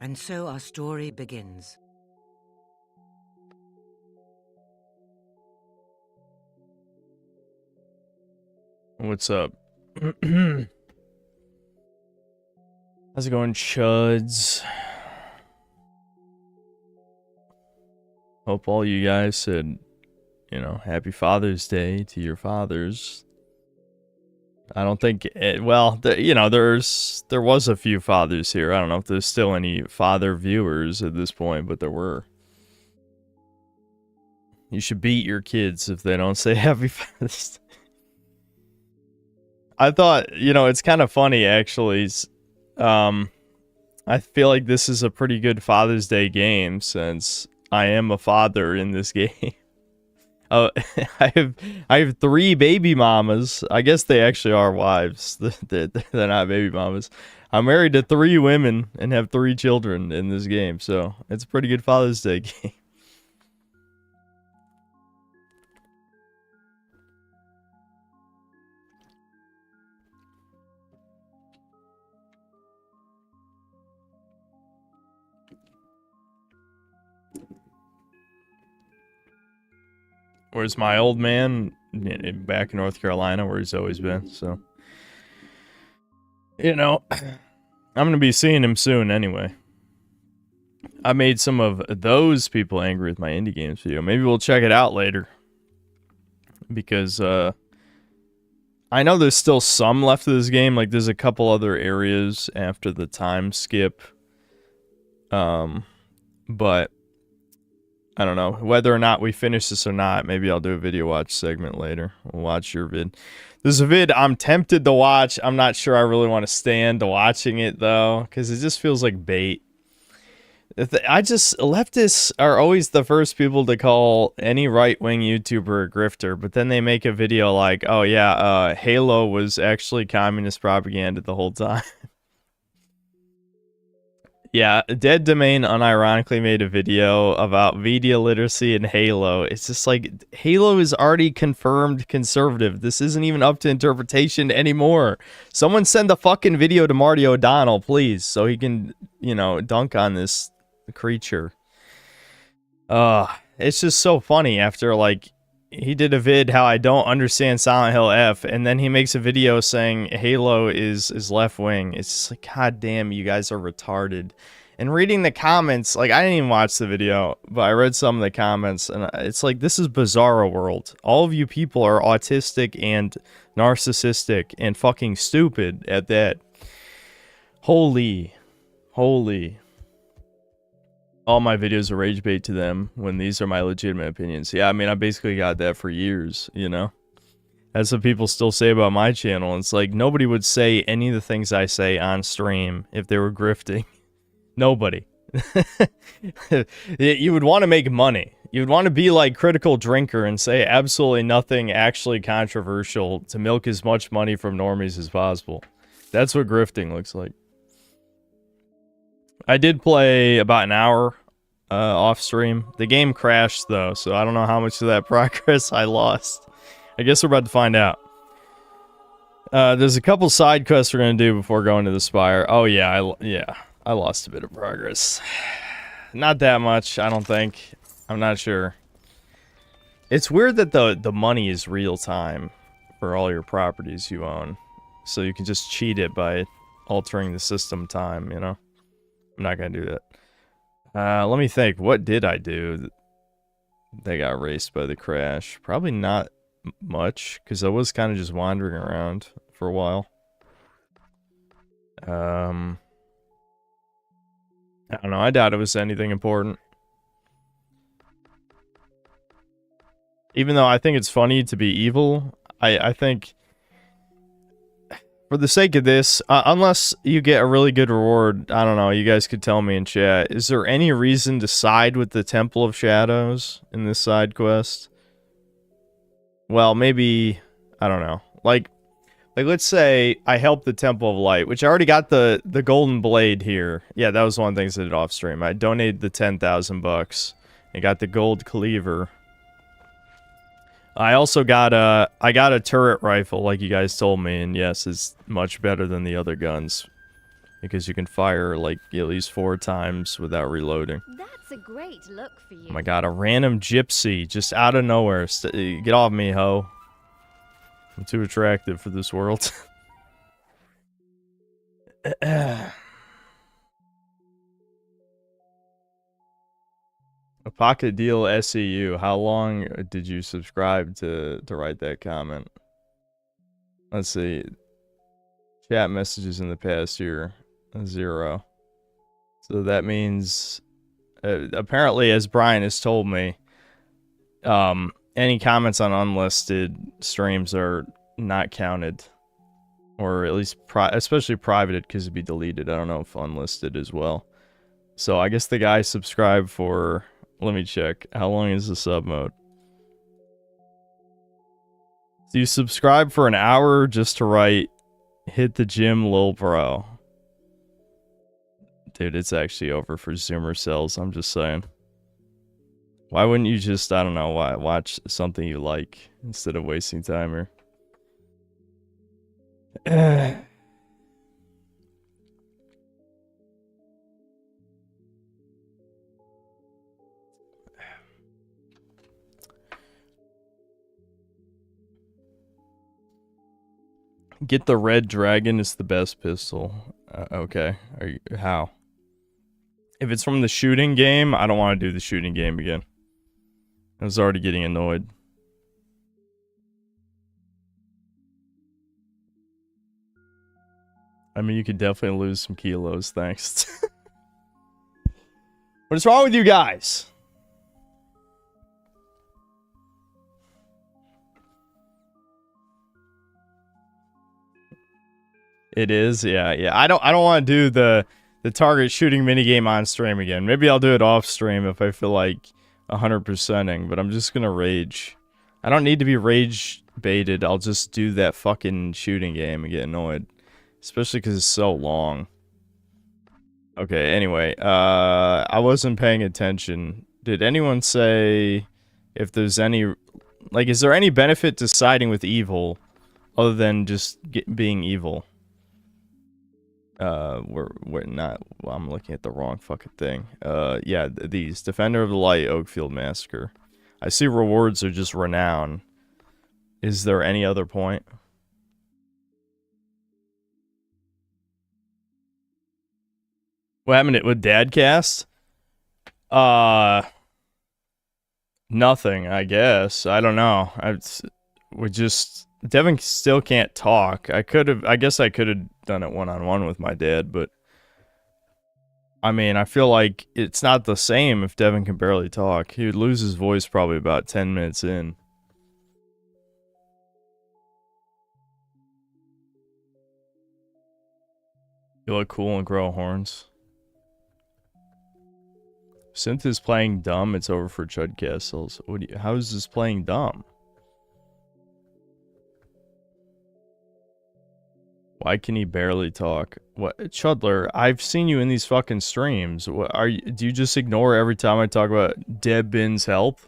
And so our story begins. What's up? How's it going, chuds? Hope all you guys said, you know, Happy Father's Day to your fathers. I don't think, well, you know, there was a few fathers here. I don't know if there's still any father viewers at this point, but there were. You should beat your kids if they don't say Happy Father's Day. I thought, you know, it's kind of funny, actually. I feel like this is a pretty good Father's Day game since I am a father in this game. Oh, I have 3 baby mamas. I guess they actually are wives. They're not baby mamas. I'm married to 3 women and have 3 children in this game, so it's a pretty good Father's Day game. Where's my old man? Back in North Carolina, where he's always been, so. You know, I'm gonna be seeing him soon anyway. I made some of those people angry with my indie games video. Maybe we'll check it out later. Because, I know there's still some left of this game. Like, there's a couple other areas after the time skip. But I don't know. Whether or not we finish this or not, maybe I'll do a video watch segment later. We'll watch your vid. There's a vid I'm tempted to watch. I'm not sure I really want to stand to watching it, though, because it just feels like bait. Leftists are always the first people to call any right-wing YouTuber a grifter, but then they make a video like, oh yeah, Halo was actually communist propaganda the whole time. Yeah, Dead Domain unironically made a video about media literacy in Halo. It's just like, Halo is already confirmed conservative. This isn't even up to interpretation anymore. Someone send the fucking video to Marty O'Donnell, please, so he can, you know, dunk on this creature. It's just so funny after, like, he did a vid how I don't understand Silent Hill F, and then he makes a video saying Halo is left-wing. It's just like, god damn, you guys are retarded. And reading the comments, like, I didn't even watch the video, but I read some of the comments, and it's like, this is Bizarro World. All of you people are autistic and narcissistic and fucking stupid at that. Holy. All my videos are rage bait to them when these are my legitimate opinions. Yeah, I mean, I basically got that for years, you know? That's what people still say about my channel. It's like, nobody would say any of the things I say on stream if they were grifting. Nobody. You would want to make money. You would want to be like Critical Drinker and say absolutely nothing actually controversial to milk as much money from normies as possible. That's what grifting looks like. I did play about an hour off stream. The game crashed though, so I don't know how much of that progress I lost. I guess we're about to find out. There's a couple side quests we're gonna do before going to the Spire. Oh yeah, I lost a bit of progress. Not that much, I don't think. I'm not sure. It's weird that the money is real time for all your properties you own, so you can just cheat it by altering the system time, you know? I'm not gonna do that. Let me think. What did I do that got erased by the crash? Probably not much, because I was kind of just wandering around for a while. I don't know. I doubt it was anything important. Even though I think it's funny to be evil, I think, for the sake of this, unless you get a really good reward, I don't know, you guys could tell me in chat, is there any reason to side with the Temple of Shadows in this side quest? Well, maybe, I don't know. Like let's say I help the Temple of Light, which I already got the golden blade here. Yeah, that was one of the things I did off stream. I donated the 10,000 bucks and got the gold cleaver. I also got a turret rifle, like you guys told me, and yes, it's much better than the other guns. because you can fire like at least 4 times without reloading. That's a great look for you. Oh my god, a random gypsy just out of nowhere. Get off me, ho. I'm too attractive for this world. A pocket deal SEU. How long did you subscribe to write that comment? Let's see. Chat messages in the past year. 0. So that means apparently, as Brian has told me, any comments on unlisted streams are not counted, or at least especially privated, because it'd be deleted. I don't know if unlisted as well. So I guess the guy subscribed for, let me check, how long is the sub mode? So you subscribe for an hour just to write, hit the gym, lil bro. Dude, it's actually over for Zoomer cells, I'm just saying. Why wouldn't you just, I don't know, watch something you like instead of wasting time here? Get the red dragon, it's the best pistol. Okay, how? If it's from the shooting game, I don't want to do the shooting game again. I was already getting annoyed. I mean, you could definitely lose some kilos, thanks. What is wrong with you guys? It is, yeah. I don't want to do the target shooting minigame on stream again. Maybe I'll do it off stream if I feel like 100%ing, but I'm just gonna rage. I don't need to be rage baited. I'll just do that fucking shooting game and get annoyed. Especially because it's so long. Okay, anyway, I wasn't paying attention. Did anyone say if there's any, like, is there any benefit to siding with evil other than just being evil? We're not, well, I'm looking at the wrong fucking thing. Yeah, these. Defender of the Light, Oakfield Massacre. I see rewards are just renown. Is there any other point? What happened with Dadcast? Nothing, I guess. I don't know. Devin still can't talk. I guess I could have done it one-on-one with my dad, but I mean, I feel like it's not the same if Devin can barely talk. He would lose his voice probably about 10 minutes in. You look cool and grow horns. Synth is playing dumb. It's over for Chud Castles. How is this playing dumb? Why can he barely talk? What, Chudler? I've seen you in these fucking streams. What are you? Do you just ignore every time I talk about Debin's help?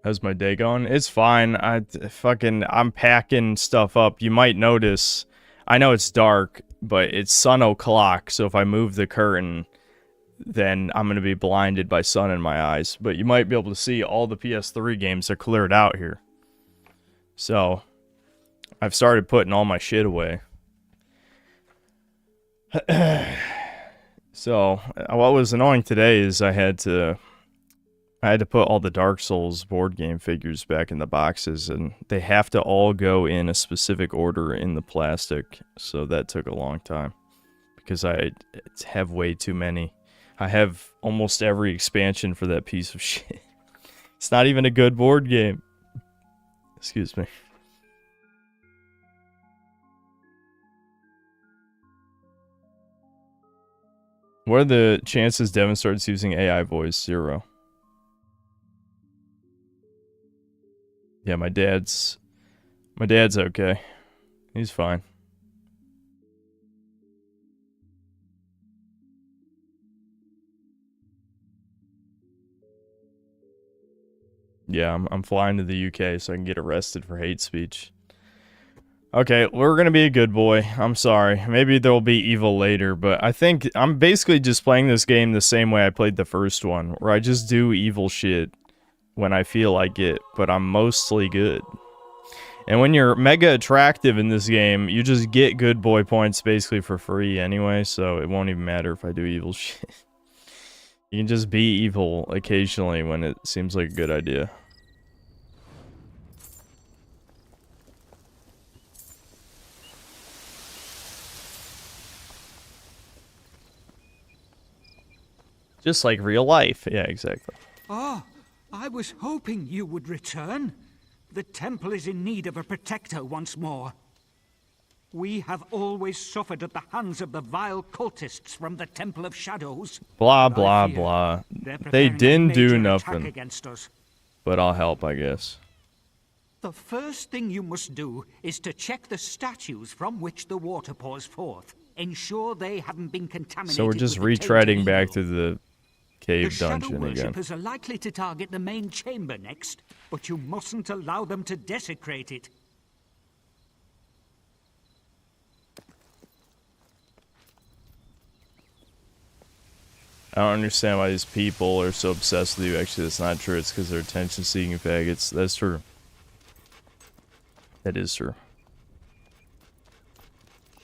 How's my day going? It's fine. I'm packing stuff up. You might notice, I know it's dark, but it's sun o'clock, so if I move the curtain, then I'm going to be blinded by sun in my eyes. But you might be able to see all the PS3 games are cleared out here. So, I've started putting all my shit away. So, what was annoying today is I had to put all the Dark Souls board game figures back in the boxes, and they have to all go in a specific order in the plastic, so that took a long time, because I have way too many. I have almost every expansion for that piece of shit. It's not even a good board game. Excuse me. What are the chances Devin starts using AI voice? 0. Yeah, my dad's okay. He's fine. Yeah, I'm flying to the UK so I can get arrested for hate speech. Okay, we're gonna be a good boy. I'm sorry. Maybe there'll be evil later, but I think I'm basically just playing this game the same way I played the first one, where I just do evil shit when I feel like it, but I'm mostly good. And when you're mega attractive in this game, you just get good boy points basically for free anyway, so it won't even matter if I do evil shit. You can just be evil occasionally when it seems like a good idea. Just like real life. Yeah, exactly. Ah, I was hoping you would return. The temple is in need of a protector once more. We have always suffered at the hands of the vile cultists from the Temple of Shadows. Blah, blah, blah. They didn't do nothing. Against us. But I'll help, I guess. The first thing you must do is to check the statues from which the water pours forth. Ensure they haven't been contaminated. So we're just with retreading back to the cave dungeon shadow again. worshippers are likely to target the main chamber next, but you mustn't allow them to desecrate it. I don't understand why these people are so obsessed with you. Actually, that's not true. It's because they're attention-seeking faggots. That's true. That is true.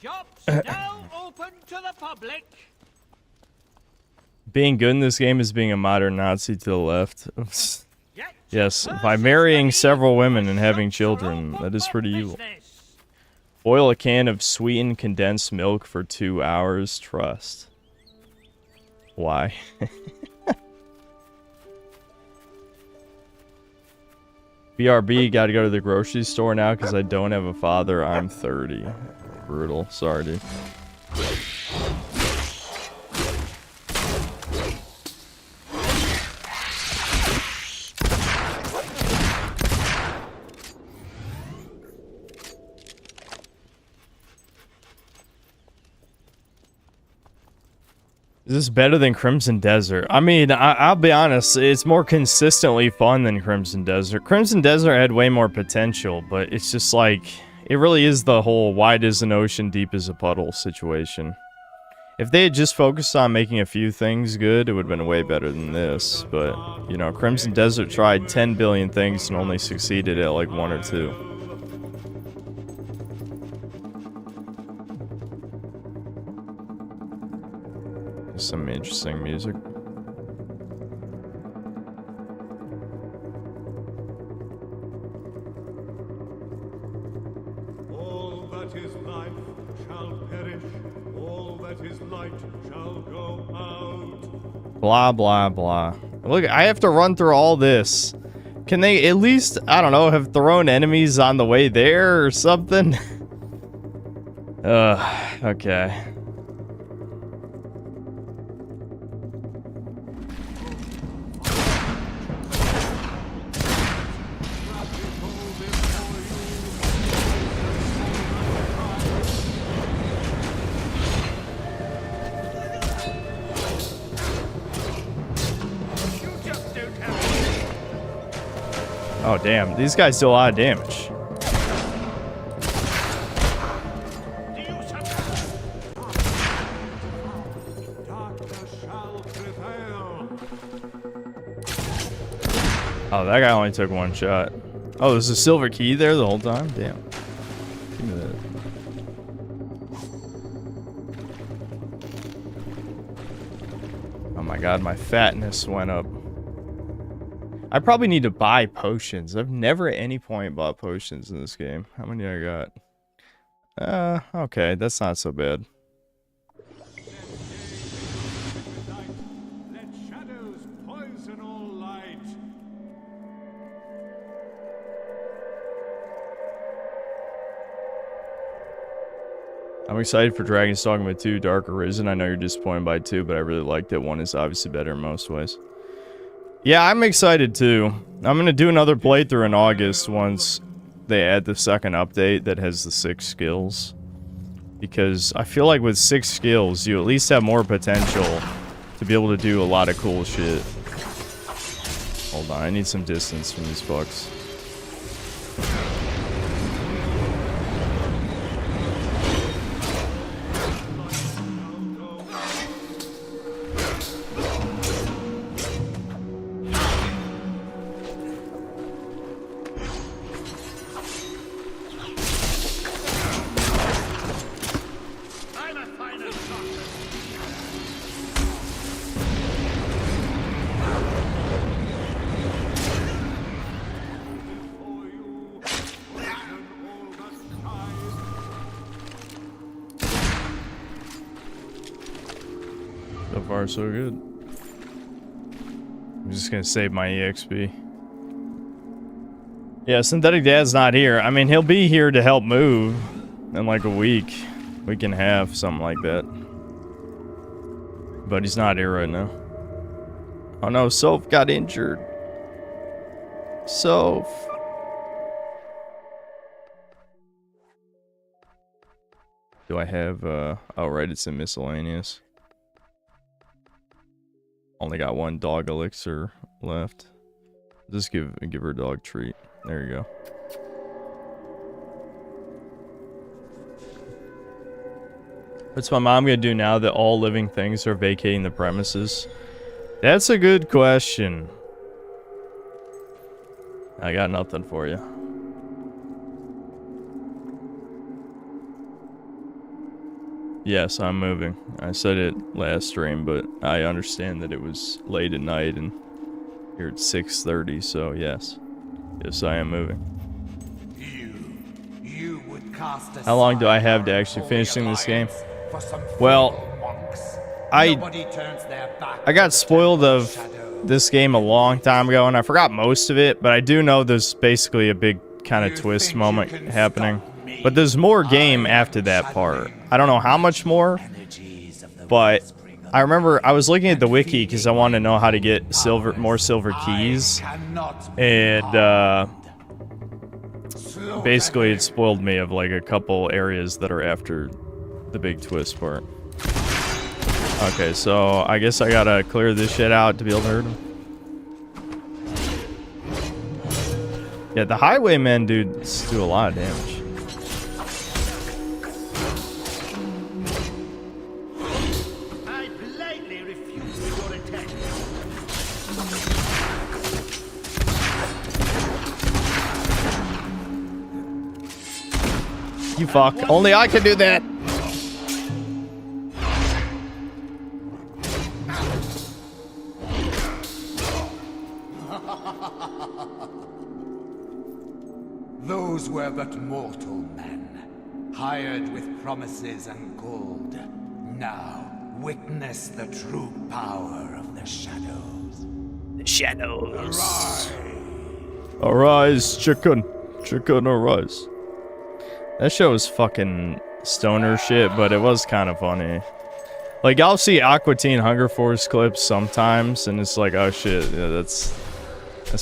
Shops now open to the public. Being good in this game is being a modern Nazi to the left. Yes, by marrying several women and having children. That is pretty evil. Boil a can of sweetened condensed milk for 2 hours. Trust. Why? BRB, gotta go to the grocery store now because I don't have a father. I'm 30. Brutal. Sorry, dude. Is this better than Crimson Desert? I mean, I'll be honest, it's more consistently fun than Crimson Desert. Crimson Desert had way more potential, but it's just like, it really is the whole wide as an ocean, deep as a puddle situation. If they had just focused on making a few things good, it would have been way better than this. But, you know, Crimson Desert tried 10 billion things and only succeeded at like 1 or 2. Some interesting music. All that is life shall perish, all that is light shall go out. Blah, blah, blah. Look, I have to run through all this. Can they at least, I don't know, have thrown enemies on the way there or something? Okay. Oh, damn. These guys do a lot of damage. Oh, that guy only took 1 shot. Oh, there's a silver key there the whole time? Damn. Give me that. Oh my god, my fatness went up. I probably need to buy potions. I've never at any point bought potions in this game. How many I got? Okay, that's not so bad. Let shadows poison all light. I'm excited for Dragon's Dogma 2 Dark Arisen. I know you're disappointed by 2, but I really liked it. 1 is obviously better in most ways. Yeah, I'm excited too. I'm gonna do another playthrough in August once they add the second update that has the 6 skills. Because I feel like with 6 skills, you at least have more potential to be able to do a lot of cool shit. Hold Hold on, I need some distance from these fucks. So far, so good. I'm just gonna save my EXP. Yeah, Synthetic Dad's not here. I mean, he'll be here to help move in like a week. We can have something like that. But he's not here right now. Oh no, Soph got injured. Soph. Do I have, oh right, it's in miscellaneous. Only got one dog elixir left. Just give her a dog treat. There you go. What's my mom gonna do now that all living things are vacating the premises? That's a good question. I got nothing for you. Yes, I'm moving. I said it last stream, but I understand that it was late at night and here it's 6:30, so yes. Yes, I am moving. You would cast How long do I have to actually finishing this game? Well, I got spoiled of this game a long time ago, and I forgot most of it, but I do know there's basically a big kind of twist moment happening. But there's more game after that part. I don't know how much more, but I remember I was looking at the wiki because I wanted to know how to get more silver keys, and basically it spoiled me of like a couple areas that are after the big twist part. Okay, so I guess I gotta clear this shit out to be able to hurt him. Yeah, the highwaymen dudes do a lot of damage. You fuck. Only I can do that. Those were but mortal men, hired with promises and gold. Now, witness the true power of the shadows. The shadows. Arise! Arise, chicken. Chicken, arise. That show was fucking stoner shit, but it was kind of funny. Like, I'll see Aqua Teen Hunger Force clips sometimes, and it's like, oh shit, yeah, that's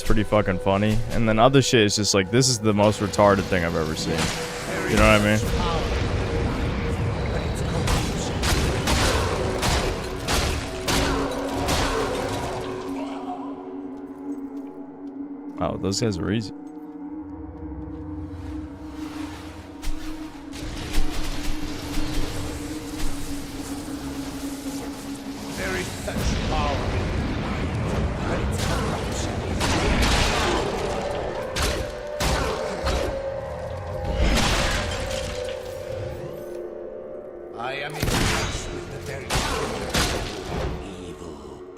pretty fucking funny. And then other shit is just like, this is the most retarded thing I've ever seen. You know what I mean? Oh, those guys are easy. There is such power in but it's corruption. I am in touch with the very evil.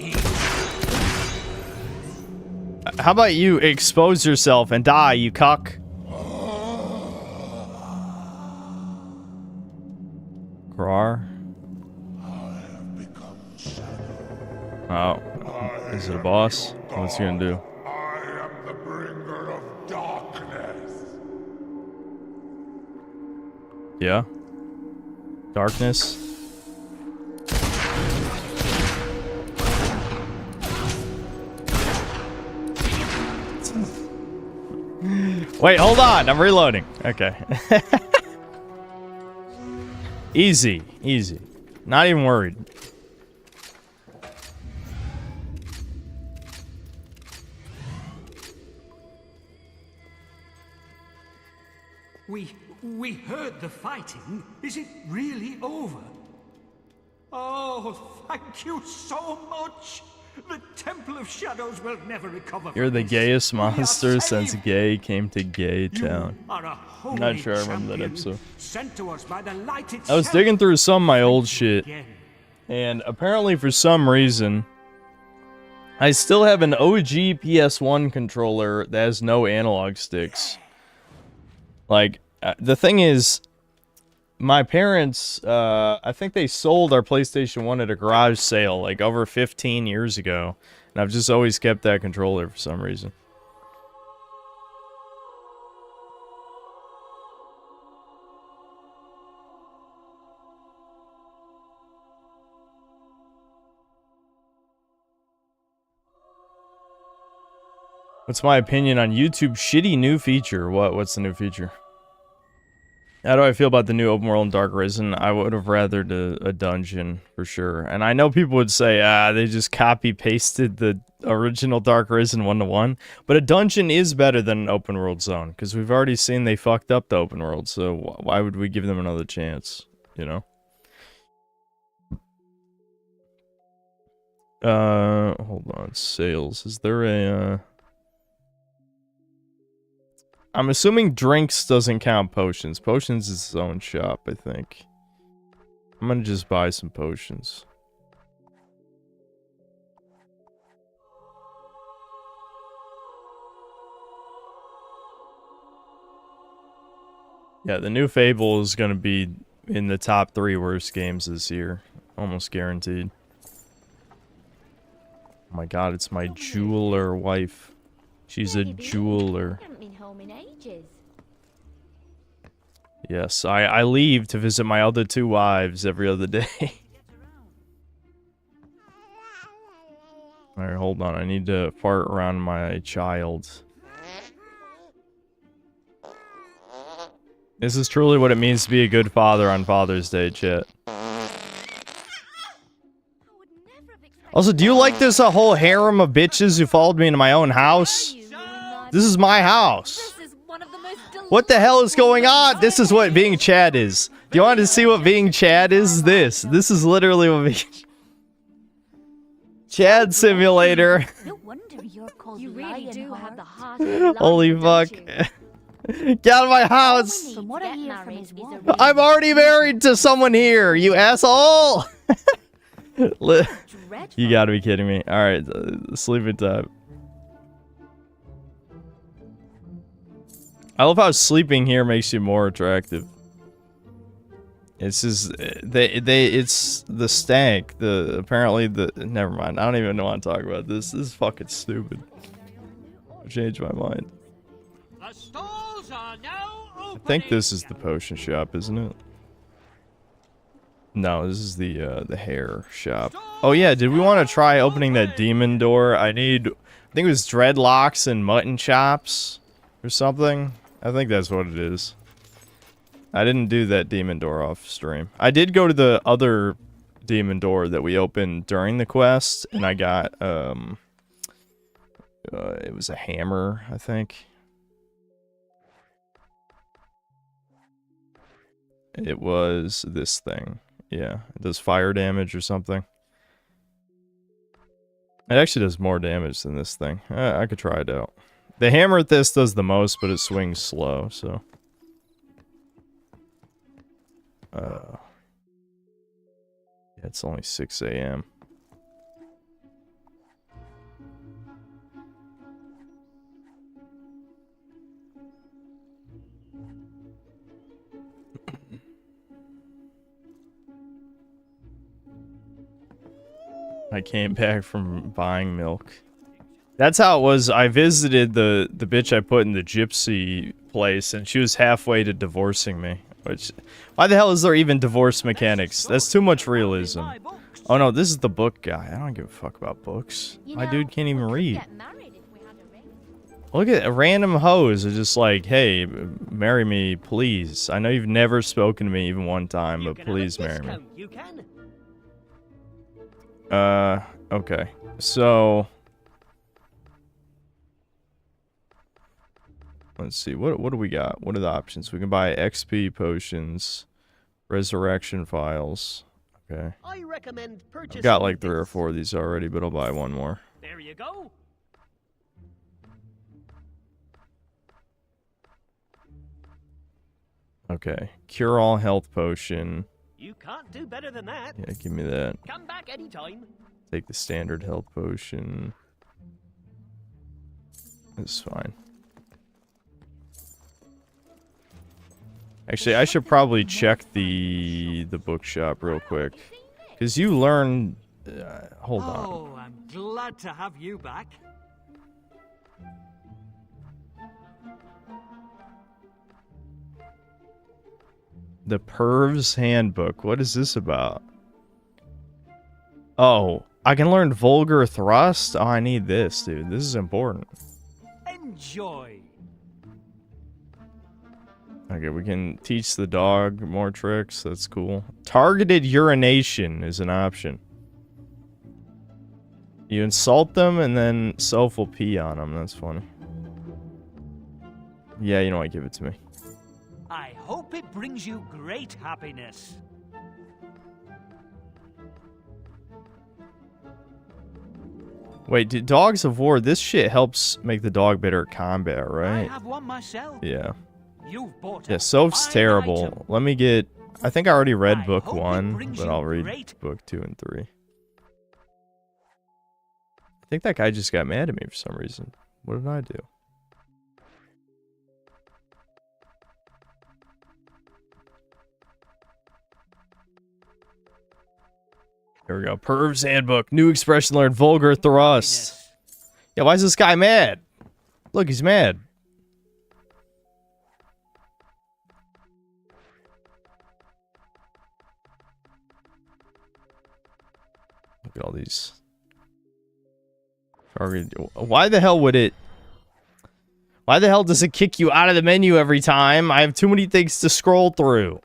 How about you expose yourself and die, you cuck? Grar? Oh, is it a boss? What's he gonna do? I am the bringer of darkness. Yeah? Darkness? Wait, hold on. I'm reloading. Okay. Easy. Easy. Not even worried. We heard the fighting. Is it really over? Oh, thank you so much. The Temple of Shadows will never recover. You're the from this. gayest We are monster since saved. Gay came to Gay Town. You are a I'm not holy sure I remember that champion, episode. sent to us by the light I was itself. digging through some of my old shit, Again. and apparently for some reason, I still have an OG PS1 controller that has no analog sticks. Like, the thing is, my parents, I think they sold our PlayStation 1 at a garage sale, like, over 15 years ago. And I've just always kept that controller for some reason. What's my opinion on YouTube's shitty new feature? What's the new feature? How do I feel about the new open world in Dark Risen? I would have rathered a dungeon for sure. And I know people would say, they just copy pasted the original Dark Risen 1-to-1. But a dungeon is better than an open world zone, because we've already seen they fucked up the open world. So why would we give them another chance? You know? Hold on. Sales. Is there a I'm assuming drinks doesn't count potions. Potions is its own shop, I think. I'm gonna just buy some potions. Yeah, the new Fable is gonna be in the top 3 worst games this year. Almost guaranteed. Oh my god, it's my jeweler wife. She's a jeweler. I haven't been home in ages. Yes, I leave to visit my other 2 wives every other day. Alright, hold on. I need to fart around my child. This is truly what it means to be a good father on Father's Day, chat. Also, do you like this whole harem of bitches who followed me into my own house? This is my house. What the hell is going on? This is what being Chad is. Do you want to see what being Chad is? This is literally what being... Chad Simulator. No wonder you're called you really Lionheart. do have the heart of a lion, Holy don't fuck. you? Get out of my house. From what I hear from his wife. I'm already married to someone here, you asshole. You gotta be kidding me. Alright, sleeping time. I love how sleeping here makes you more attractive. It's just it's the stank. Apparently never mind. I don't even want to talk about this. This is fucking stupid. I changed my mind. The stalls are now opening. I think this is the potion shop, isn't it? No, this is the hair shop. Oh yeah, did we want to try opening that demon door? I think it was dreadlocks and mutton chops or something. I think that's what it is. I didn't do that demon door off stream. I did go to the other demon door that we opened during the quest, and I got, it was a hammer, I think. It was this thing. Yeah, it does fire damage or something. It actually does more damage than this thing. I could try it out. The hammer at this does the most, but it swings slow, so... yeah, it's only 6 a.m. I came back from buying milk. That's how it was. I visited the bitch I put in the gypsy place, and she was halfway to divorcing me. Which, why the hell is there even divorce mechanics? That's too much realism. Oh no, this is the book guy. I don't give a fuck about books. My dude can't even read. Look at random hoes are just like, hey, marry me, please. I know you've never spoken to me even one time, but please marry me. Okay. So... Let's see. What do we got? What are the options? We can buy XP potions, resurrection files. Okay. I recommend purchasing I've got like 3 or this. 4 of these already, but I'll buy one more. There you go. Okay. Cure all health potion. You can't do better than that. Yeah, give me that. Come back anytime. Take the standard health potion. It's fine. Actually, I should probably check the bookshop real quick. Because you learn... hold on. Oh, I'm glad to have you back. The Perv's Handbook. What is this about? Oh, I can learn Vulgar Thrust? Oh, I need this, dude. This is important. Enjoy. Okay, we can teach the dog more tricks. That's cool. Targeted urination is an option. You insult them and then Soph will pee on them. That's funny. Yeah, you know what? Give it to me. I hope it brings you great happiness. Wait, Dogs of War, this shit helps make the dog better at combat, I right? have one myself. Yeah. You've bought Yeah, a Soph's fine terrible. item. Let me get... I think I already read I book hope it 1, brings but you I'll read great- book 2 and 3. I think that guy just got mad at me for some reason. What did I do? Here we go. Perv's Handbook. New expression learned. Vulgar Thrust. Happiness. Yeah, why is this guy mad? Look, he's mad. Look at all these. Why the hell would it... Why the hell does it kick you out of the menu every time? I have too many things to scroll through.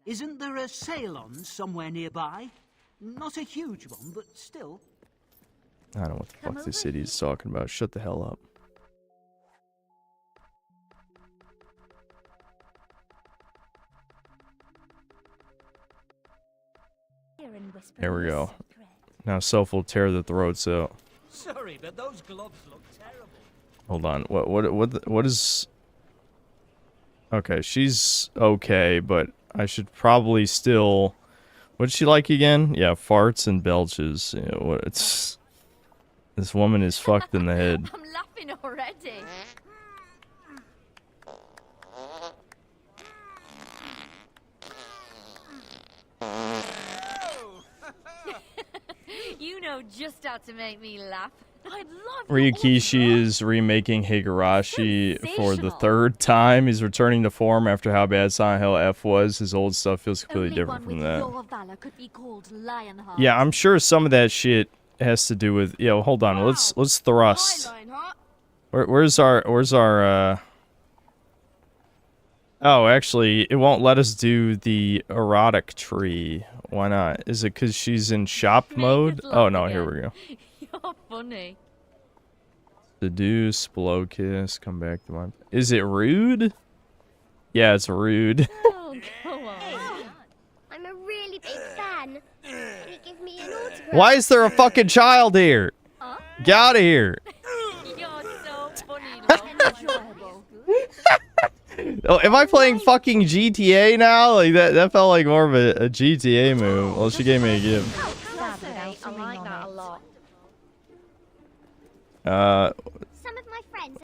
Isn't there a sale on somewhere nearby? Not a huge one, but still. I don't know what the fuck this idiot's talking about. Shut the hell up. There we go. Now Soph will tear the throats out. Sorry, but those gloves look terrible. Hold on. What is... Okay, she's okay, but I should probably still... What'd she like again? Yeah, farts and belches. Yeah, what it's... This woman is fucked in the head. I'm laughing already. You know just how to make me laugh. I love Ryukishi is remaking Higurashi for the Sensational. 3rd time. He's returning to form after how bad Silent Hill F was. His old stuff feels completely different from that. Your valor could be called Lionheart. Yeah, I'm sure some of that shit has to do with... Yo, hold on. Let's thrust. Lionheart. Where's our Oh, actually, it won't let us do the erotic tree. Why not? Is it because she's in shop mode? us Oh, laugh no, here we again. go. You're funny. Seduce, blow kiss, come back to my... Is it rude? Yeah, it's rude. Oh, come on. I'm a really big fan. Can you give me an autograph? Why is there a fucking child here? Get out of here. You're so funny, love. Enjoyable. Oh, am I playing fucking GTA now? Like that felt like more of a GTA move. Well, she gave me a gift. I like that a lot. Some of my friends.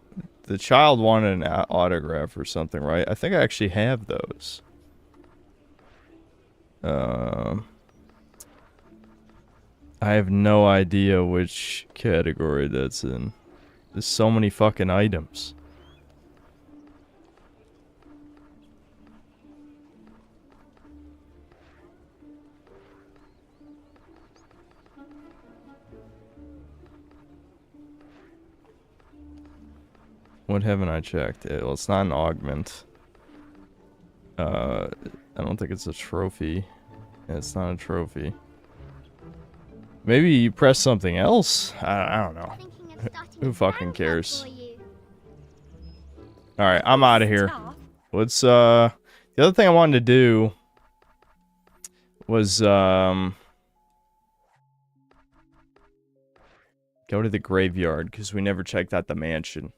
The child wanted an autograph or something, right? I think I actually have those. I have no idea which category that's in. There's so many fucking items. What haven't I checked? Well, it's not an augment. I don't think it's a trophy. Yeah, it's not a trophy. Maybe you press something else? I don't know. Thinking of starting Who a fucking fan club cares? for you. Alright, I'm out of here. Let's, the other thing I wanted to do was, go to the graveyard, because we never checked out the mansion.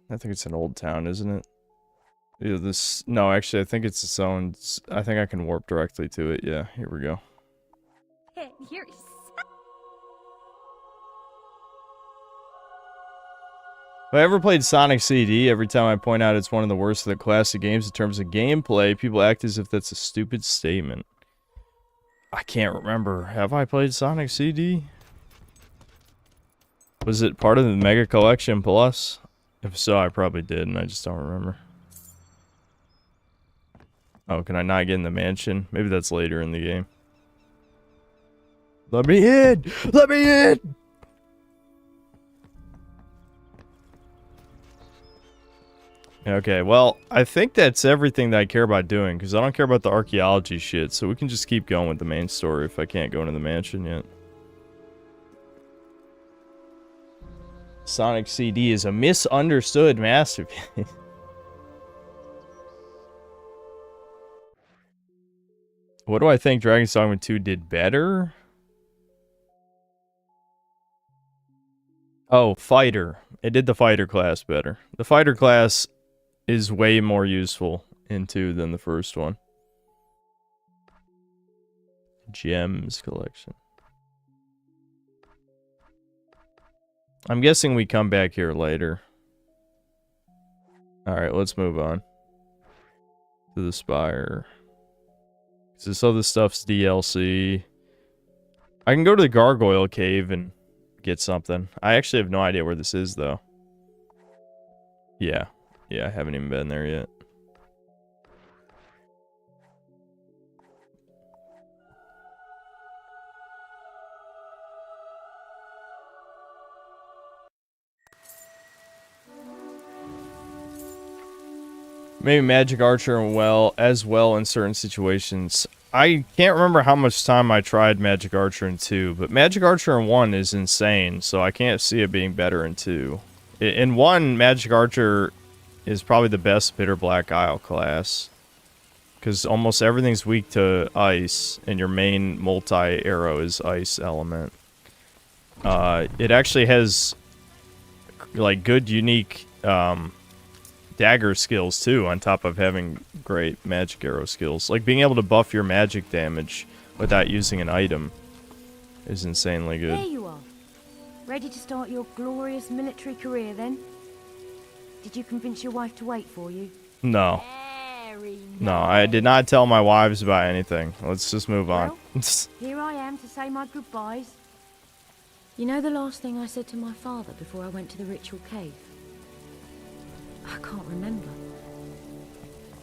I think it's an old town, isn't it? Yeah, this... No, actually, I think it's its own... I think I can warp directly to it. Yeah, here we go. You're If I ever played Sonic CD, every time I point out it's one of the worst of the classic games in terms of gameplay, people act as if that's a stupid statement. I can't remember. Have I played Sonic CD? Was it part of the Mega Collection Plus? If so, I probably did, and I just don't remember. Oh, can I not get in the mansion? Maybe that's later in the game. Let me in! Let me in! Okay, well, I think that's everything that I care about doing, because I don't care about the archaeology shit, so we can just keep going with the main story if I can't go into the mansion yet. Sonic CD is a misunderstood masterpiece. What do I think Dragon's Dogma 2 did better? Oh, fighter. It did the fighter class better. The fighter class is way more useful in 2 than the first one. Gems collection. I'm guessing we come back here later. Alright, let's move on. To the Spire. This other stuff's DLC. I can go to the Gargoyle Cave and get something. I actually have no idea where this is, though. Yeah. Yeah, I haven't even been there yet. Maybe Magic Archer as well in certain situations. I can't remember how much time I tried Magic Archer in 2, but Magic Archer in 1 is insane, so I can't see it being better in 2. In 1, Magic Archer is probably the best Bitter Black Isle class, because almost everything's weak to ice, and your main multi-arrow is ice element. It actually has, like, good, unique, dagger skills too, on top of having great magic arrow skills. Like being able to buff your magic damage without using an item is insanely good. There you are. Ready to start your glorious military career then? Did you convince your wife to wait for you? No. Very No, I did not tell my wives about anything. Let's just move on. Well, here I am to say my goodbyes. You know the last thing I said to my father before I went to the ritual cave? I can't remember.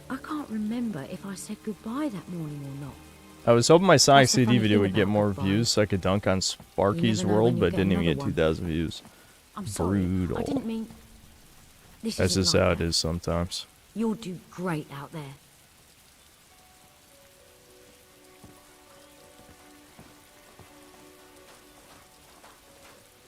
I can't remember if I said goodbye that morning or not. I was hoping my Sonic That's the CD funny video thing would get about more goodbye. views so I could dunk on Sparky's You never know World, when but you'll didn't even get get another 2,000 views. I'm sorry. Brutal. I didn't mean... This That's isn't just like how it that. is sometimes. You'll do great out there.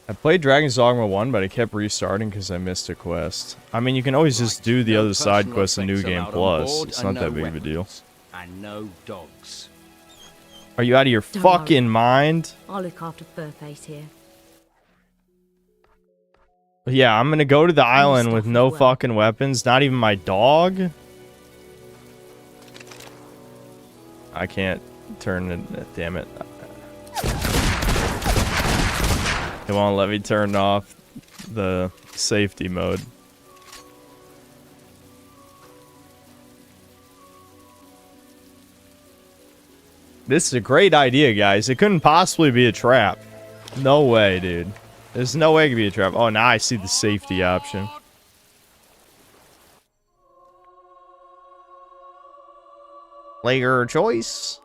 I played Dragon's Dogma 1, but I kept restarting because I missed a quest. I mean, you can always just do the other side quest in New Game Plus. It's not that big of a deal. And no dogs. Are you out of your Don't fucking worry. mind? I'll look after Furface here. Yeah, I'm gonna go to the island stuff with as no well. fucking weapons, not even my dog. I can't turn it, damn it. Come on, let me turn off the safety mode. This is a great idea, guys. It couldn't possibly be a trap. No way, dude. There's no way it could be a trap. Oh, now I see the safety option. Player choice.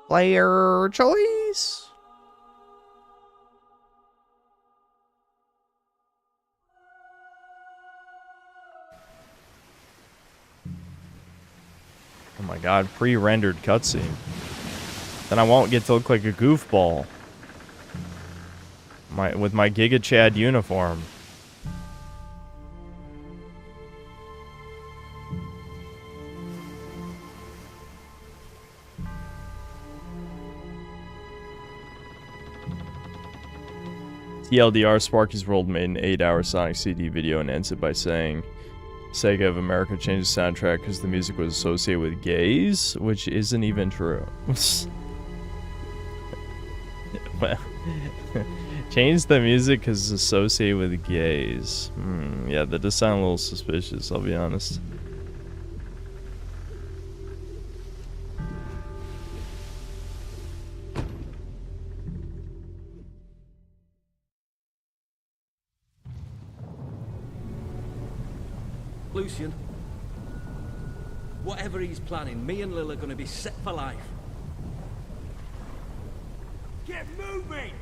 Player choice. Oh my god, pre-rendered cutscene. Then I won't get to look like a goofball. With my Giga Chad uniform. TLDR, Sparky's World made an 8-hour Sonic CD video and ends it by saying Sega of America changed the soundtrack because the music was associated with gays, which isn't even true. Well, change the music because it's associated with gays. Yeah, that does sound a little suspicious, I'll be honest. Lucian, whatever he's planning, me and Lil are going to be set for life. Get moving!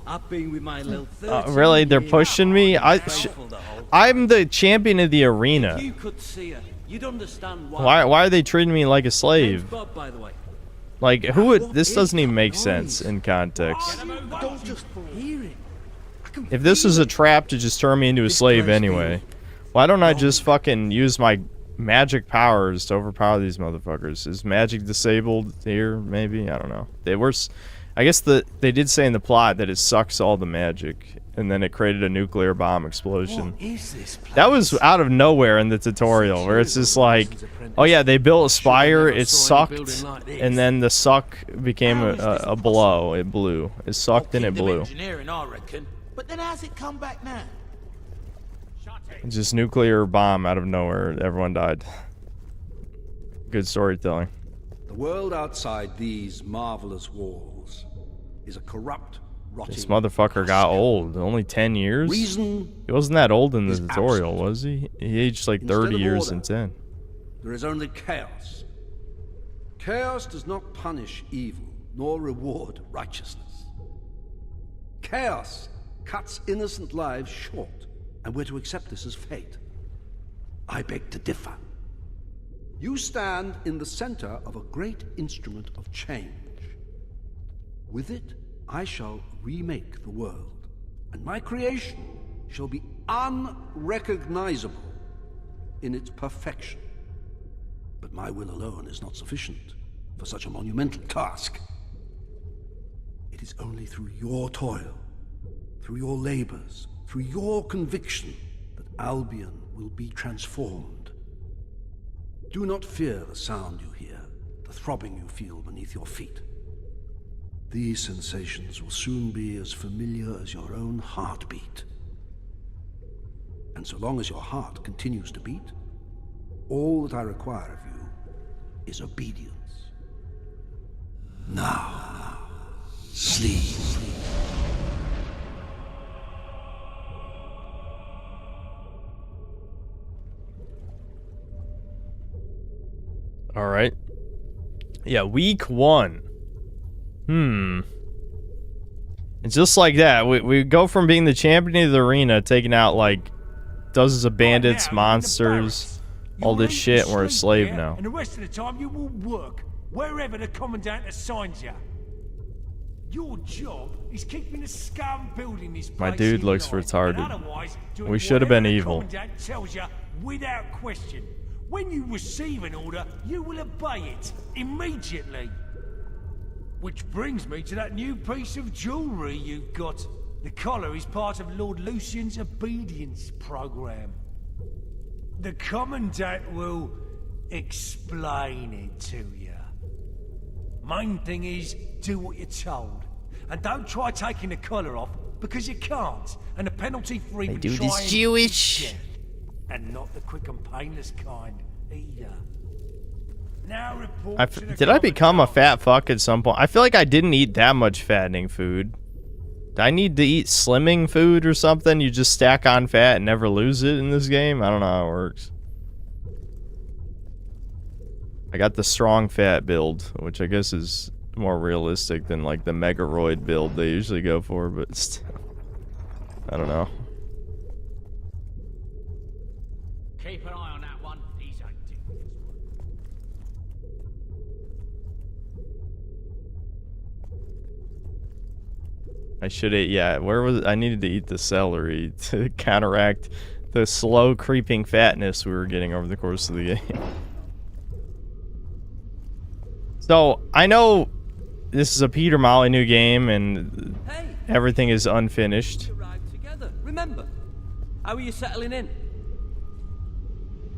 I've been with my Lil Really? They're pushing me? I'm the champion of the arena. If you could see her, you'd understand why. Why are they treating me like a slave? Bob, by the way. Like, who would... This doesn't even make sense in context. Don't just hear it. If this was a trap to just turn me into a slave anyway, why don't I just fucking use my magic powers to overpower these motherfuckers? Is magic disabled here? Maybe? I don't know. I guess they did say in the plot that it sucks all the magic, and then it created a nuclear bomb explosion. What is this place? That was out of nowhere in the tutorial, where it's just like, oh yeah, they built a spire, it sucked, and then the suck became a blow. It blew. It sucked and it blew. Engineering, I reckon. But then how's it come back now? Just nuclear bomb out of nowhere. Everyone died. Good storytelling. The world outside these marvelous walls is a corrupt, rotting... This motherfucker got old. Only 10 years? Reason He wasn't that old in the is tutorial, absent. was he? He aged like Instead 30 of years order, in 10. there is only chaos. Chaos does not punish evil, nor reward righteousness. Chaos cuts innocent lives short, and we're to accept this as fate. I beg to differ. You stand in the center of a great instrument of change. With it, I shall remake the world, and my creation shall be unrecognizable in its perfection. But my will alone is not sufficient for such a monumental task. It is only through your toil, through your labors, through your conviction, that Albion will be transformed. Do not fear the sound you hear, the throbbing you feel beneath your feet. These sensations will soon be as familiar as your own heartbeat. And so long as your heart continues to beat, all that I require of you is obedience. Now, sleep. All right. Yeah, week 1. And just like that, we go from being the champion of the arena, taking out like dozens of bandits, monsters, all this shit, and we're a slave now. And the rest of the time you will work wherever the commandant assigns you. Your job is keeping the scum building this place. My dude in looks line, retarded. and otherwise doing We should have been whatever the evil. commandant tells you without question. When you receive an order, you will obey it immediately. Which brings me to that new piece of jewelry you've got. The collar is part of Lord Lucian's obedience program. The Commandant will explain it to you. Main thing is, do what you're told. And don't try taking the collar off, because you can't. And the penalty for even dude is trying Jewish. is death. And not the quick and painless kind, either. Now report to the Did I become a Commandant. fat fuck at some point? I feel like I didn't eat that much fattening food. Do I need to eat slimming food or something? You just stack on fat and never lose it in this game? I don't know how it works. I got the strong fat build, which I guess is more realistic than like the Megaroid build they usually go for, but still, I don't know. Keep an eye on that I should eat. Yeah, where was I needed to eat the celery to counteract the slow creeping fatness we were getting over the course of the game. So I know this is a Peter Molyneux game and everything is unfinished. Together. Remember, how are you settling in?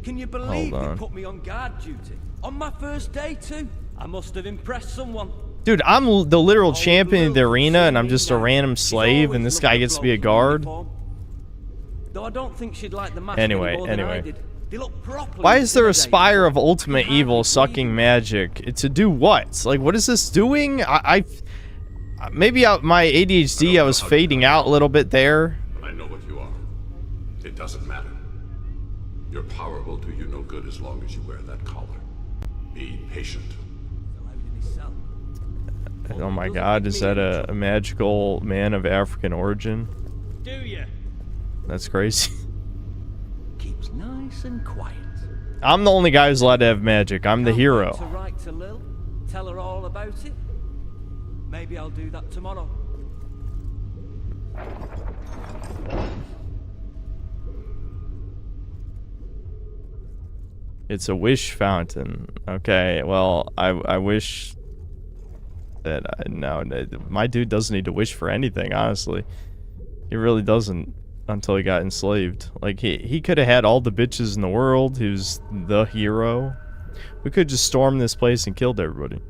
Can you believe they put me on guard duty on my first day too? I must have impressed someone. Dude, I'm the literal champion of the arena, and I'm just a random slave, and this guy gets to be a guard. Though I don't think she'd like the mask Anyway. They look properly. Why is there a spire of ultimate evil sucking magic? To do what? Like, what is this doing? Maybe my ADHD, I was fading out a little bit there. I know what you are. It doesn't matter. Your power will do you no good as long as you wear that collar. Be patient. Oh my god, is that a magical man of African origin? Do you? That's crazy. Keeps nice and quiet. I'm the only guy who's allowed to have magic. I'm the hero. To write to Lil, tell her all about it. Maybe I'll do that tomorrow. It's a wish fountain. Okay, well, I wish that my dude doesn't need to wish for anything, honestly. He really doesn't until he got enslaved. Like, he could have had all the bitches in the world. He was the hero. We could just storm this place and killed everybody.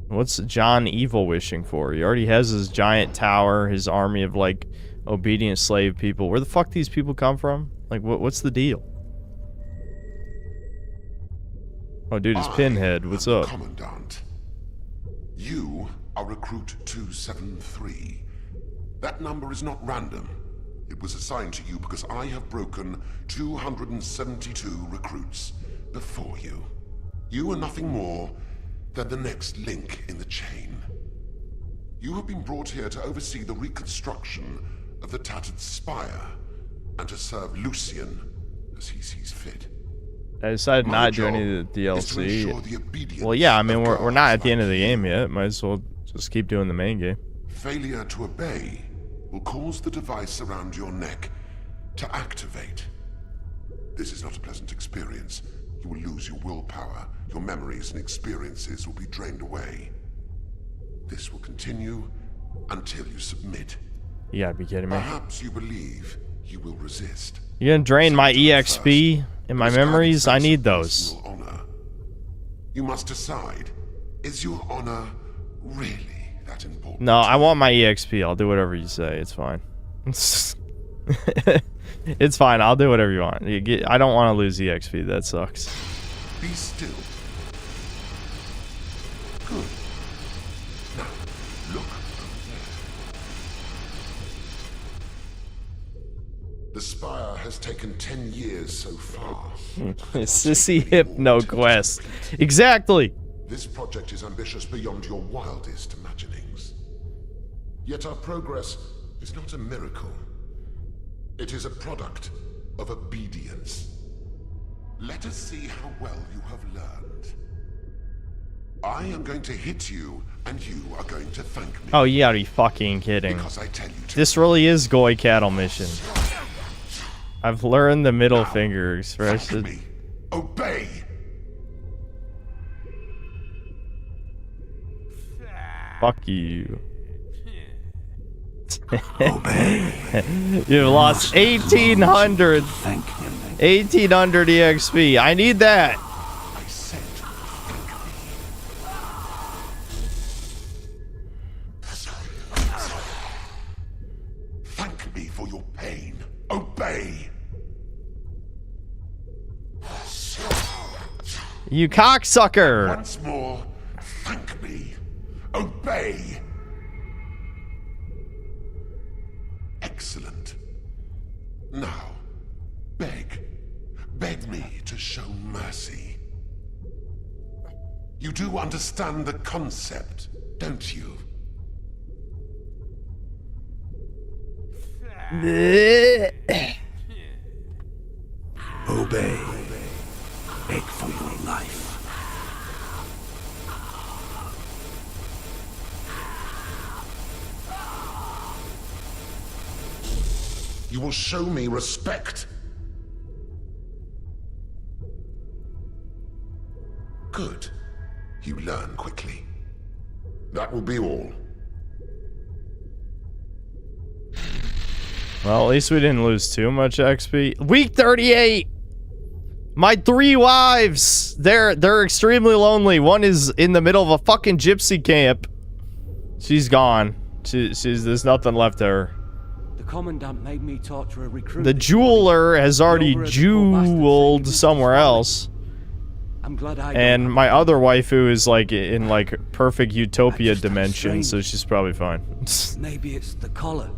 What's John Evil wishing for? He already has his giant tower, his army of, like, obedient slave people. Where the fuck these people come from? Like, what's the deal? Oh, dude, it's Pinhead. What's up? Commandant. You are recruit 273. That number is not random. It was assigned to you because I have broken 272 recruits before you. You are nothing more than the next link in the chain. You have been brought here to oversee the reconstruction of the tattered spire and to serve Lucian as he sees fit. I decided not to do any of the DLC. Well, yeah, I mean, we're not at the end of the game yet. Might as well just keep doing the main game. Failure to obey will cause the device around your neck to activate. This is not a pleasant experience. You will lose your willpower. Your memories and experiences will be drained away. This will continue until you submit. You gotta be kidding me. Perhaps you believe you will resist. You gonna drain my EXP and my memories? I need those. You must decide, is your honor really that important? No, I want my EXP. I'll do whatever you say. It's fine. It's fine. I'll do whatever you want. I don't want to lose EXP. That sucks. Be still. Good. Now, look over there. The spire has taken 10 years so far. Sissy Hypno Quest. Exactly. This project is ambitious beyond your wildest imaginings. Yet our progress is not a miracle. It is a product of obedience. Let us see how well you have learned. I am going to hit you, and you are going to thank me. Oh, you gotta be fucking kidding. Because I tell you to. This really is Goy Cattle Mission. I've learned the middle finger expression. Obey. Fuck you. Obey. You've lost 1,800. 1,800 EXP. I need that. Thank me for your pain. Obey. You cocksucker. Once more, thank me. Obey. Excellent. Now, beg me to show mercy. You do understand the concept, don't you? Obey. Beg for your life. You will show me respect. Good. You learn quickly. That will be all. Well, at least we didn't lose too much XP. Week 38! My 3 wives! They're extremely lonely. One is in the middle of a fucking gypsy camp. She's gone. There's nothing left of her. The commandant made me torture a recruit. The jeweler has already jeweled somewhere else. I'm glad I and my other waifu is like in like perfect utopia dimension, so she's probably fine. Maybe it's the collar.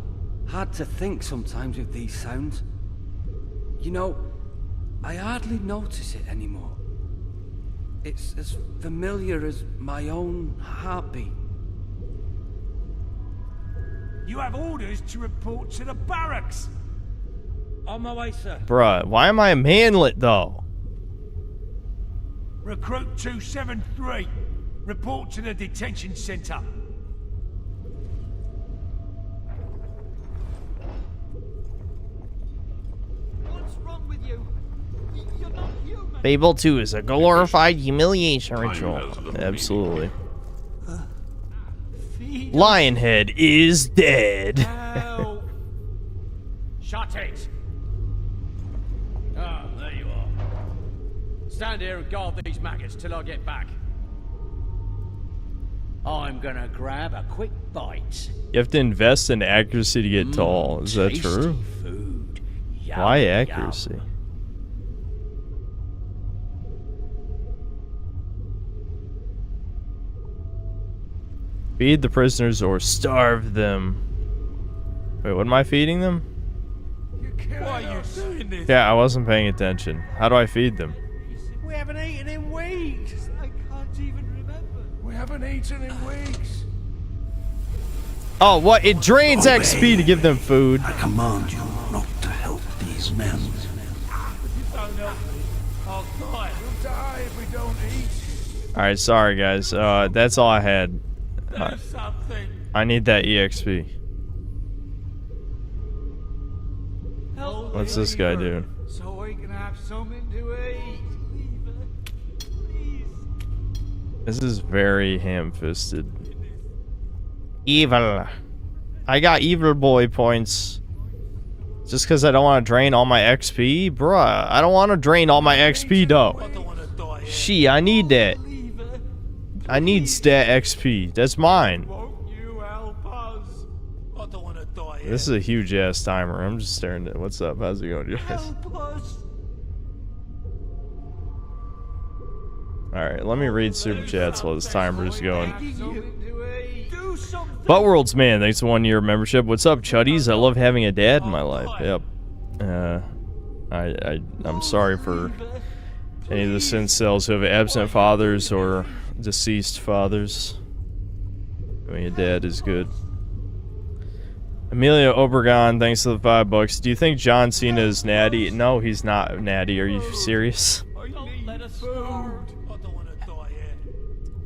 Hard to think sometimes with these sounds. You know, I hardly notice it anymore. It's as familiar as my own heartbeat. You have orders to report to the barracks. On my way, sir. Bruh, why am I a manlet though? Recruit 273. Report to the detention center. What's wrong with you? You're not human. Fable 2 is a glorified humiliation ritual. Absolutely. Lionhead is dead. Shut it! Ah, there you are. Stand here and guard these maggots till I get back. I'm gonna grab a quick bite. You have to invest in accuracy to get tall. Is that true? Food. Yum, Why accuracy? Yum. Feed the prisoners or starve them. Wait, what am I feeding them? Why are you doing this? Yeah, I wasn't paying attention. How do I feed them? We haven't eaten in weeks. I can't even remember. We haven't eaten in weeks. Oh, what? It drains XP to give them food. I command you not to help these men. If you don't help me, I'll die. We'll die if we don't eat. Alright, sorry guys. That's all I had. Do something. I need that EXP. Help What's this guy doing? So we can have something to eat. Please. This is very ham-fisted. Evil. I got evil boy points. Just because I don't want to drain all my XP? Bruh, I don't want to drain all my XP though. She, I need that. I need stat XP. That's mine. This is a huge ass timer. I'm just staring at it. What's up? How's it going, guys? Alright, let me read super chats while this timer is going. Buttworld's man, thanks for 1 year membership. What's up, chuddies? I love having a dad in my life. Yep. I'm sorry for any of the incels who have absent fathers or deceased fathers. I mean, a dad is good. Amelia Obregon, thanks for the $5. Do you think John Cena is natty? No, he's not natty. Are you serious?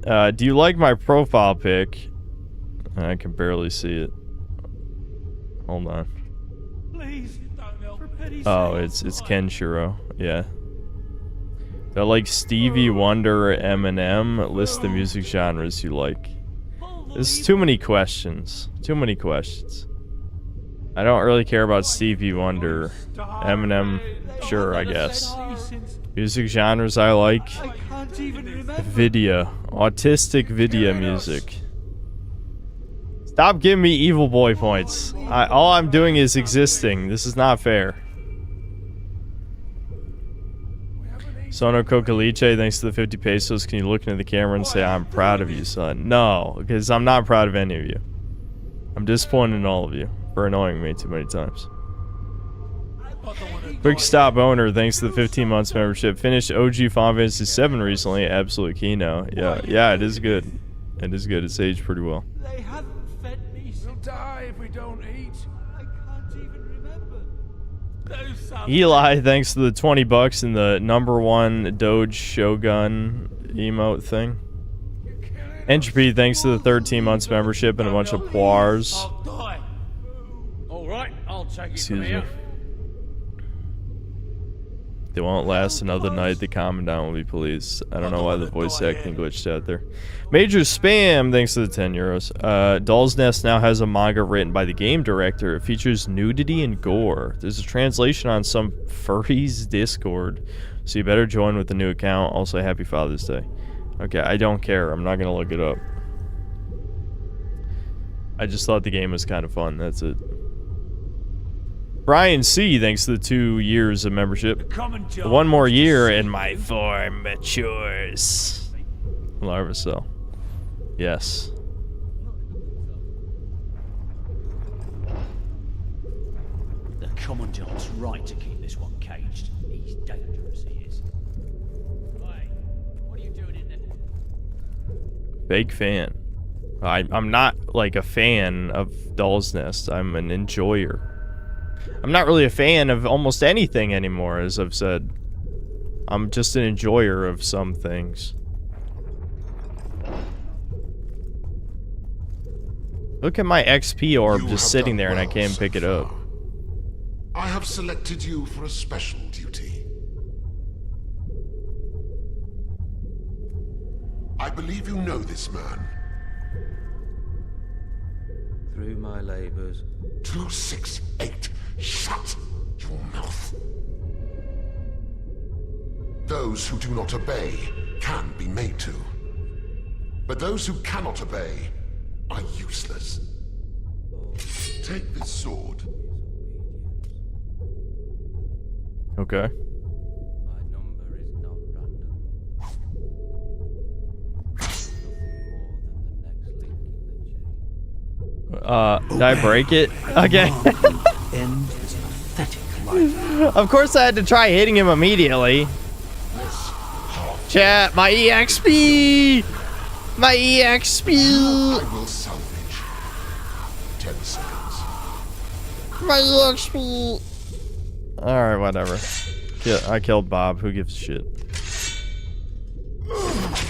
Do you like my profile pic? I can barely see it. Hold on. Please, for pity's Oh, sake. it's Kenshiro. Yeah. They're like Stevie Wonder or Eminem. List the music genres you like. There's too many questions. Too many questions. I don't really care about Stevie Wonder. Eminem, sure, I guess. Music genres I like. Video. Autistic video music. Stop giving me evil boy points. All I'm doing is existing. This is not fair. Sono Cocaliche, thanks to the 50 pesos. Can you look into the camera and say, I'm proud of you, son? No, because I'm not proud of any of you. I'm disappointed in all of you for annoying me too many times. Quick Stop Owner, thanks to the 15 months membership. Finished OG Final Fantasy 7 recently. Absolute Kino. Yeah, it is good. It is good. It's aged pretty well. They haven't fed me. We'll die if we don't eat. I can't even remember. Do something. Eli, thanks to the $20 and the #1 Doge Shogun emote thing. Entropy, thanks to the 13 months membership and a bunch of poires. All right, I'll take it Excuse from here. me. They won't last another night. The commandant will be pleased. I don't know why the voice acting glitched out there. Major Spam, thanks to the 10 euros. Doll's Nest now has a manga written by the game director. It features nudity and gore. There's a translation on some furries Discord, so you better join with the new account. Also, happy Father's Day. Okay, I don't care. I'm not gonna look it up. I just thought the game was kind of fun. That's it. Brian C, thanks to the 2 years of membership. One more year and my form matures. Larvacell. Yes. The Commandant's right to keep this one caged. He's dangerous, he is. Hey, what are you doing in there? Big fan. I'm not like a fan of Doll's Nest. I'm an enjoyer. I'm not really a fan of almost anything anymore, as I've said. I'm just an enjoyer of some things. Look at my XP orb just sitting there and I can't pick it up. I have selected you for a special duty. I believe you know this man. Through my labors. 268. Shut your mouth. Those who do not obey can be made to. But those who cannot obey are useless. Take this sword. Okay. My number is not random. Did I break it? Okay. End his pathetic life. Of course I had to try hitting him immediately. Chat, my EXP! My EXP! I will salvage 10 seconds. My EXP! Alright, whatever. I killed Bob. Who gives a shit?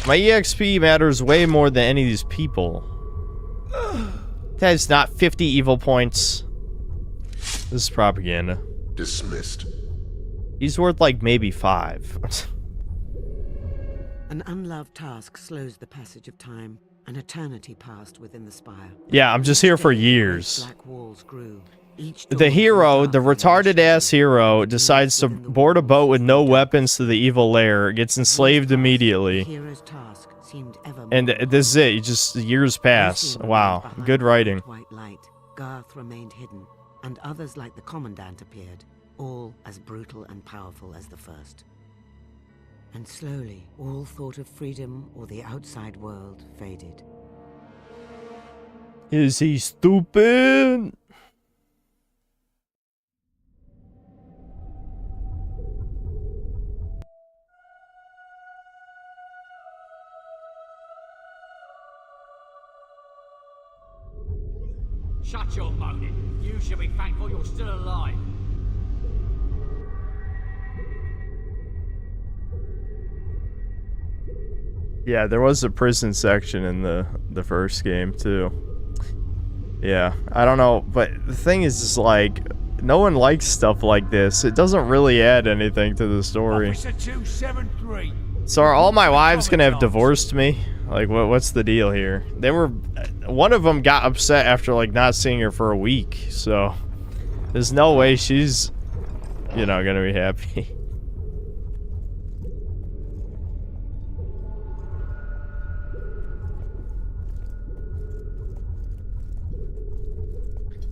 My EXP matters way more than any of these people. That is not 50 evil points. This is propaganda. Dismissed. He's worth like maybe 5. An unloved task slows the passage of time. An eternity passed within the spire. Yeah, I'm just here for years. Black walls grew. The hero, the retarded-ass hero, decides to board a boat with no weapons to the evil lair, gets enslaved immediately. And this is it, just years pass. Wow, good writing. White light, Garth remained hidden, and others like the Commandant appeared, all as brutal and powerful as the first. And slowly, all thought of freedom or the outside world faded. Is he stupid? Shut your moaning. You should be thankful you're still alive. Yeah, there was a prison section in the first game too. Yeah, I don't know, but the thing is just like, no one likes stuff like this. It doesn't really add anything to the story. Officer 273. So are all my wives gonna have divorced me? Like, what's the deal here? One of them got upset after like not seeing her for a week, so there's no way she's, you know, gonna be happy.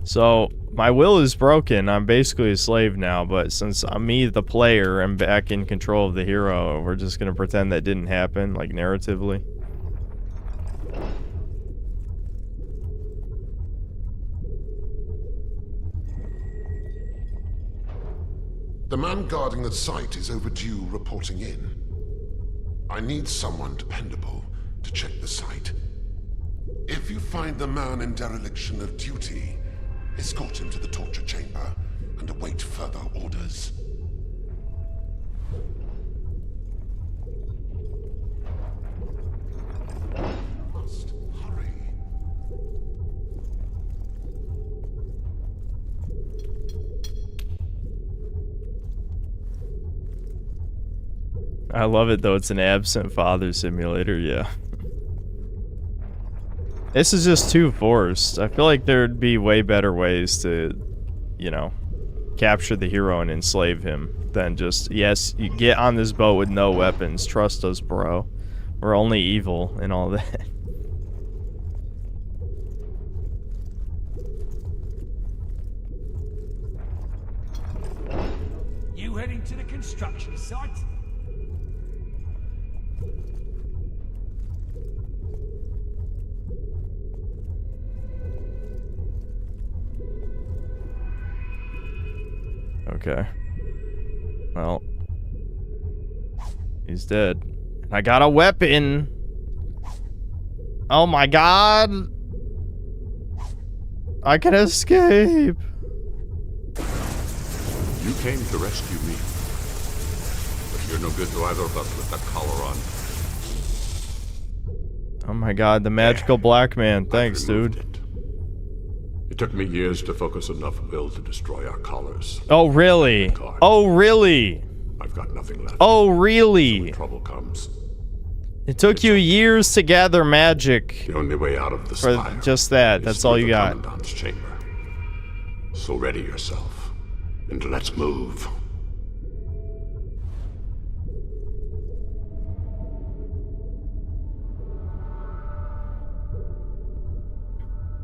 So, my will is broken. I'm basically a slave now, but since I'm me, the player, I'm back in control of the hero, we're just gonna pretend that didn't happen, like, narratively. The man guarding the site is overdue reporting in. I need someone dependable to check the site. If you find the man in dereliction of duty, escort him to the torture chamber and await further orders. Must hurry. I love it though. It's an absent father simulator. Yeah. This is just too forced. I feel like there'd be way better ways to, you know, capture the hero and enslave him than just, yes, you get on this boat with no weapons. Trust us, bro. We're only evil and all that. You heading to the construction site? Okay. Well. He's dead. I got a weapon! Oh my god! I can escape! You came to rescue me. But you're no good to either of us with that collar on. Oh my god, the magical black man. Thanks, dude. It took me years to focus enough will to destroy our collars. Oh, really? Oh, really? I've got nothing left. Oh, really? So when trouble comes. It took you years to gather magic. The only way out of the for spire just that. That's all you got. Commandant's chamber. So ready yourself, and let's move.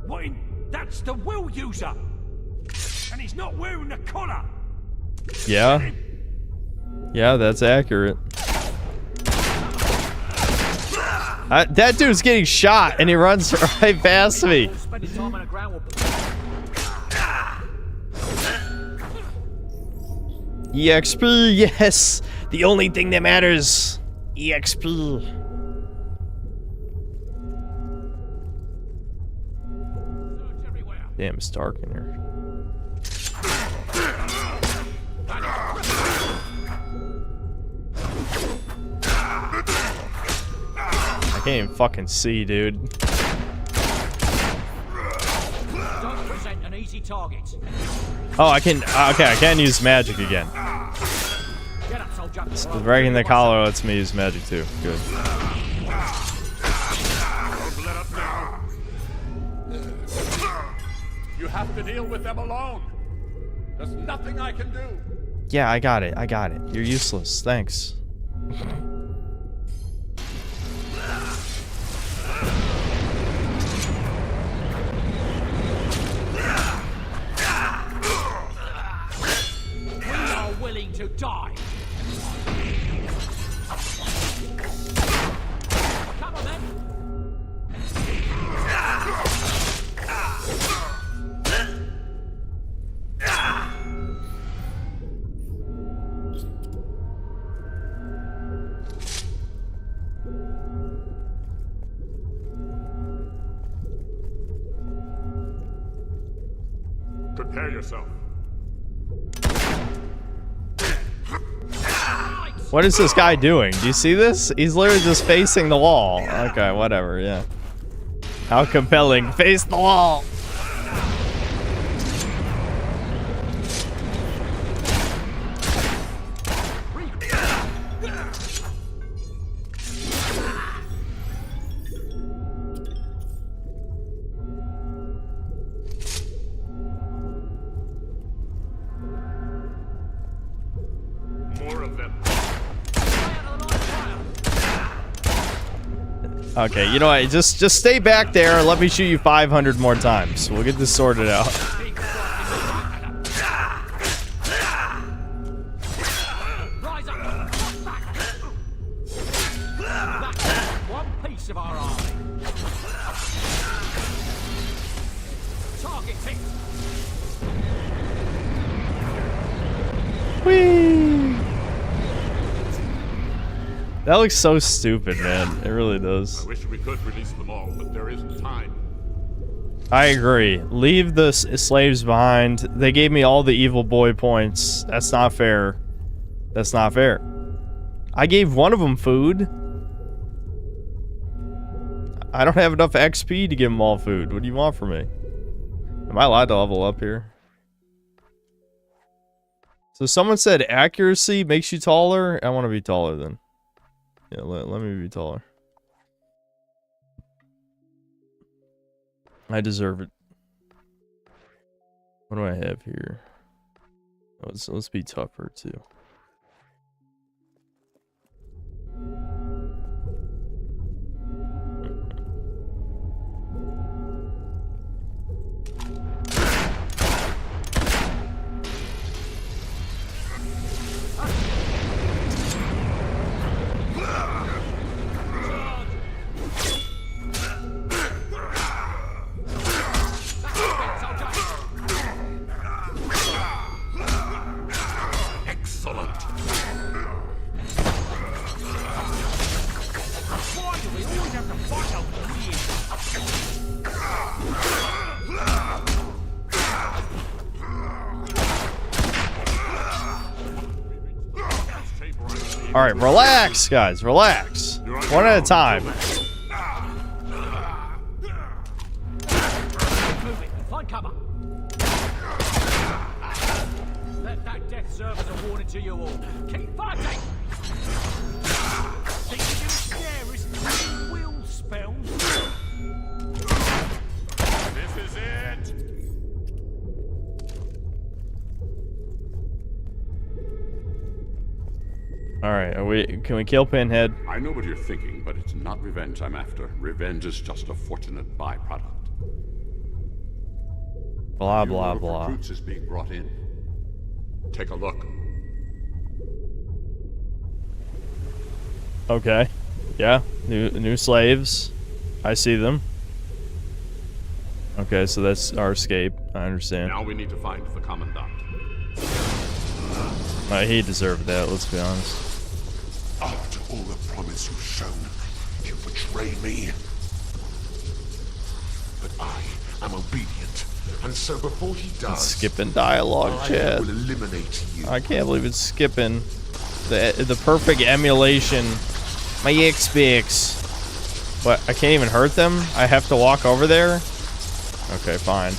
What in? That's the will user! And he's not wearing the collar! Yeah. Yeah, that's accurate. That dude's getting shot and he runs right past me. EXP, yes! The only thing that matters. EXP. Damn, it's dark in here. I can't even fucking see, dude. Don't present an easy target. Oh, I can. Okay, I can use magic again. Get up, soldier. So breaking the collar lets me use magic too. Good. You have to deal with them alone. There's nothing I can do. Yeah, I got it. I got it. You're useless. Thanks. We are willing to die. Come on then. Prepare yourself. What is this guy doing? Do you see this? He's literally just facing the wall. Okay, whatever, yeah. How compelling. Face the wall! More of them. Okay, you know what? Just stay back there. Let me shoot you 500 more times. We'll get this sorted out. Rise up. That's one piece of our army. Target hit. Whee! That looks so stupid, man. It really does. I wish we could release them all, but there isn't time. I agree. Leave the slaves behind. They gave me all the evil boy points. That's not fair. That's not fair. I gave one of them food. I don't have enough XP to give them all food. What do you want from me? Am I allowed to level up here? So someone said accuracy makes you taller. I want to be taller then. Yeah, let me be taller. I deserve it. What do I have here? Oh, let's be tougher too. All right, relax, guys. Relax. One at a time. Find cover. Let that death serve as a warning to you all. Keep fighting. Think you scare us will spells. This is it. All right, can we kill Pinhead? I know what you're thinking, but it's not revenge I'm after. Revenge is just a fortunate byproduct. Blah blah blah. Recruits is being brought in. Take a look. Okay. Yeah, new slaves. I see them. Okay, so that's our escape. I understand. Now we need to find the commandant. He deserved that, let's be honest. After all the promise you've shown, you betray me. But I am obedient, and so before he does, It's skipping dialogue, Chad. will eliminate you. I can't believe it's skipping the perfect emulation. My X-Bix. What? I can't even hurt them? I have to walk over there? Okay, fine.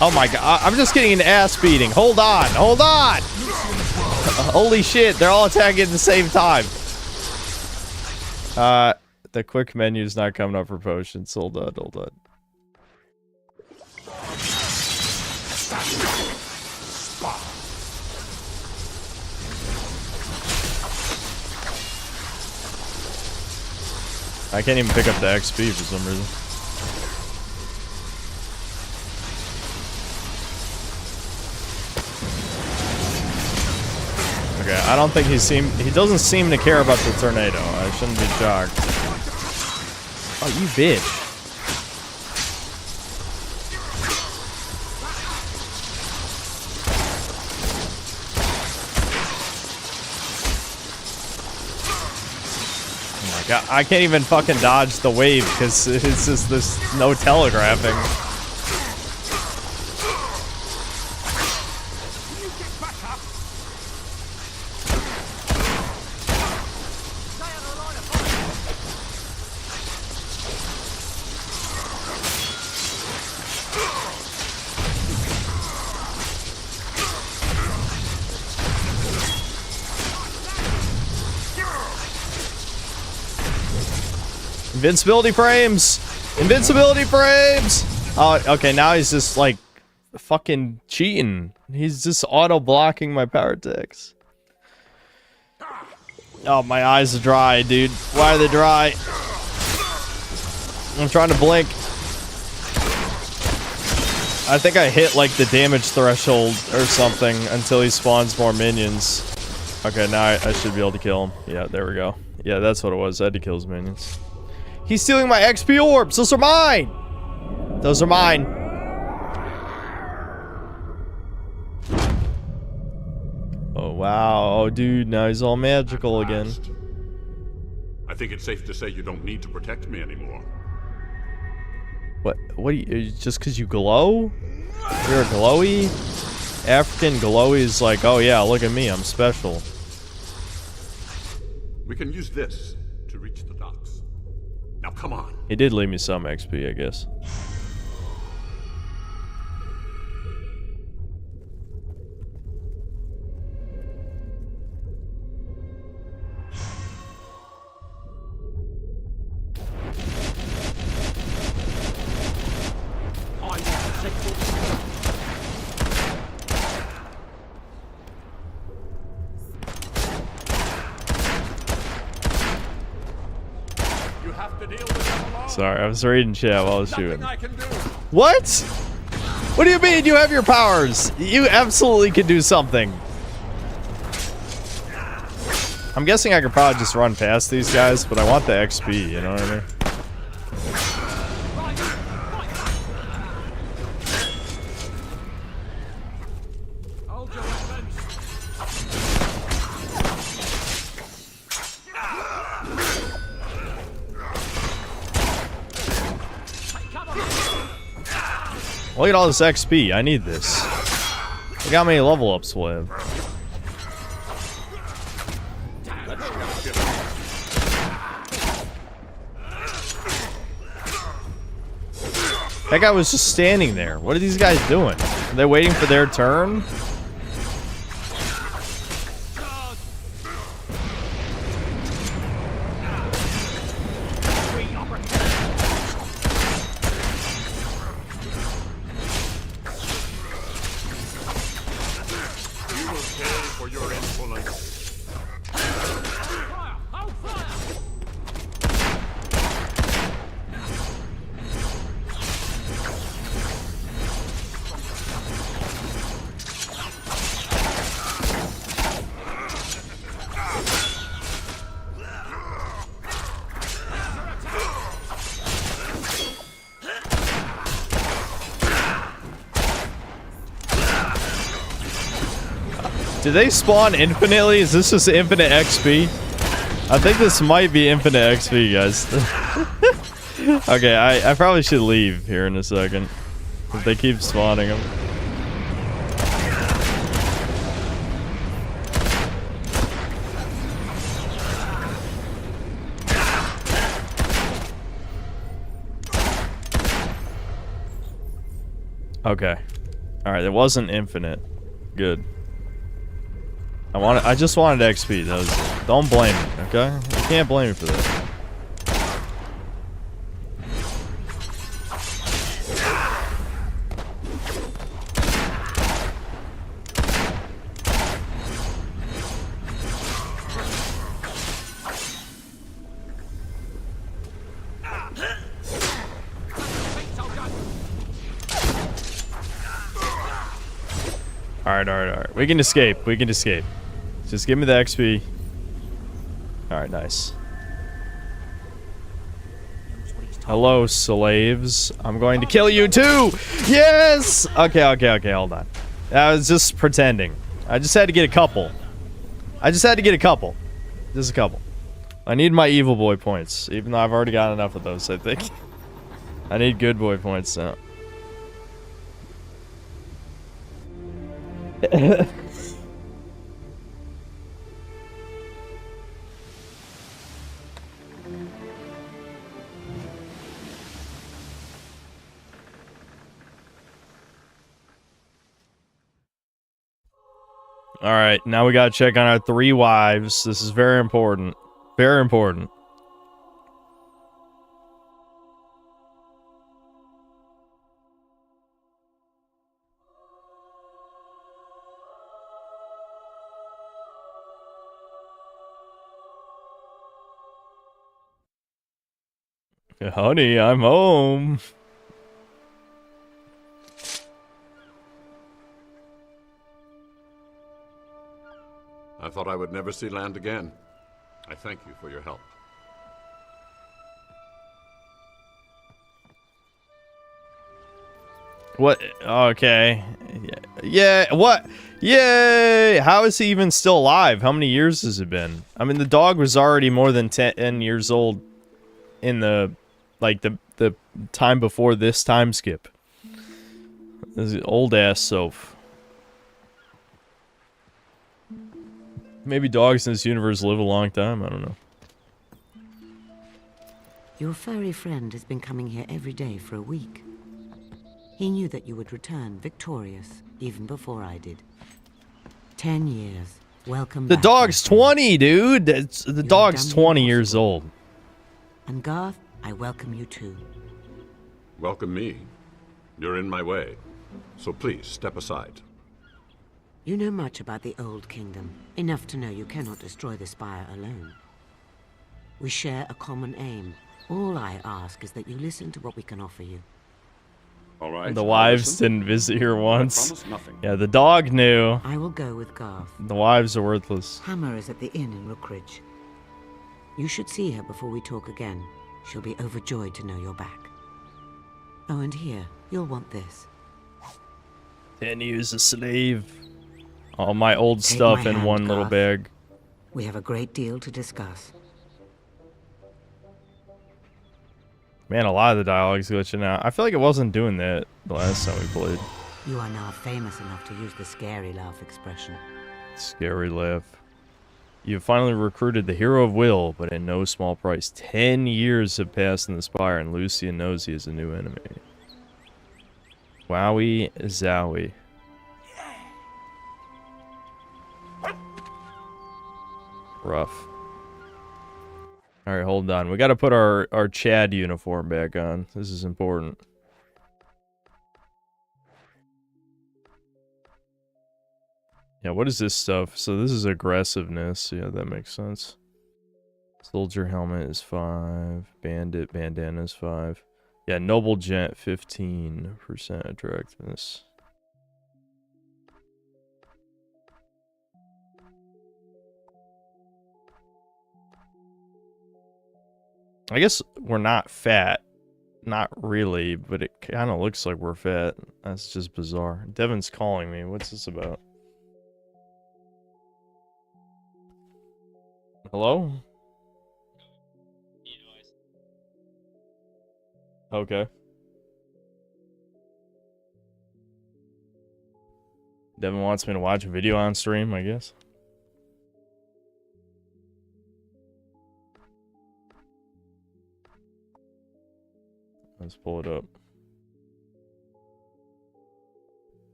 Oh my god, I'm just getting an ass beating. Hold on, hold on! Holy shit, they're all attacking at the same time. The quick menu's not coming up for potions. Hold on, hold on. I can't even pick up the XP for some reason. Okay, I don't think he doesn't seem to care about the tornado. I shouldn't be shocked. Oh, you bitch. Oh my god, I can't even fucking dodge the wave because it's just this no telegraphing. Invincibility frames! Invincibility frames! Oh, okay, now he's just like fucking cheating. He's just auto-blocking my power attacks. Oh, my eyes are dry, dude. Why are they dry? I'm trying to blink. I think I hit like the damage threshold or something until he spawns more minions. Okay, now I should be able to kill him. Yeah, there we go. Yeah, that's what it was. I had to kill his minions. He's stealing my XP orbs! Those are mine! Those are mine. Oh, wow. Oh, dude, now he's all magical again. I think it's safe to say you don't need to protect me anymore. What do you, just because you glow? You're a glowy? African glowy is like, oh yeah, look at me, I'm special. We can use this to reach the docks. Now come on. He did leave me some XP, I guess. Sorry, I was reading chat while I was shooting. What? What do you mean you have your powers? You absolutely can do something. I'm guessing I could probably just run past these guys, but I want the XP, you know what I mean? Look at all this XP. I need this. Look how many level ups we'll have. That guy was just standing there. What are these guys doing? Are they waiting for their turn? Do they spawn infinitely? Is this just infinite XP? I think this might be infinite XP, guys. Okay, I probably should leave here in a second. If they keep spawning them. Okay. Alright, it wasn't infinite. Good. I just wanted XP. Don't blame me, okay? You can't blame me for that. Alright. We can escape. We can escape. Just give me the XP. Alright, nice. Hello, slaves. I'm going to kill you too! Yes! Okay, hold on. I was just pretending. I just had to get a couple. Just a couple. I need my evil boy points, even though I've already got enough of those, I think. I need good boy points now. Alright, now we gotta check on our 3 wives. This is very important. Very important. Honey, I'm home. I thought I would never see land again. I thank you for your help. What? Okay. Yeah, what? Yay! How is he even still alive? How many years has it been? I mean, the dog was already more than 10 years old in the time before this time skip. This is old-ass Soph. Maybe dogs in this universe live a long time, I don't know. Your furry friend has been coming here every day for a week. He knew that you would return victorious, even before I did. 10 years. Welcome The back, dog's 20, dude! The dog's 20 years old. And Garth, I welcome you too. Welcome me. You're in my way. So please, step aside. You know much about the Old Kingdom, enough to know you cannot destroy the Spire alone. We share a common aim, All I ask is that you listen to what we can offer you. All right. The I'll wives listen. didn't visit here I once. promise nothing. Yeah, the dog knew. I will go with Garth. The wives are worthless. Hammer is at the inn in Rookridge. You should see her before we talk again. She'll be overjoyed to know you're back. Oh, and here, you'll want this. 10 years a slave. All my old Take stuff my in hand, one little Garth. bag. We have a great deal to discuss. Man, a lot of the dialogue's glitching out. I feel like it wasn't doing that the last time we played. You are now famous enough to use the scary laugh expression. Scary laugh. You have finally recruited the hero of Will, but at no small price. 10 years have passed in the Spire, and Lucian knows he is a new enemy. Wowie zowie. Rough. Alright, hold on. We gotta put our Chad uniform back on. This is important. Yeah, what is this stuff? So this is aggressiveness. Yeah, that makes sense. Soldier helmet is 5. Bandit bandana is 5. Yeah, noble gent 15% attractiveness. I guess we're not fat. Not really, but it kind of looks like we're fat. That's just bizarre. Devin's calling me. What's this about? Hello? Okay. Devin wants me to watch a video on stream, I guess. Let's pull it up.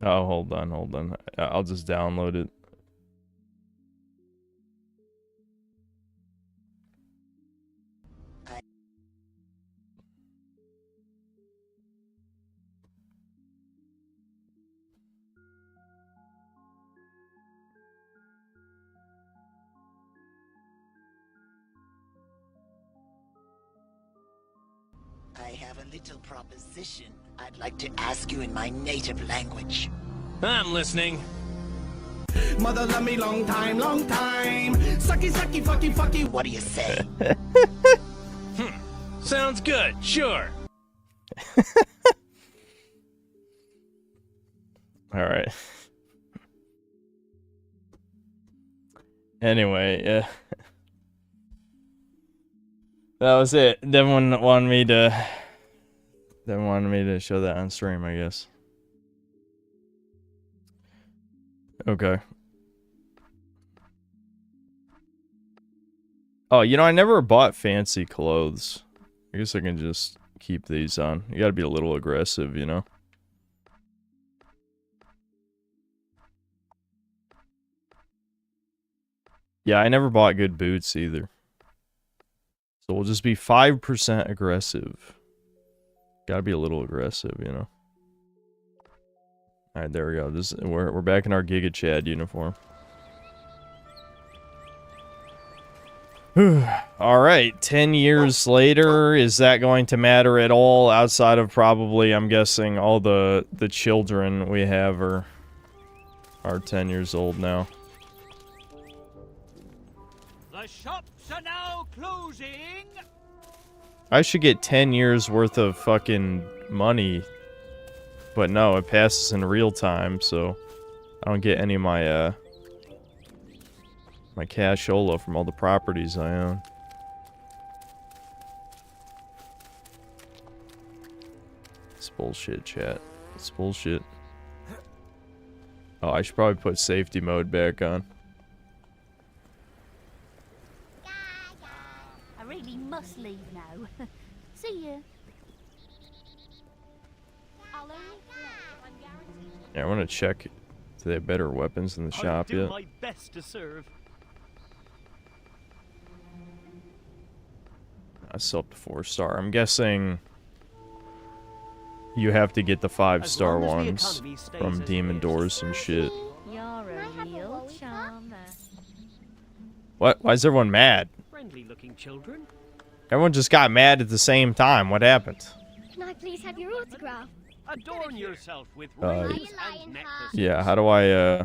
Oh, hold on. I'll just download it. I have a little proposition I'd like to ask you in my native language. I'm listening. Mother love me long time, long time. Sucky, sucky, fucky, fucky. What do you say? Sounds good, sure. Alright. Anyway, yeah. That was it. Devin wanted me to show that on stream, I guess. Okay. Oh, you know, I never bought fancy clothes. I guess I can just keep these on. You gotta be a little aggressive, you know? Yeah, I never bought good boots either. So we'll just be 5% aggressive. Gotta be a little aggressive, you know? Alright, there we go. We're back in our Giga Chad uniform. Alright, 10 years later, is that going to matter at all outside of probably, I'm guessing, all the children we have are 10 years old now. The shops are now closing. I should get 10 years worth of fucking money. But no, it passes in real time, so I don't get any of my my cashola from all the properties I own. It's bullshit, chat. It's bullshit. Oh, I should probably put safety mode back on. I really must leave now. See you. Yeah, I want to check if they have better weapons in the shop I'll do yet. my best to serve. I still up to 4-star. I'm guessing you have to get the 5-star As long as the ones economy stays from as Demon it is. Doors and shit. You're a real What? Why is everyone mad? Friendly-looking children. Everyone just got mad at the same time. What happened? Can I please have your autograph? Adorn yourself with Uh, rings and necklaces. Yeah, how do I,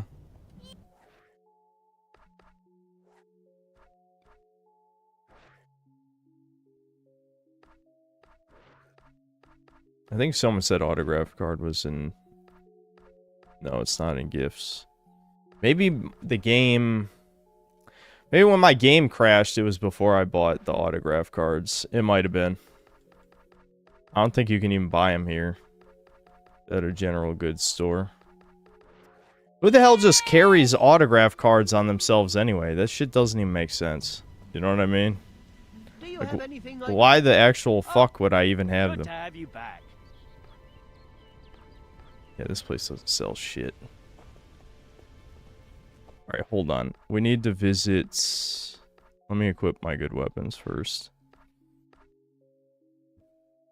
I think someone said autograph card was in... No, it's not in gifts. Maybe the game... Maybe when my game crashed, it was before I bought the autograph cards. It might have been. I don't think you can even buy them here at a general goods store. Who the hell just carries autograph cards on themselves anyway? That shit doesn't even make sense. You know what I mean? Do you Like, have anything like why the actual fuck would I even have Good them? to have you back. Yeah, this place doesn't sell shit. Alright, hold on. We need to visit... Let me equip my good weapons first.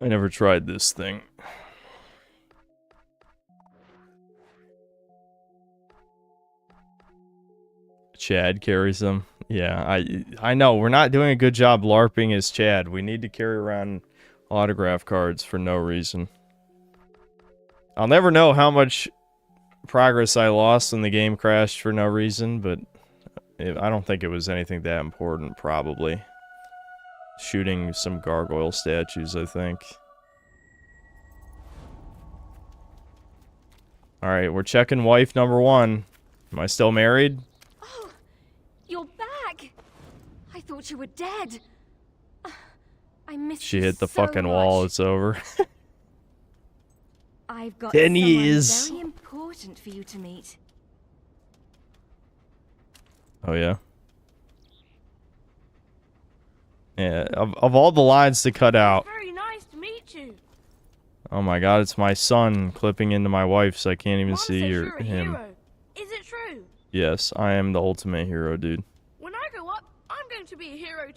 I never tried this thing. Chad carries them. Yeah, I know. We're not doing a good job LARPing as Chad. We need to carry around autograph cards for no reason. I'll never know how much progress I lost when the game crashed for no reason, but I don't think it was anything that important, probably. Shooting some gargoyle statues, I think. Alright, we're checking wife number 1. Am I still married? Oh, you're back. I thought you were dead. I missed She you hit the so fucking much. wall, it's over. I've got 10 someone years. very important for you to meet. Oh, yeah? Yeah, of all the lines to cut out. Very nice to meet you. Oh my god, it's my son clipping into my wife so I can't even Mom see says you're a him. hero. Is it true? Yes, I am the ultimate hero, dude. When I grow up, I'm going to be a hero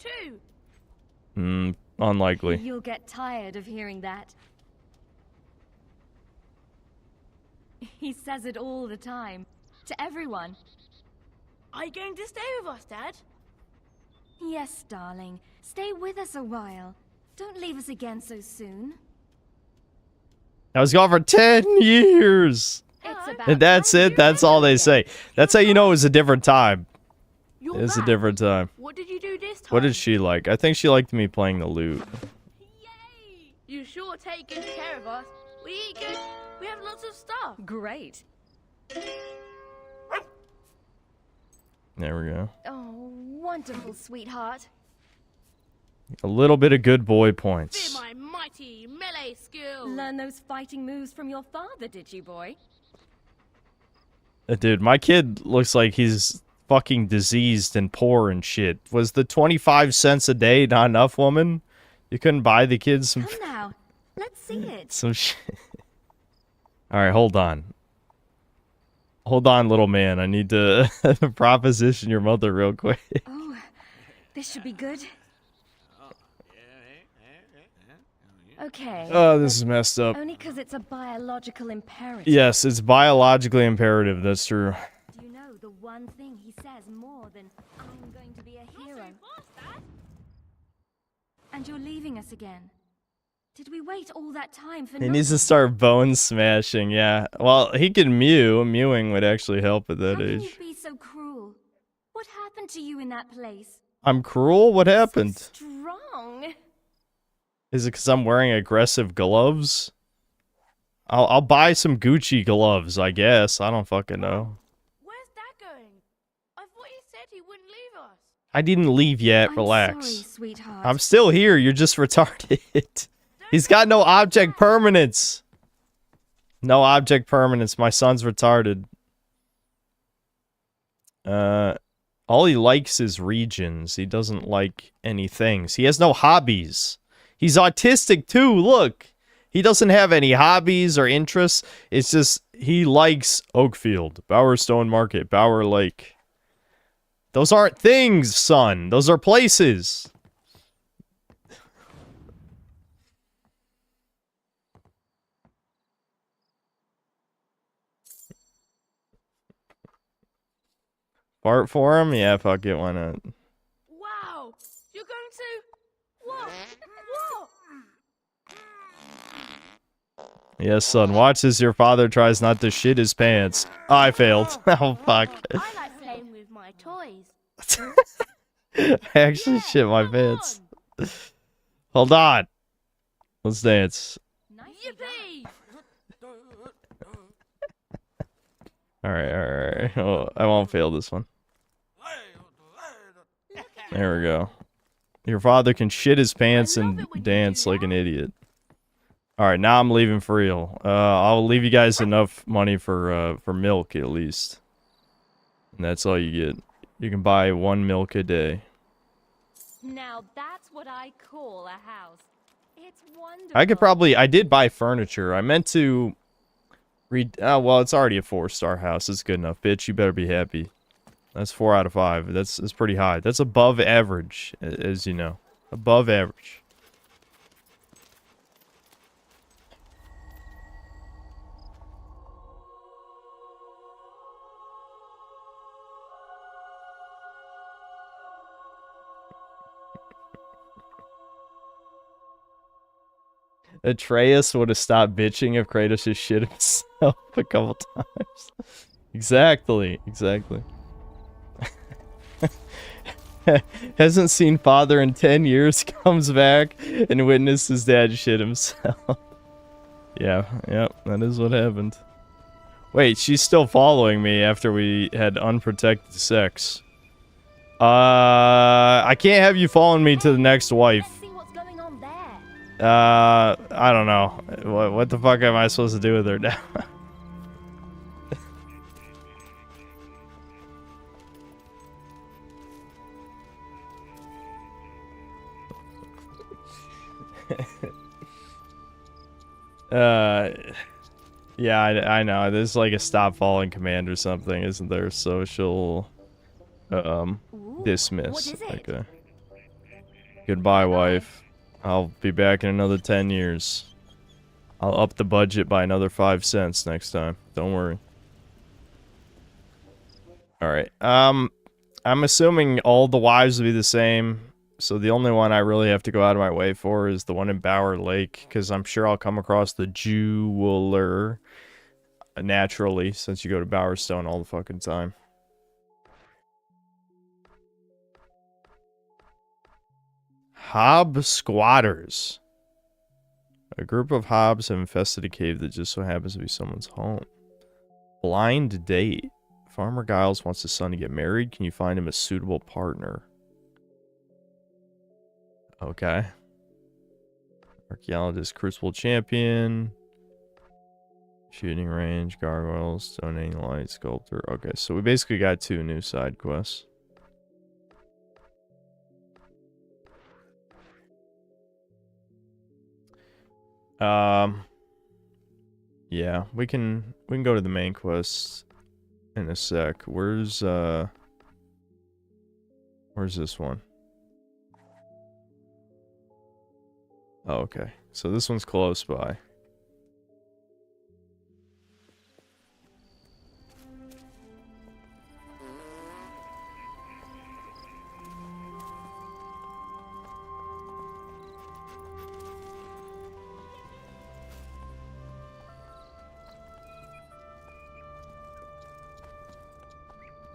too. Unlikely. You'll get tired of hearing that. He says it all the time. To everyone. Are you going to stay with us, Dad? Yes, darling. Stay with us a while. Don't leave us again so soon. I was gone for 10 years! It's about And that's time it, you that's went all they again. say. That's how you know it was a different time. You're It was a back. different time. What did you do this time? What did she like? I think she liked me playing the lute. You sure take good care of us. We eat good. We have lots of stuff. Great. There we go. Oh, wonderful, sweetheart. A little bit of good boy Fear points. my mighty melee skills. Learn those fighting moves from your father, did you, boy? Dude, my kid looks like he's fucking diseased and poor and shit. Was the 25 cents a day not enough, woman? You couldn't buy the kids some... Come now. Let's see it. Some shit. Alright, hold on. Hold on, little man. I need to proposition your mother real quick. Oh, this should be good. Okay. Oh, this is messed up. Only because it's a biological imperative. Yes, it's biologically imperative. That's true. Do you know the one thing he says more than I'm going to be a hero? And you're leaving us again. Did we wait all that time for He needs to start bone smashing, yeah. Well, he can mew. Mewing would actually help at that How can age. you be so cruel? What happened to you in that place? I'm cruel? What happened? Strong. Is it because I'm wearing aggressive gloves? I'll buy some Gucci gloves, I guess. I don't fucking know. Where's Dad going? I thought he said he wouldn't leave us. I didn't leave yet. I'm Relax. sorry, sweetheart. I'm still here. You're just retarded. He's got no object permanence. No object permanence. My son's retarded. All he likes is regions. He doesn't like any things. He has no hobbies. He's autistic too. Look. He doesn't have any hobbies or interests. It's just he likes Oakfield, Bowerstone Market, Bower Lake. Those aren't things, son. Those are places. Fart for him? Yeah, fuck it, why not? Whoa! You're going to... What? What? Yes, son. Watch as your father tries not to shit his pants. Oh, I failed. Oh, fuck. I like playing with my toys. I actually shit my pants. Hold on. Let's dance. Yippee! Alright. Oh, I won't fail this one. There we go. Your father can shit his pants and dance like an idiot. Alright, now I'm leaving for real. I'll leave you guys enough money for milk at least. And that's all you get. You can buy 1 milk a day. Now that's what I call a house. It's wonderful. I did buy furniture. I meant to well, it's already a 4-star house. It's good enough. Bitch, you better be happy. That's 4 out of 5. That's pretty high. That's above average, as you know. Above average. Atreus would have stopped bitching if Kratos just shit himself a couple times. Exactly. Hasn't seen father in 10 years, comes back and witnesses dad shit himself. Yep, that is what happened. Wait, she's still following me after we had unprotected sex. I can't have you following me to the next wife. I don't know. What the fuck am I supposed to do with her now? Yeah, I know. There's like a stop following command or something, isn't there? Social, dismiss. Okay. Goodbye, wife. I'll be back in another 10 years. I'll up the budget by another 5 cents next time. Don't worry. Alright. I'm assuming all the wives will be the same. So the only one I really have to go out of my way for is the one in Bower Lake. Because I'm sure I'll come across the jeweler naturally. Since you go to Bowerstone all the fucking time. Hob squatters. A group of hobs have infested a cave that just so happens to be someone's home. Blind date. Farmer Giles wants his son to get married. Can you find him a suitable partner? Okay. Archaeologist, Crucible Champion. Shooting range, gargoyles, donating light, sculptor. Okay, so we basically got 2 new side quests. Yeah, we can go to the main quest in a sec. Where's this one? Oh, okay. So this one's close by.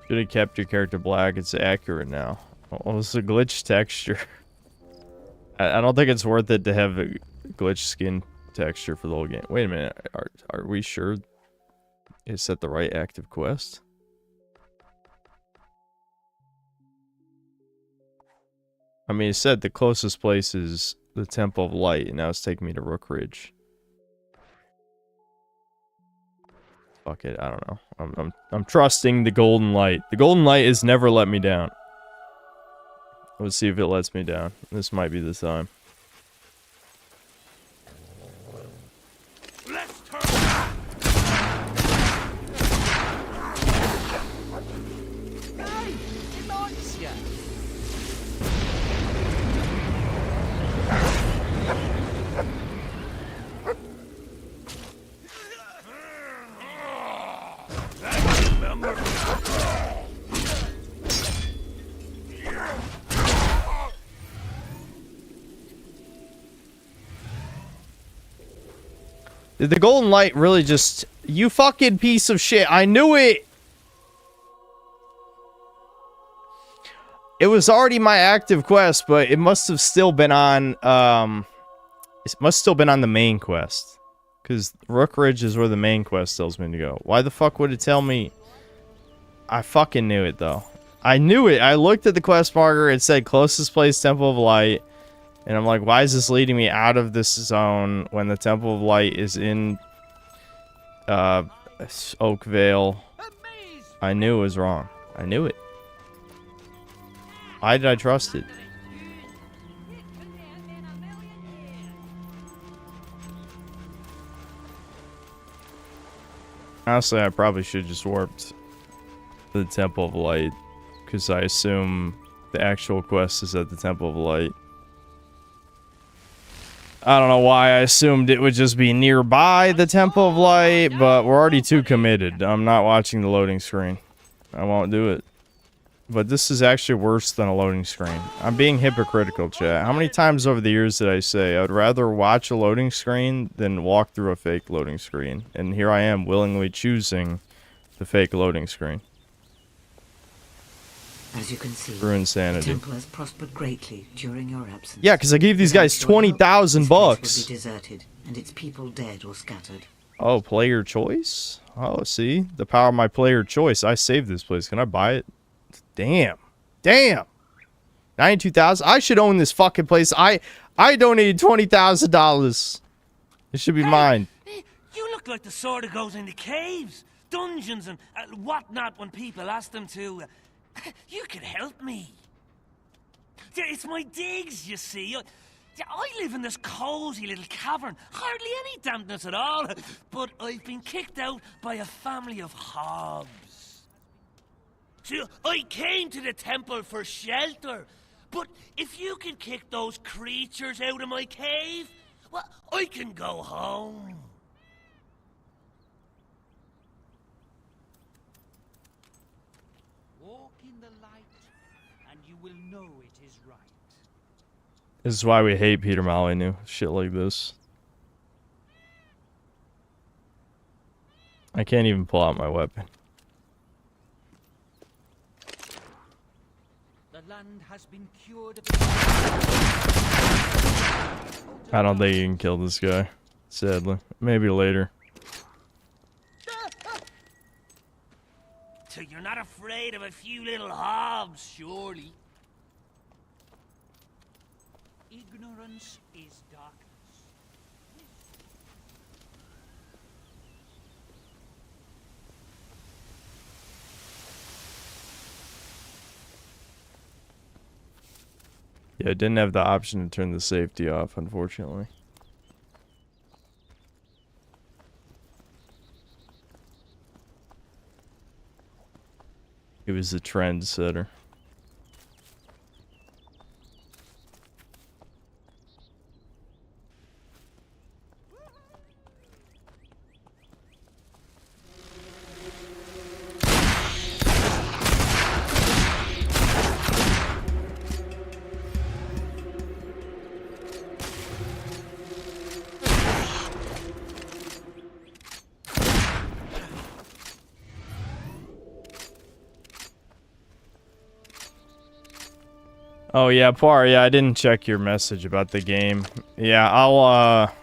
Should have kept your character black. It's accurate now. Oh, it's a glitch texture. I don't think it's worth it to have a glitch skin texture for the whole game. Wait a minute. Are we sure it's at the right active quest? I mean, it said the closest place is the Temple of Light, and now it's taking me to Rook Ridge. Fuck it, I don't know. I'm trusting the Golden Light. The Golden Light has never let me down. Let's see if it lets me down. This might be the time. Did the golden light really just... You fucking piece of shit. I knew it. It was already my active quest, but it must have still been on... It must still been on the main quest. Because Rook Ridge is where the main quest tells me to go. Why the fuck would it tell me? I fucking knew it, though. I knew it. I looked at the quest marker. It said closest place, Temple of Light. And I'm like, why is this leading me out of this zone when the Temple of Light is in Oakvale? I knew it was wrong. I knew it. Why did I trust it? Honestly, I probably should have just warped to the Temple of Light, because I assume the actual quest is at the Temple of Light. I don't know why I assumed it would just be nearby the Temple of Light, but we're already too committed. I'm not watching the loading screen. I won't do it. But this is actually worse than a loading screen. I'm being hypocritical, chat. How many times over the years did I say I would rather watch a loading screen than walk through a fake loading screen? And here I am willingly choosing the fake loading screen. As you can see, True insanity. the temple has prospered greatly during your absence. Yeah, because I gave these guys $20,000 bucks. Will be deserted, and its people dead or scattered. Oh, player choice? Oh, see? The power of my player choice. I saved this place. Can I buy it? Damn. Damn. 92,000. I should own this fucking place. I donated $20,000. It should be mine. You look like the sort of goes into caves, dungeons, and whatnot when people ask them to. You could help me. It's my digs, you see. I live in this cozy little cavern. Hardly any dampness at all. But I've been kicked out by a family of hobbs. See, I came to the temple for shelter. But if you can kick those creatures out of my cave, well, I can go home. Walk in the light, and you will know it is right. This is why we hate Peter Molyneux. Shit like this. I can't even pull out my weapon. The land has been cured of I don't think you can kill this guy. Sadly. Maybe later. So you're not afraid of a few little hobbs, surely? Ignorance is darkness. Yeah, I didn't have the option to turn the safety off, unfortunately. It was a trendsetter. Oh yeah, Par, yeah, I didn't check your message about the game. Yeah, I'll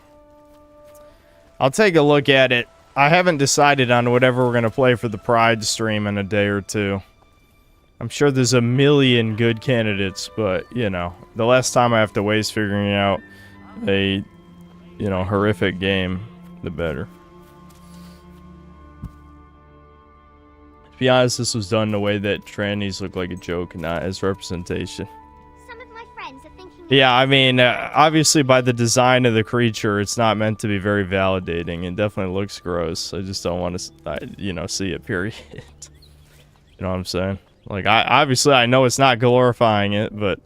take a look at it. I haven't decided on whatever we're gonna play for the Pride stream in a day or two. I'm sure there's a million good candidates, but, you know, the less time I have to waste figuring out a, you know, horrific game, the better. To be honest, this was done in a way that trannies look like a joke, not as representation. Yeah, I mean, obviously by the design of the creature, it's not meant to be very validating. It definitely looks gross. I just don't want to, you know, see it, period. You know what I'm saying? Like, obviously I know it's not glorifying it, but...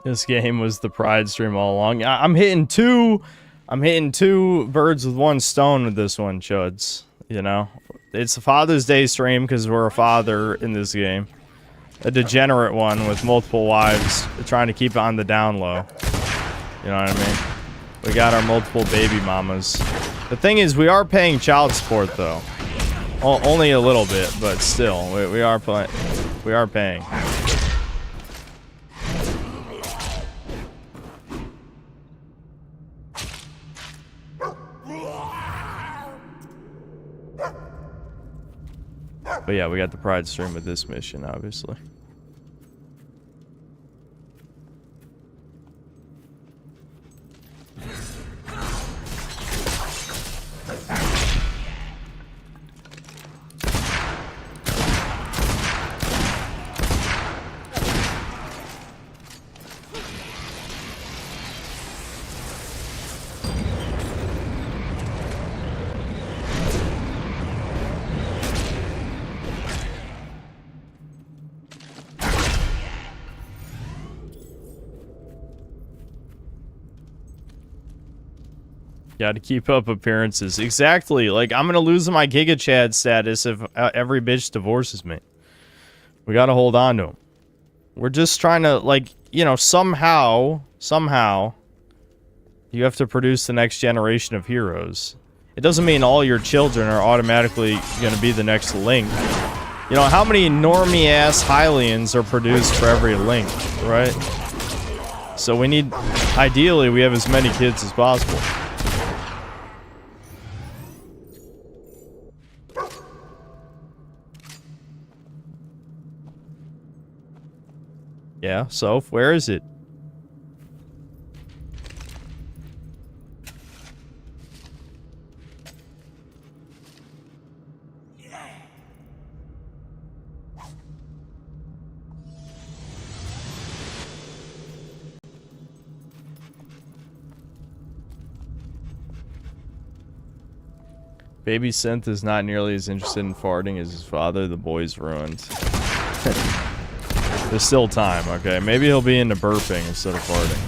This game was the Pride stream all along. I'm hitting two birds with one stone with this one, chuds. You know, it's a Father's Day stream because we're a father in this game. A degenerate one with multiple wives, trying to keep it on the down low. You know what I mean? We got our multiple baby mamas. The thing is, we are paying child support though. Only a little bit, but still, we are paying. But yeah, we got the Pride stream with this mission, obviously. Got to keep up appearances. Exactly. Like, I'm going to lose my Giga Chad status if every bitch divorces me. We got to hold on to them. We're just trying to, like, you know, somehow, you have to produce the next generation of heroes. It doesn't mean all your children are automatically going to be the next Link. You know, how many normie-ass Hylians are produced for every Link, right? So we need, ideally, we have as many kids as possible. Yeah, so where is it? Baby Synth is not nearly as interested in farting as his father. The boy's ruined. There's still time, okay? Maybe he'll be into burping instead of farting.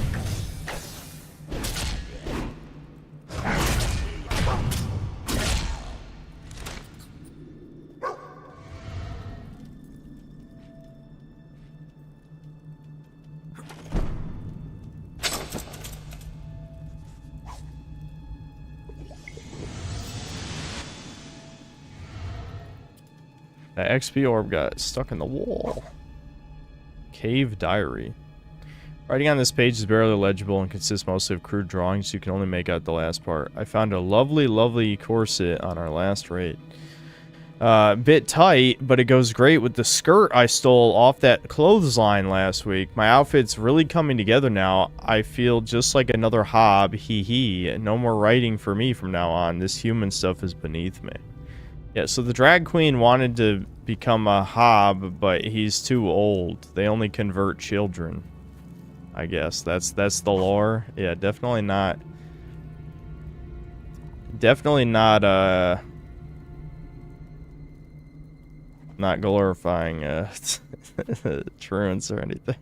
That XP orb got stuck in the wall. Cave Diary. Writing on this page is barely legible and consists mostly of crude drawings, so you can only make out the last part. I found a lovely corset on our last raid. Bit tight, but it goes great with the skirt I stole off that clothesline last week. My outfit's really coming together now. I feel just like another hob, hee hee. No more writing for me from now on. This human stuff is beneath me. Yeah, so the drag queen wanted to become a hob, but he's too old. They only convert children. I guess that's the lore. Yeah, definitely not not glorifying truants or anything.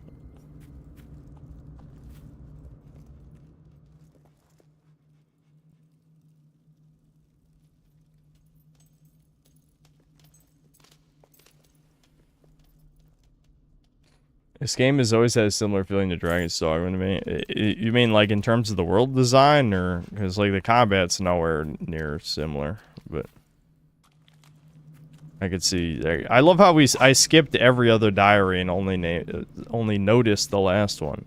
This game has always had a similar feeling to Dragon's Dogma to me. You mean like in terms of the world design, or because like the combat's nowhere near similar? But I could see. I love how I skipped every other diary and only noticed the last one.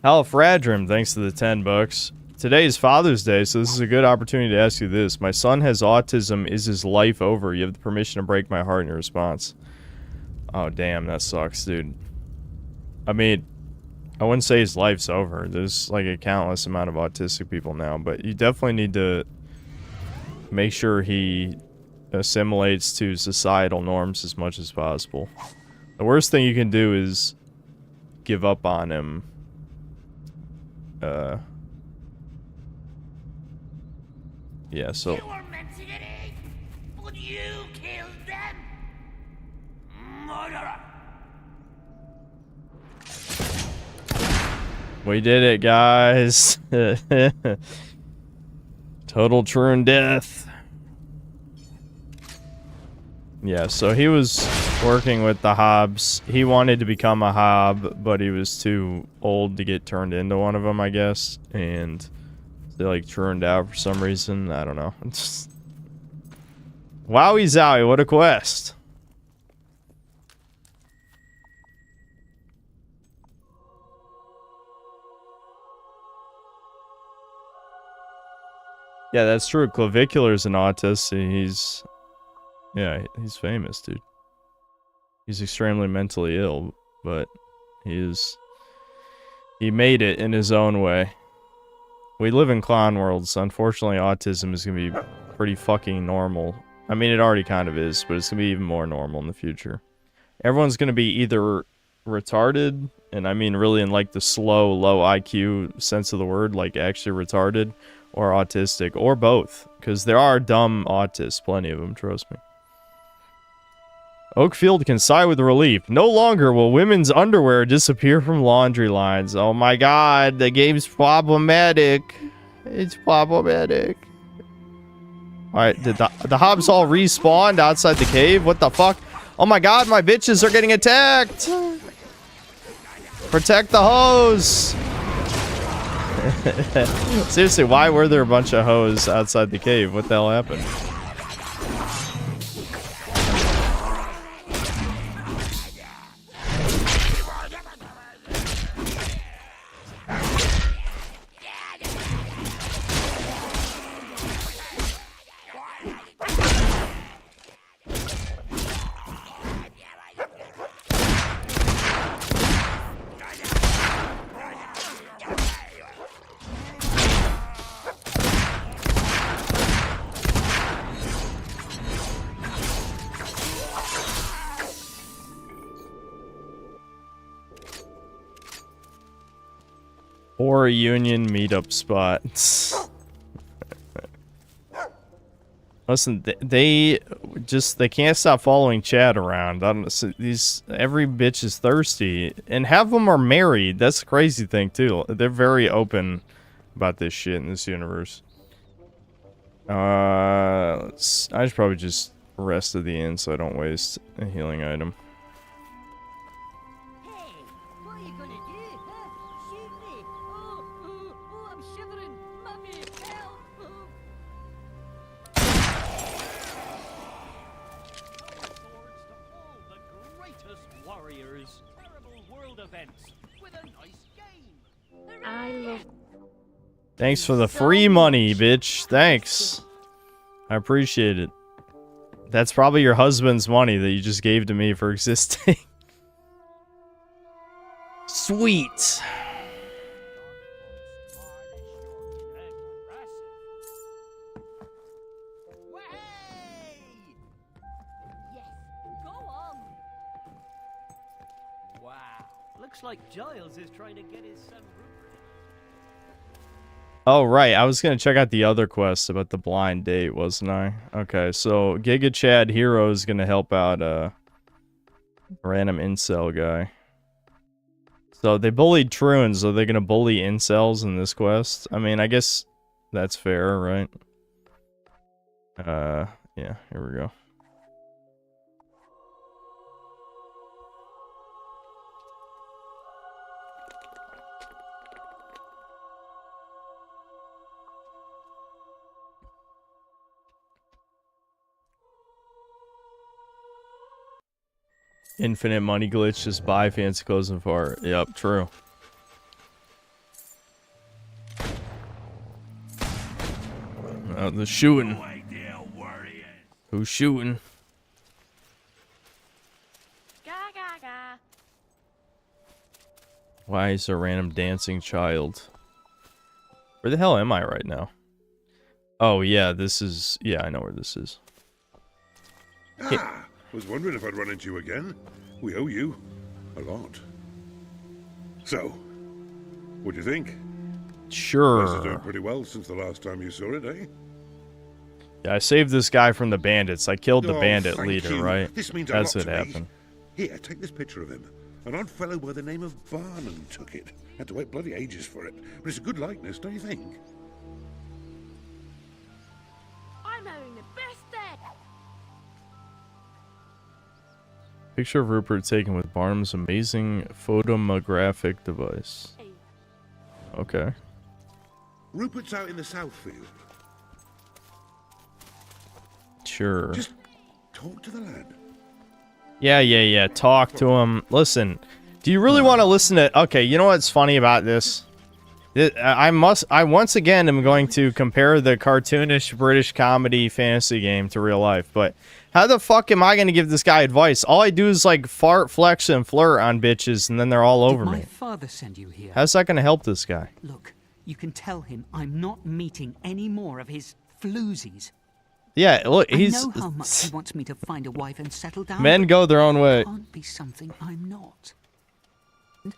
Alfradrim, thanks to the $10. Today is Father's Day, so this is a good opportunity to ask you this. My son has autism. Is his life over? You have the permission to break my heart in your response. Oh, damn, that sucks, dude. I mean, I wouldn't say his life's over. There's like a countless amount of autistic people now, but you definitely need to make sure he assimilates to societal norms as much as possible. The worst thing you can do is give up on him. Yeah, so You were meant to get in, but you killed them. Murderer. we did it, guys. Total Troon death. Yeah, so he was working with the Hobbs. He wanted to become a Hob, but he was too old to get turned into one of them, I guess. And they like turned out for some reason. I don't know. It's Wowie zowie, what a quest. Yeah, that's true. Clavicular's an autist. He's famous, dude. He's extremely mentally ill, but he made it in his own way. We live in clown worlds. So unfortunately, autism is going to be pretty fucking normal. I mean, it already kind of is, but it's going to be even more normal in the future. Everyone's going to be either retarded, and I mean really in like the slow, low IQ sense of the word, like actually retarded, or autistic, or both. Because there are dumb autists, plenty of them, trust me. Oakfield can sigh with relief. No longer will women's underwear disappear from laundry lines. Oh my god, the game's problematic. It's problematic. Alright, did the Hobbs all respawned outside the cave? What the fuck? Oh my god, my bitches are getting attacked! Protect the hoes! Seriously, why were there a bunch of hoes outside the cave? What the hell happened? Or a union meetup spot. Listen, they can't stop following Chad around. I don't know, so every bitch is thirsty, and half of them are married. That's the crazy thing too. They're very open about this shit in this universe. I should probably just rest at the end so I don't waste a healing item. Thanks for the free money, bitch. Thanks. I appreciate it. That's probably your husband's money that you just gave to me for existing. Sweet. Wow. Looks like Giles is trying to get his son. Oh, right. I was going to check out the other quest about the blind date, wasn't I? Okay, so Giga Chad Hero is going to help out a random incel guy. So they bullied Troons, so they're going to bully incels in this quest? I mean, I guess that's fair, right? Yeah, here we go. Infinite money glitch, just buy fancy clothes and fart. Yep, true. The shooting. Who's shooting? Why is a random dancing child? Where the hell am I right now? Oh yeah, this is... Yeah, I know where this is. Was wondering if I'd run into you again. We owe you a lot. So, what do you think? Sure. This is doing pretty well since the last time you saw it, eh? Yeah, I saved this guy from the bandits. I killed the Oh, bandit thank leader, you. right? This means That's a what lot to me. happened. Here, take this picture of him. An odd fellow by the name of Barnum took it. Had to wait bloody ages for it. But it's a good likeness, don't you think? I'm having the best day. Picture of Rupert taken with Barnum's amazing photomographic device. Okay. Rupert's out in the south for you. Sure. Just talk to the lad. Yeah. Talk to him. Listen, do you really want to listen to... Okay, you know what's funny about this? I once again am going to compare the cartoonish British comedy fantasy game to real life, but how the fuck am I going to give this guy advice? All I do is like fart, flex, and flirt on bitches, and then they're all over Did my me. father send you here? How's that going to help this guy? Look, you can tell him I'm not meeting any more of his floozies. Yeah, look, I he's... know how much he wants me to find a wife and settle down. Men but go their own way. I can't be something I'm not. And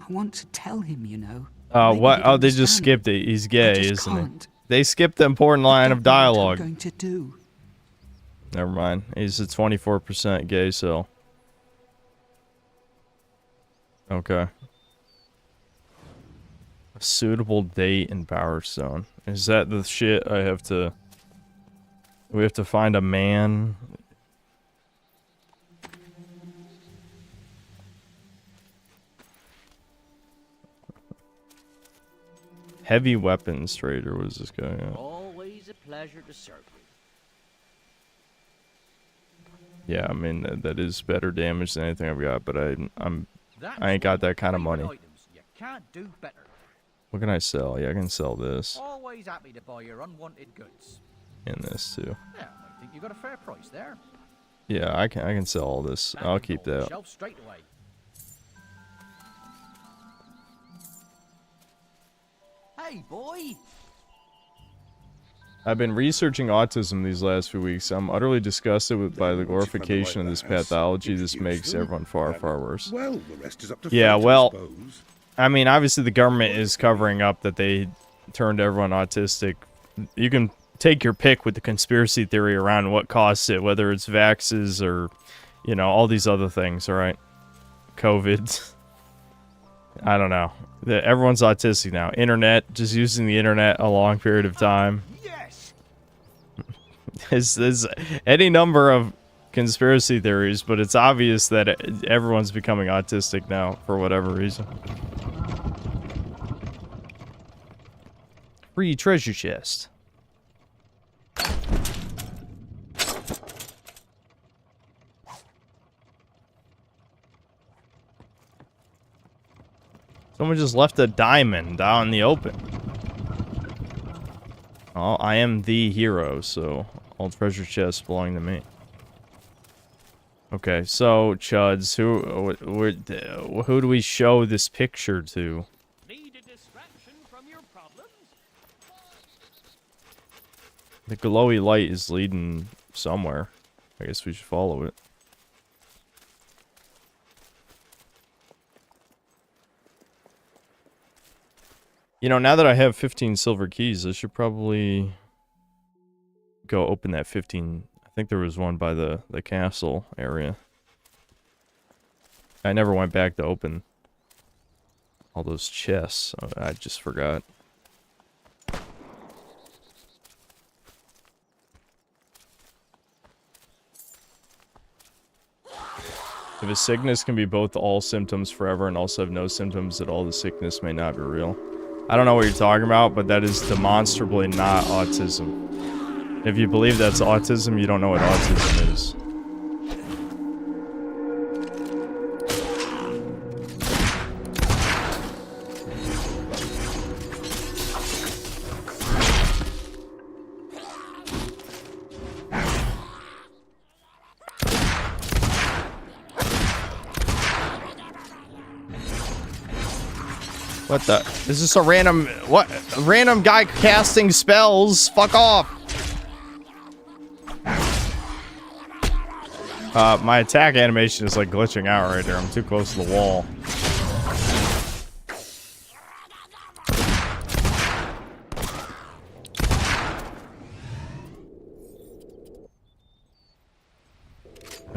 I want to tell him, you know. Oh, Maybe what? he'd Oh, they just understand. skipped it. He's gay, I just isn't he? can't. They skipped the important line of I don't know what dialogue. I'm going to do. Never mind. He's a 24% gay, so... Okay. A suitable date in Bowerstone. Is that the shit I have to... We have to find a man? Heavy weapons trader was this guy. Yeah. Always a pleasure to serve you. Yeah, I mean that is better damage than anything I've got, but I ain't got that kind of money. You can't do better. What can I sell? Yeah, I can sell this Always happy to buy your unwanted goods. and this too. Yeah, I think you got a fair price there. Yeah, I can sell all this. I'll keep that. Shelf straight away. Hey, boy. I've been researching autism these last few weeks. I'm utterly disgusted by the glorification of this pathology. This makes everyone far, far worse. Well, the rest is up to Yeah, fate, I well, suppose. I mean, obviously the government is covering up that they turned everyone autistic. You can take your pick with the conspiracy theory around what caused it, whether it's vaxes or, you know, all these other things, all right? COVID. I don't know. Everyone's autistic now. Internet, just using the internet a long period of time. Yes. There's any number of conspiracy theories, but it's obvious that everyone's becoming autistic now for whatever reason. Free treasure chest. Someone just left a diamond out in the open. Oh, I am the hero, so all treasure chests belong to me. Okay, so Chuds, who do we show this picture to? Need a distraction from your problems? The glowy light is leading somewhere. I guess we should follow it. You know, now that I have 15 silver keys, I should probably go open that 15. I think there was one by the castle area. I never went back to open all those chests. I just forgot. If a sickness can be both all symptoms forever and also have no symptoms at all, the sickness may not be real. I don't know what you're talking about, but that is demonstrably not autism. If you believe that's autism, you don't know what autism is. What the? Is this a random... What? A random guy casting spells? Fuck off! My attack animation is like glitching out right there. I'm too close to the wall.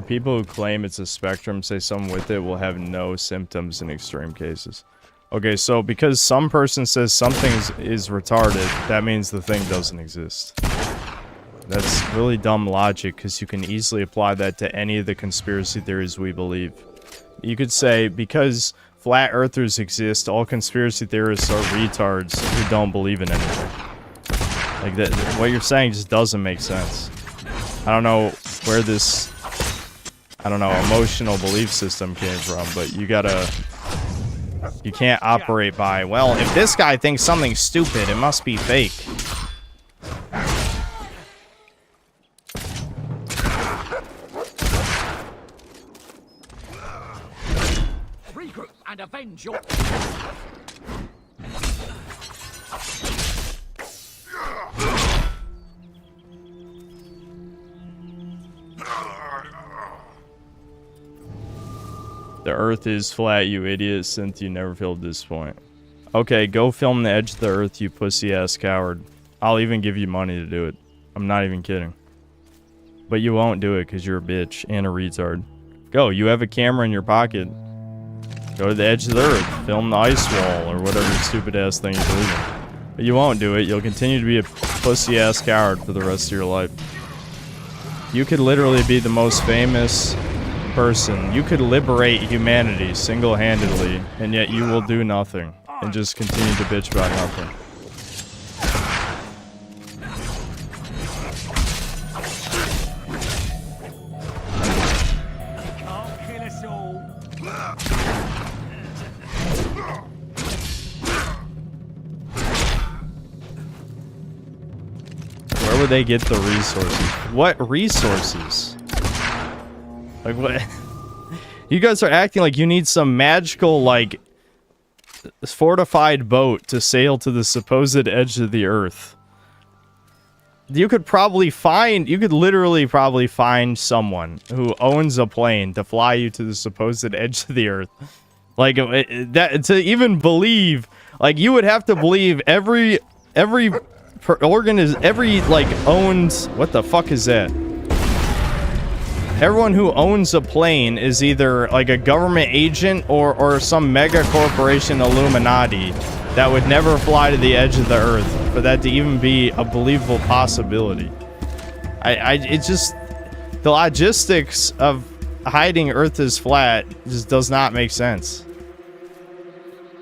people who claim it's a spectrum say someone with it will have no symptoms in extreme cases. Okay, so because some person says something is retarded, that means the thing doesn't exist. That's really dumb logic, because you can easily apply that to any of the conspiracy theories we believe. You could say, because flat earthers exist, all conspiracy theorists are retards who don't believe in anything. Like, that, what you're saying just doesn't make sense. I don't know where this, I don't know, emotional belief system came from, but you can't operate by, well, if this guy thinks something's stupid, it must be fake. Regroup and avenge your... The earth is flat, you idiot, since you never feel this point. Okay, go film the edge of the earth, you pussy-ass coward. I'll even give you money to do it. I'm not even kidding. But you won't do it because you're a bitch and a retard. Go, you have a camera in your pocket. Go to the edge of the earth, film the ice wall, or whatever stupid-ass thing you believe in. But you won't do it, you'll continue to be a pussy-ass coward for the rest of your life. You could literally be the most famous person. You could liberate humanity single-handedly, and yet you will do nothing and just continue to bitch about nothing. Where would they get the resources? What resources? Like, what? You guys are acting like you need some magical, like, fortified boat to sail to the supposed edge of the earth. You could literally probably find someone who owns a plane to fly you to the supposed edge of the earth. Like, that, to even believe, like, you would have to believe every owned, what the fuck is that? Everyone who owns a plane is either like a government agent or some mega corporation Illuminati that would never fly to the edge of the earth for that to even be a believable possibility. It's just, the logistics of hiding Earth is flat just does not make sense.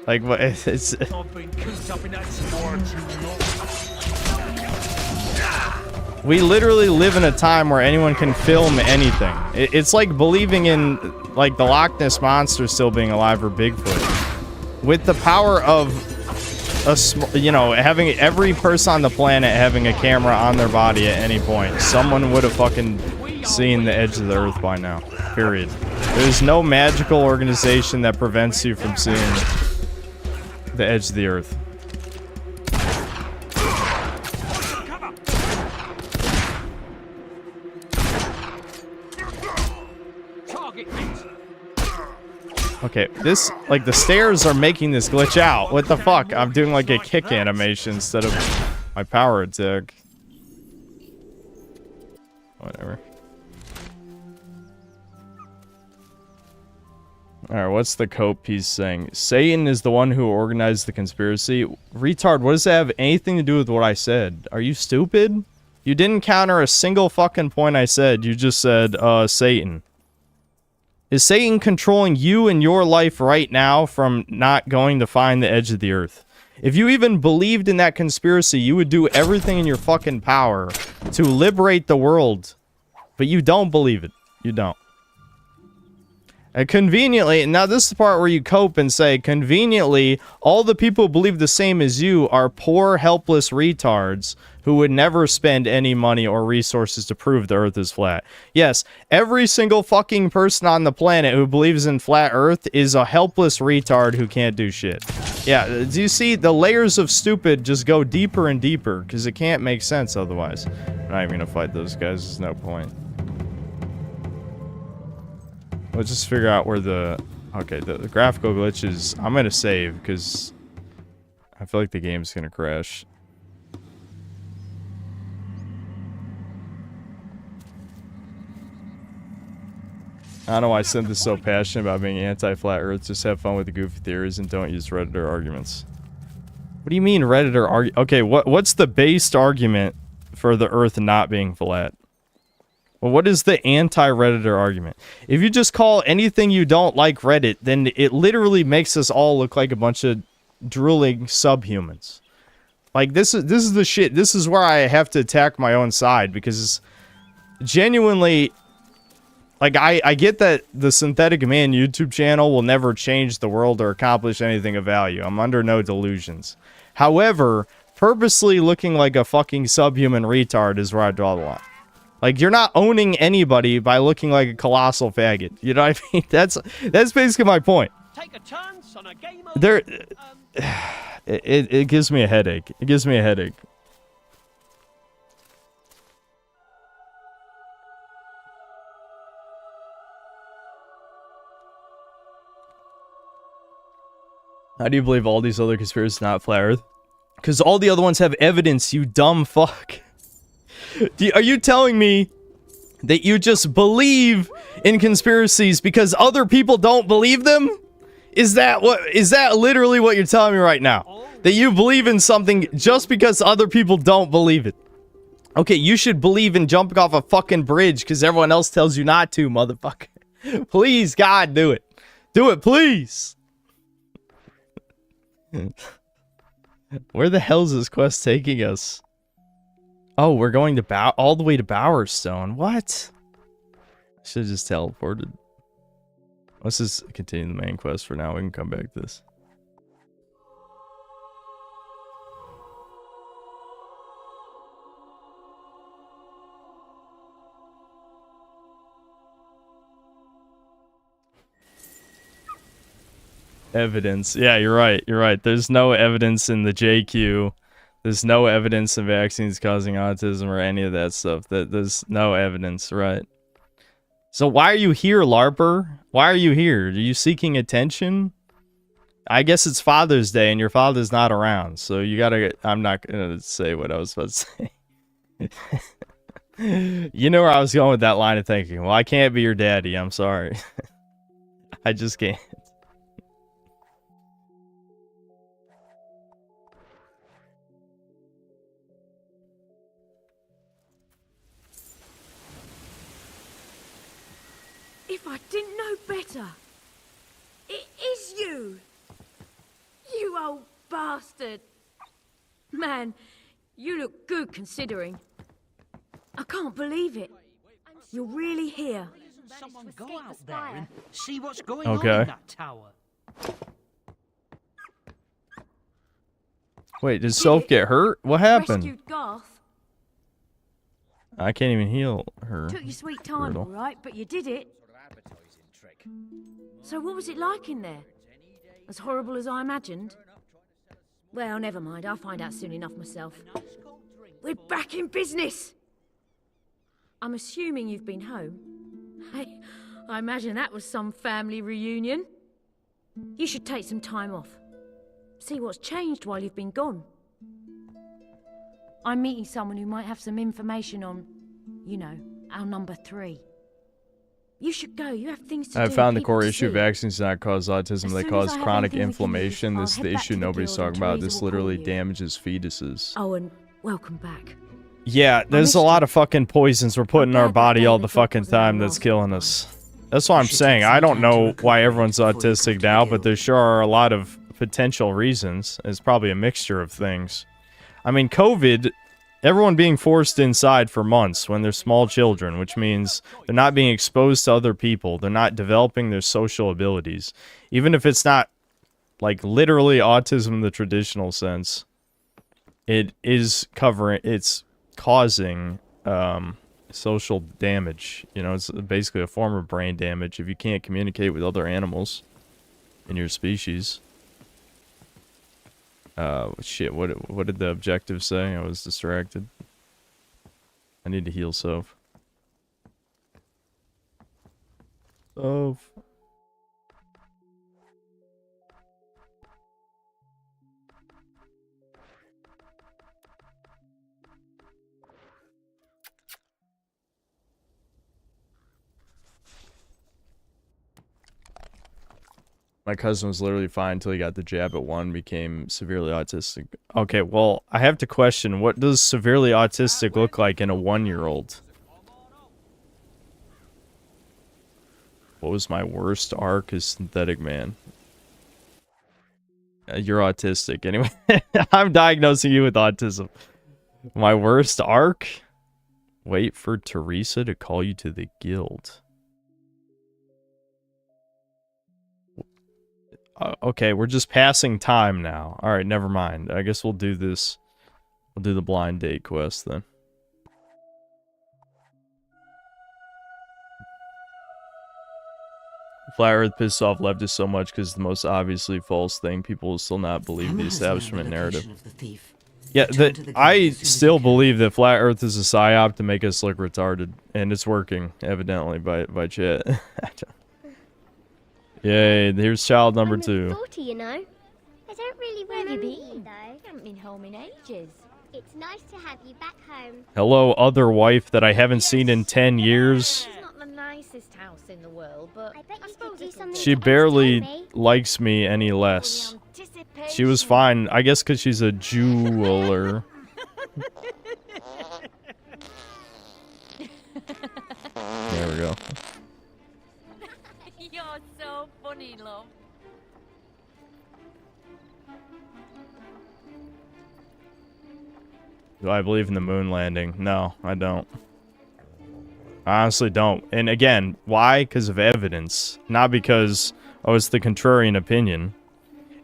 Like, what? It's. We literally live in a time where anyone can film anything. It's like believing in, like, the Loch Ness Monster still being alive or Bigfoot. With the power of, having every person on the planet having a camera on their body at any point, someone would have fucking seen the edge of the earth by now. Period. There's no magical organization that prevents you from seeing the edge of the earth. Okay, this, like, the stairs are making this glitch out. What the fuck? I'm doing, like, a kick animation instead of my power attack. Whatever. Alright, what's the cope piece saying? Satan is the one who organized the conspiracy. Retard, what does that have anything to do with what I said? Are you stupid? You didn't counter a single fucking point I said. You just said, Satan. Is Satan controlling you and your life right now from not going to find the edge of the earth? If you even believed in that conspiracy, you would do everything in your fucking power to liberate the world. But you don't believe it. You don't. And conveniently, now this is the part where you cope and say, conveniently, all the people who believe the same as you are poor, helpless retards who would never spend any money or resources to prove the earth is flat. Yes, every single fucking person on the planet who believes in flat earth is a helpless retard who can't do shit. Yeah, do you see? The layers of stupid just go deeper and deeper because it can't make sense otherwise. I'm not even gonna fight those guys, there's no point. Let's just figure out where the... Okay, the graphical glitch is... I'm gonna save, because... I feel like the game's gonna crash. I don't know why Synth is so passionate about being anti-flat Earth. Just have fun with the goofy theories and don't use Redditor arguments. What do you mean Redditor argue? Okay, what's the based argument for the Earth not being flat? Well, what is the anti-Redditor argument? If you just call anything you don't like Reddit, then it literally makes us all look like a bunch of drooling subhumans. Like, this is the shit. This is where I have to attack my own side, because genuinely, like, I get that the Synthetic Man YouTube channel will never change the world or accomplish anything of value. I'm under no delusions. However, purposely looking like a fucking subhuman retard is where I draw the line. Like, you're not owning anybody by looking like a colossal faggot. You know what I mean? That's basically my point. Take a chance on a game of, There, it gives me a headache. It gives me a headache. How do you believe all these other conspiracies are not flat Earth? Because all the other ones have evidence, you dumb fuck. Are you telling me that you just believe in conspiracies because other people don't believe them? Is that literally what you're telling me right now? That you believe in something just because other people don't believe it? Okay, you should believe in jumping off a fucking bridge because everyone else tells you not to, motherfucker. Please, God, do it. Do it, please. Where the hell is this quest taking us? Oh, we're going to all the way to Bowerstone. What? I should have just teleported. Let's just continue the main quest for now. We can come back to this. Evidence. Yeah, you're right. You're right. There's no evidence in the JQ. There's no evidence of vaccines causing autism or any of that stuff. There's no evidence, right? So why are you here, LARPer? Why are you here? Are you seeking attention? I guess it's Father's Day and your father's not around, so you gotta... I'm not gonna say what I was about to say. You know where I was going with that line of thinking. Well, I can't be your daddy. I'm sorry. I just can't. If I didn't know better, it is you! You old bastard! Man, you look good considering. I can't believe it. You're really here. Someone go out there and see what's going Okay. on in that tower. Wait, did Soph get hurt? What happened? Rescued Garth. I can't even heal her. Took your sweet time, Brutal. all right, but you did it. So what was it like in there? As horrible as I imagined? Well, never mind. I'll find out soon enough myself. We're back in business! I'm assuming you've been home. Hey, I imagine that was some family reunion. You should take some time off. See what's changed while you've been gone. I'm meeting someone who might have some information on, you know, our number 3. You should go. You have things to do. I found the people core to issue. see. Vaccines do not cause autism. As They soon as cause I have chronic anything we can use, inflammation. I'll This is head the back issue to the nobody's guild talking and about. Teresa This will call literally you. damages fetuses. Oh, and welcome back. Yeah, there's a lot of fucking poisons we're putting in our body all the fucking wasn't our time that's last killing us. That's what I'm saying. I don't know why everyone's autistic now, but there sure are a lot of potential reasons. It's probably a mixture of things. I mean, COVID, everyone being forced inside for months when they're small children, which means they're not being exposed to other people. They're not developing their social abilities. Even if it's not, like, literally autism in the traditional sense, it is it's causing social damage. You know, it's basically a form of brain damage if you can't communicate with other animals in your species. Shit, what did the objective say? I was distracted. I need to heal Soph. Soph. My cousin was literally fine until he got the jab at 1, became severely autistic. Okay, well, I have to question, what does severely autistic look like in a 1-year-old? What was my worst arc as synthetic man? You're autistic. Anyway, I'm diagnosing you with autism. My worst arc? Wait for Teresa to call you to the guild. Okay, we're just passing time now. Alright, never mind. I guess we'll do this. We'll do the blind date quest then. Flat Earth pissed off leftists so much because the most obviously false thing. People will still not believe the establishment narrative. Yeah, I still believe that Flat Earth is a psyop to make us look retarded. And it's working, evidently, by chat. Yay, here's child number 2. 40, you know. I don't really remember you, though. I haven't been home in ages. It's nice to have you back home. Hello, other wife that I haven't seen in 10 years. It's not the nicest house in the world, but I suppose it's She barely likes me any less. She was fine, I guess because she's a jeweler. There we go. You're so funny, love. Do I believe in the moon landing? No, I don't. I honestly don't. And again, why? Because of evidence. Not because, oh, it's the contrarian opinion.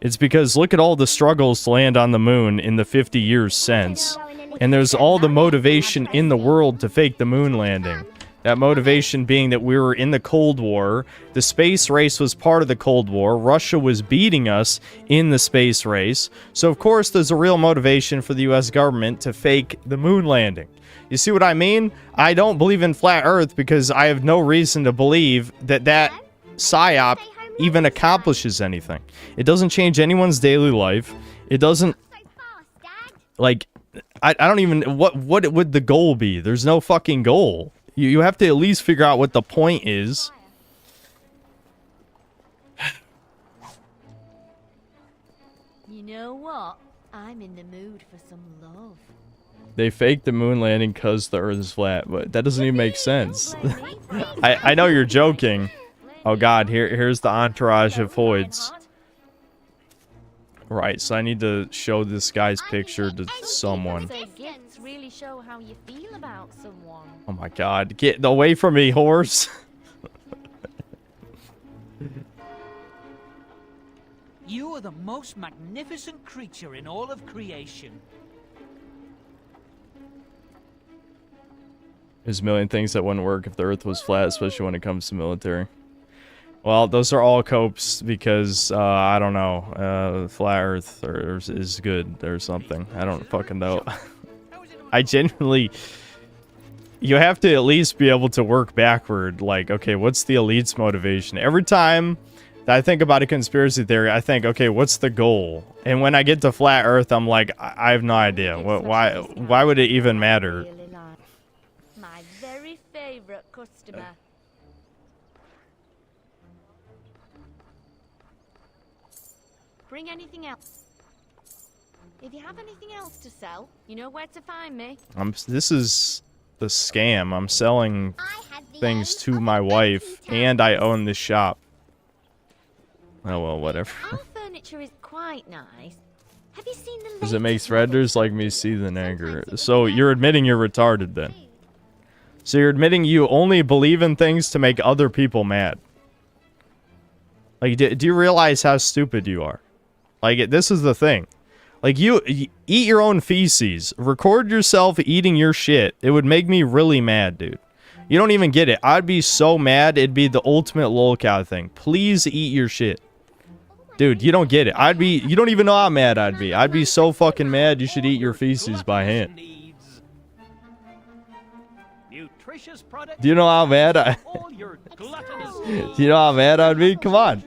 It's because look at all the struggles to land on the moon in the 50 years since. And there's all the motivation in the world to fake the moon landing. That motivation being that we were in the Cold War, the space race was part of the Cold War, Russia was beating us in the space race, so of course there's a real motivation for the US government to fake the moon landing. You see what I mean? I don't believe in flat Earth because I have no reason to believe that that psyop even accomplishes anything. It doesn't change anyone's daily life. It doesn't, like, I don't even, what would the goal be? There's no fucking goal. You have to at least figure out what the point is. You know what? I'm in the mood for some love. They faked the moon landing because the Earth is flat, but that doesn't even make sense. I know you're joking. Oh god, here's the entourage of Hoyds. Right, so I need to show this guy's picture to someone. Gifts really show how you feel about someone. Oh my god, get away from me, horse! You are the most magnificent creature in all of creation. There's a million things that wouldn't work if the Earth was flat, especially when it comes to military. Well, those are all copes because, I don't know, flat Earth is good or something. I don't fucking know. I genuinely... You have to at least be able to work backward. Like, okay, what's the elite's motivation? Every time that I think about a conspiracy theory, I think, okay, what's the goal? And when I get to flat Earth, I'm like, I have no idea. Why would it even matter? My very favorite customer. Bring anything else. If you have anything else to sell, you know where to find me. This is the scam. I'm selling things to my wife, and I own this shop. Oh well, whatever. Our furniture is quite nice. Have you seen the Because it makes redders like me see the anger. So you're admitting you're retarded then. So you're admitting you only believe in things to make other people mad. Like, do you realize how stupid you are? Like, this is the thing. Like, you eat your own feces. Record yourself eating your shit. It would make me really mad, dude. You don't even get it. I'd be so mad, it'd be the ultimate lolcow thing. Please eat your shit. Dude, you don't get it. You don't even know how mad I'd be. I'd be so fucking mad you should eat your feces by hand. Do you know how mad do you know how mad I'd be? Come on.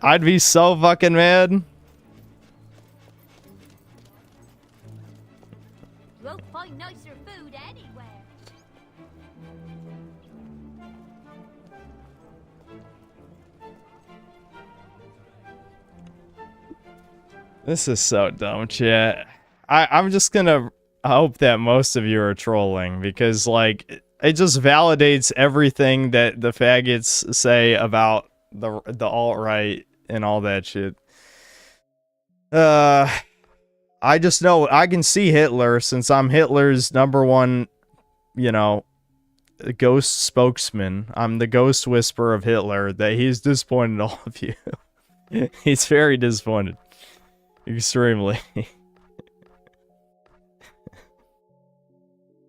I'd be so fucking mad. Won't find nicer food anywhere. This is so dumb, chat. I'm just gonna hope that most of you are trolling, because, like, it just validates everything that the faggots say about the alt-right and all that shit. I just know I can see Hitler, since I'm Hitler's #1, you know, ghost spokesman. I'm the ghost whisperer of Hitler, that he's disappointed in all of you. He's very disappointed. Extremely.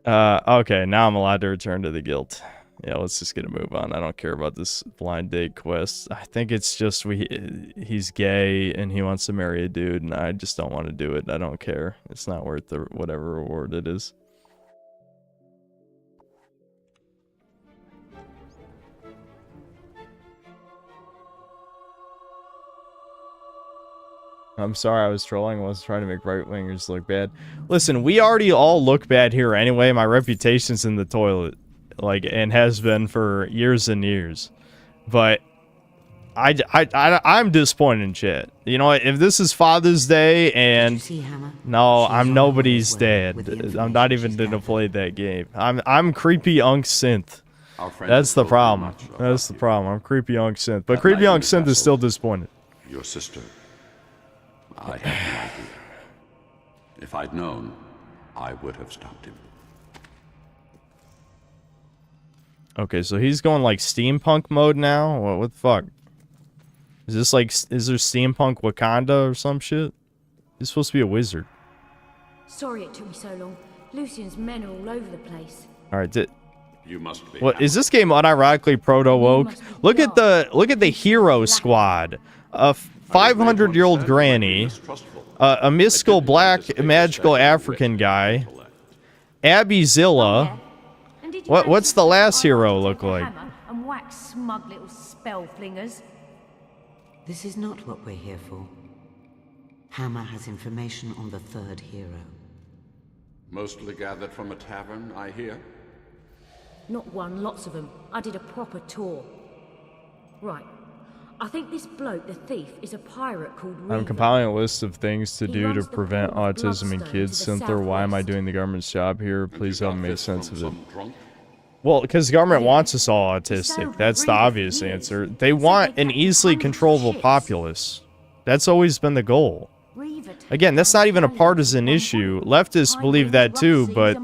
Okay, now I'm allowed to return to the guild. Yeah, let's just get a move on. I don't care about this blind date quest. I think it's just he's gay and he wants to marry a dude, and I just don't want to do it. I don't care. It's not worth the whatever reward it is. I'm sorry, I was trolling. I wasn't trying to make right-wingers look bad. Listen, we already all look bad here anyway. My reputation's in the toilet, like, and has been for years and years. But I'm disappointed in chat. You know, if this is Father's Day and no, I'm nobody's dad. I'm not even gonna play that game. I'm creepy Unk Synth. That's the problem. That's the problem. I'm creepy Unk Synth, but creepy Unk Synth is still disappointed. Your sister. I have no idea. If I'd known, I would have stopped him. Okay, so he's going like steampunk mode now? What the fuck? Is this like, is there steampunk Wakanda or some shit? He's supposed to be a wizard. Sorry it took me so long. Lucian's men are all over the place. Alright, you must be. What is this game unironically proto-woke? Look at the hero squad. A 500-year-old granny, a mystical black magical African guy, Abby Zilla. What's the last hero look like? And wax smug little spell flingers. This is not what we're here for. Hammer has information on the third hero. Mostly gathered from a tavern, I hear. Not one, lots of them. I did a proper tour. Right. I think this bloke, the thief, is a pirate called Reaver. I'm compiling a list of things to do to prevent autism in kids. Cynthia, why am I doing the government's job here? Please help me make sense of it. Well, because the government wants us all autistic. That's the obvious answer. They want an easily controllable populace. That's always been the goal. Again, that's not even a partisan issue. Leftists believe that too, but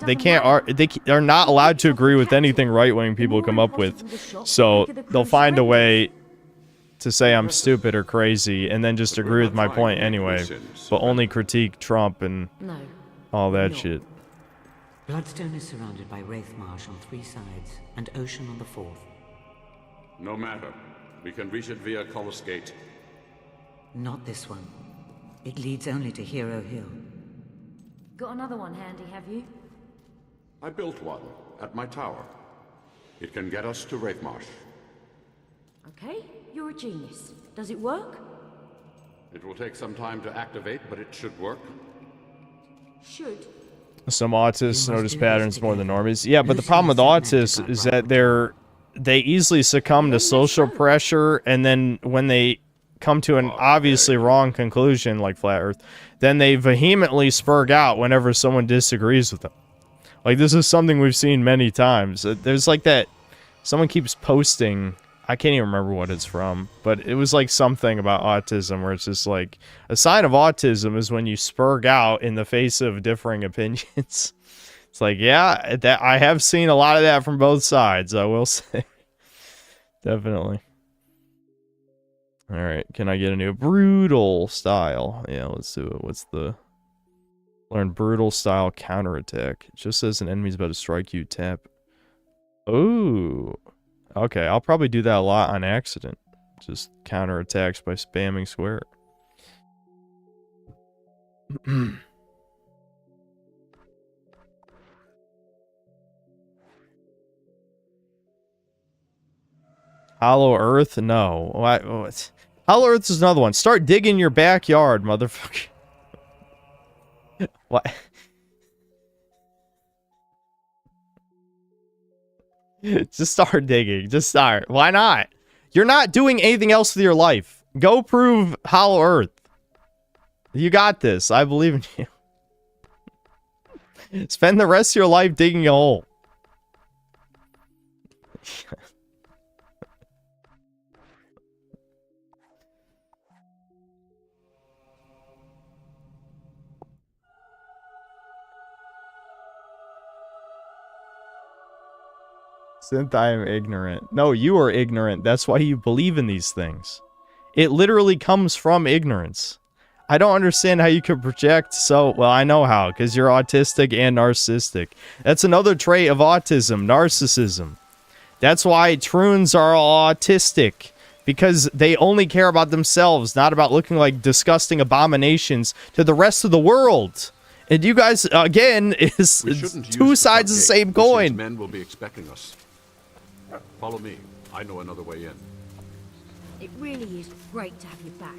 they can't. They are not allowed to agree with anything right-wing people come up with. So they'll find a way to say I'm stupid or crazy, and then just agree with my point anyway, but only critique Trump and all that shit. Bloodstone is surrounded by Wraith Marsh on 3 sides, and Ocean on the 4th. No matter. We can reach it via Colossus Gate. Not this one. It leads only to Hero Hill. Got another one handy, have you? I built one at my tower. It can get us to Wraith Marsh. Okay, you're a genius. Does it work? It will take some time to activate, but it should work. Should. Some autists notice patterns more than normies. Yeah, but the problem with autists is that they easily succumb to social pressure, and then when they come to an obviously wrong conclusion, like Flat Earth, then they vehemently spurg out whenever someone disagrees with them. Like, this is something we've seen many times. There's like that, someone keeps posting, I can't even remember what it's from, but it was like something about autism where it's just like, a sign of autism is when you spurg out in the face of differing opinions. It's like, yeah, that I have seen a lot of that from both sides, I will say. Definitely. Alright, can I get a new brutal style? Yeah, let's do it. What's the... Learn brutal style counterattack. It just says an enemy's about to strike you, tap. Ooh. Okay, I'll probably do that a lot on accident. Just counterattacks by spamming square. Hollow Earth? No. What? Hollow Earth is another one. Start digging your backyard, motherfucker. What? Just start digging. Just start. Why not? You're not doing anything else with your life. Go prove Hollow Earth. You got this. I believe in you. Spend the rest of your life digging a hole. Since I am ignorant. No, you are ignorant. That's why you believe in these things. It literally comes from ignorance. I don't understand how you could project so... Well, I know how, because you're autistic and narcissistic. That's another trait of autism, narcissism. That's why Troons are all autistic. Because they only care about themselves, not about looking like disgusting abominations to the rest of the world. And you guys, again, is two sides of the same coin. Men will be expecting us. Follow me. I know another way in. It really is great to have you back.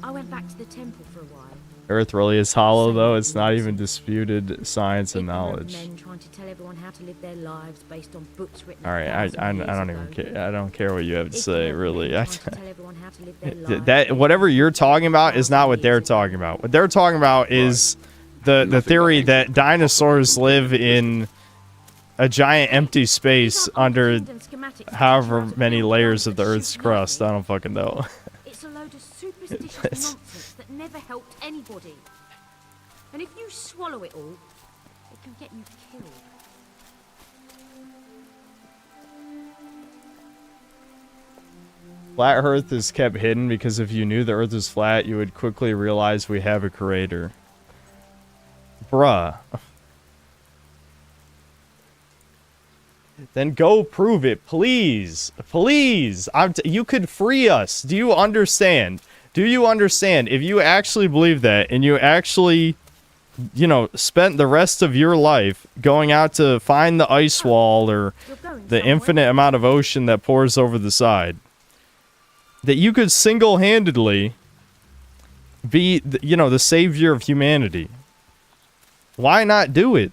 I went back to the temple for a while. Earth really is hollow, though. It's not even disputed science and knowledge. Men trying to tell everyone how to live their lives based on books written. All right, I don't even care. I don't care what you have to say, really. That whatever you're talking about is not what they're talking about. What they're talking about is the theory that dinosaurs live in a giant empty space under however many layers of the Earth's crust. I don't fucking know. It's a load of superstitious nonsense that never helped anybody. And if you swallow it all, it can get you killed. Flat Earth is kept hidden because if you knew the Earth is flat, you would quickly realize we have a creator. Bruh. Then go prove it, please. Please. You could free us. Do you understand? Do you understand? If you actually believe that and you actually, you know, spent the rest of your life going out to find the ice wall or the infinite amount of ocean that pours over the side, that you could single-handedly be, you know, the savior of humanity. Why not do it?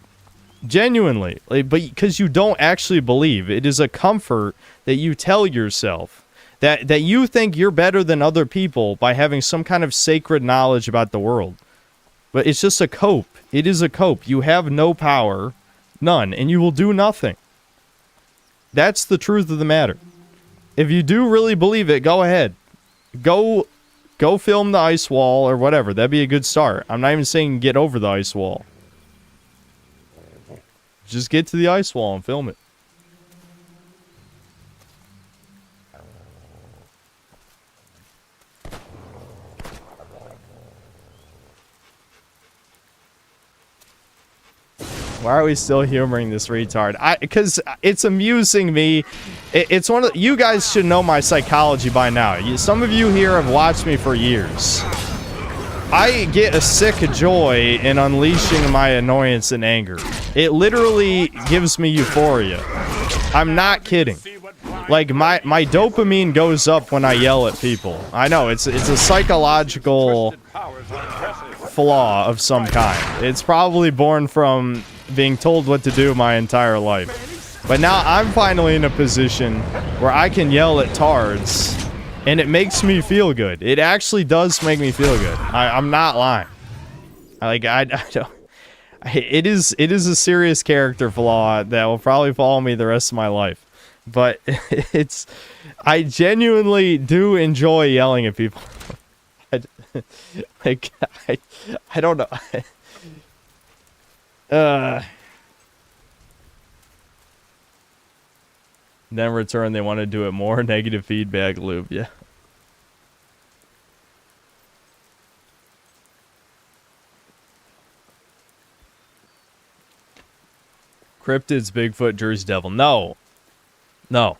Genuinely, but because you don't actually believe. It is a comfort that you tell yourself that you think you're better than other people by having some kind of sacred knowledge about the world. But it's just a cope. It is a cope. You have no power, none, and you will do nothing. That's the truth of the matter. If you do really believe it, go ahead. Go film the ice wall or whatever. That'd be a good start. I'm not even saying get over the ice wall. Just get to the ice wall and film it. Why are we still humoring this retard? Because it's amusing me. It's one of you guys should know my psychology by now. Some of you here have watched me for years. I get a sick joy in unleashing my annoyance and anger. It literally gives me euphoria. I'm not kidding. Like, my dopamine goes up when I yell at people. I know, it's a psychological flaw of some kind. It's probably born from being told what to do my entire life. But now I'm finally in a position where I can yell at tards, and it makes me feel good. It actually does make me feel good. I'm not lying. I don't... It is a serious character flaw that will probably follow me the rest of my life. But I genuinely do enjoy yelling at people. I don't know. Then return, they want to do it more. Negative feedback loop, yeah. Cryptids, Bigfoot, Jersey Devil. No. No.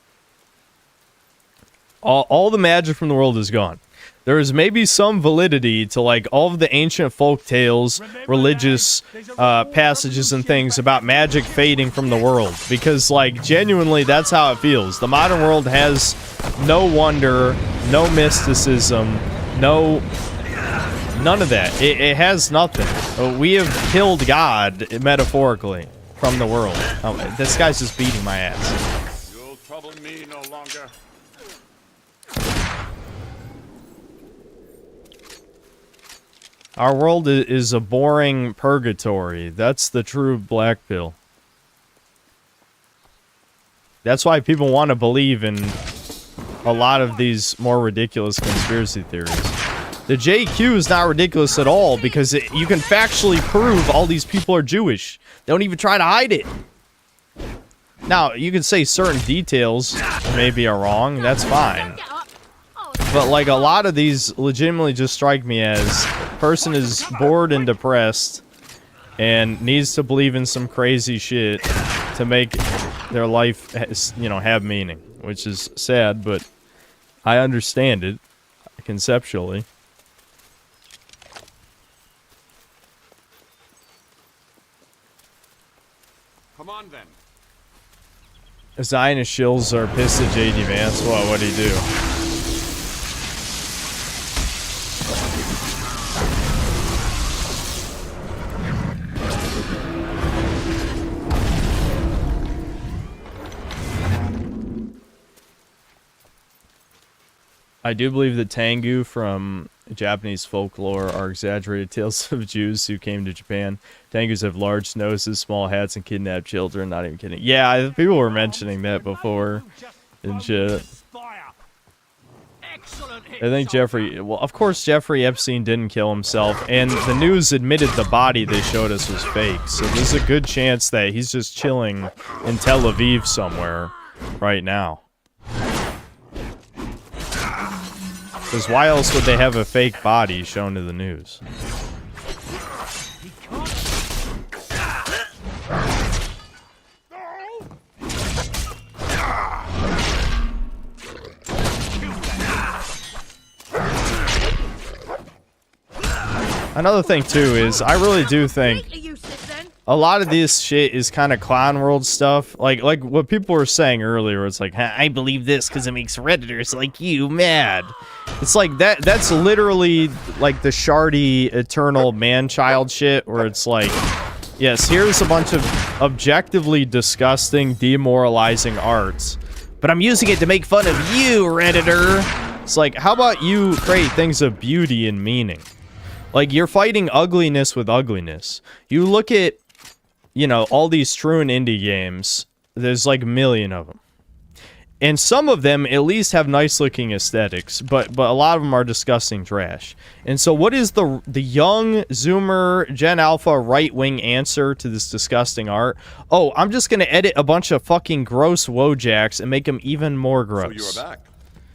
All the magic from the world is gone. There is maybe some validity to like all of the ancient folk tales, religious passages and things about magic fading from the world. Because like genuinely that's how it feels. The modern world has no wonder, no mysticism, none of that. It has nothing. We have killed God, metaphorically, from the world. Oh, this guy's just beating my ass. You'll trouble me no longer. Our world is a boring purgatory. That's the true black pill. That's why people want to believe in a lot of these more ridiculous conspiracy theories. The JQ is not ridiculous at all because you can factually prove all these people are Jewish. They don't even try to hide it. Now, you can say certain details maybe are wrong. That's fine. But like a lot of these legitimately just strike me as a person is bored and depressed and needs to believe in some crazy shit to make their life, have meaning, which is sad, but I understand it conceptually. Come on then. Zionist shills are pissed at JD Vance. Well, what'd he do? I do believe that Tengu from Japanese folklore are exaggerated tales of Jews who came to Japan. Tengus have large noses, small hats, and kidnap children. Not even kidding. Yeah, people were mentioning that before and shit. I think well, of course Jeffrey Epstein didn't kill himself, and the news admitted the body they showed us was fake. So there's a good chance that he's just chilling in Tel Aviv somewhere right now. Because why else would they have a fake body shown to the news? Another thing too is I really do think a lot of this shit is kind of clown world stuff, like what people were saying earlier. It's like, I believe this because it makes Redditors like you mad. It's like that's literally like the shardy eternal man-child shit, where it's like, yes, here's a bunch of objectively disgusting, demoralizing art, but I'm using it to make fun of you, Redditor. It's like, how about you create things of beauty and meaning? Like, you're fighting ugliness with ugliness. You look at, all these true and indie games, there's like a million of them. And some of them at least have nice-looking aesthetics, but a lot of them are disgusting trash. And so what is the young Zoomer, Gen Alpha, right-wing answer to this disgusting art? Oh, I'm just going to edit a bunch of fucking gross Wojaks and make them even more gross. So you're back.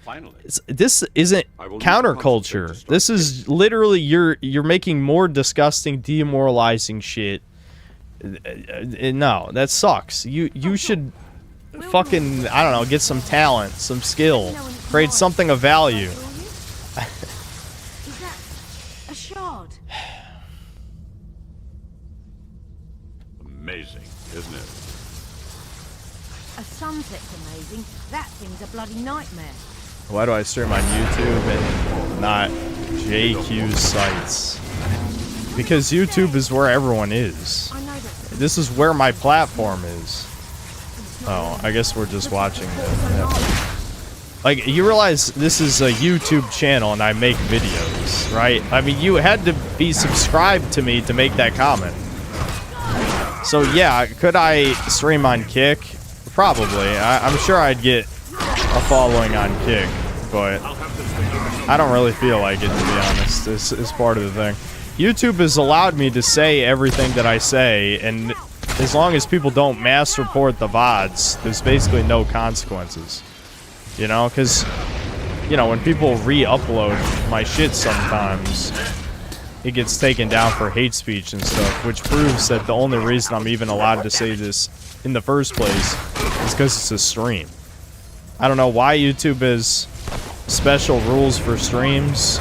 Finally. This isn't counterculture. This is literally you're making more disgusting, demoralizing shit. No, that sucks. You should fucking, I don't know, get some talent, some skill, create something of value. Is that a shard? Amazing, isn't it? A sunset's amazing. That thing's a bloody nightmare. Why do I stream on YouTube and not JQ's sites? Because YouTube is where everyone is. This is where my platform is. Oh, I guess we're just watching that. Like, you realize this is a YouTube channel and I make videos, right? I mean, you had to be subscribed to me to make that comment. So yeah, could I stream on Kick? Probably. I'm sure I'd get a following on Kick, but I don't really feel like it, to be honest. This is part of the thing. YouTube has allowed me to say everything that I say, and as long as people don't mass report the VODs, there's basically no consequences. Because, when people re-upload my shit sometimes, it gets taken down for hate speech and stuff, which proves that the only reason I'm even allowed to say this in the first place is because it's a stream. I don't know why YouTube has special rules for streams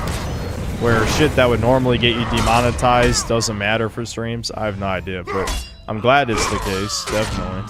where shit that would normally get you demonetized doesn't matter for streams. I have no idea, but I'm glad it's the case, definitely.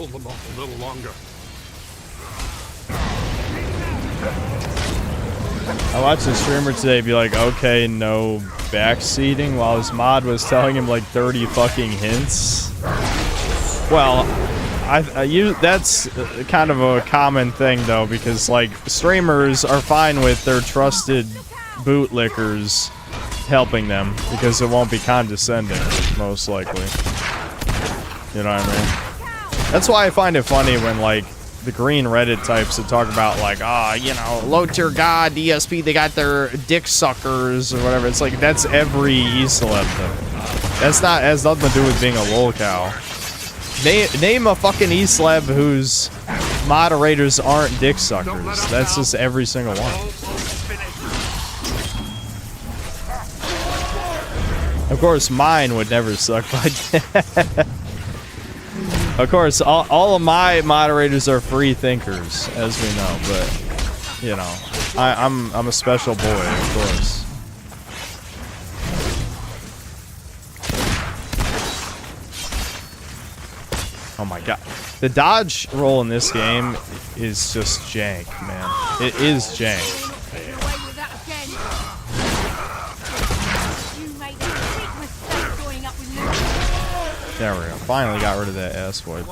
pull them off a little longer. I watched a streamer today be like, okay, no backseating, while his mod was telling him like 30 fucking hints. Well, that's kind of a common thing though, because like streamers are fine with their trusted bootlickers helping them because it won't be condescending, most likely. You know what I mean? That's why I find it funny when like the green Reddit types that talk about like, you know, low tier god, ESP, they got their dick suckers or whatever. It's like, that's every E-celeb thing. That's not, has nothing to do with being a lolcow. Name a fucking E-celeb whose moderators aren't dick suckers. That's just every single one. Of course, mine would never suck like that. Of course, all of my moderators are free thinkers, as we know, but, you know, I'm a special boy, of course. Oh my god. The dodge roll in this game is just jank, man. It is jank. There we go. Finally got rid of that ass wipe.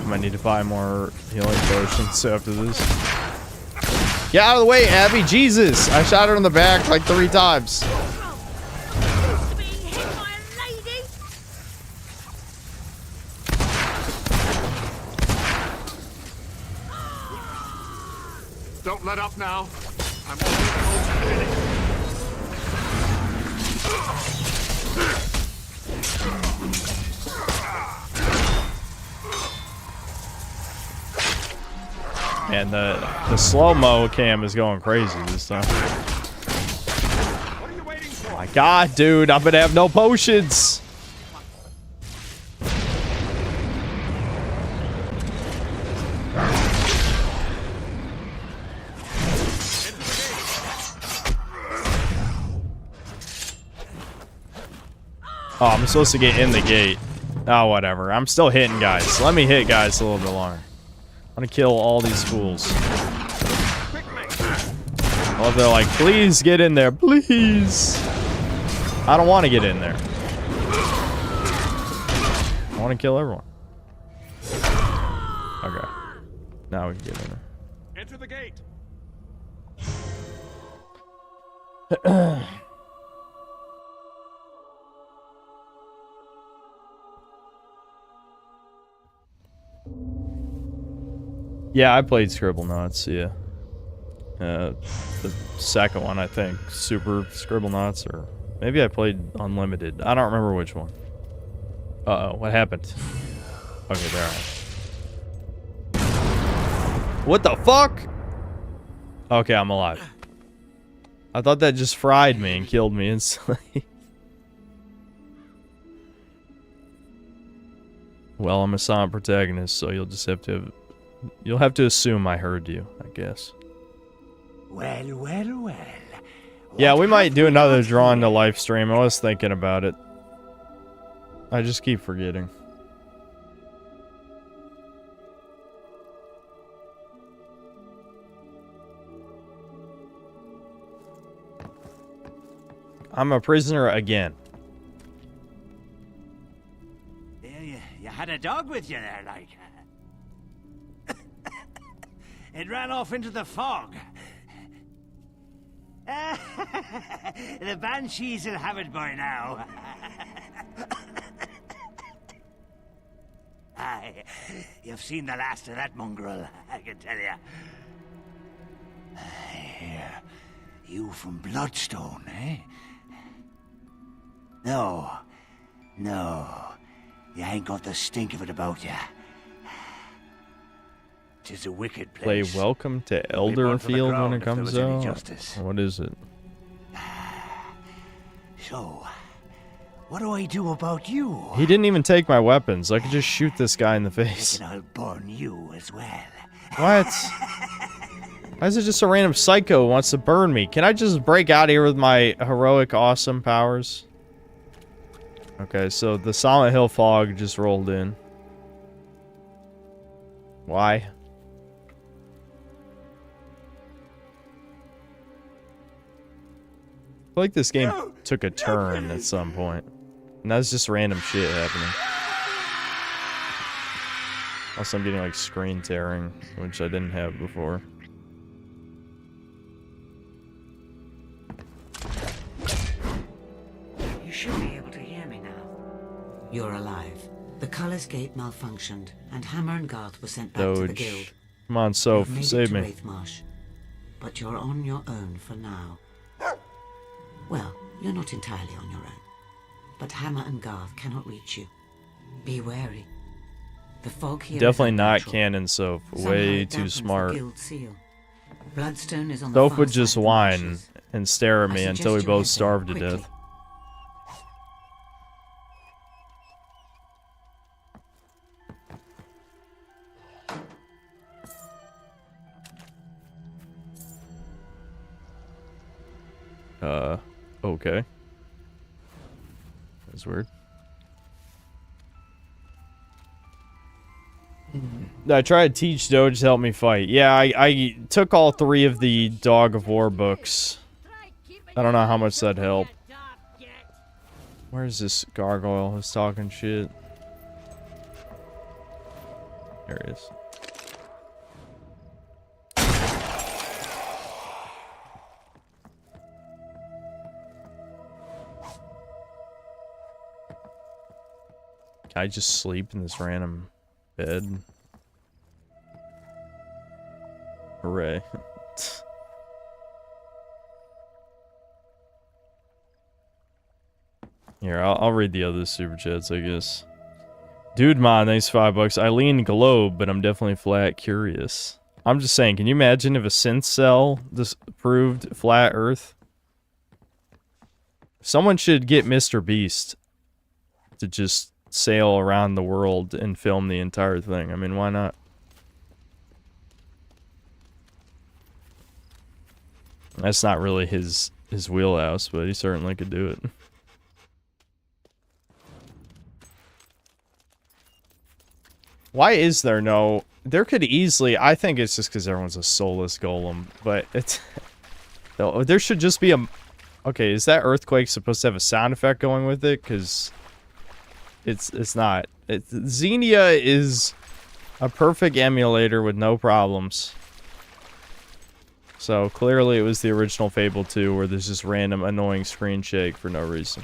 Might need to buy more healing potions after this. Get out of the way, Abby! Jesus! I shot her in the back like 3 times. Don't let up now. I'm almost And the slow-mo cam is going crazy this time. Oh my god, dude, I'm gonna have no potions. Oh, I'm supposed to get in the gate. Oh, whatever. I'm still hitting guys. Let me hit guys a little bit longer. I'm gonna kill all these fools. Well, they're like, please get in there, please. I don't want to get in there. I want to kill everyone. Okay. Now we can get in there. enter the gate. Yeah, I played Scribblenauts, yeah. The second one, I think. Super Scribblenauts, or maybe I played Unlimited. I don't remember which one. Uh-oh, what happened? Okay, there I am. What the fuck? Okay, I'm alive. I thought that just fried me and killed me instantly. Well, I'm a silent protagonist, so you'll just have to... You'll have to assume I heard you, I guess. Well, well, well. Yeah, we might do another Drawn to Life stream. I was thinking about it. I just keep forgetting. I'm a prisoner again. Yeah, you had a dog with you there, like. It ran off into the fog. The banshees will have it by now. Aye, you've seen the last of that mongrel, I can tell you. Here, you from Bloodstone, eh? No, you ain't got the stink of it about you. 'Tis a wicked place. Play Welcome to Elderfield when it comes out. What is it? So, what do I do about you? He didn't even take my weapons. I could just shoot this guy in the face. And I'll burn you as well. What? Why is it just a random psycho who wants to burn me? Can I just break out here with my heroic, awesome powers? Okay, so the Silent Hill fog just rolled in. Why? I feel like this game took a turn at some point. And that's just random shit happening. Also, I'm getting like screen tearing, which I didn't have before. You should be able to hear me now. You're alive. The Culler's Gate malfunctioned, and Hammer and Garth were sent back to the guild. Come on, Soph, You've made save it to me. Wraithmarsh, but you're on your own for now. Well, you're not entirely on your own, but Hammer and Garth cannot reach you. Be wary. The fog here Definitely is not unnatural. canon, Soph. Somehow Way it too dampens the smart. guild seal. Bloodstone is on Soph the would far just side of the whine marshes. and stare at I me suggest until we you both head there starved to quickly. death. Okay. That's weird. I tried to teach Doge to help me fight. Yeah, I took all 3 of the Dog of War books. I don't know how much that helped. Where's this gargoyle who's talking shit? There he is. Can I just sleep in this random bed? Hooray. Here, I'll read the other super chats, I guess. Dude, man, thanks $5. I lean globe, but I'm definitely flat curious. I'm just saying, can you imagine if a synth cell disproved flat Earth? Someone should get Mr. Beast to just sail around the world and film the entire thing. I mean, why not? That's not really his wheelhouse, but he certainly could do it. Why is there no... There could easily... I think it's just because everyone's a soulless golem, but it's... There should just be a... Okay, is that earthquake supposed to have a sound effect going with it? Because it's not. Xenia is a perfect emulator with no problems. So clearly it was the original Fable 2 where there's just random annoying screen shake for no reason.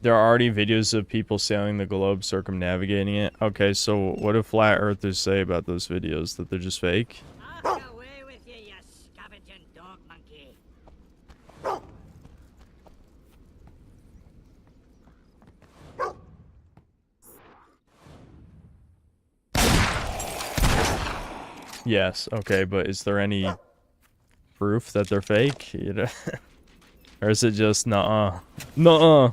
There are already videos of people sailing the globe, circumnavigating it. Okay, so what do flat earthers say about those videos? That they're just fake? Yes, okay, but is there any proof that they're fake? You know? Or is it just nuh-uh? Nuh-uh.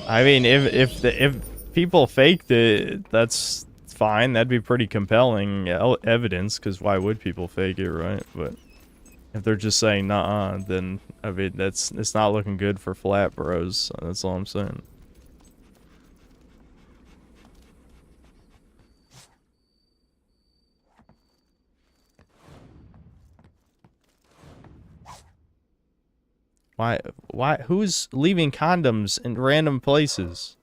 I mean, if people faked it, that's fine. That'd be pretty compelling evidence, because why would people fake it, right? But if they're just saying nuh-uh, then I mean it's not looking good for flat bros. That's all I'm saying. Why, who's leaving condoms in random places?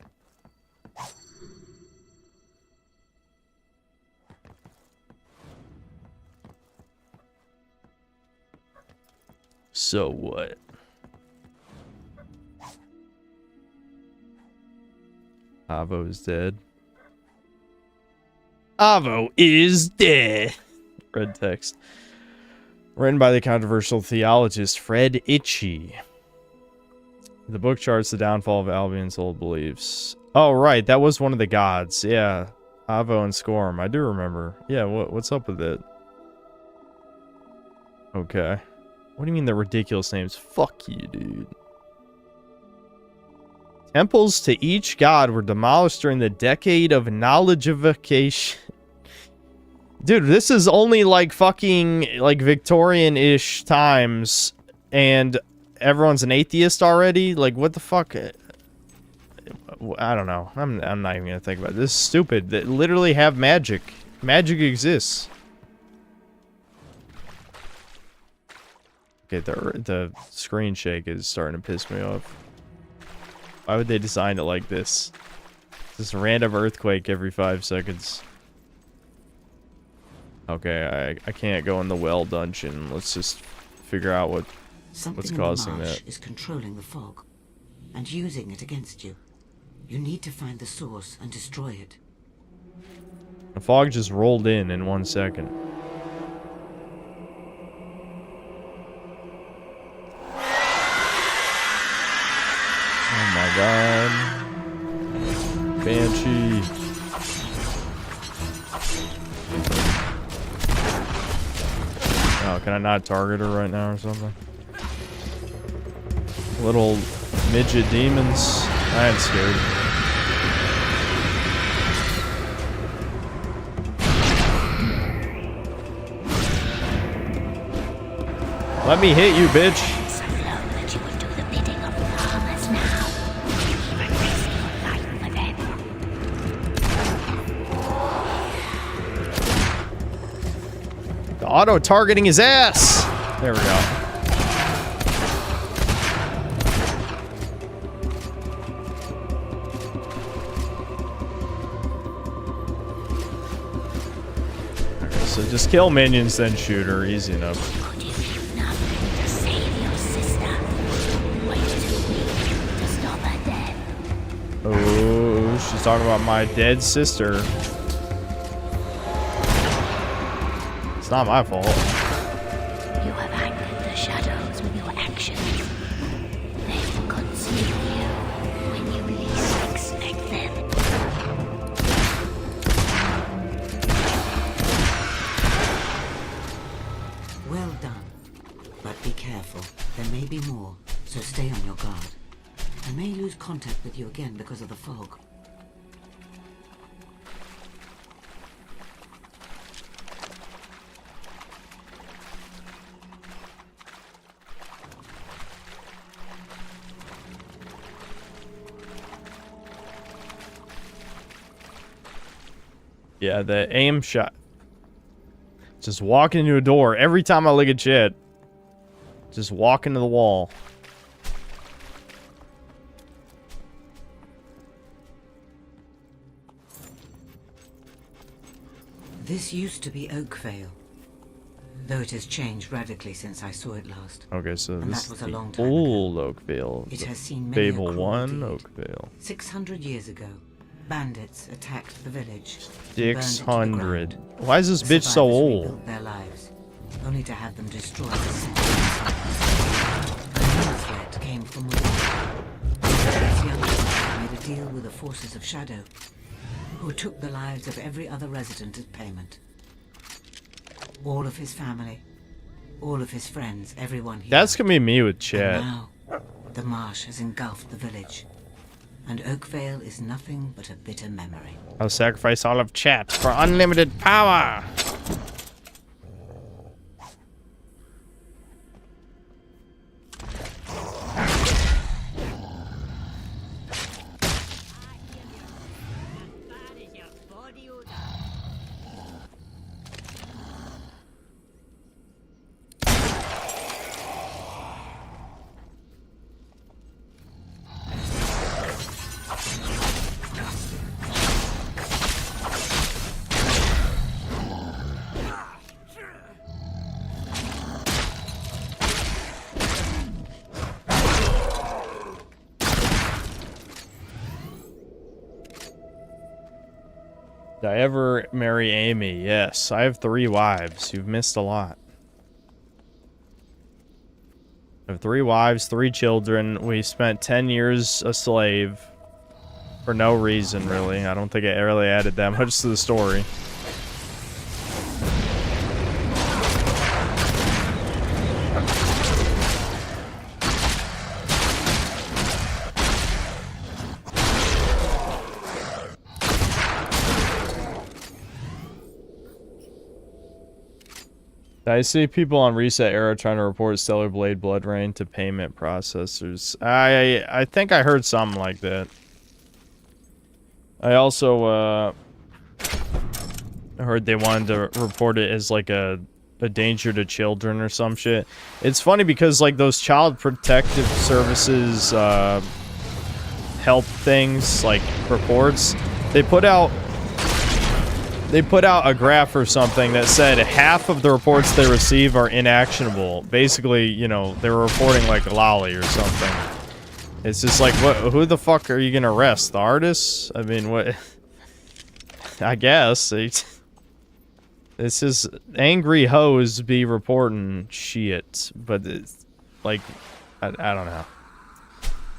So what? Avo is dead. Avo is dead. Red text. Written by the controversial theologist Fred Itchy. The book charts the downfall of Albion's old beliefs. Oh, right. That was one of the gods. Yeah. Avo and Scorm. I do remember. Yeah, what's up with it? Okay. What do you mean they're ridiculous names? Fuck you, dude. Temples to each god were demolished during the Decade of Knowledgeification. Dude, this is only like fucking like Victorian-ish times and everyone's an atheist already? Like, what the fuck? I don't know. I'm not even gonna think about it. This is stupid. They literally have magic. Magic exists. Okay, the screen shake is starting to piss me off. Why would they design it like this? Just a random earthquake every 5 seconds. Okay, I can't go in the well dungeon. Let's just figure out what's causing that. Is controlling the fog and using it against you. You need to find the source and destroy it. The fog just rolled in 1 second. Oh my god. Banshee. Oh, can I not target her right now or something? Little midget demons. I ain't scared. Let me hit you, bitch. The auto-targeting his ass. There we go. Okay, so just kill minions, then shoot her. Easy enough. Oh, she's talking about my dead sister. It's not my fault. You have angered the shadows with your actions. They will consume you when you least expect them. Well done. But be careful. There may be more, so stay on your guard. I may lose contact with you again because of the fog. Yeah, the aim shot. Just walk into a door. Every time I look at shit, just walk into the wall. This used to be Oakvale, though it has changed radically since I saw it last. Okay, so and this that was is a the long time old ago. Oakvale. It the has seen many Fable a cruel 1 deed. Oakvale. 600 years ago, bandits attacked the village. and burned it to the 600. ground. Why is this The bitch so survivors old? rebuilt their lives, only to have them destroyed. A threat came from within. This young man made a deal with the forces of Shadow, who took the lives of every other resident as payment. All of his family, all of his friends, everyone he That's gonna be me with And chat. now, the marsh has engulfed the village, and Oakvale is nothing but a bitter memory. I'll sacrifice all of chat for unlimited power. Did I ever marry Amy? Yes. I have 3 wives. You've missed a lot. I have 3 wives, 3 children. We spent 10 years a slave for no reason, really. I don't think it really added that much to the story. I see people on Reset Era trying to report Stellar Blade Blood Rain to payment processors. I think I heard something like that. I also heard they wanted to report it as like a danger to children or some shit. It's funny because like those child protective services help things like reports, they put out a graph or something that said half of the reports they receive are inactionable. Basically, you know, they were reporting like a lolly or something. It's just like, what? Who the fuck are you gonna arrest? The artists? I mean, what? I guess. It's just angry hoes be reporting shit. But, it's, like, I don't know.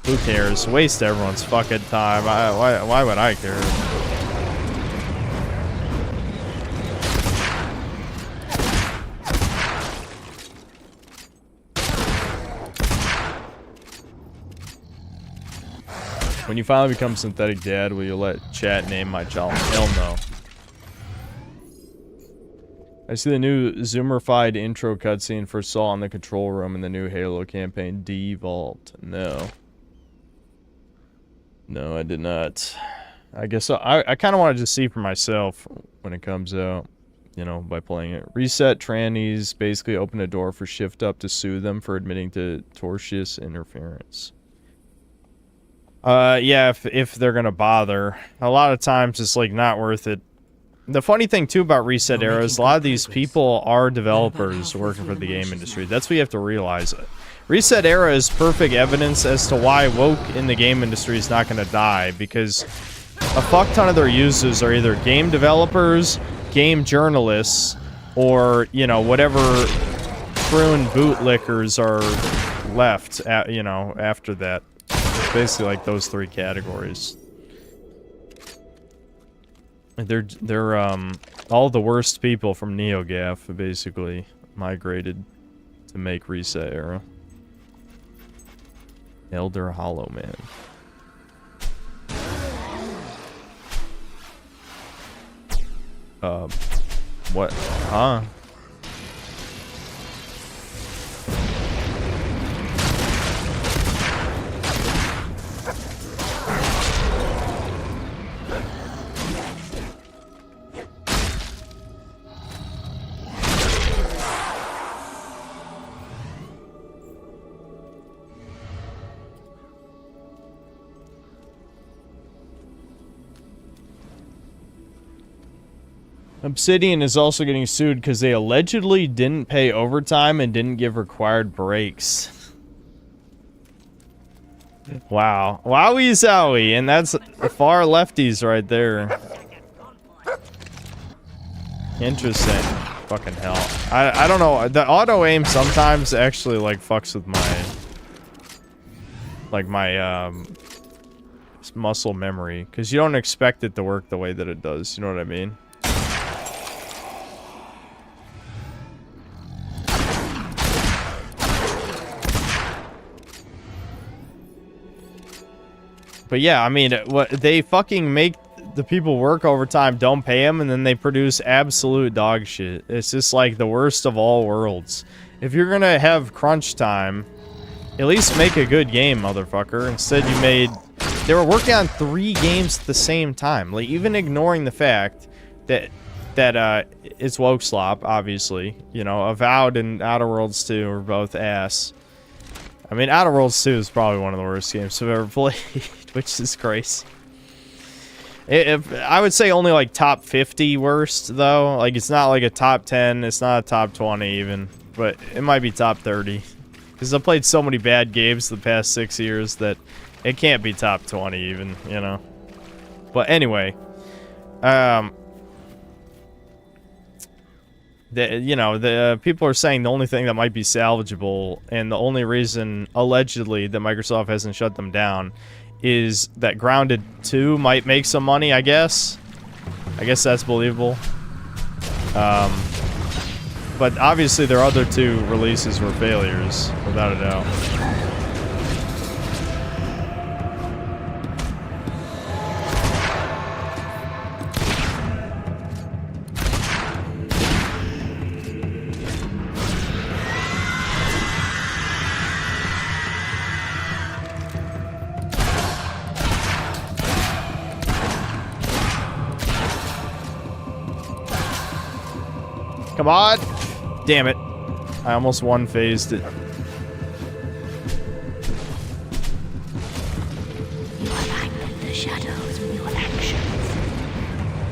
Who cares? Waste everyone's fucking time. Why would I care? When you finally become synthetic dad, will you let chat name my child? Hell no. I see the new Zoomerfied intro cutscene for Saul in the control room in the new Halo campaign, Devault. No. No, I did not. I guess I kind of wanted to see for myself when it comes out, you know, by playing it. Reset trannies basically open a door for Shift Up to sue them for admitting to tortious interference. Yeah, if they're gonna bother. A lot of times it's like not worth it. The funny thing too about Reset Era is a lot of these people are developers working for the game industry. That's what you have to realize. Reset Era is perfect evidence as to why woke in the game industry is not gonna die, because a fuck ton of their users are either game developers, game journalists, or, you know, whatever prune bootlickers are left at, you know, after that. It's basically like those 3 categories. They're all the worst people from NeoGAF basically migrated to make Reset Era. Elder Hollow Man. What? Huh? Obsidian is also getting sued because they allegedly didn't pay overtime and didn't give required breaks. Wow. Wowie zowie. And that's far lefties right there. Interesting. Fucking hell. I don't know. The auto aim sometimes actually like fucks with my... like my muscle memory. Because you don't expect it to work the way that it does. You know what I mean? But yeah, I mean, what they fucking make the people work overtime, don't pay them, and then they produce absolute dog shit. It's just like the worst of all worlds. If you're gonna have crunch time, at least make a good game, motherfucker. Instead, you made... They were working on 3 games at the same time. Like, even ignoring the fact that it's woke slop, obviously. You know, Avowed and Outer Worlds 2 are both ass. I mean, Outer Worlds 2 is probably one of the worst games I've ever played, which is crazy. I would say only like top 50 worst, though. Like, it's not like a top 10, it's not a top 20 even, but it might be top 30. Because I've played so many bad games the past 6 years that it can't be top 20 even, you know. But anyway, the people are saying the only thing that might be salvageable, and the only reason allegedly that Microsoft hasn't shut them down, is that Grounded 2 might make some money. I guess that's believable. But obviously their other 2 releases were failures, without a doubt. Come on! Damn it. I almost one-phased it. You have angered the shadows with your actions.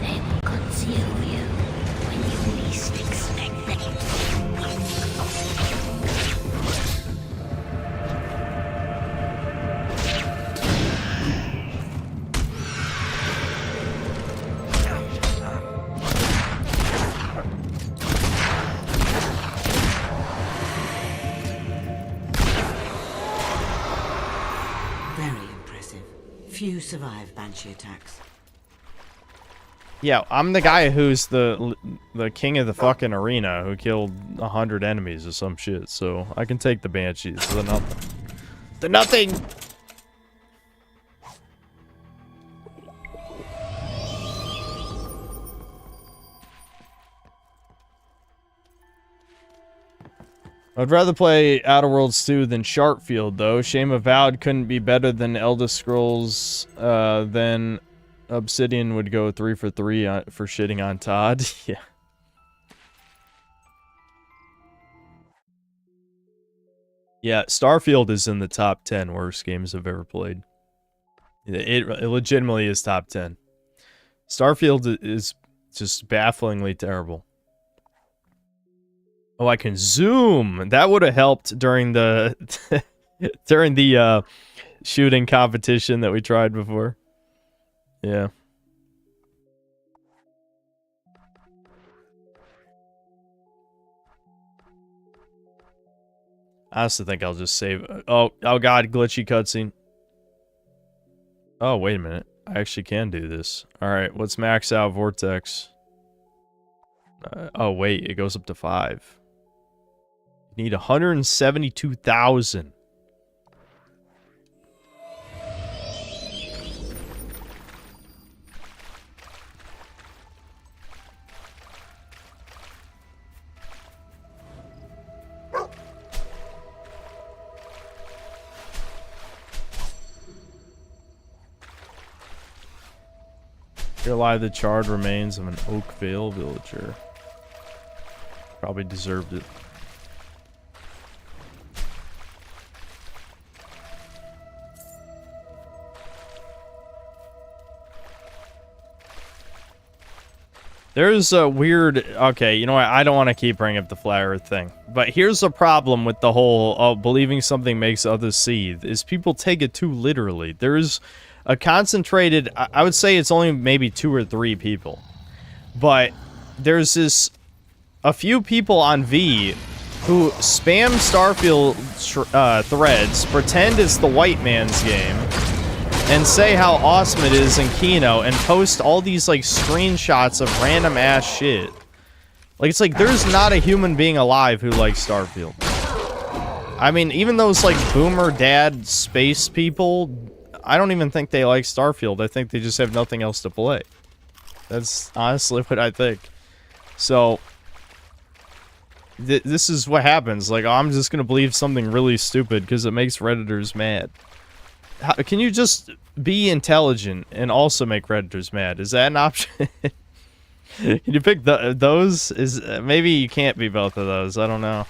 They will consume you when you least expect it. Few survive Banshee attacks. Yeah, I'm the guy who's the king of the fucking arena who killed 100 enemies or some shit, so I can take the Banshees. The nothing. The nothing! I'd rather play Outer Worlds 2 than Sharkfield, though. Shame Avowed couldn't be better than Elder Scrolls, then Obsidian would go 3 for 3 for shitting on Todd. Yeah. Yeah, Starfield is in the top 10 worst games I've ever played. It legitimately is top 10. Starfield is just bafflingly terrible. Oh, I can zoom. That would have helped during the during the shooting competition that we tried before. Yeah. I honestly think I'll just save. Oh God, glitchy cutscene. Oh, wait a minute. I actually can do this. All right, let's max out Vortex. Oh wait, it goes up to 5. Need 172,000. Here lie the charred remains of an Oakvale villager. Probably deserved it. There's a weird... Okay, you know what? I don't want to keep bringing up the flat earth thing. But here's a problem with the whole believing something makes others seethe, is people take it too literally. There's a concentrated... I would say it's only maybe 2 or 3 people. But there's a few people on V who spam Starfield threads, pretend it's the white man's game, and say how awesome it is in Kino, and post all these, like, screenshots of random ass shit. Like, it's like, there's not a human being alive who likes Starfield. I mean, even those, like, boomer dad space people, I don't even think they like Starfield. I think they just have nothing else to play. That's honestly what I think. So, this is what happens. Like, I'm just gonna believe something really stupid because it makes Redditors mad. How, can you just be intelligent and also make Redditors mad? Is that an option? Can you pick those? Maybe you can't be both of those. I don't know.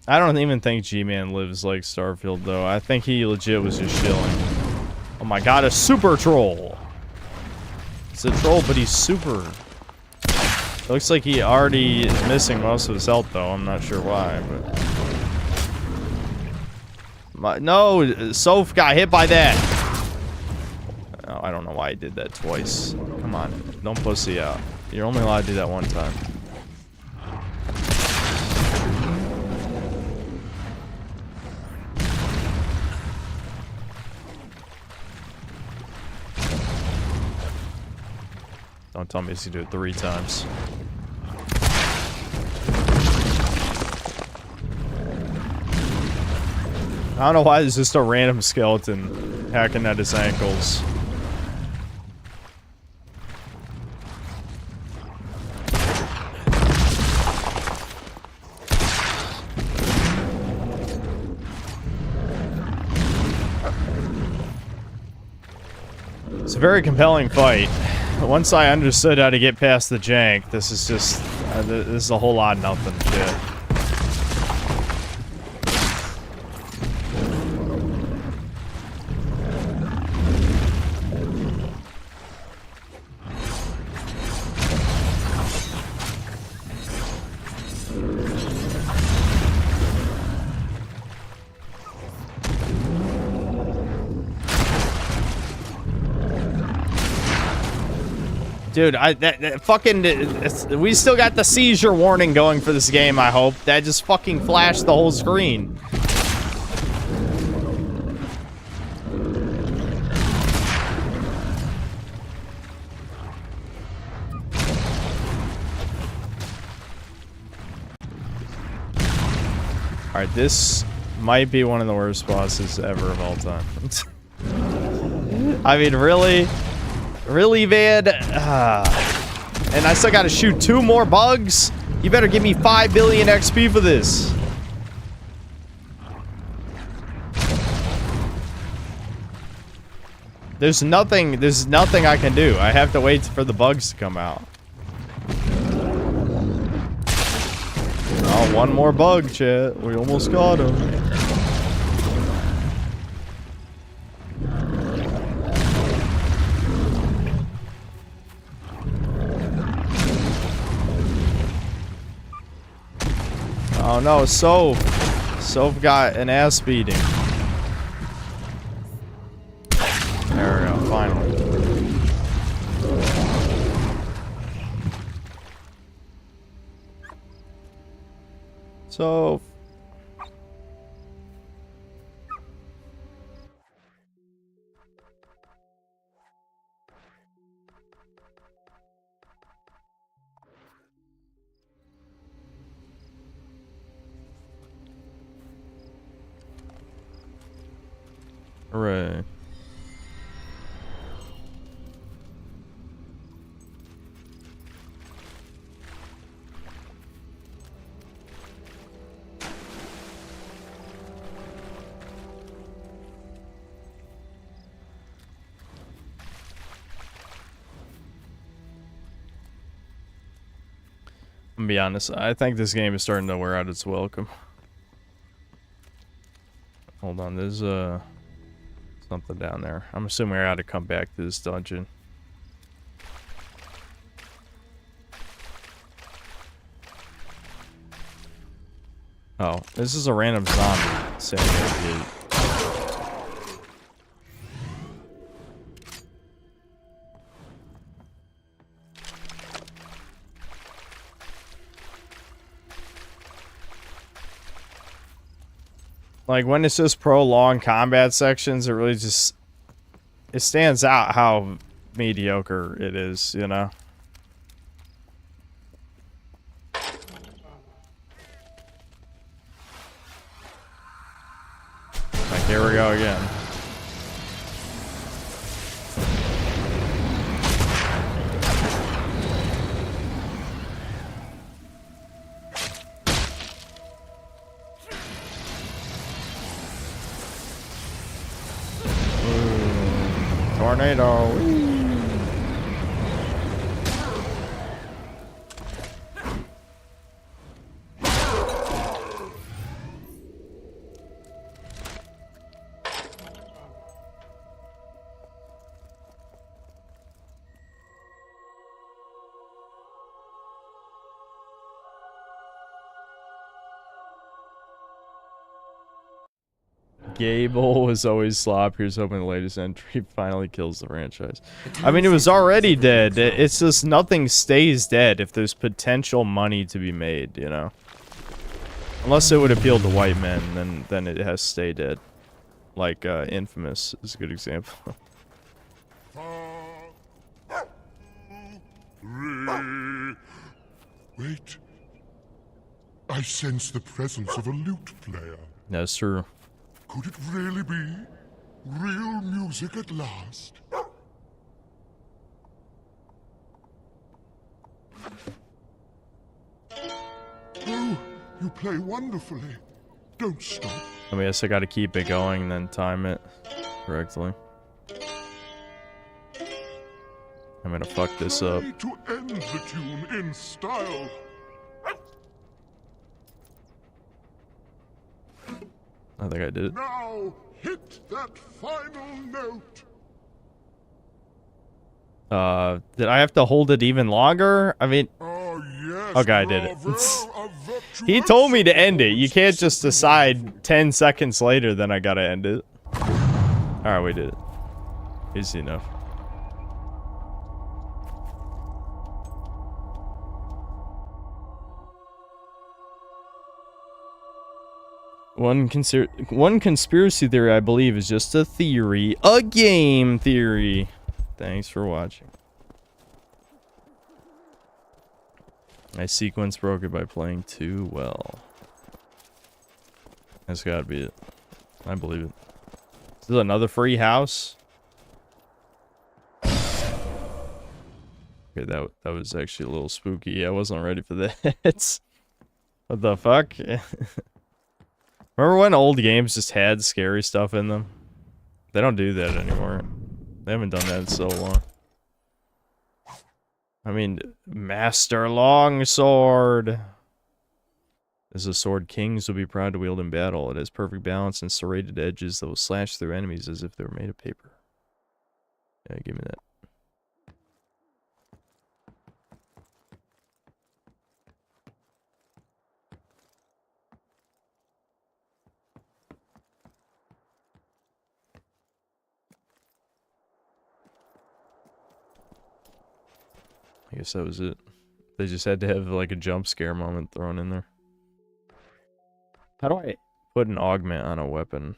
I don't even think G-Man lives like Starfield, though. I think he legit was just chilling. Oh my god, a super troll! It's a troll, but he's super. Looks like he already is missing most of his health, though. I'm not sure why, but... No! Soph got hit by that! Oh, I don't know why he did that twice. Come on. Don't pussy out. You're only allowed to do that one time. Don't tell me he's gonna do it 3 times. I don't know why there's just a random skeleton hacking at his ankles. It's a very compelling fight. Once I understood how to get past the jank, this is just... this is a whole lot of nothing shit. Dude, that fucking... we still got the seizure warning going for this game, I hope. That just fucking flashed the whole screen. Alright, this might be one of the worst bosses ever of all time. I mean, really? Really, man? And I still gotta shoot 2 more bugs? You better give me 5 billion XP for this. There's nothing I can do. I have to wait for the bugs to come out. Oh, 1 more bug, chat. We almost got him. Oh no, Soph got an ass beating. There we go, finally. Soph. Hooray. I'm gonna be honest, I think this game is starting to wear out its welcome. Hold on, there's something down there. I'm assuming we're out to come back to this dungeon. Oh, this is a random zombie saying that. Like, when it's just prolonged combat sections, it really just... it stands out how mediocre it is, you know? Like, here we go again. Tornado. Gable was always slop. Here's hoping the latest entry finally kills the franchise. I mean, it was already dead. It's just nothing stays dead if there's potential money to be made, you know? Unless it would appeal to white men, then it has to stay dead. Like, Infamous is a good example. Wait. I sense the presence of a lute player. That's true. Could it really be real music at last? Oh, you play wonderfully. Don't stop. I guess I gotta keep it going and then time it correctly. I'm gonna fuck this up. Try to end the tune in style. I think I did it. Now hit that final note. Did I have to hold it even longer? I mean, oh yes. Okay, I did it. He told me to end it. You can't just decide 10 seconds later, then I gotta end it. Alright, we did it. Easy enough. One conspiracy theory, I believe, is just a theory. A game theory. Thanks for watching. My sequence broke it by playing too well. That's gotta be it. I believe it. Is this another free house? Okay, that was actually a little spooky. I wasn't ready for that. What the fuck? Remember when old games just had scary stuff in them? They don't do that anymore. They haven't done that in so long. I mean, Master Longsword is a sword kings will be proud to wield in battle. It has perfect balance and serrated edges that will slash through enemies as if they were made of paper. Yeah, give me that. I guess that was it. They just had to have like a jump scare moment thrown in there. How do I put an augment on a weapon?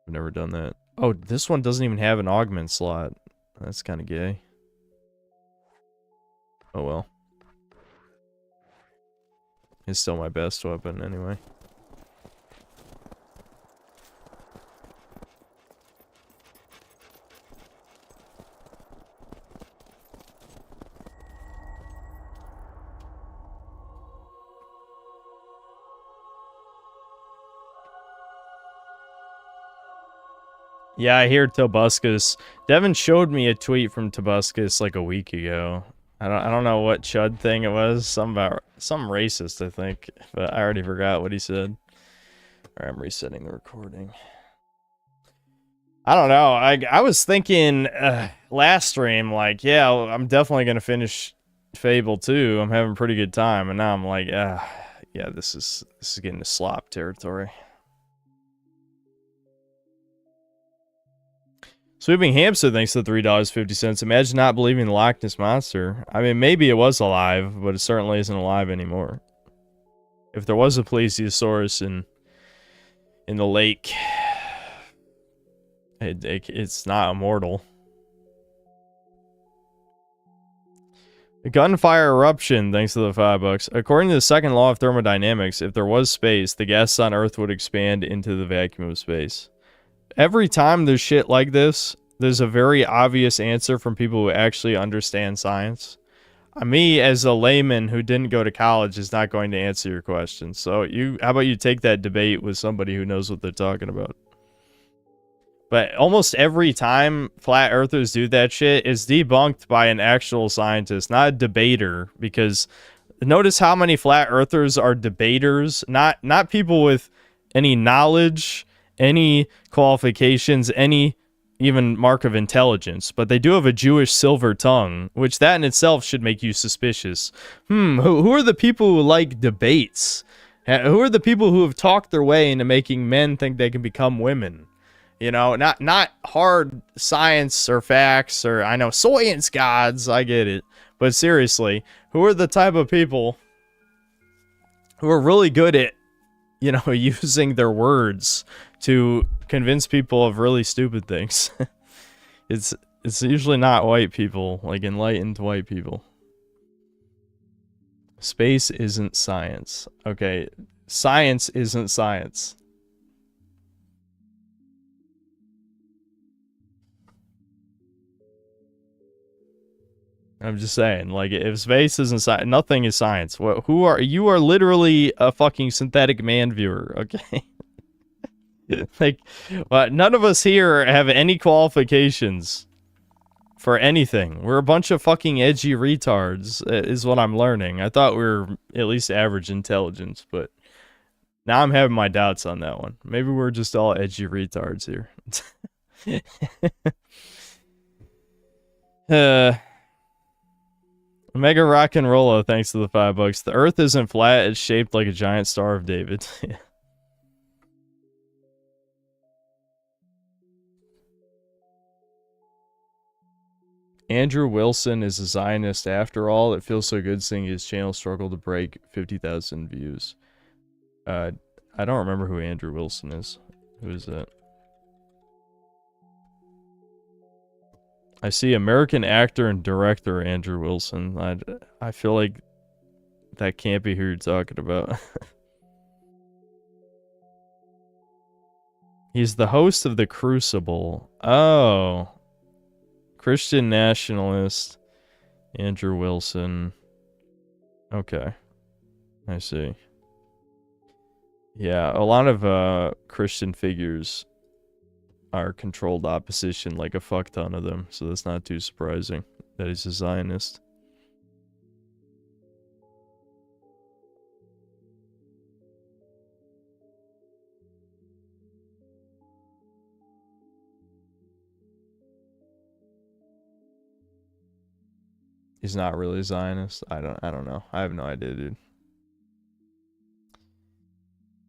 I've never done that. Oh, this one doesn't even have an augment slot. That's kind of gay. Oh well. It's still my best weapon anyway. Yeah, I hear Tobuscus. Devin showed me a tweet from Tobuscus like a week ago. I don't know what chud thing it was. Some racist, I think. But I already forgot what he said. Alright, I'm resetting the recording. I don't know. I was thinking last stream, like, yeah, I'm definitely gonna finish Fable 2. I'm having a pretty good time, and now I'm like, yeah, this is getting to slop territory. Sweeping Hamster thanks to $3.50. Imagine not believing the Loch Ness Monster. I mean, maybe it was alive, but it certainly isn't alive anymore. If there was a plesiosaurus in the lake, it's not immortal. A gunfire eruption, thanks to the $5. According to the second law of thermodynamics, if there was space, the gases on Earth would expand into the vacuum of space. Every time there's shit like this, there's a very obvious answer from people who actually understand science. Me, as a layman who didn't go to college, is not going to answer your question. So how about you take that debate with somebody who knows what they're talking about? But almost every time flat earthers do that shit is debunked by an actual scientist, not a debater. Because notice how many flat earthers are debaters, not people with any knowledge, any qualifications, any even mark of intelligence, but they do have a Jewish silver tongue, which that in itself should make you suspicious. Who are the people who like debates? Who are the people who have talked their way into making men think they can become women? You know, not hard science or facts or, I know, science gods, I get it. But seriously, who are the type of people who are really good at, you know, using their words to convince people of really stupid things? It's usually not white people, like enlightened white people. Space isn't science. Okay, science isn't science. I'm just saying, like, if space isn't science, nothing is science. Who are you? Are literally a fucking synthetic man viewer, okay? Like, none of us here have any qualifications for anything. We're a bunch of fucking edgy retards, is what I'm learning. I thought we were at least average intelligence, but now I'm having my doubts on that one. Maybe we're just all edgy retards here. Mega Rock and Rolla, thanks to the $5. The Earth isn't flat, it's shaped like a giant Star of David. Andrew Wilson is a Zionist after all. It feels so good seeing his channel struggle to break 50,000 views. I don't remember who Andrew Wilson is. Who is that? I see American actor and director Andrew Wilson. I feel like that can't be who you're talking about. He's the host of The Crucible. Oh. Christian nationalist. Andrew Wilson. Okay. I see. Yeah, a lot of Christian figures are controlled opposition, like a fuck ton of them, so that's not too surprising that he's a Zionist. He's not really a Zionist. I don't know. I have no idea, dude.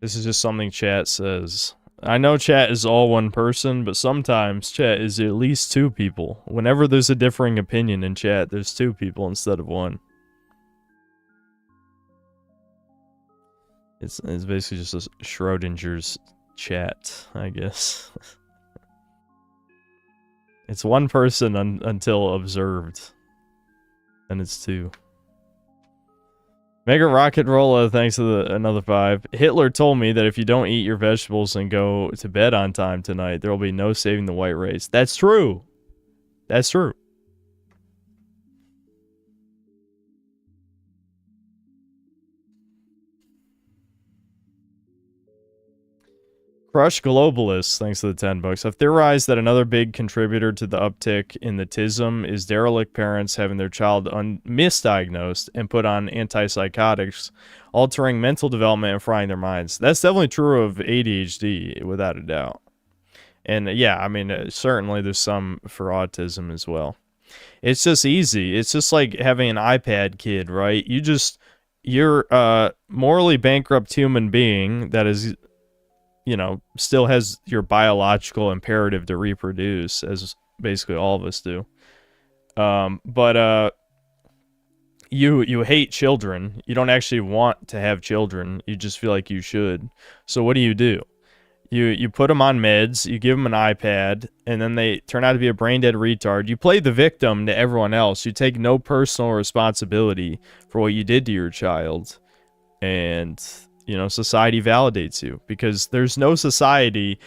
This is just something chat says. I know chat is all one person, but sometimes chat is at least two people. Whenever there's a differing opinion in chat, there's two people instead of one. It's basically just a Schrodinger's chat, I guess. It's one person until observed. And it's two. Mega Rocket Rolla, thanks to another 5. Hitler told me that if you don't eat your vegetables and go to bed on time tonight, there will be no saving the white race. That's true. That's true. Crush Globalists, thanks to the $10. I've theorized that another big contributor to the uptick in the TISM is derelict parents having their child misdiagnosed and put on antipsychotics, altering mental development and frying their minds. That's definitely true of ADHD, without a doubt. And yeah, I mean, certainly there's some for autism as well. It's just easy. It's just like having an iPad kid, right? You're a morally bankrupt human being that is, you know, still has your biological imperative to reproduce, as basically all of us do. But you hate children. You don't actually want to have children. You just feel like you should. So what do? You put them on meds, you give them an iPad, and then they turn out to be a brain-dead retard. You play the victim to everyone else. You take no personal responsibility for what you did to your child. And, you know, society validates you. Because there's no society,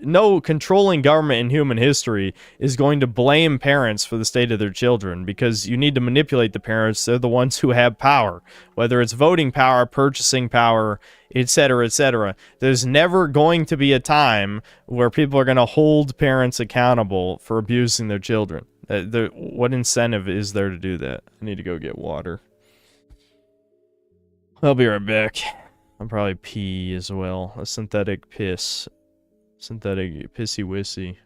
no controlling government in human history is going to blame parents for the state of their children, because you need to manipulate the parents. They're the ones who have power, whether it's voting power, purchasing power, etc., etc. There's never going to be a time where people are going to hold parents accountable for abusing their children. What incentive is there to do that? I need to go get water. I'll be right back. I'll probably pee as well. A synthetic piss. Synthetic pissy wissy.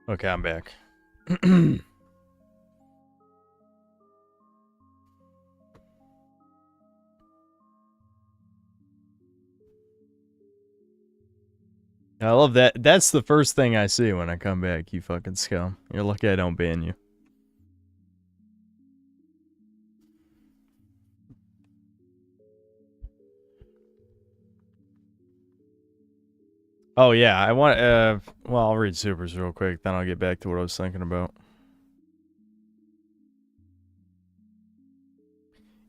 Okay, I'm back. I love that. That's the first thing I see when I come back, you fucking scum. You're lucky I don't ban you. Oh, yeah, I want, well, I'll read supers real quick, then I'll get back to what I was thinking about.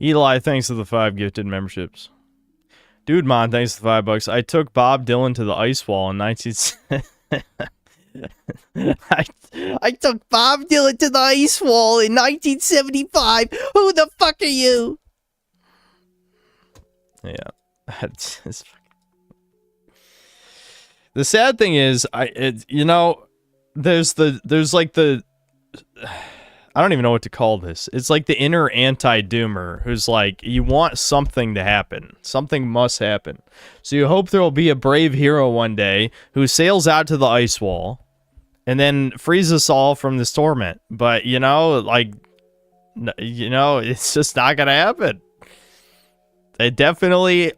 Eli, thanks for the 5 gifted memberships. Dude, Mon, thanks for the $5. I took Bob Dylan to the ice wall in 19... I took Bob Dylan to the ice wall in 1975. Who the fuck are you? Yeah, that's just fucking... The sad thing is, you know, there's like the... I don't even know what to call this. It's like the inner anti-doomer who's like, you want something to happen. Something must happen. So you hope there will be a brave hero one day who sails out to the ice wall and then frees us all from this torment. But, you know, like, you know, it's just not going to happen. It definitely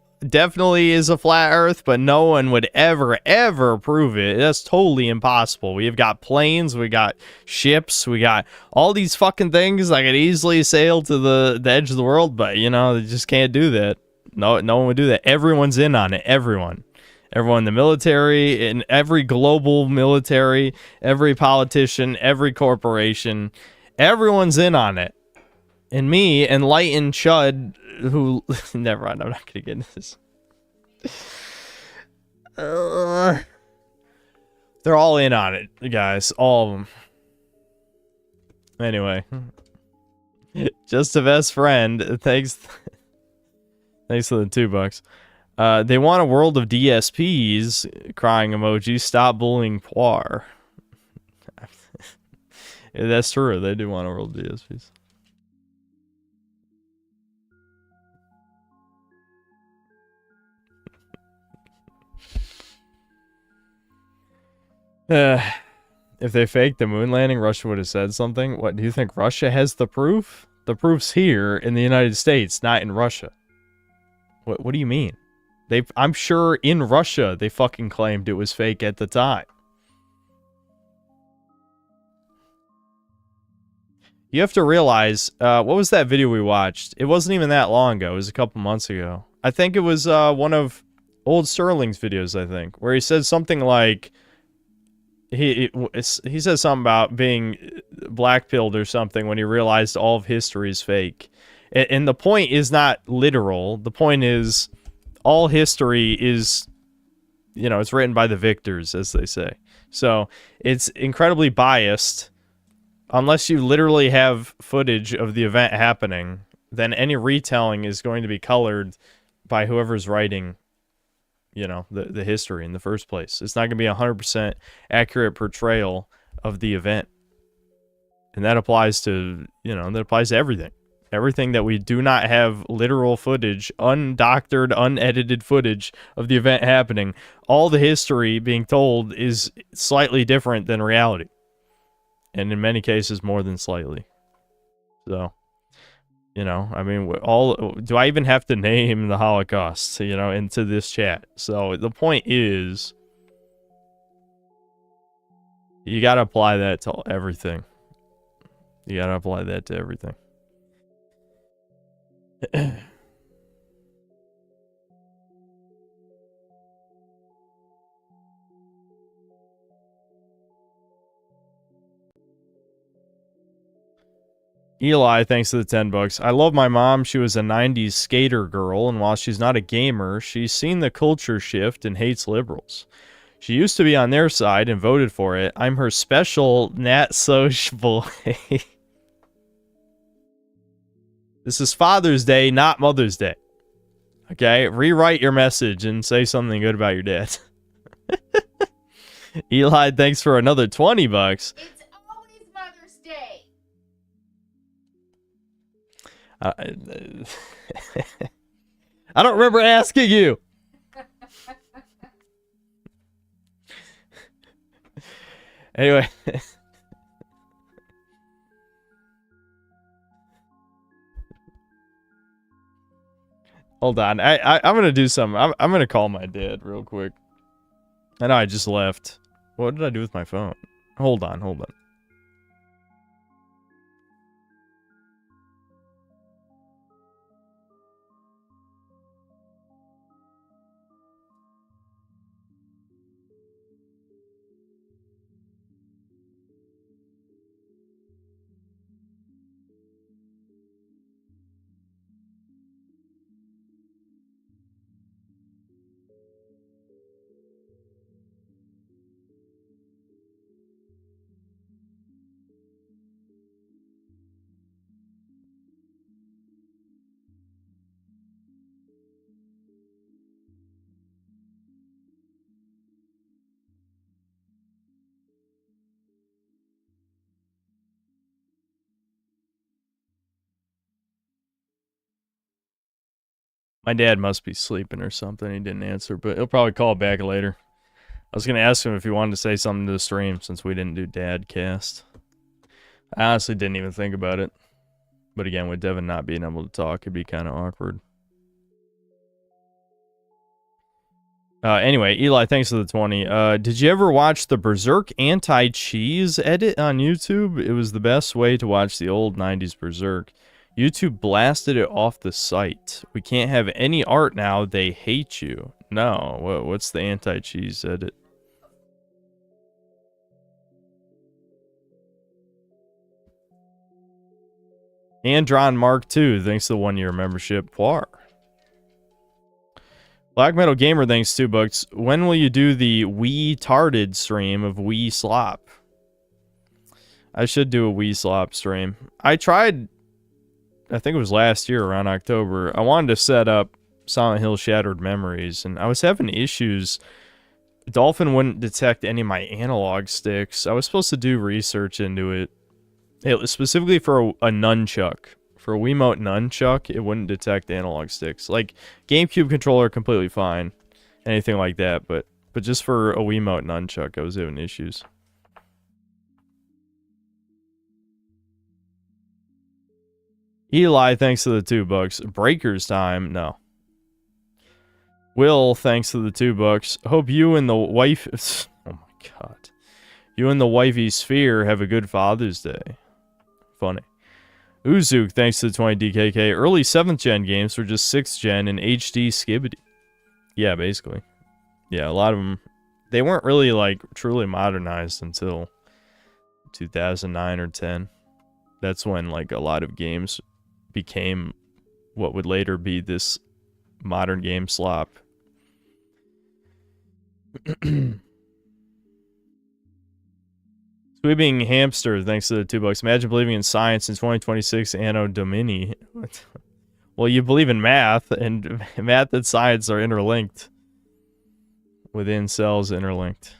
is a flat earth, but no one would ever prove it. That's totally impossible. We've got planes, we got ships, we got all these fucking things that could easily sail to the edge of the world, but you know, they just can't do that. No one would do that. Everyone's in on it. Everyone in the military, in every global military, every politician, every corporation, everyone's in on it. And me, enlightened chud, who... Never mind, I'm not going to get into this. They're all in on it, guys. All of them. Anyway. Just a best friend. Thanks for the $2. They want a world of DSPs. Crying emoji. Stop bullying Poir. That's true. They do want a world of DSPs. If they faked the moon landing, Russia would have said something. What, do you think Russia has the proof? The proof's here in the United States, not in Russia. What do you mean? I'm sure in Russia they fucking claimed it was fake at the time. You have to realize, what was that video we watched? It wasn't even that long ago. It was a couple months ago. I think it was one of Old Sterling's videos, I think, where he said something like, he said something about being blackpilled or something when he realized all of history is fake. And the point is not literal. The point is all history is, you know, it's written by the victors, as they say. So it's incredibly biased. Unless you literally have footage of the event happening, then any retelling is going to be colored by whoever's writing, you know, the history in the first place. It's not going to be 100% accurate portrayal of the event. And that applies to, you know, that applies to everything. Everything that we do not have literal footage, undoctored, unedited footage of the event happening, all the history being told is slightly different than reality. And in many cases, more than slightly. So, you know, I mean, do I even have to name the Holocaust, you know, into this chat? So the point is, you got to apply that to everything. You got to apply that to everything. Eli, thanks to the $10. I love my mom. She was a 90s skater girl, and while she's not a gamer, she's seen the culture shift and hates liberals. She used to be on their side and voted for it. I'm her special Nat Soch boy. This is Father's Day, not Mother's Day. Okay? Rewrite your message and say something good about your dad. Eli, thanks for another $20. It's always Mother's Day. I don't remember asking you. Anyway. Hold on. I'm gonna do something. I'm gonna call my dad real quick. I know I just left. What did I do with my phone? Hold on. My dad must be sleeping or something. He didn't answer, but he'll probably call back later. I was gonna ask him if he wanted to say something to the stream since we didn't do dad cast. I honestly didn't even think about it. But again, with Devin not being able to talk, it'd be kind of awkward. Anyway, Eli, thanks for the 20. Did you ever watch the Berserk anti-cheese edit on YouTube? It was the best way to watch the old 90s Berserk. YouTube blasted it off the site. We can't have any art now. They hate you. No, what's the anti-cheese edit? Andron Mark II, thanks to the 1-year membership. Poir. Black Metal Gamer, thanks 2 bucks. When will you do the Wee Tarded stream of Wee Slop? I should do a Wee Slop stream. I tried, I think it was last year around October. I wanted to set up Silent Hill Shattered Memories, and I was having issues. Dolphin wouldn't detect any of my analog sticks. I was supposed to do research into it. It was specifically for a nunchuck. For a Wiimote nunchuck, it wouldn't detect analog sticks. Like, GameCube controller, completely fine. Anything like that, but just for a Wiimote nunchuck, I was having issues. Eli, thanks to the 2 bucks. Breakers time, no. Will, thanks to the 2 bucks. Hope you and the wife... Oh my god. You and the wifey Sphere have a good Father's Day. Funny. Uzuk, thanks to the 20 DKK. Early 7th gen games were just 6th gen and HD skibbity. Yeah, basically. Yeah, a lot of them, they weren't really like truly modernized until 2009 or 10. That's when like a lot of games became what would later be this modern game slop. Sweeping Hamster, thanks to the 2 bucks. Imagine believing in science in 2026 Anno Domini. Well, you believe in math, and math and science are interlinked. Within cells interlinked.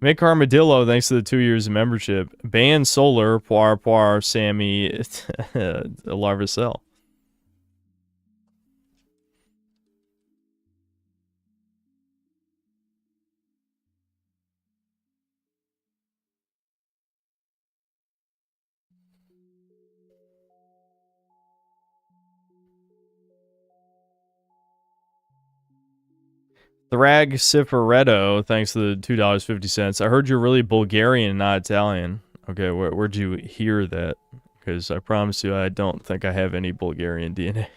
Mick Armadillo, thanks to the 2 years of membership. Ban Solar, Poir, Sammy, Larvacell. Thrag Cifaretto, thanks to the $2.50. I heard you're really Bulgarian and not Italian. Okay, where'd you hear that? Because I promise you, I don't think I have any Bulgarian DNA.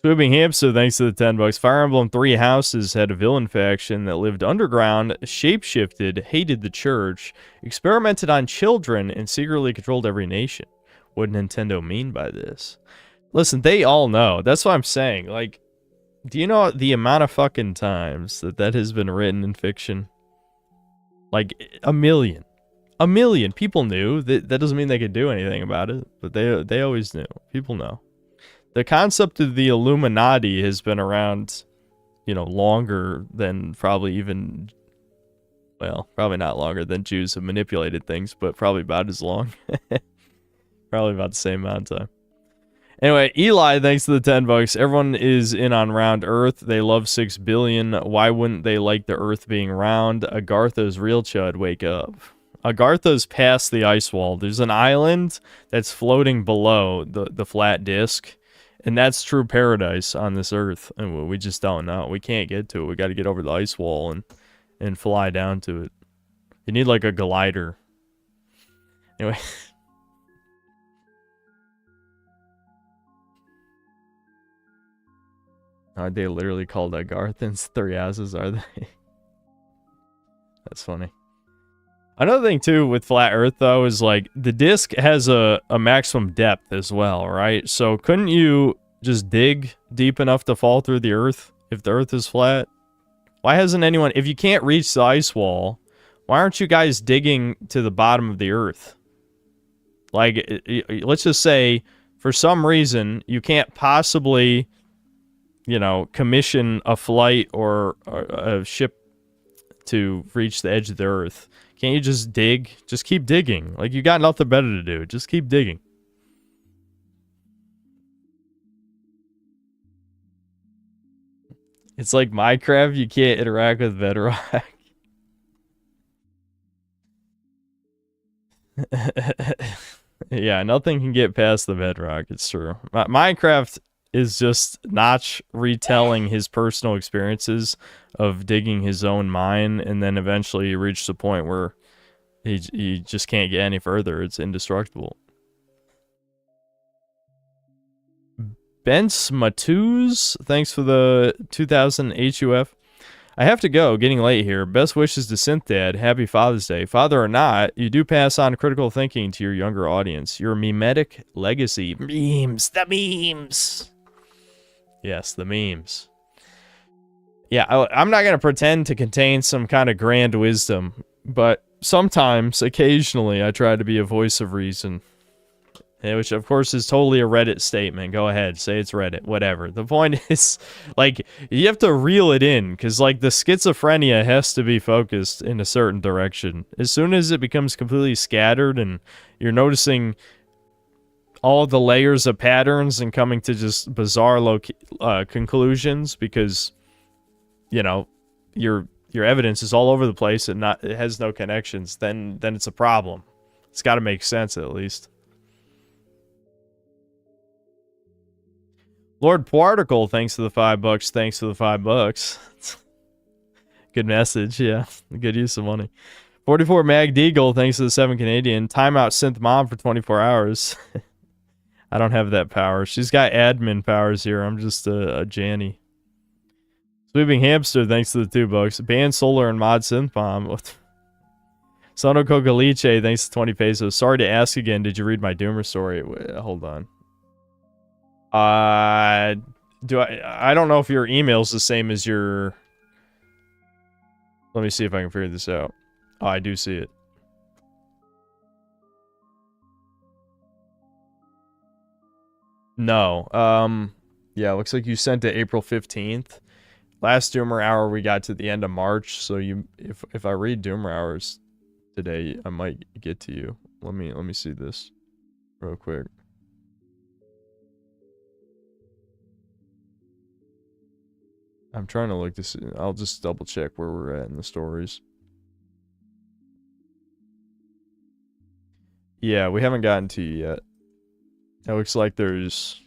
Swooping Hamster, thanks to the 10 bucks. Fire Emblem 3 Houses had a villain faction that lived underground, shapeshifted, hated the church, experimented on children, and secretly controlled every nation. What did Nintendo mean by this? Listen, they all know. That's what I'm saying. Like, do you know the amount of fucking times that has been written in fiction? Like, a million. A million. People knew. That doesn't mean they could do anything about it, but they always knew. People know. The concept of the Illuminati has been around, you know, longer than probably even... Well, probably not longer than Jews have manipulated things, but probably about as long. Probably about the same amount of time. Anyway, Eli, thanks to the 10 bucks. Everyone is in on round Earth. They love 6 billion. Why wouldn't they like the Earth being round? Agartha's real chud, wake up. Agartha's past the ice wall. There's an island that's floating below the flat disk, and that's true paradise on this Earth. And we just don't know. We can't get to it. We got to get over the ice wall and fly down to it. You need like a glider. Anyway. Are they literally called Agarthans? 3 asses, are they? That's funny. Another thing, too, with Flat Earth, though, is, like, the disk has a maximum depth as well, right? So couldn't you just dig deep enough to fall through the Earth if the Earth is flat? Why hasn't anyone... If you can't reach the ice wall, why aren't you guys digging to the bottom of the Earth? Like, let's just say, for some reason, you can't possibly... you know, commission a flight or a ship to reach the edge of the Earth. Can't you just dig? Just keep digging. Like, you got nothing better to do. Just keep digging. It's like Minecraft, you can't interact with Bedrock. Yeah, nothing can get past the Bedrock, it's true. Minecraft is just Notch retelling his personal experiences of digging his own mine, and then eventually he reached the point where he just can't get any further. It's indestructible. Bence Matuz, thanks for the 2000 HUF. I have to go, getting late here. Best wishes to Synth Dad. Happy Father's Day. Father or not, you do pass on critical thinking to your younger audience. Your memetic legacy. Memes. The memes. Yes, the memes. Yeah, I'm not going to pretend to contain some kind of grand wisdom, but sometimes, occasionally, I try to be a voice of reason. Which, of course, is totally a Reddit statement. Go ahead, say it's Reddit, whatever. The point is, like, you have to reel it in, because, like, the schizophrenia has to be focused in a certain direction. As soon as it becomes completely scattered and you're noticing all the layers of patterns and coming to just bizarre conclusions because, you know, your evidence is all over the place and it has no connections, then it's a problem. It's got to make sense, at least. Lord Particle, thanks for the $5. Thanks for the $5. Good message, yeah. Good use of money. 44 Mag Deagle, thanks to the 7 Canadian. Timeout Synth Mom for 24 hours. I don't have that power. She's got admin powers here. I'm just a Janny. Sweeping Hamster, thanks to the $2. Ban Solar and Mod Synth Bomb. Sono Cocaliche, thanks to 20 pesos. Sorry to ask again, did you read my Doomer story? Wait, hold on. I don't know if your email's the same as your... Let me see if I can figure this out. Oh, I do see it. No. Yeah, looks like you sent it April 15th. Last Doomer Hour we got to the end of March, so if I read Doomer Hours today, I might get to you. Let me see this real quick. I'm trying to look this. I'll just double check where we're at in the stories. Yeah, we haven't gotten to you yet. It looks like there's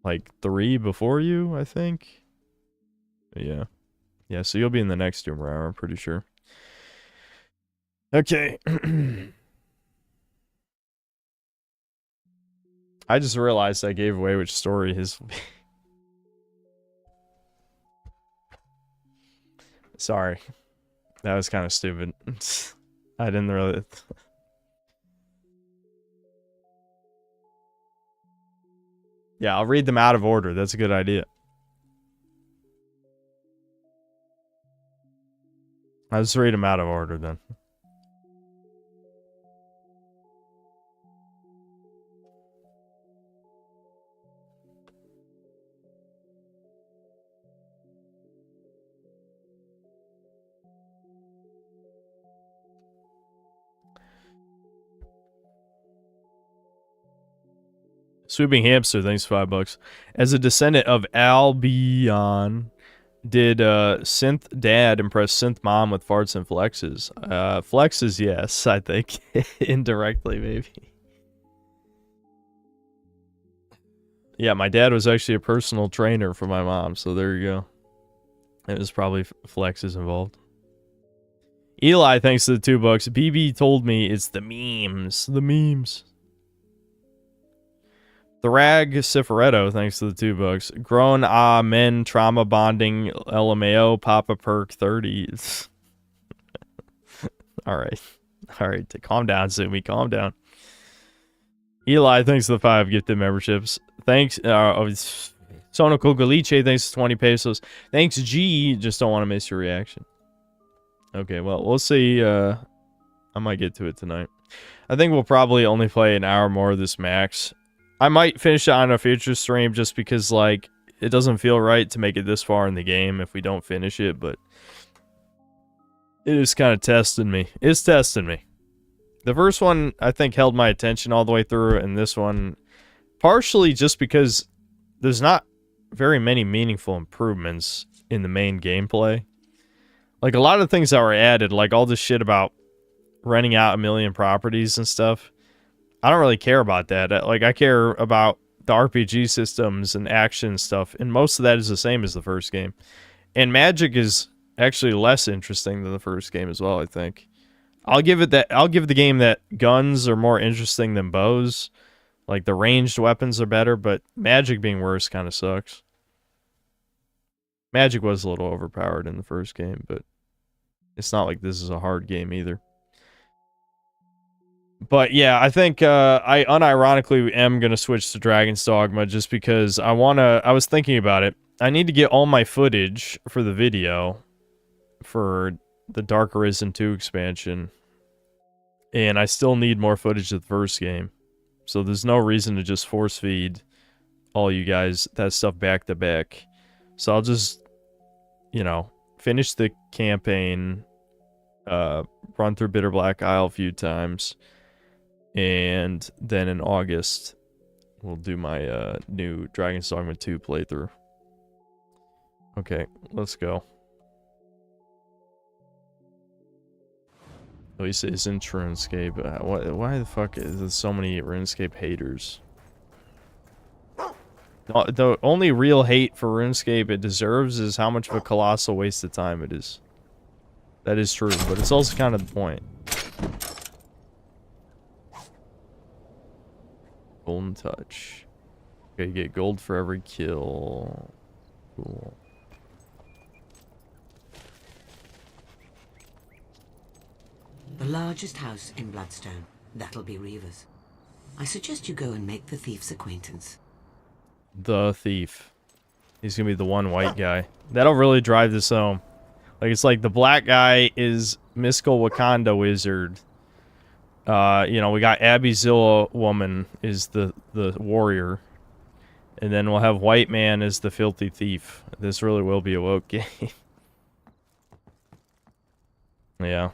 like 3 before you, I think. Yeah. Yeah, so you'll be in the next Doomer Hour, I'm pretty sure. Okay. I just realized I gave away which story his... Sorry. That was kind of stupid. I didn't really... Yeah, I'll read them out of order. That's a good idea. I'll just read them out of order then. Swooping Hamster, thanks for $5. As a descendant of Albion, did Synth Dad impress Synth Mom with farts and flexes? Flexes, yes, I think. Indirectly, maybe. Yeah, my dad was actually a personal trainer for my mom, so there you go. It was probably flexes involved. Eli, thanks to the $2. BB told me it's the memes. The memes. The Rag Cifaretto, thanks to the $2. Grown men trauma bonding LMAO Papa Perk 30. Alright. Alright, calm down, Sumi. Calm down. Eli, thanks to the 5 gifted memberships. Thanks, Sono Cocoliche, thanks to 20 pesos. Thanks, G. Just don't want to miss your reaction. Okay, well, we'll see. I might get to it tonight. I think we'll probably only play an hour more of this max. I might finish it on a future stream just because, like, it doesn't feel right to make it this far in the game if we don't finish it, but it is kind of testing me. It's testing me. The first one, I think, held my attention all the way through, and this one, partially just because there's not very many meaningful improvements in the main gameplay. Like, a lot of things that were added, like all this shit about renting out 1 million properties and stuff, I don't really care about that. Like, I care about the RPG systems and action stuff, and most of that is the same as the first game. And magic is actually less interesting than the first game as well, I think. I'll give the game that guns are more interesting than bows. Like, the ranged weapons are better, but magic being worse kind of sucks. Magic was a little overpowered in the first game, but it's not like this is a hard game either. But yeah, I think I unironically am going to switch to Dragon's Dogma just because I was thinking about it. I need to get all my footage for the video for the Dark Arisen 2 expansion. And I still need more footage of the first game. So there's no reason to just force feed all you guys that stuff back to back. So I'll just, you know, finish the campaign, run through Bitter Black Isle a few times. And then in August, we'll do my new Dragon's Dogma 2 playthrough. Okay, let's go. Oh, he says in RuneScape. Why the fuck is there so many RuneScape haters? The only real hate for RuneScape it deserves is how much of a colossal waste of time it is. That is true, but it's also kind of the point. Golden touch. Okay, you get gold for every kill. Cool. The largest house in Bloodstone. That'll be Reaver's. I suggest you go and make the thief's acquaintance. The thief. He's gonna be the one white guy. That'll really drive this home. Like, it's like the black guy is mystical Wakanda wizard. You know, we got Abby Zilla woman is the warrior. And then we'll have white man as the filthy thief. This really will be a woke game. Yeah.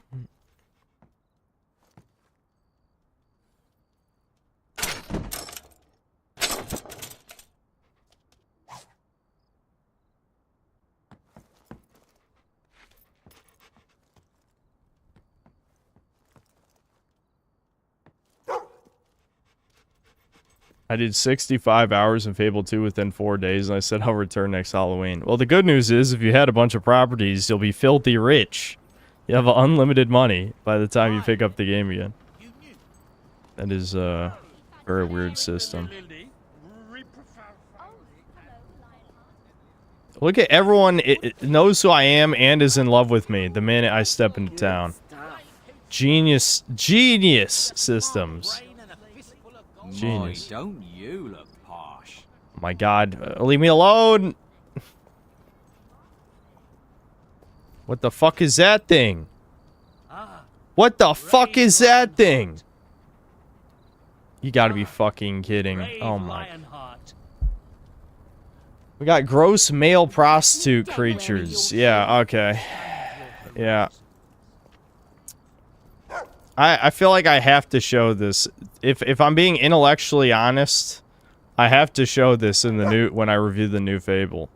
I did 65 hours in Fable 2 within 4 days, and I said I'll return next Halloween. Well, the good news is, if you had a bunch of properties, you'll be filthy rich. You have unlimited money by the time you pick up the game again. That is a very weird system. Look at everyone it knows who I am and is in love with me the minute I step into town. Genius systems. Genius. Don't you look posh? My God, leave me alone. What the fuck is that thing? What the fuck is that thing? You gotta be fucking kidding. Oh my. We got gross male prostitute creatures. Yeah, okay. Yeah. I feel like I have to show this. If I'm being intellectually honest, I have to show this in the new when I review the new Fable.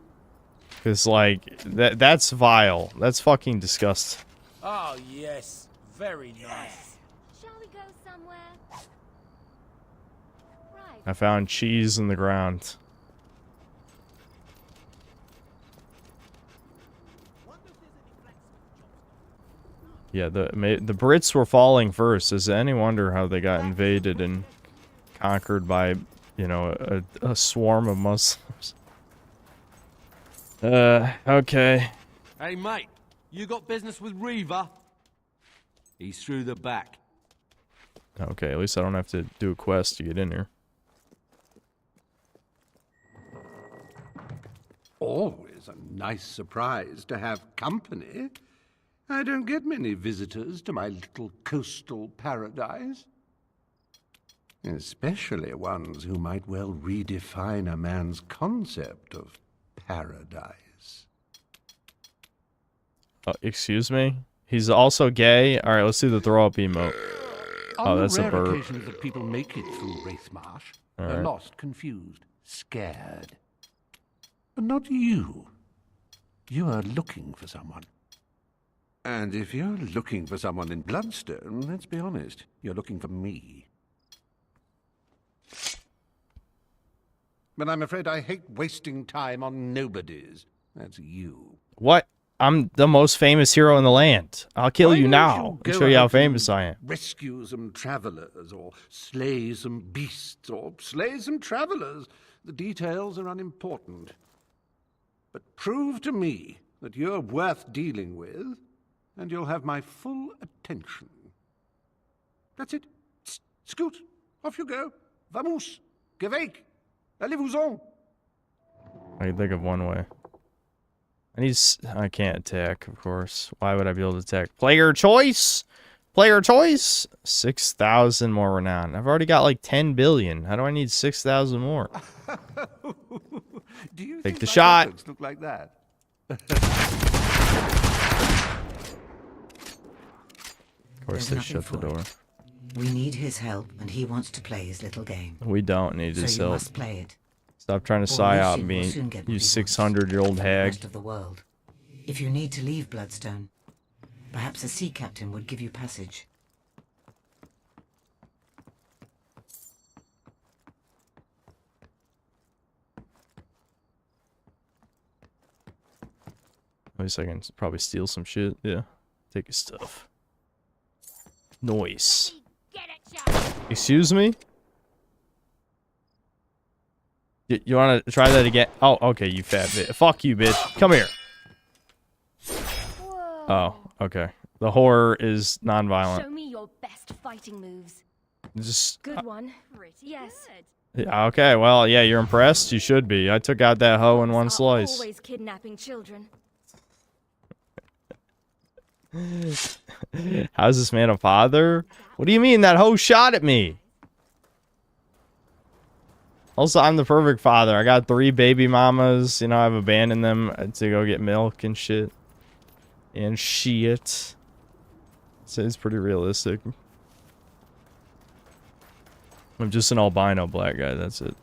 Cause like that's vile. That's fucking disgusting. Oh, yes. Very nice. Shall we go somewhere? Right. I found cheese in the ground. Yeah, the Brits were falling first. Is it any wonder how they got invaded and conquered by, you know, a swarm of Muslims? Okay. Hey, mate, you got business with Reaver? He's through the back. Okay, at least I don't have to do a quest to get in here. Always a nice surprise to have company. I don't get many visitors to my little coastal paradise. Especially ones who might well redefine a man's concept of paradise. Excuse me? He's also gay? Alright, let's do the throw up emote. Oh, that's a On the rare bird. occasions that people make it through Wraithmarsh, they're Alright. lost, confused, scared. But not you. You are looking for someone. And if you're looking for someone in Bloodstone, let's be honest, you're looking for me. But I'm afraid I hate wasting time on nobodies. That's you. What? I'm the most famous hero in the land. I'll kill Why you don't now go and show you how out famous and I am. Rescue some travelers, or slay some beasts, or slay some travelers. The details are unimportant. But prove to me that you're worth dealing with, and you'll have my full attention. That's it. Scoot. Off you go. Vamos. Geweg. Allez-vous-en. I can think of one way. I can't attack, of course. Why would I be able to attack? Player choice! Player choice! 6,000 more renown. I've already got like 10 billion. How do I need 6,000 more? Do you Take think the my shot. efforts look like that? Of course, they There's shut the nothing for door. it. We need his help, and he wants to play his little game. We don't need So his you help. must play it. Stop trying to Or psy out Lucian will me, soon get what you he wants 600-year-old from the hag. rest of the world. If you need to leave Bloodstone, perhaps a sea captain would give you passage. At least I can probably steal some shit. Yeah. Take his stuff. Noise. Excuse me? You want to try that again? Oh, okay, you fat bitch. Fuck you, bitch. Come here. Oh, okay. The horror is non-violent. Show me your best fighting moves. Just Good one. Yes. yeah, okay. Well, yeah, you're impressed. You should be. I took out that hoe in one slice. Always kidnapping children. How's this man a father? What do you mean that hoe shot at me? Also, I'm the perfect father. I got 3 baby mamas. You know, I've abandoned them to go get milk and shit. And shit. So it's pretty realistic. I'm just an albino black guy, that's it.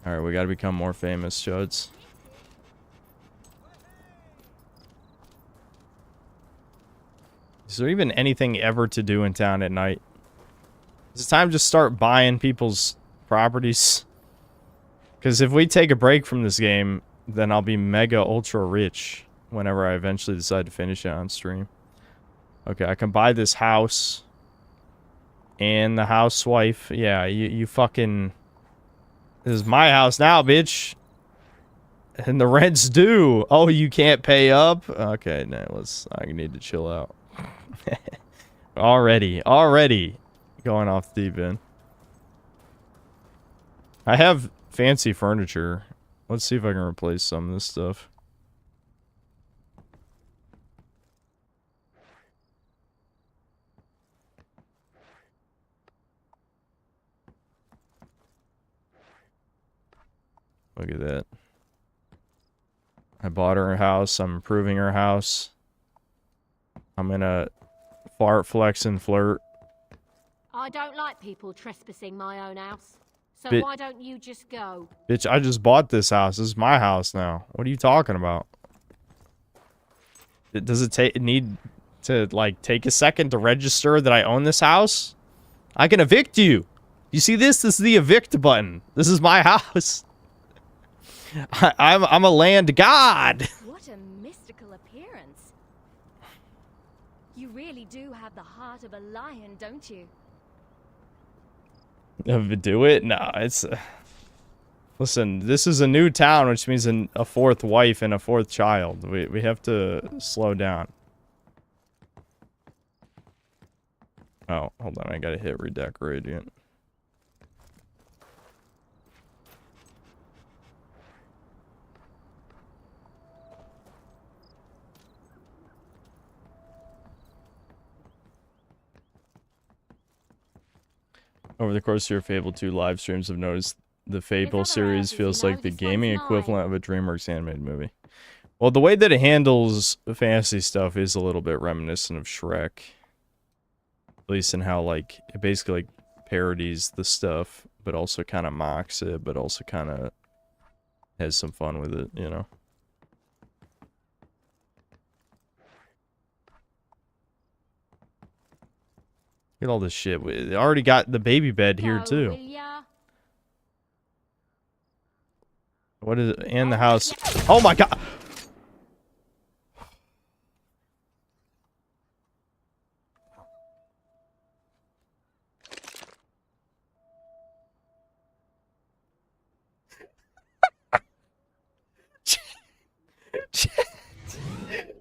Alright, we gotta become more famous, Chuds. Is there even anything ever to do in town at night? Is it time to start buying people's properties? Because if we take a break from this game, then I'll be mega ultra rich whenever I eventually decide to finish it on stream. Okay, I can buy this house. And the housewife. Yeah, you fucking... This is my house now, bitch. And the rent's due. Oh, you can't pay up? Okay, no, I need to chill out. already going off the deep end. I have fancy furniture. Let's see if I can replace some of this stuff. Look at that. I bought her a house. I'm improving her house. I'm gonna Fart, flex, and flirt. I don't like people trespassing my own house. So Bit- why don't you just go? Bitch, I just bought this house. This is my house now. What are you talking about? Does it need to, like, take a second to register that I own this house? I can evict you. You see this? This is the evict button. This is my house. I'm a land god. What a mystical appearance. You really do have the heart of a lion, don't you? Do it? No, it's... Listen, this is a new town, which means a fourth wife and a fourth child. We have to slow down. Oh, hold on. I gotta hit redecorate it. Over the course of your Fable 2 live streams, I've noticed the Fable series feels like the gaming equivalent of a DreamWorks animated movie. Well, the way that it handles fantasy stuff is a little bit reminiscent of Shrek. At least in how, like, it basically, like, parodies the stuff, but also kind of mocks it, but also kind of has some fun with it, you know? Look at all this shit. We already got the baby bed here, too. What is it? And the house. Oh my god!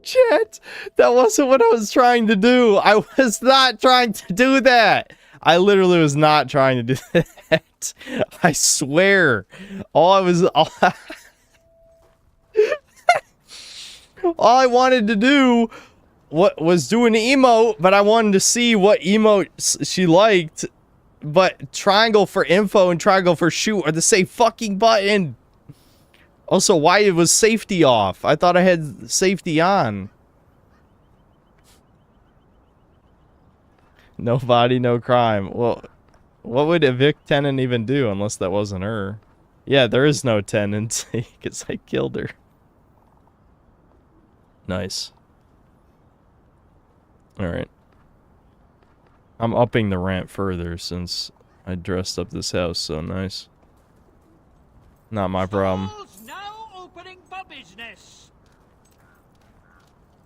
Chat, that wasn't what I was trying to do. I was not trying to do that. I literally was not trying to do that. I swear. All I wanted to do was do an emote, but I wanted to see what emotes she liked. But triangle for info and triangle for shoot are the same fucking button. Also, why was safety off? I thought I had safety on. No body, no crime. Well, what would evict tenant even do unless that wasn't her? Yeah, there is no tenant because I killed her. Nice. Alright. I'm upping the rent further since I dressed up this house so nice. Not my problem.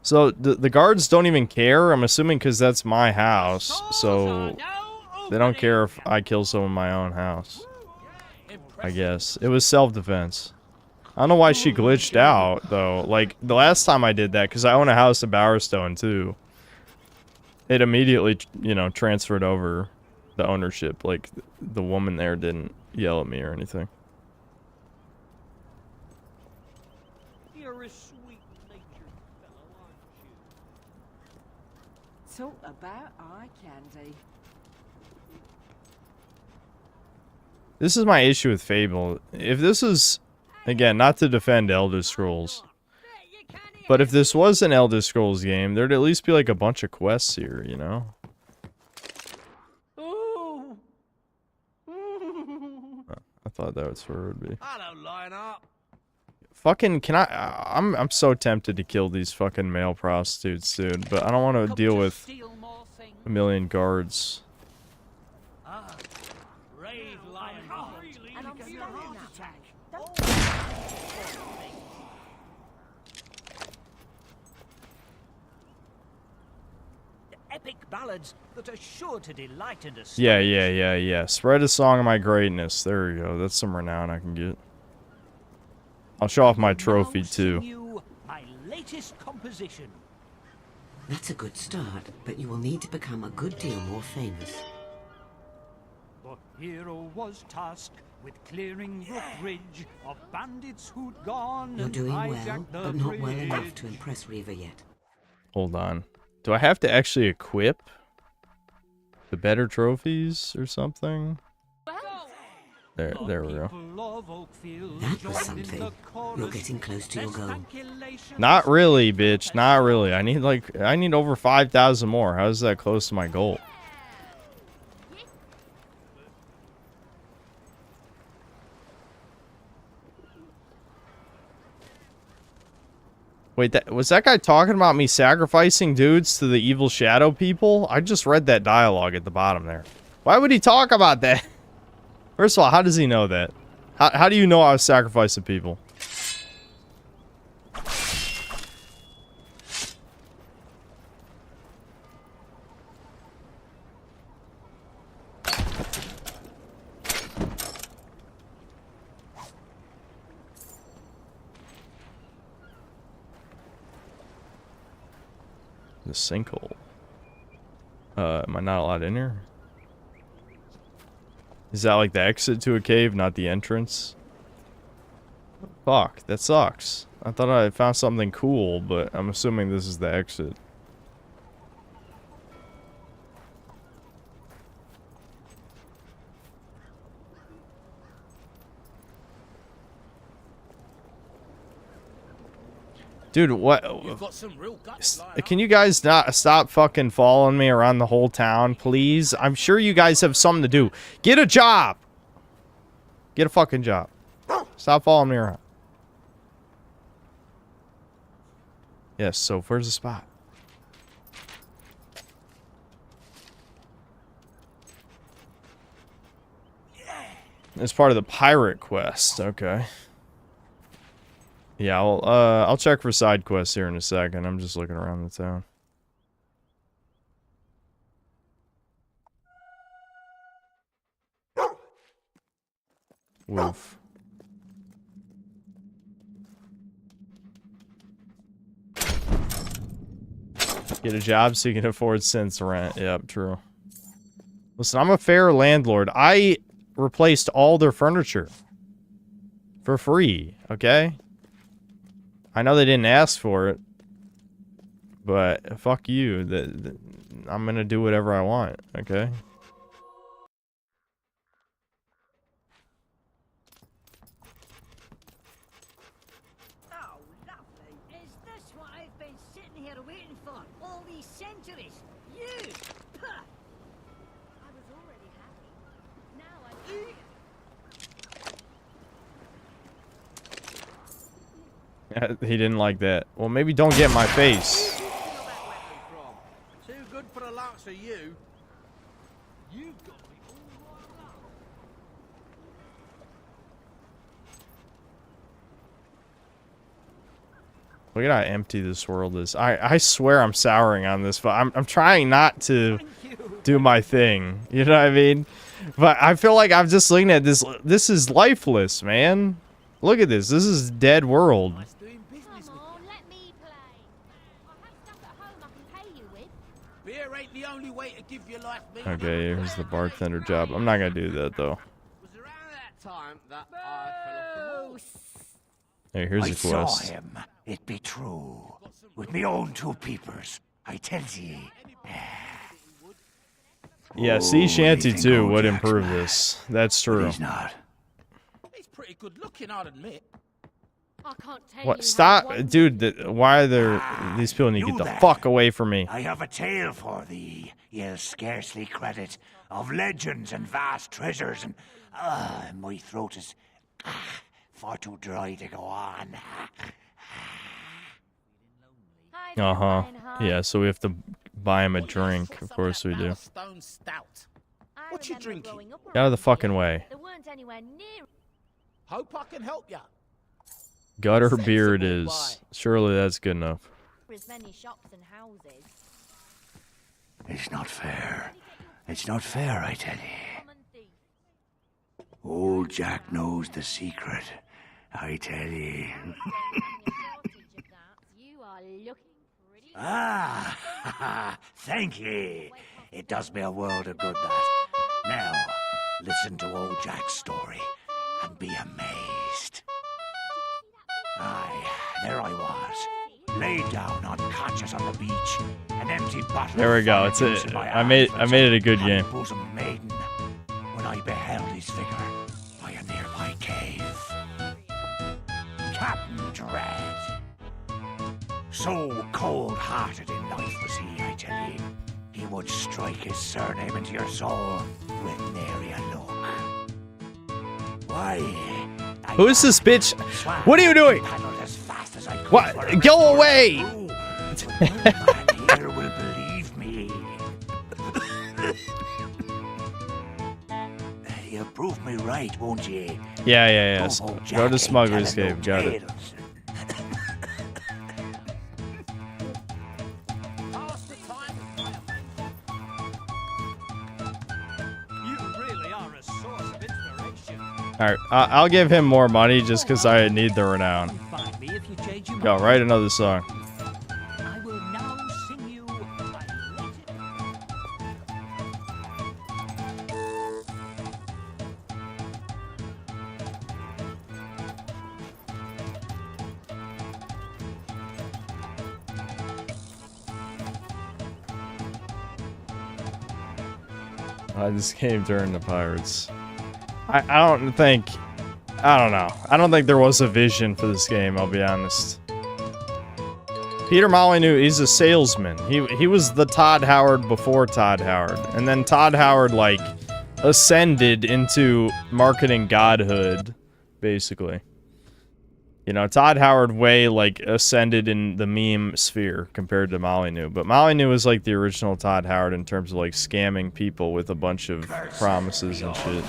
So, the guards don't even care? I'm assuming because that's my house, so they don't care if I kill someone in my own house. I guess. It was self-defense. I don't know why she glitched out, though. Like, the last time I did that, because I own a house in Bowerstone, too. It immediately, you know, transferred over the ownership. Like, the woman there didn't yell at me or anything. You're a sweet-natured fellow, aren't you? Talk about eye candy. This is my issue with Fable. If this is, again, not to defend Elder Scrolls, but if this was an Elder Scrolls game, there'd at least be like a bunch of quests here, you know? I thought that was where it would be. Hello, Lionheart. Fucking, can I'm so tempted to kill these fucking male prostitutes, dude, but I don't want to deal with a million guards. Brave Lionheart. And I'm sorry now. Epic ballads that are sure to delight and astonish. Yeah. Spread a song of my greatness. There we go. That's some renown I can get. I'll show off my trophy, too. You, my latest composition. That's a good start, but you will need to become a good deal more famous. The hero was tasked with clearing the bridge of bandits who'd gone You're and doing well, hijacked the but not well enough bridge. to impress Reva yet. Hold on. Do I have to actually equip the better trophies or something? There we go. That was something. You're getting close to your goal. Not really, bitch. Not really. I need over 5,000 more. How is that close to my goal? Wait, was that guy talking about me sacrificing dudes to the evil shadow people? I just read that dialogue at the bottom there. Why would he talk about that? First of all, how does he know that? How do you know I was sacrificing people? The sinkhole. Am I not allowed in here? Is that like the exit to a cave, not the entrance? Fuck, that sucks. I thought I found something cool, but I'm assuming this is the exit. Dude, what? Can you guys not stop fucking following me around the whole town, please? I'm sure you guys have something to do. Get a job! Get a fucking job. Stop following me around. Yes, so where's the spot? It's part of the pirate quest, okay. Yeah, I'll check for side quests here in a second. I'm just looking around the town. Woof. Get a job so you can afford cents rent. Yep, true. Listen, I'm a fair landlord. I replaced all their furniture for free, okay? I know they didn't ask for it, but fuck you. I'm gonna do whatever I want, okay? Oh, lovely. Is this what I've been sitting here waiting for all these centuries? You! Puh. I was already happy. Now I He didn't like that. Well, maybe don't get in my face. Too good for the likes of you. You've got me all riled up. Look at how empty this world is. I swear I'm souring on this, but I'm trying not to do my thing. You know what I mean? But I feel like I'm just looking at this. This is lifeless, man. Look at this. This is dead world. Beer ain't the only way to give your life meaning. Okay, here's the bartender job. I'm not gonna do that though. Time that I fell off the Hey, here's I the saw quest. him. It be true. With me own two peepers. I tell ye. Yeah, sea shanty too would improve this. That's true. He's not. He's pretty good looking, I'd admit. I can't tell What? you Stop, how dude. Why are there? These people need to get the fuck away from me. I have a tale for thee. You'll scarcely credit of legends and vast treasures, and my throat is far too dry to go on. Uh-huh. Yeah, so we have to buy him a drink. Of course we do. Stone stout. What you drinking? Get out of the fucking way. there weren't anywhere near. Hope I can help ya. Gutter beer it is. Surely that's good enough. As many shops and houses. It's not fair. It's not fair, I tell ye. Old Jack knows the secret. I tell ye. You are looking pretty. Thank ye. It does me a world of good, that. Now, listen to old Jack's story and be amazed. Aye, there I was, laid down unconscious on the beach, an empty bottle. There we go. It's it. I made it a good game. Bosom maiden. When I beheld his figure, my Captain Dread. So cold-hearted in life was he, I tell you. He would strike his surname into your soul with nary a look. Why? Who is this bitch? What are you doing? What? Go away! Here will believe me. You'll prove me right, won't you? Yeah. Go to Smuggler's Cave. Got it. Alright, I'll give him more money just because I need the renown. Go, write another song. This game turned the pirates. I don't think there was a vision for this game, I'll be honest. Peter Molyneux, he's a salesman. He was the Todd Howard before Todd Howard. And then Todd Howard, like, ascended into marketing godhood, basically. You know, Todd Howard way, like, ascended in the meme sphere compared to Molyneux. But Molyneux was, like, the original Todd Howard in terms of, like, scamming people with a bunch of promises and shit.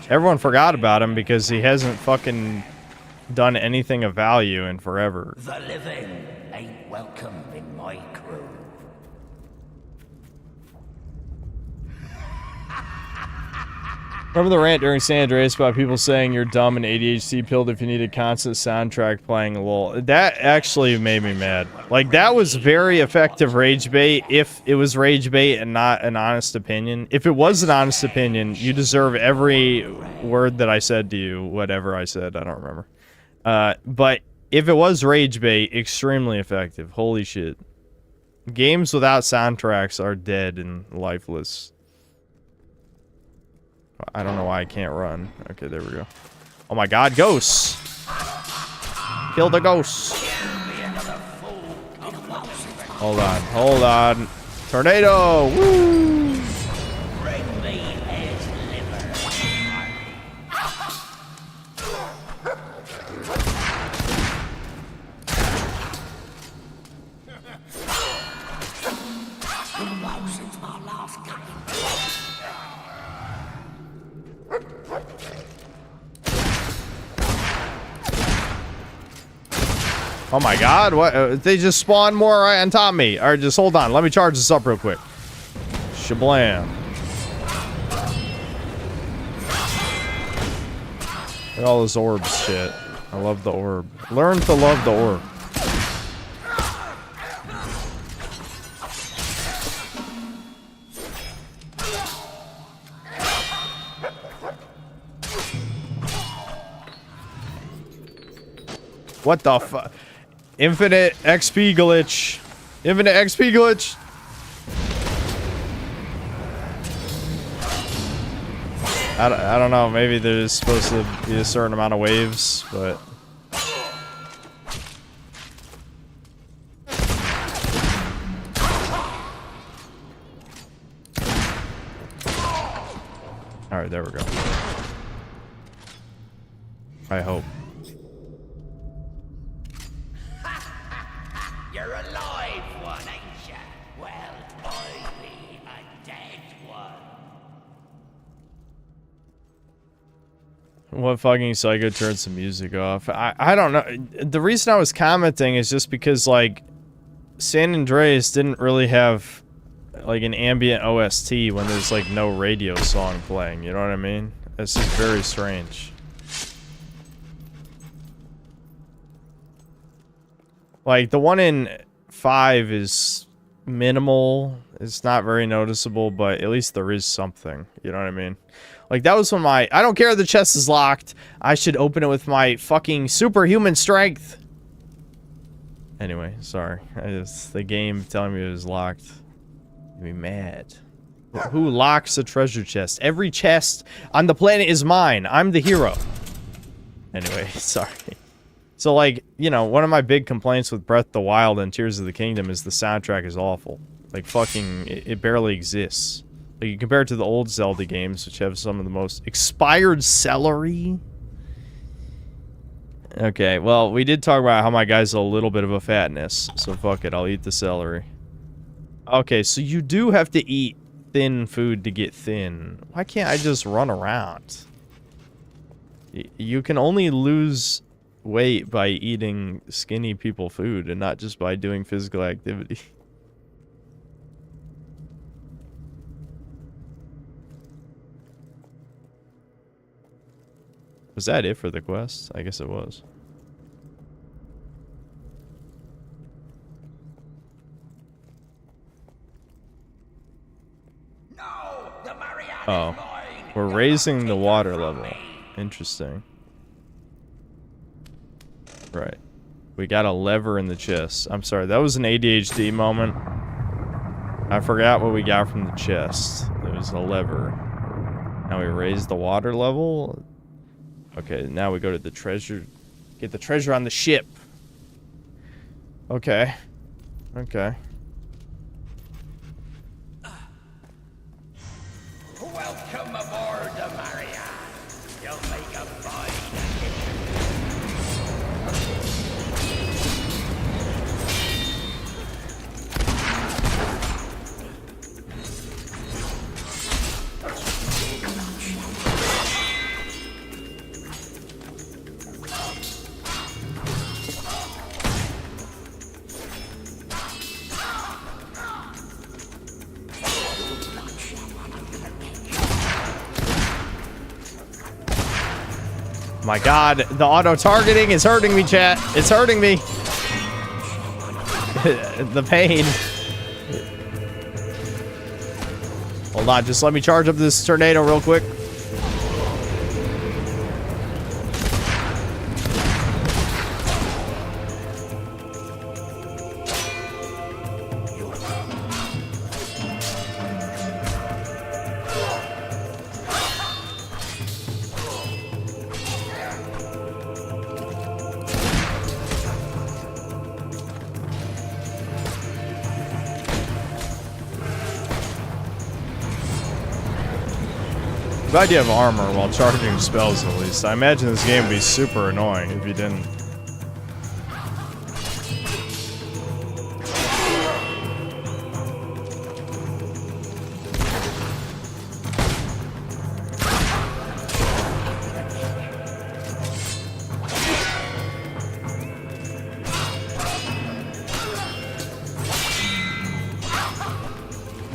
Everyone forgot about him because he hasn't fucking done anything of value in forever. The living ain't welcome in my crew. Remember the rant during San Andreas about people saying you're dumb and ADHD pilled if you need a constant soundtrack playing lol? That actually made me mad. Like, that was very effective rage bait if it was rage bait and not an honest opinion. If it was an honest opinion, you deserve every word that I said to you, whatever I said, I don't remember. But if it was rage bait, extremely effective. Holy shit. Games without soundtracks are dead and lifeless. I don't know why I can't run. Okay, there we go. Oh my god, ghosts! Kill the ghosts! Hold on. Tornado! Woo! Oh my god, what? They just spawned more right on top of me. Alright, just hold on. Let me charge this up real quick. Shablam. Look at all this orb shit. I love the orb. Learn to love the orb. What the fuck? Infinite XP glitch. Infinite XP glitch. I don't know. Maybe there's supposed to be a certain amount of waves, but... Alright, there we go. I hope. You're alive one, ain't ya? Well, I'll be a dead one. What fucking psycho turns the music off? I don't know. The reason I was commenting is just because, like, San Andreas didn't really have, like, an ambient OST when there's, like, no radio song playing. You know what I mean? It's just very strange. Like, the one in 5 is minimal. It's not very noticeable, but at least there is something. You know what I mean? Like, that was when my... I don't care if the chest is locked. I should open it with my fucking superhuman strength. Anyway, sorry. The game telling me it was locked. Made me mad. Who locks a treasure chest? Every chest on the planet is mine. I'm the hero. Anyway, sorry. So, like, you know, one of my big complaints with Breath of the Wild and Tears of the Kingdom is the soundtrack is awful. Like, fucking, it barely exists. Like, you compare it to the old Zelda games, which have some of the most expired celery. Okay, well, we did talk about how my guy's a little bit of a fatness, so fuck it, I'll eat the celery. Okay, so you do have to eat thin food to get thin. Why can't I just run around? You can only lose weight by eating skinny people food and not just by doing physical activity. Was that it for the quest? I guess it was. Oh. We're raising the water level. Interesting. Right. We got a lever in the chest. I'm sorry, that was an ADHD moment. I forgot what we got from the chest. There was a lever. Now we raise the water level. Okay, now we go to the treasure. Get the treasure on the ship. Okay. Okay. Welcome aboard the Maria. You'll make a fine. My god, the auto-targeting is hurting me, chat. It's hurting me. The pain. Hold on, just let me charge up this tornado real quick. Glad you have armor while charging spells, at least. I imagine this game would be super annoying if you didn't.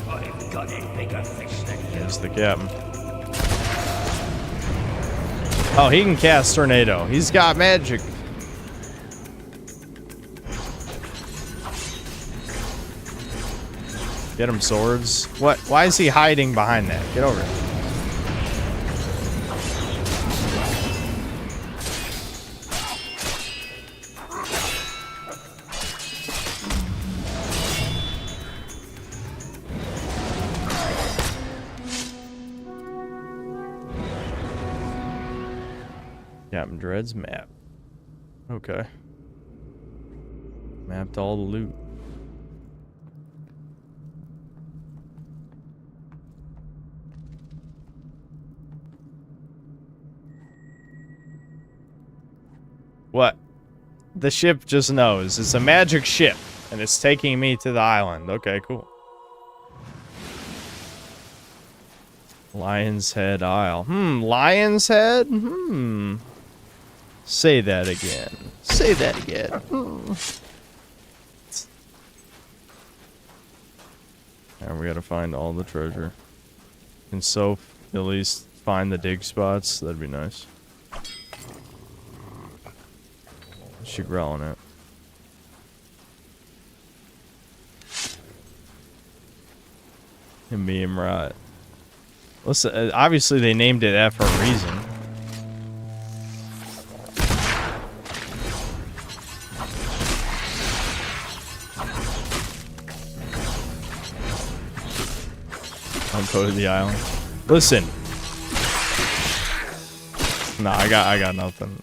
I've got a bigger fish than you. There's the captain. Oh, he can cast Tornado. He's got magic. Get him swords. What? Why is he hiding behind that? Get over it. Captain Dread's map. Okay. Mapped all the loot. What? The ship just knows. It's a magic ship, and it's taking me to the island. Okay, cool. Lion's Head Isle. Lion's Head? Say that again. Say that again. And we gotta find all the treasure. And so, at least find the dig spots. That'd be nice. She growling it. And me and right. Listen, obviously they named it that for a reason. I'll go to the island. Listen. No, I got nothing.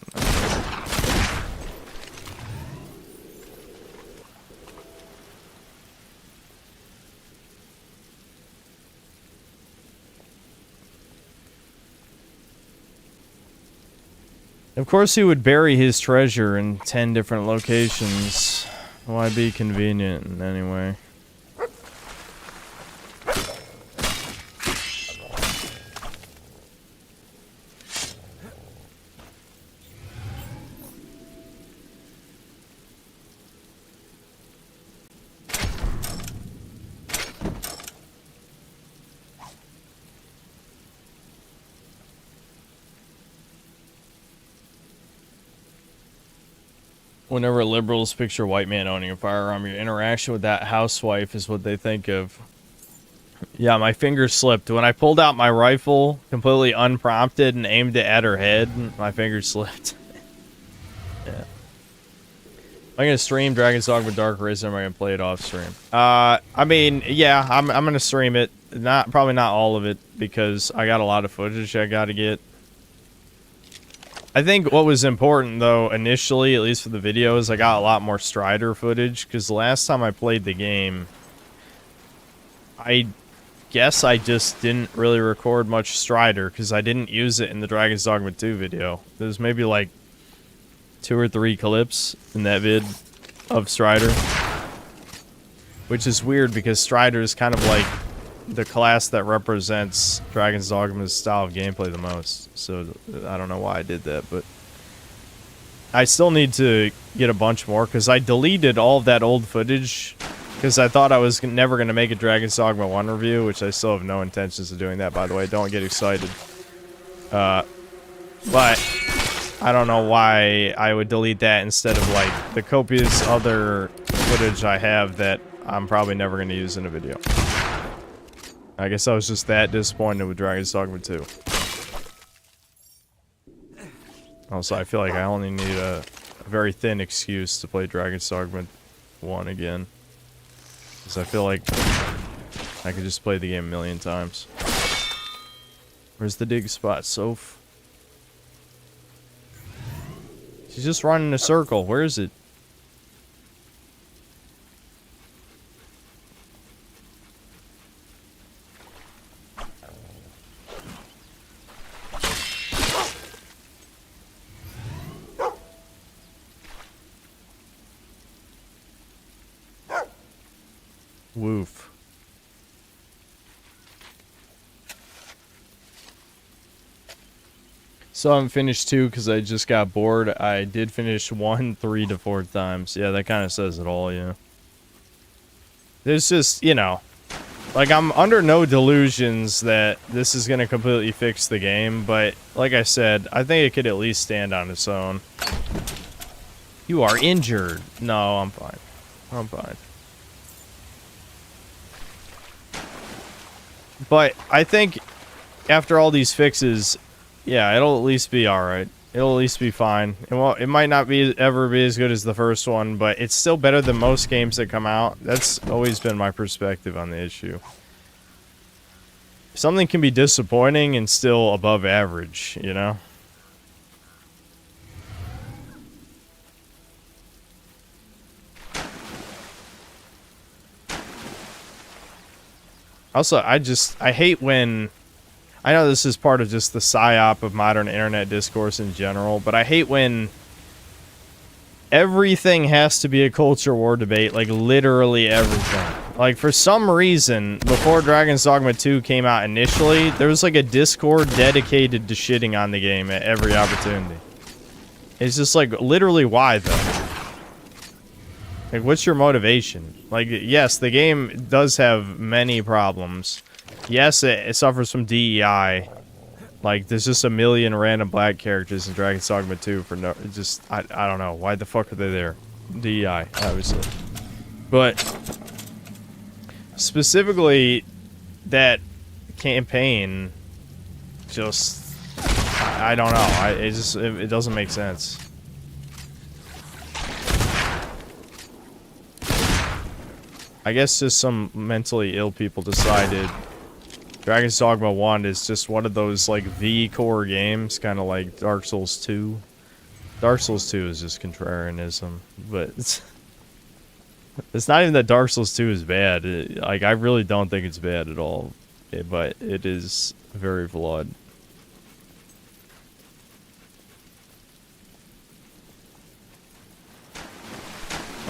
Of course he would bury his treasure in 10 different locations. Why be convenient in any way? Whenever liberals picture white man owning a firearm, your interaction with that housewife is what they think of. Yeah, my finger slipped. When I pulled out my rifle, completely unprompted, and aimed it at her head, my finger slipped. Yeah. Am I going to stream Dragon's Dogma Dark Arisen, or am I going to play it off stream? I mean, yeah, I'm going to stream it. Probably not all of it, because I got a lot of footage I got to get. I think what was important, though, initially, at least for the videos, I got a lot more Strider footage, because the last time I played the game, I guess I just didn't really record much Strider, because I didn't use it in the Dragon's Dogma 2 video. There's maybe, like, 2 or 3 clips in that vid of Strider, which is weird, because Strider is kind of like the class that represents Dragon's Dogma's style of gameplay the most. So I don't know why I did that, but I still need to get a bunch more because I deleted all of that old footage because I thought I was never going to make a Dragon's Dogma 1 review, which I still have no intentions of doing that, by the way. Don't get excited. But I don't know why I would delete that instead of like the copious other footage I have that I'm probably never going to use in a video. I guess I was just that disappointed with Dragon's Dogma 2. Also, I feel like I only need a very thin excuse to play Dragon's Dogma 1 again. Because I feel like I could just play the game a million times. Where's the dig spot, Soph? She's just running in a circle. Where is it? Woof. So I haven't finished 2 because I just got bored. I did finish 1 3 to 4 times. Yeah, that kind of says it all, yeah. There's just, you know, like I'm under no delusions that this is going to completely fix the game, but like I said, I think it could at least stand on its own. You are injured. No, I'm fine. I'm fine. But I think after all these fixes, yeah, it'll at least be alright. It'll at least be fine. It might not ever be as good as the first one, but it's still better than most games that come out. That's always been my perspective on the issue. Something can be disappointing and still above average, you know? Also, I hate when... I know this is part of just the psyop of modern internet discourse in general, but I hate when everything has to be a culture war debate, like literally everything. Like, for some reason, before Dragon's Dogma 2 came out initially, there was like a Discord dedicated to shitting on the game at every opportunity. It's just like, literally why though? Like, what's your motivation? Like, yes, the game does have many problems. Yes, it suffers from DEI. Like, there's just a million random black characters in Dragon's Dogma 2 for no... Just, I don't know. Why the fuck are they there? DEI, obviously. But, specifically, that campaign just... I don't know. It doesn't make sense. I guess just some mentally ill people decided Dragon's Dogma 1 is just one of those, like, V-core games, kind of like Dark Souls 2. Dark Souls 2 is just contrarianism, but it's not even that Dark Souls 2 is bad. Like, I really don't think it's bad at all, but it is very flawed.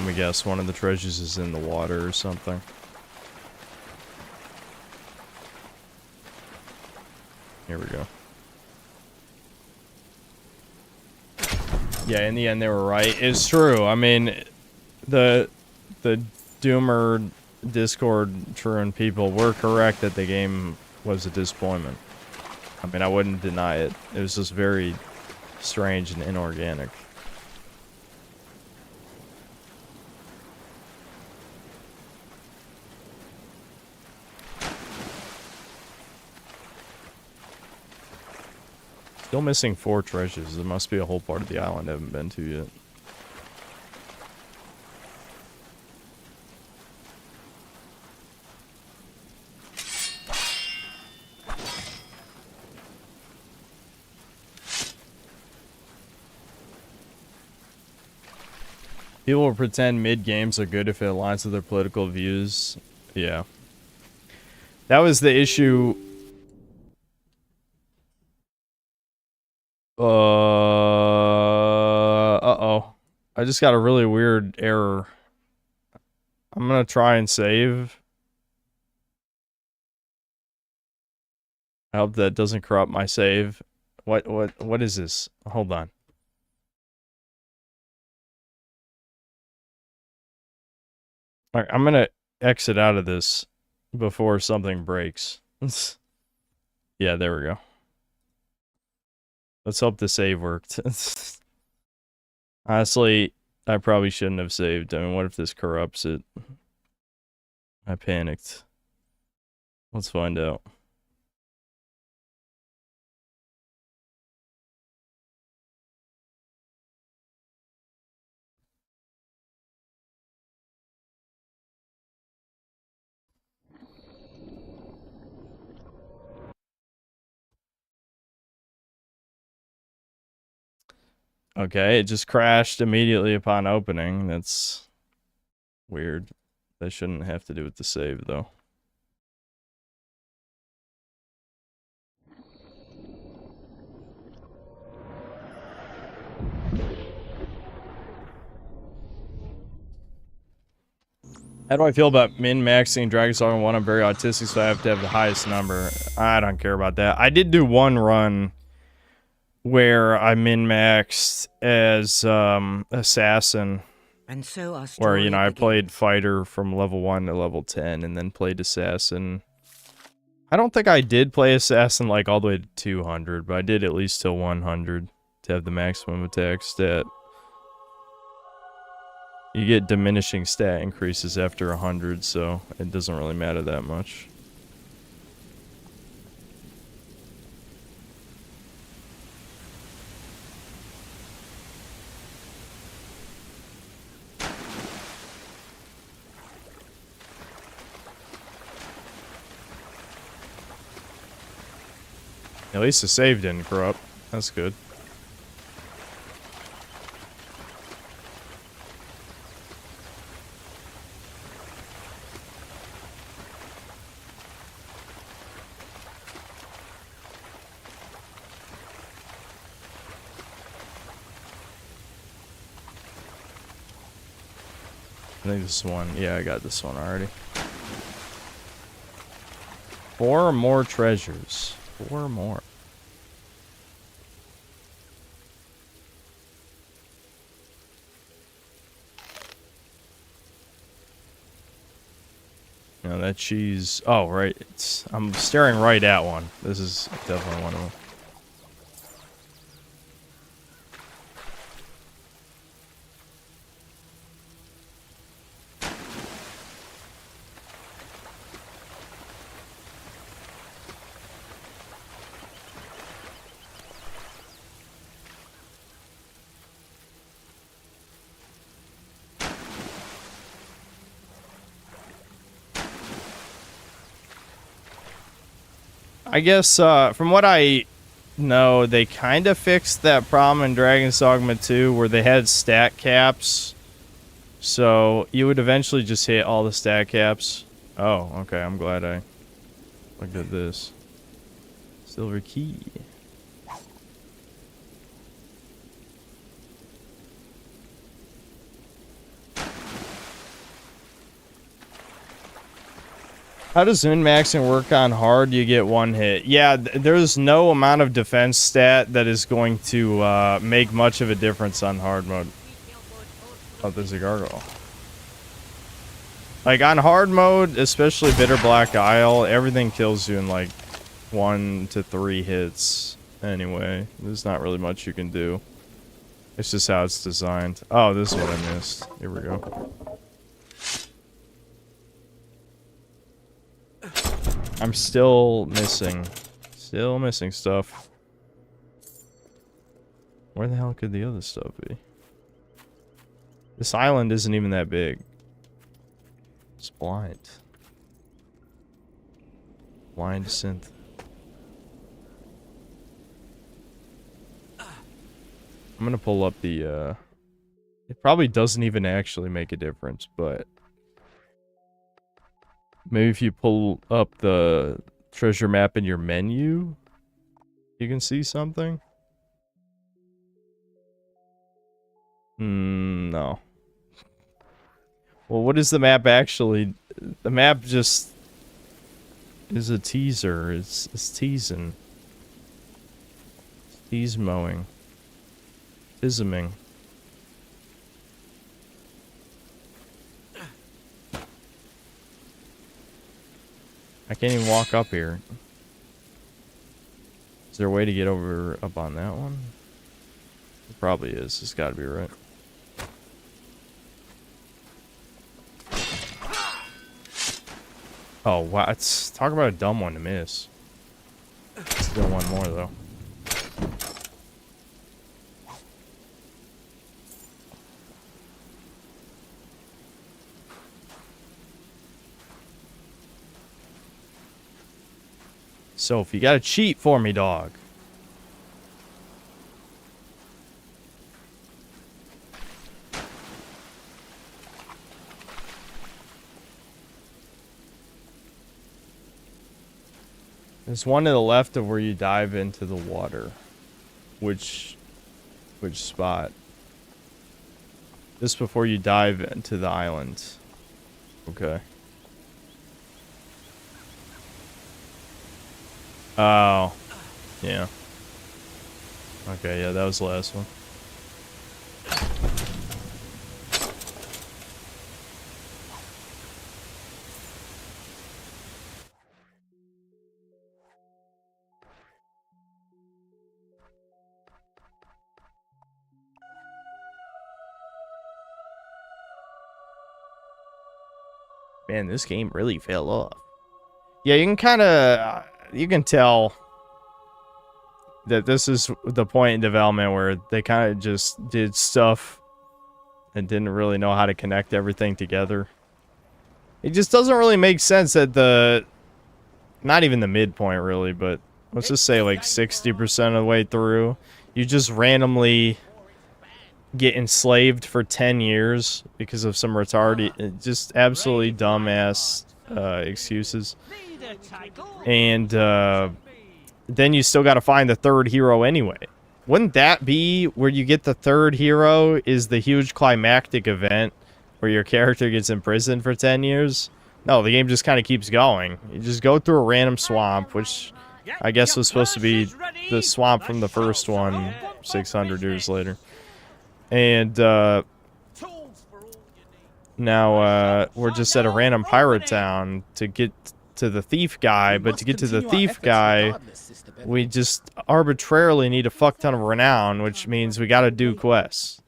Let me guess, one of the treasures is in the water or something. Here we go. Yeah, in the end they were right. It's true. I mean, the Doomer Discord Truant people were correct that the game was a disappointment. I mean, I wouldn't deny it. It was just very strange and inorganic. Still missing 4 treasures. There must be a whole part of the island I haven't been to yet. People will pretend mid-games are good if it aligns with their political views. Yeah. That was the issue. Uh-oh. I just got a really weird error. I'm gonna try and save. I hope that doesn't corrupt my save. What is this? Hold on. Alright, I'm gonna exit out of this before something breaks. Yeah, there we go. Let's hope the save worked. Honestly, I probably shouldn't have saved. I mean, what if this corrupts it? I panicked. Let's find out. Okay, it just crashed immediately upon opening. That's weird. That shouldn't have to do with the save, though. How do I feel about min-maxing Dragon Saga 1? I'm very autistic, so I have to have the highest number. I don't care about that. I did do one run where I min-maxed as assassin. And so our where, you story know, I begins. played fighter from level 1 to level 10 and then played assassin. I don't think I did play assassin like all the way to 200, but I did at least till 100 to have the maximum attack stat. You get diminishing stat increases after 100, so it doesn't really matter that much. At least the save didn't corrupt. That's good. I think this one, yeah, I got this one already. 4 more treasures. 4 more. No, that cheese. Oh, right. I'm staring right at one. This is definitely one of them. I guess, from what I know, they kind of fixed that problem in Dragon's Dogma 2 where they had stat caps. So, you would eventually just hit all the stat caps. Oh, okay, I'm glad I looked at this. Silver key. How does min-maxing work on hard? You get one hit. Yeah, there's no amount of defense stat that is going to make much of a difference on hard mode. Oh, there's a gargoyle. Like, on hard mode, especially Bitter Black Isle, everything kills you in, like, 1 to 3 hits. Anyway, there's not really much you can do. It's just how it's designed. Oh, this is what I missed. Here we go. I'm still missing stuff. Where the hell could the other stuff be? This island isn't even that big. It's blind. Blind synth. I'm gonna pull up the, it probably doesn't even actually make a difference, but maybe if you pull up the treasure map in your menu, you can see something? No. Well, what is the map actually? The map just is a teaser. It's teasing. It's tease-mowing. Tisming. I can't even walk up here. Is there a way to get over up on that one? It probably is. It's gotta be right. Oh, wow. Talk about a dumb one to miss. Still one more, though. Soph, you gotta cheat for me, dog. There's one to the left of where you dive into the water. Which spot? Just before you dive into the island. Okay. Oh. Yeah. Okay, yeah, that was the last one. Man, this game really fell off. Yeah, you can tell that this is the point in development where they kind of just did stuff and didn't really know how to connect everything together. It just doesn't really make sense that not even the midpoint really, but let's just say like 60% of the way through, you just randomly get enslaved for 10 years because of some retarded, just absolutely dumbass excuses. And then you still got to find the third hero anyway. Wouldn't that be where you get the third hero is the huge climactic event where your character gets imprisoned for 10 years? No, the game just kind of keeps going. You just go through a random swamp, which I guess was supposed to be the swamp from the first one 600 years later. And now we're just at a random pirate town to get to the thief guy, but to get to the thief guy, we just arbitrarily need a fuck ton of renown, which means we gotta do quests.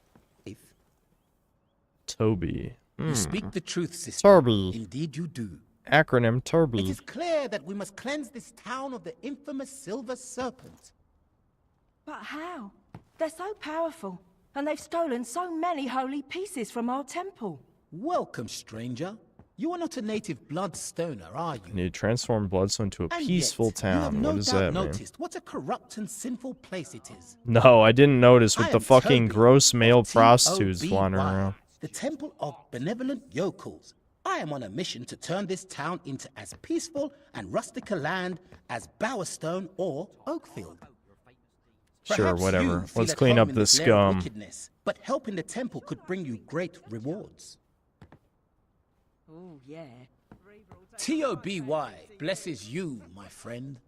Toby. You speak the truth, sister. Toby. Indeed you do. Acronym Toby. It is clear that we must cleanse this town of the infamous Silver Serpent. But how? They're so powerful, and they've stolen so many holy pieces from our temple. Welcome, stranger. You are not a native bloodstoner, are you? You need to transform Bloodstone to a peaceful town. What does that mean? Noticed what a corrupt and sinful place it is. No, I didn't notice with the fucking gross male prostitutes wandering around. The Temple of Benevolent Yokels. I am on a mission to turn this town into as peaceful and rustic a land as Bowerstone or Oakfield. Sure, Perhaps whatever. you feel Let's at clean home up in the glare of scum. wickedness, but helping the temple could bring you great rewards. Oh, yeah. T-O-B-Y blesses you, my friend.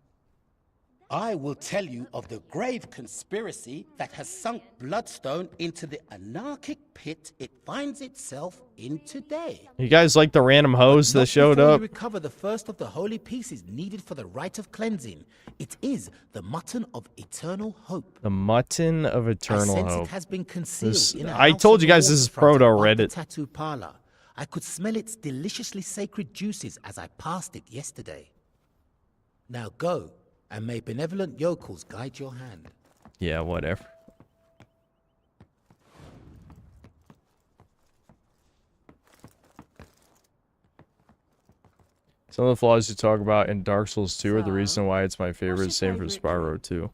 I will tell you of the grave conspiracy that has sunk Bloodstone into the anarchic pit it finds itself in today. You guys like the random hoes that showed Before up? you recover the first of the holy pieces needed for the rite of cleansing. It is the mutton of eternal hope. The mutton of eternal I sense hope. it has been concealed in a I house told on you the guys this is waterfront proto above the Reddit. tattoo parlor. I could smell its deliciously sacred juices as I passed it yesterday. Now go, and may benevolent yokels guide your hand. Yeah, whatever. Some of the flaws you talk about in Dark Souls 2 are the reason why it's my favorite. Same for Spyro 2.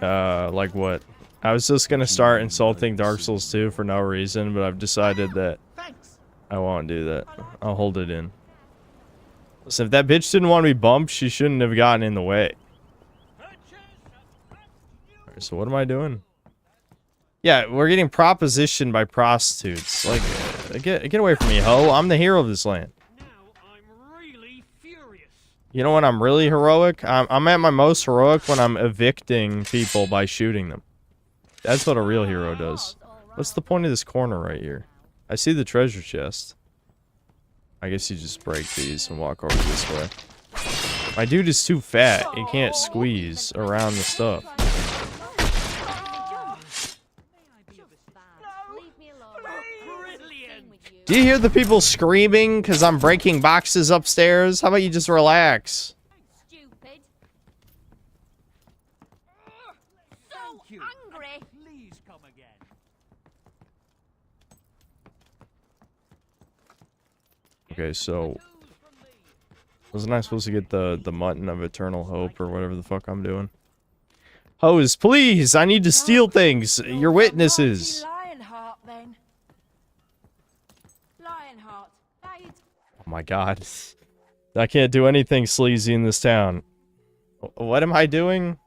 Like what? I was just gonna start insulting Dark Souls 2 for no reason, but I've decided that I won't do that. I'll hold it in. Listen, if that bitch didn't want to be bumped, she shouldn't have gotten in the way. Alright, so what am I doing? Yeah, we're getting propositioned by prostitutes. Like, get away from me, ho. I'm the hero of this land. You know when I'm really heroic? I'm at my most heroic when I'm evicting people by shooting them. That's what a real hero does. What's the point of this corner right here? I see the treasure chest. I guess you just break these and walk over this way. My dude is too fat. He can't squeeze around the stuff. Do you hear the people screaming because I'm breaking boxes upstairs? How about you just relax? Stupid. So angry. Please come again. Okay, so wasn't I supposed to get the mutton of eternal hope or whatever the fuck I'm doing? Hose, please! I need to steal things. Your witnesses. Lionheart, then. Lionheart, aid. Oh my god. I can't do anything sleazy in this town. What am I doing?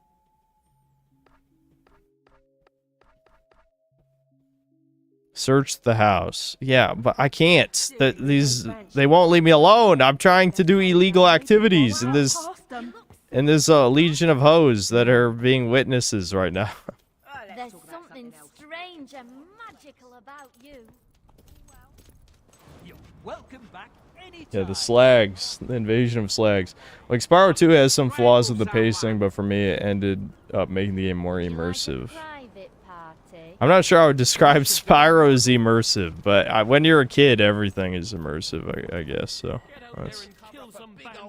Search the house. Yeah, but I can't. They won't leave me alone. I'm trying to do illegal activities in this legion of hoes that are being witnesses right now. There's something strange and magical about you. You're welcome back anytime. Yeah, the slags, the invasion of slags. Like Spyro 2 has some flaws with the pacing, but for me it ended up making the game more immersive. I'm not sure I would describe Spyro as immersive, but when you're a kid, everything is immersive, I guess. So,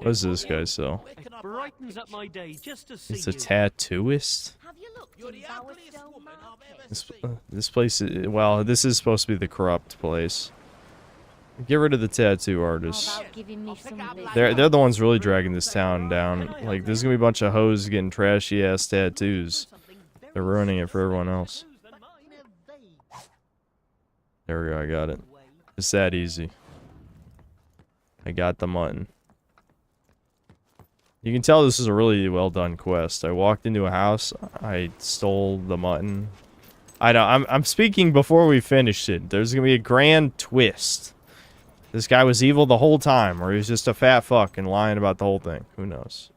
what's this guy sell? It brightens up my day just to see It's a you. tattooist. This place is, well, this is supposed to be the corrupt place. Get rid of the tattoo artists. They're the ones really dragging this town down. Like, there's gonna be a bunch of hoes getting trashy ass tattoos. They're ruining it for everyone else. There we go, I got it. It's that easy. I got the mutton. You can tell this is a really well done quest. I walked into a house, I stole the mutton. I know, I'm speaking before we finished it. There's gonna be a grand twist. This guy was evil the whole time, or he was just a fat fuck and lying about the whole thing. Who knows?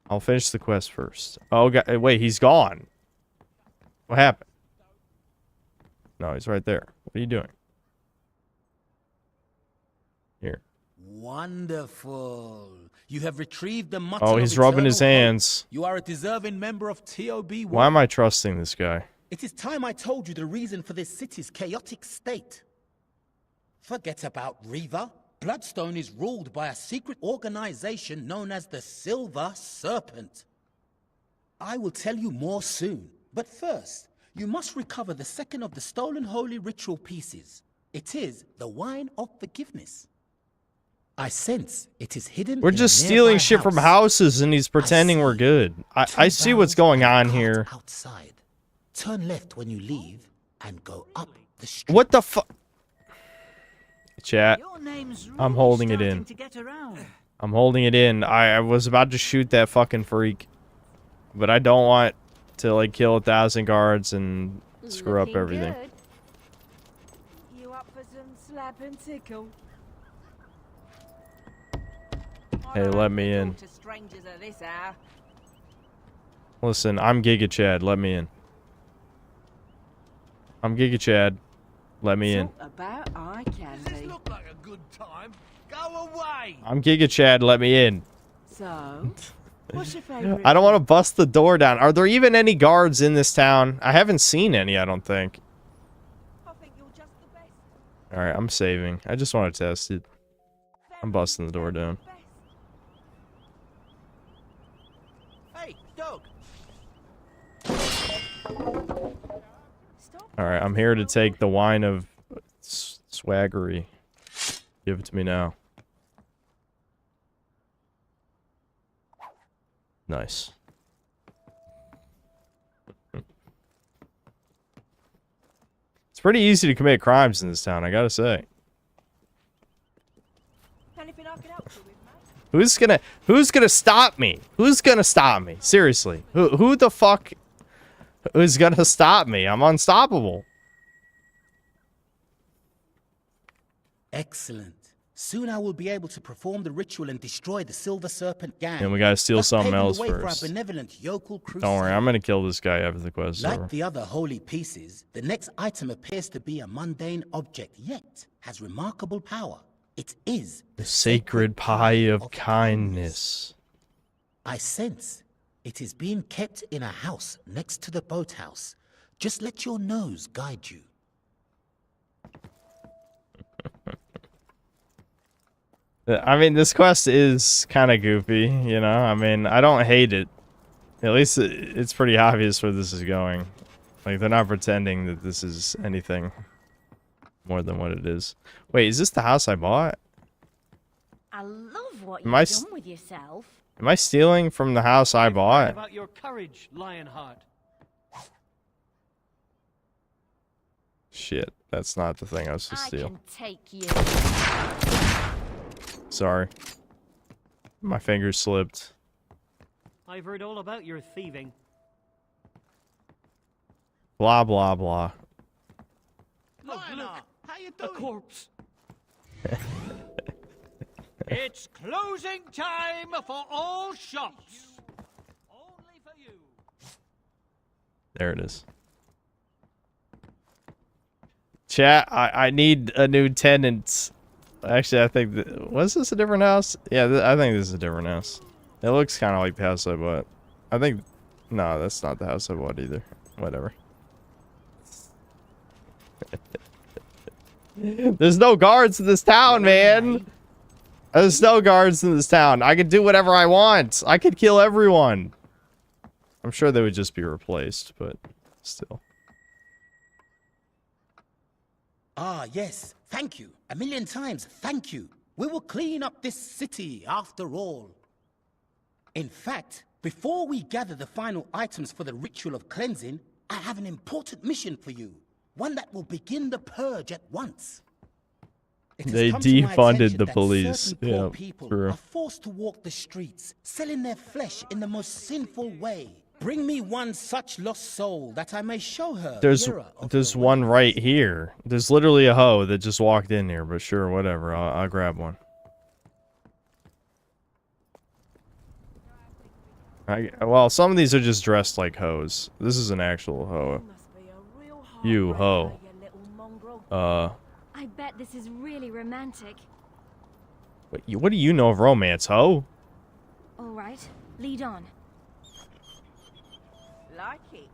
I'll finish the quest first. Oh, wait, he's gone. What happened? No, he's right there. What are you doing? Here. Wonderful. You have retrieved the mutton. Oh, he's rubbing his hands. You are a deserving member of TOB. Why am I trusting this guy? It is time I told you the reason for this city's chaotic state. Forget about Riva. Bloodstone is ruled by a secret organization known as the Silver Serpent. I will tell you more soon, but first, you must recover the second of the stolen holy ritual pieces. It is the wine of forgiveness. I sense it is hidden. We're just stealing shit from houses and he's pretending we're good. I see what's going on here. Outside. Turn left when you leave and go up the street. What the fuck? Chat. I'm holding it in. I'm holding it in. I was about to shoot that fucking freak. But I don't want to, like, kill 1,000 guards and screw up everything. You up for some slap and tickle? Hey, let me in. To strangers at this hour. Listen, I'm Giga Chad. Let me in. I'm Giga Chad. Let me in. About eye candy. Does this look like a good time? Go away! I'm Giga Chad. Let me in. So, what's your favorite? I don't want to bust the door down. Are there even any guards in this town? I haven't seen any, I don't think. Alright, I'm saving. I just want to test it. I'm busting the door down. Hey, dog! Alright, I'm here to take the wine of swaggery. Give it to me now. Nice. It's pretty easy to commit crimes in this town, I gotta say. Anything I can help you with, mate? Who's gonna stop me? Who's gonna stop me? Seriously. Who the fuck is gonna stop me? I'm unstoppable. Excellent. Soon I will be able to perform the ritual and destroy the Silver Serpent gang. And we gotta steal thus something paving the else way for our first. benevolent yokel crusade. Don't worry, I'm gonna kill this guy after the quest is Like over. the other holy pieces, the next item appears to be a mundane object, yet has remarkable power. It is The sacred pie of kindness. I sense it is being kept in a house next to the boathouse. Just let your nose guide you. I mean, this quest is kind of goofy, you know? I mean, I don't hate it. At least it's pretty obvious where this is going. Like, they're not pretending that this is anything more than what it is. Wait, is this the house I bought? I love what Am I you've s- done with yourself. Am I stealing from the house I bought? About your courage, Lionheart. Shit, that's not the thing I was supposed to steal. Can take you. Sorry. My fingers slipped. I've heard all about your thieving. Blah, blah, blah. Look, how you doing? A corpse. It's closing time for all shops. Only for you. There it is. Chat, I need a new tenant. Actually, I think was this a different house? Yeah, I think this is a different house. It looks kind of like the house I bought. I think, no, that's not the house I bought either. Whatever. There's no guards in this town, man. There's no guards in this town. I could do whatever I want. I could kill everyone. I'm sure they would just be replaced, but still. Ah, yes. Thank you. A million times, thank you. We will clean up this city after all. In fact, before we gather the final items for the ritual of cleansing, I have an important mission for you. One that will begin the purge at once. It has They come to my defunded attention the that police. certain poor Yeah, people true. are forced to walk the streets, selling their flesh in the most sinful way. Bring me one such lost soul that I may show her There's the error of there's one right here. There's literally a hoe that just walked in here, but sure, whatever. I'll grab one. Well, some of these are just dressed like hoes. This is an actual hoe. You hoe. I bet this is really romantic. What do you know of romance, hoe? All right, lead on. Like it.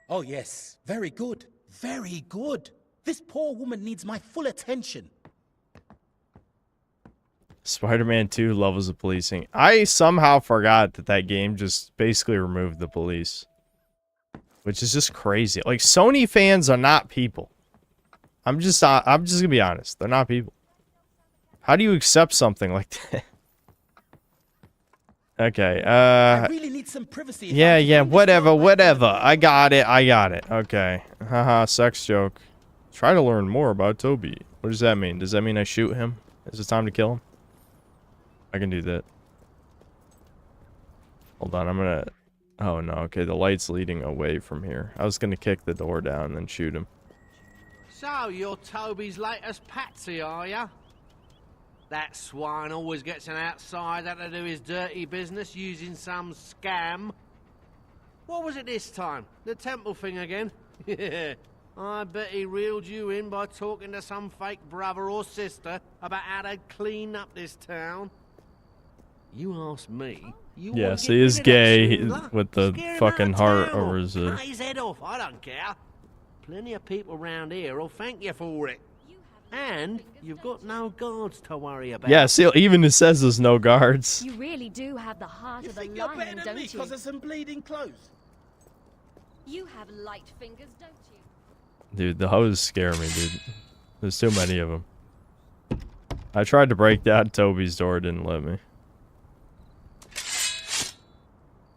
Oh, yes. Very good. Very good. This poor woman needs my full attention. Spider-Man 2 levels of policing. I somehow forgot that that game just basically removed the police. Which is just crazy. Like, Sony fans are not people. I'm just gonna be honest. They're not people. How do you accept something like that? Okay, I really need some privacy. if yeah, I'm to yeah, bring this whatever, girl back whatever. I got it. Okay. Haha, sex joke. Try to learn more about Toby. What does that mean? Does that mean I shoot him? Is it time to kill him? I can do that. Hold on, I'm gonna... Oh, no, okay, the light's leading away from here. I was gonna kick the door down and then shoot him. So, you're Toby's latest patsy, are ya? That swine always gets an outsider to do his dirty business using some scam. What was it this time? The temple thing again? Yeah. I bet he reeled you in by talking to some fake brother or sister about how to clean up this town. You ask me. You Yes, wanna he get is rid of that gay swindler? with the Scare him fucking out of heart town over or his cut his head off, I don't care. Plenty of people round here will thank you for it. And you've got no guards to worry about. Yeah, see, even it says there's no guards. You really do have the heart of a Think you're lion, better than don't me you? because of some bleeding clothes? You have light fingers, don't you? Dude, the hoes scare me, dude. There's too many of them. I tried to break down Toby's door, didn't let me.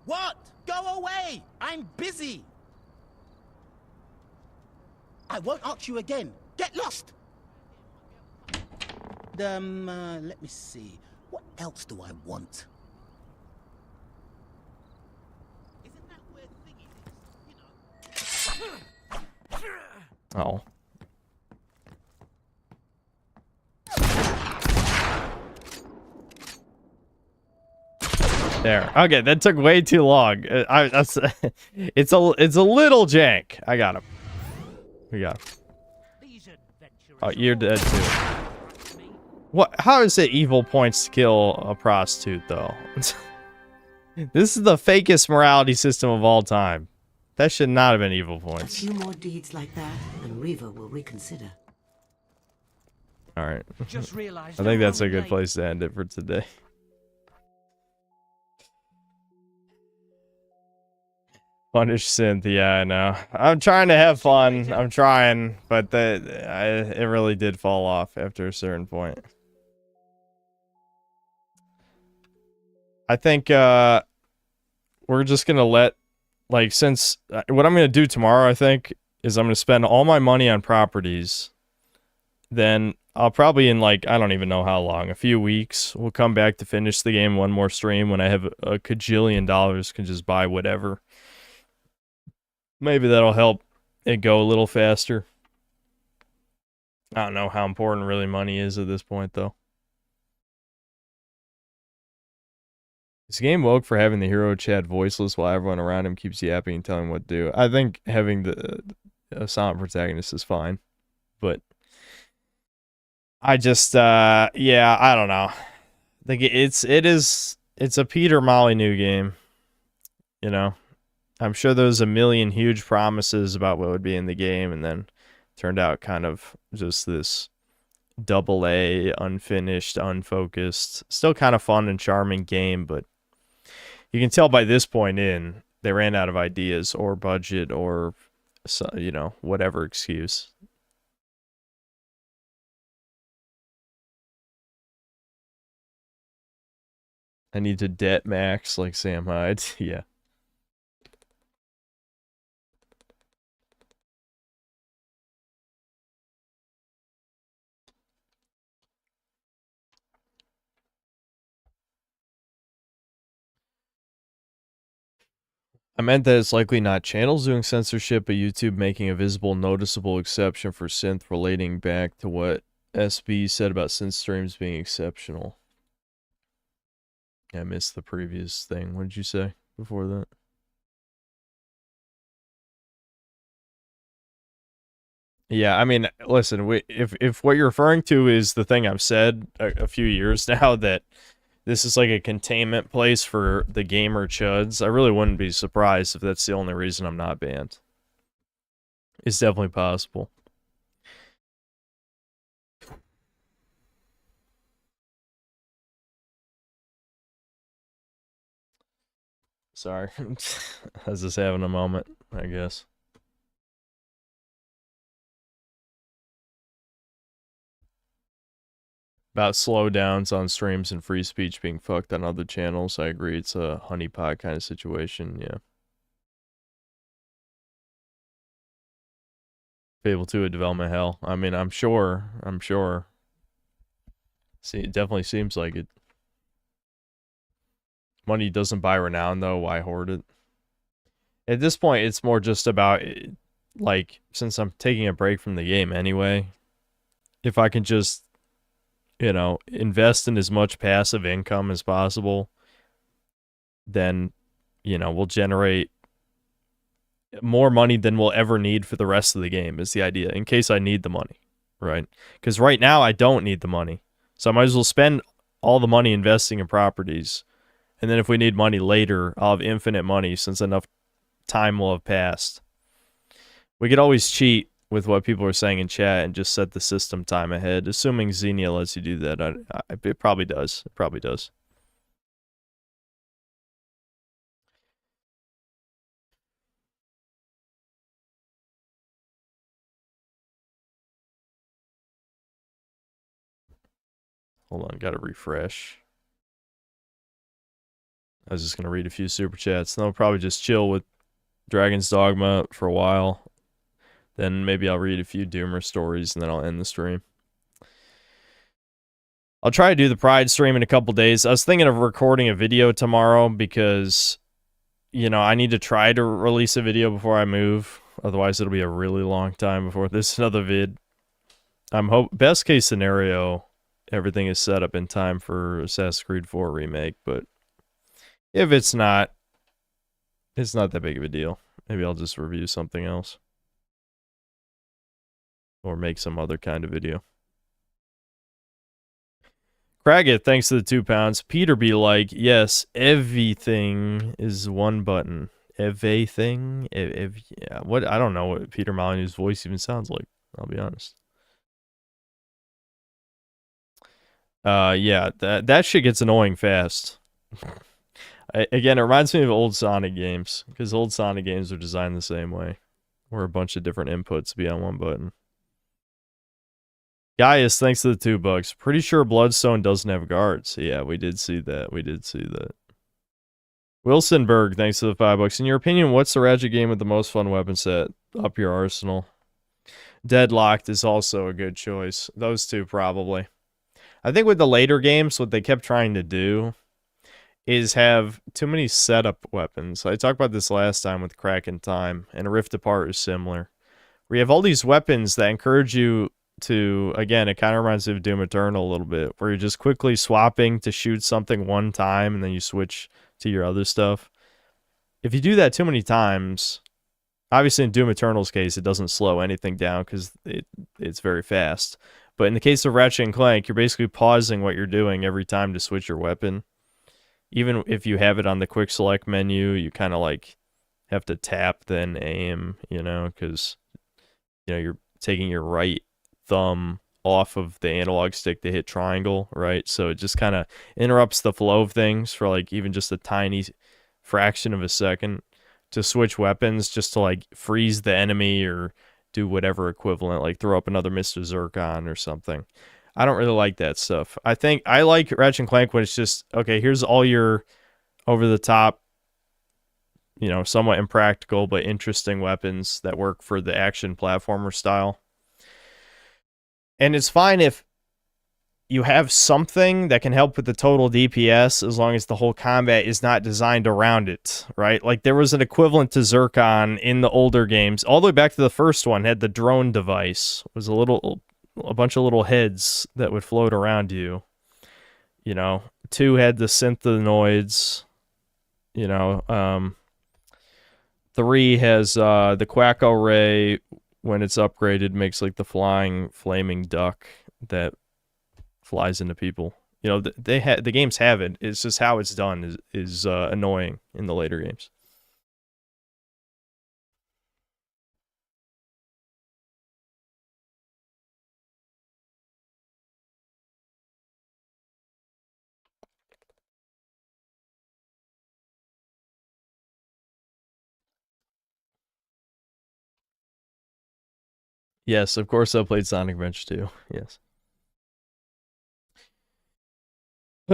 What? Go away! I'm busy! I won't ask you again. Get lost! Let me see. What else do I want? Isn't that where Thingy is? You know. Oh. There. Okay, that took way too long. It's a little jank. I got him. We got him. Oh, you're dead too. What? How is it evil points to kill a prostitute though? This is the fakest morality system of all time. That should not have been evil A points. few more deeds like that, and Riva will reconsider. All right. Just realized I think I'm that's a good late. place to end it for today. Punish synth, yeah, I know. I'm trying to have fun. I'm trying, but it really did fall off after a certain point. I think we're just gonna let, like, since what I'm gonna do tomorrow, I think, is I'm gonna spend all my money on properties. Then I'll probably in, like, I don't even know how long, a few weeks, we'll come back to finish the game one more stream when I have a cajillion dollars, can just buy whatever. Maybe that'll help it go a little faster. I don't know how important really money is at this point, though. Is game woke for having the hero chat voiceless while everyone around him keeps yapping and telling him what to do? I think having the silent protagonist is fine, but I just yeah, I don't know. I think it's a Peter Molyneux game, you know. I'm sure there was a million huge promises about what would be in the game, and then turned out kind of just this AA, unfinished, unfocused, still kind of fun and charming game, but you can tell by this point in, they ran out of ideas or budget or, you know, whatever excuse. I need to debt max like Sam Hyde. Yeah. I meant that it's likely not channels doing censorship, but YouTube making a visible, noticeable exception for synth relating back to what SB said about synth streams being exceptional. Yeah, I missed the previous thing. What did you say before that? Yeah, I mean, listen, if what you're referring to is the thing I've said a few years now, that this is like a containment place for the gamer chuds, I really wouldn't be surprised if that's the only reason I'm not banned. It's definitely possible. Sorry. I was just having a moment, I guess. About slowdowns on streams and free speech being fucked on other channels, I agree. It's a honeypot kind of situation, yeah. Fable 2 a development hell. I mean, I'm sure. See, it definitely seems like it. Money doesn't buy renown, though. Why hoard it? At this point, it's more just about like, since I'm taking a break from the game anyway, if I can just, invest in as much passive income as possible, then, we'll generate more money than we'll ever need for the rest of the game is the idea, in case I need the money, right? Because right now I don't need the money. So I might as well spend all the money investing in properties. And then if we need money later, I'll have infinite money since enough time will have passed. We could always cheat with what people are saying in chat and just set the system time ahead, assuming Xenia lets you do that. It probably does. It probably does. Hold on, gotta refresh. I was just gonna read a few super chats. Then I'll probably just chill with Dragon's Dogma for a while. Then maybe I'll read a few Doomer stories and then I'll end the stream. I'll try to do the Pride stream in a couple days. I was thinking of recording a video tomorrow because, I need to try to release a video before I move. Otherwise, it'll be a really long time before there's another vid. Best case scenario, everything is set up in time for Assassin's Creed 4 remake, but if it's not that big of a deal. Maybe I'll just review something else. Or make some other kind of video. Craggett, thanks to the £2. Peter be like, yes, everything is one button. Everything? Yeah, what? I don't know what Peter Molyneux's voice even sounds like. I'll be honest. Yeah, that shit gets annoying fast. Again, it reminds me of old Sonic games, because old Sonic games are designed the same way, where a bunch of different inputs be on one button. Gaius, thanks to the $2. Pretty sure Bloodstone doesn't have guards. Yeah, we did see that. Wilsonberg, thanks to the $5. In your opinion, what's the Ratchet game with the most fun weapon set? Up your arsenal. Deadlocked is also a good choice. Those two, probably. I think with the later games, what they kept trying to do is have too many setup weapons. I talked about this last time with Crack in Time, and Rift Apart is similar. Where you have all these weapons that encourage you to, again, it kind of reminds me of Doom Eternal a little bit, where you're just quickly swapping to shoot something one time, and then you switch to your other stuff. If you do that too many times, obviously in Doom Eternal's case, it doesn't slow anything down because it's very fast. But in the case of Ratchet and Clank, you're basically pausing what you're doing every time to switch your weapon. Even if you have it on the quick select menu, you kind of like have to tap then aim, because you're taking your right thumb off of the analog stick to hit triangle, right? So it just kind of interrupts the flow of things for like even just a tiny fraction of a second to switch weapons, just to like freeze the enemy or do whatever equivalent, like throw up another Mr. Zircon or something. I don't really like that stuff. I think I like Ratchet and Clank when it's just, okay, here's all your over-the-top, somewhat impractical but interesting weapons that work for the action platformer style. And it's fine if you have something that can help with the total DPS as long as the whole combat is not designed around it, right? Like there was an equivalent to Zircon in the older games, all the way back to the first one, had the drone device. It was a bunch of little heads that would float around you. 2 had the synthenoids. 3 has the Quacko Ray. When it's upgraded, makes like the flying flaming duck that flies into people. The games have it. It's just how it's done is annoying in the later games. Yes, of course I played Sonic Adventure 2. Yes.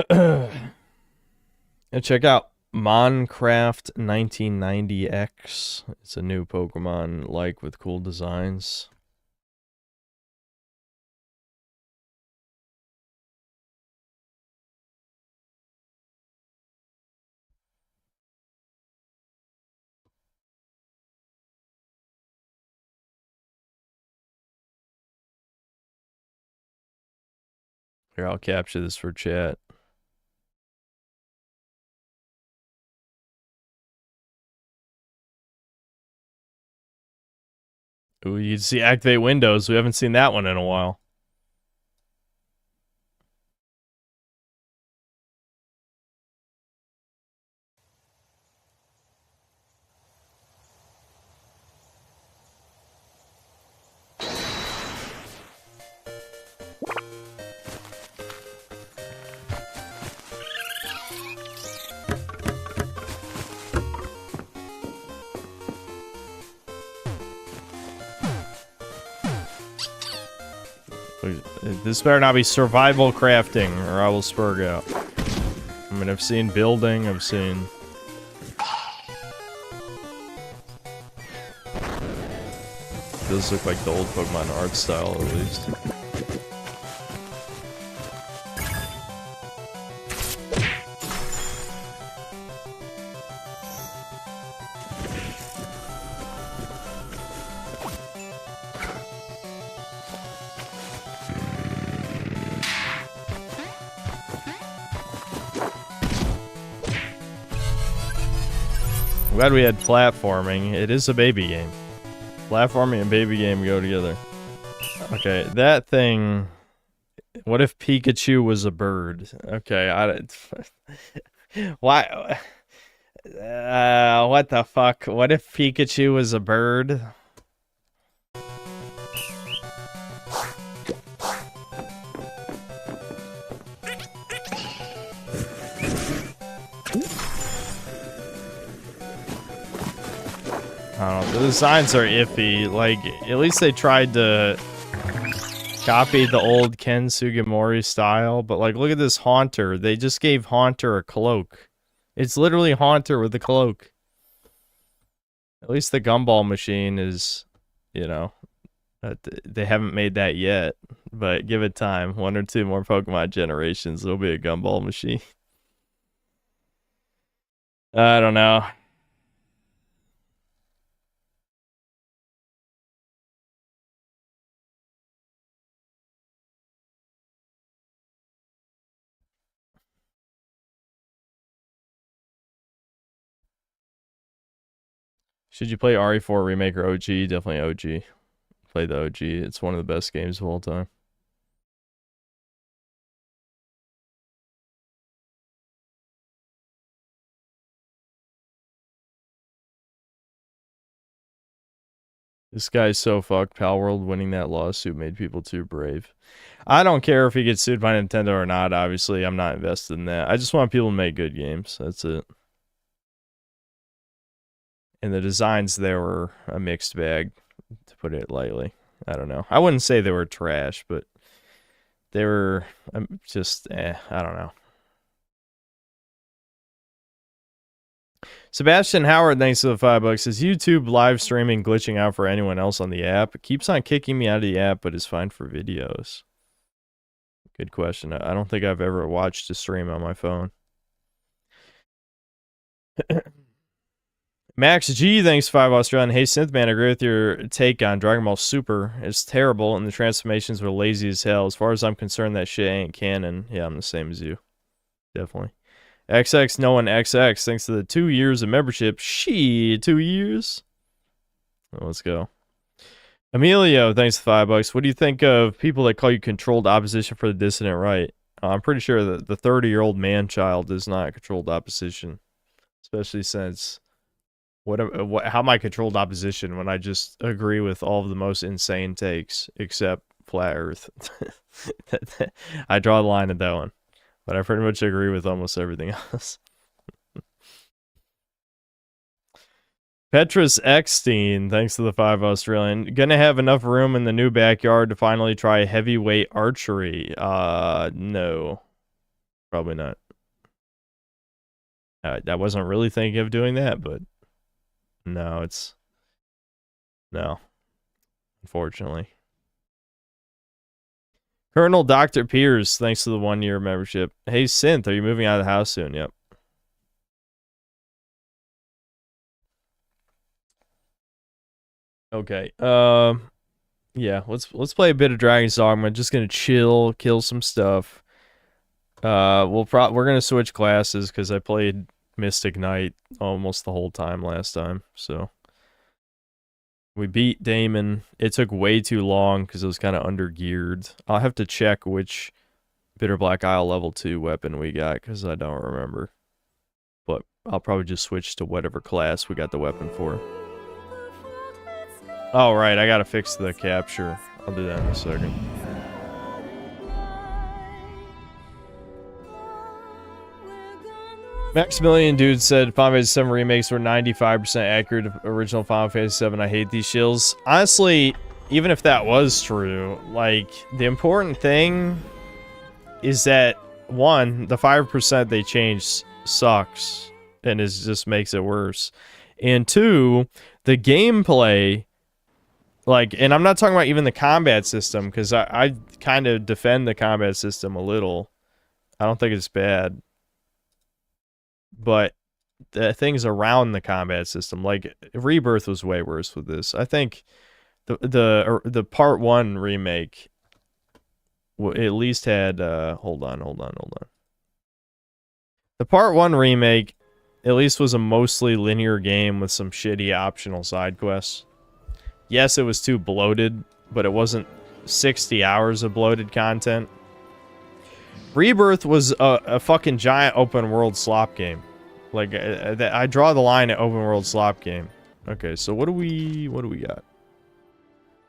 And check out Minecraft 1990X. It's a new Pokemon like with cool designs. Here, I'll capture this for chat. Ooh, you can see activate windows. We haven't seen that one in a while. This better not be survival crafting, or I will spurg out. I mean, I've seen building, I've seen... Does look like the old Pokemon art style, at least. I'm glad we had platforming. It is a baby game. Platforming and baby game go together. Okay, that thing... What if Pikachu was a bird? Okay, why... what the fuck? What if Pikachu was a bird? I don't know. The designs are iffy. Like, at least they tried to copy the old Ken Sugimori style. But, like, look at this Haunter. They just gave Haunter a cloak. It's literally Haunter with a cloak. At least the Gumball machine is, you know, they haven't made that yet. But give it time. 1 or 2 more Pokemon generations, there'll be a Gumball machine. I don't know. Should you play RE4 Remake or OG? Definitely OG. Play the OG. It's one of the best games of all time. This guy's so fucked. Palworld winning that lawsuit made people too brave. I don't care if he gets sued by Nintendo or not, obviously. I'm not invested in that. I just want people to make good games. That's it. And the designs there were a mixed bag, to put it lightly. I don't know. I wouldn't say they were trash, but they were just, I don't know. Sebastian Howard, thanks to the $5. Is YouTube live streaming glitching out for anyone else on the app? It keeps on kicking me out of the app, but is fine for videos. Good question. I don't think I've ever watched a stream on my phone. Max G, thanks 5 Australian. Hey Synthman, I agree with your take on Dragon Ball Super. It's terrible and the transformations were lazy as hell. As far as I'm concerned, that shit ain't canon. Yeah, I'm the same as you. Definitely. XX No One XX, thanks to the 2 years of membership. 2 years? Well, let's go. Emilio, thanks to $5. What do you think of people that call you controlled opposition for the dissident right? I'm pretty sure that the 30-year-old man-child is not controlled opposition. Especially since... how am I controlled opposition when I just agree with all of the most insane takes, except Flat Earth? I draw the line at that one. But I pretty much agree with almost everything else. Petrus Eckstein, thanks to the 5 Australian. Gonna have enough room in the new backyard to finally try heavyweight archery? No. Probably not. I wasn't really thinking of doing that, but... No, it's... No. Unfortunately. Colonel Dr. Pierce, thanks to the 1-year membership. Hey, Synth, are you moving out of the house soon? Yep. Okay. Yeah, let's play a bit of Dragon's Dogma. I'm just gonna chill, kill some stuff. We're gonna switch classes because I played Mystic Knight almost the whole time last time. So we beat Damon. It took way too long because it was kind of under-geared. I'll have to check which Bitter Black Isle level 2 weapon we got because I don't remember. But I'll probably just switch to whatever class we got the weapon for. Oh, right, I gotta fix the capture. I'll do that in a second. Maximilian Dude said Final Fantasy VII remakes were 95% accurate of original Final Fantasy VII. I hate these shills. Honestly, even if that was true, like, the important thing is that, one, the 5% they changed sucks and just makes it worse. And two, the gameplay, like, and I'm not talking about even the combat system, because I kind of defend the combat system a little. I don't think it's bad. But the things around the combat system, like Rebirth was way worse with this. I think the Part 1 remake at least had hold on. The Part 1 remake at least was a mostly linear game with some shitty optional side quests. Yes, it was too bloated, but it wasn't 60 hours of bloated content. Rebirth was a fucking giant open world slop game. Like, I draw the line at open world slop game. Okay, so what do we got?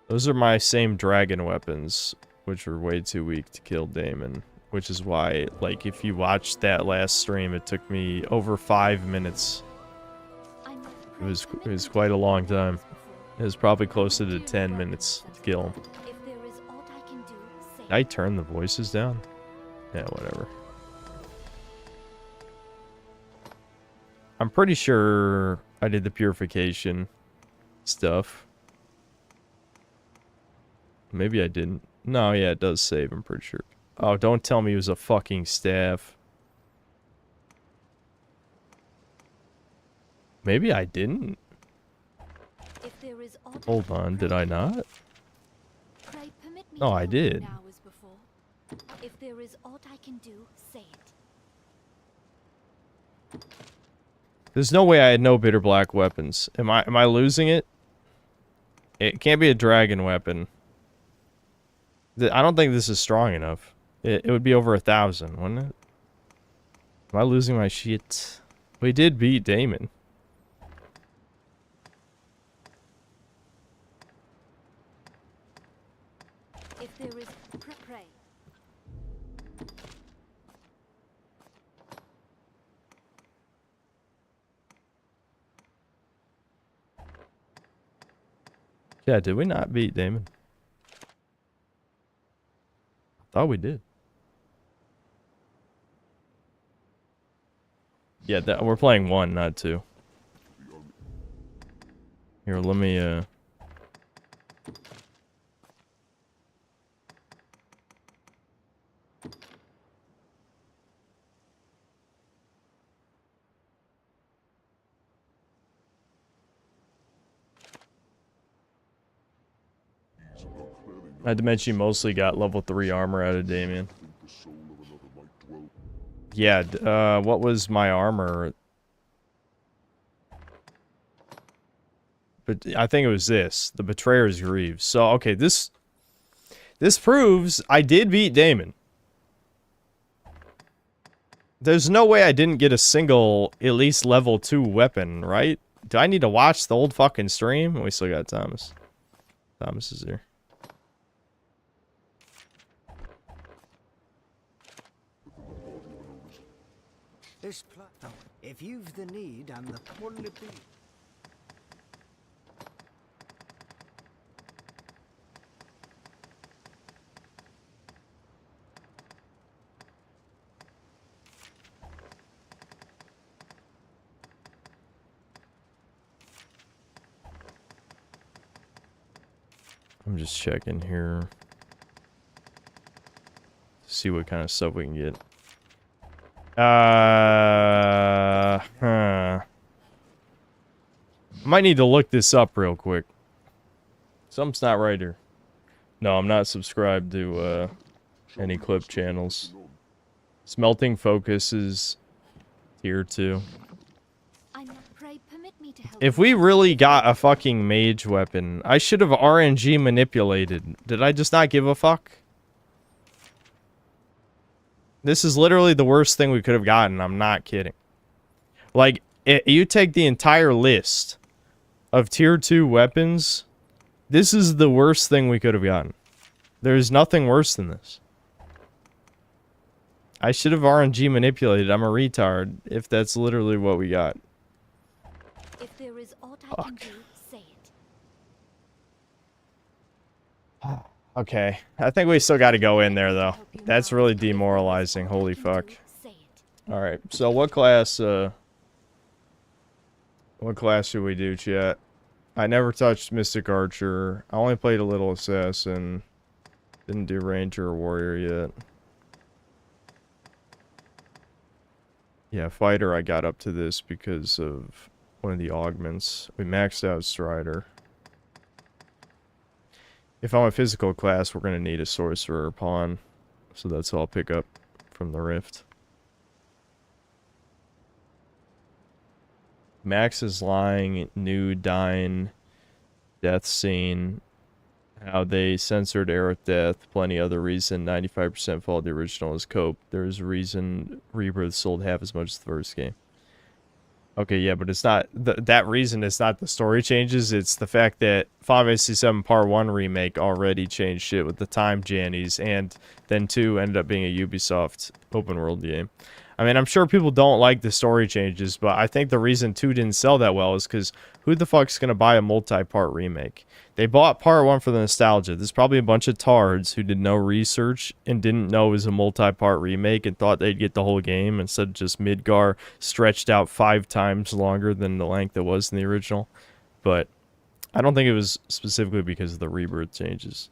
Those are my same dragon weapons, which were way too weak to kill Damon. Which is why, like, if you watched that last stream, it took me over 5 minutes. It was quite a long time. It was probably closer to 10 minutes to kill him. Did I turn the voices down? Yeah, whatever. I'm pretty sure I did the purification stuff. Maybe I didn't. No, yeah, it does save, I'm pretty sure. Oh, don't tell me it was a fucking staff. Maybe I didn't. Hold on, did I not? No, I did. If there is aught I can do, say it. There's no way I had no bitter black weapons. Am I losing it? It can't be a dragon weapon. I don't think this is strong enough. It would be over 1,000, wouldn't it? Am I losing my shit? We did beat Damon. If there is pray. Yeah, did we not beat Damon? Thought we did. Yeah, we're playing 1, not 2. Here, let me, I had to mention you mostly got level 3 armor out of Damien. Yeah, what was my armor? But I think it was this, the Betrayer's Greaves. So, okay, this proves I did beat Damon. There's no way I didn't get a single, at least level 2 weapon, right? Do I need to watch the old fucking stream? We still got Thomas. Thomas is here. This platform, if you've the need and the quality. I'm just checking here. See what kind of stuff we can get. I might need to look this up real quick. Something's not right here. No, I'm not subscribed to any clip channels. Smelting Focus is tier 2. If we really got a fucking mage weapon, I should have RNG manipulated. Did I just not give a fuck? This is literally the worst thing we could have gotten. I'm not kidding. Like, you take the entire list of tier 2 weapons, this is the worst thing we could have gotten. There's nothing worse than this. I should have RNG manipulated. I'm a retard if that's literally what we got. If there is aught I can do, say it. Okay. I think we still got to go in there, though. That's really demoralizing. Holy fuck. Alright, so what class should we do, chat? I never touched Mystic Archer. I only played a little Assassin. Didn't do Ranger or Warrior yet. Yeah, Fighter I got up to this because of one of the augments. We maxed out Strider. If I'm a physical class, we're going to need a Sorcerer or Pawn. So that's what I'll pick up from the Rift. Max is lying, nude, dying, death scene, how they censored Aerith Death, plenty other reason, 95% fault the original is cope. There's a reason Rebirth sold half as much as the first game. Okay, yeah, but it's not, that reason is not the story changes, it's the fact that Final Fantasy VII Part 1 Remake already changed shit with the time jannies, and then 2 ended up being a Ubisoft open world game. I mean, I'm sure people don't like the story changes, but I think the reason 2 didn't sell that well is because who the fuck's gonna buy a multi-part remake? They bought Part 1 for the nostalgia. There's probably a bunch of tards who did no research and didn't know it was a multi-part remake and thought they'd get the whole game instead of just Midgar stretched out 5 times longer than the length it was in the original. But I don't think it was specifically because of the Rebirth changes.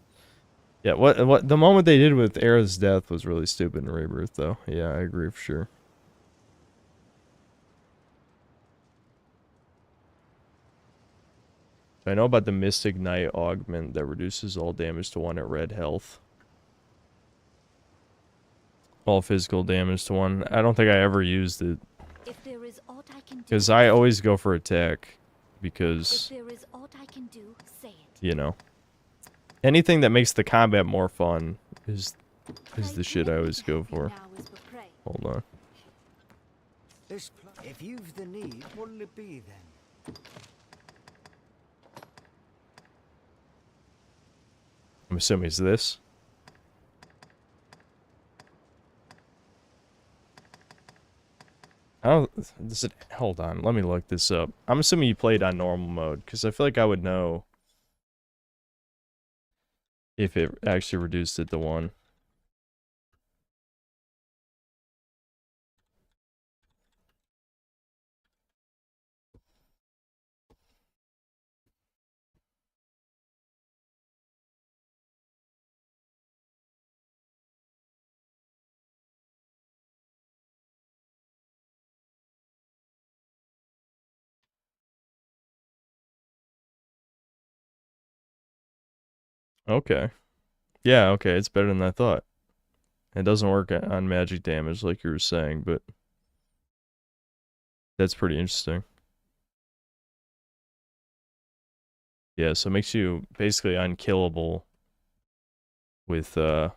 Yeah, what the moment they did with Aerith's death was really stupid in Rebirth, though. Yeah, I agree for sure. I know about the Mystic Knight augment that reduces all damage to 1 at red health. All physical damage to 1. I don't think I ever used it. Because I always go for attack. Because, you know, anything that makes the combat more fun is the shit I always go for. Hold on. If you've the need, what'll it be then? I'm assuming it's this. Hold on, let me look this up. I'm assuming you played on normal mode, because I feel like I would know if it actually reduced it to 1. Okay. Yeah, okay, it's better than I thought. It doesn't work on magic damage like you were saying, but that's pretty interesting. Yeah, so it makes you basically unkillable with to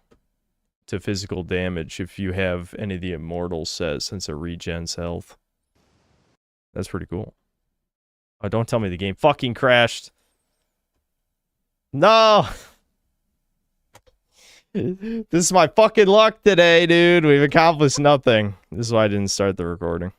physical damage if you have any of the immortals set, since it regens health. That's pretty cool. Oh, don't tell me the game fucking crashed. No! This is my fucking luck today, dude. We've accomplished nothing. This is why I didn't start the recording.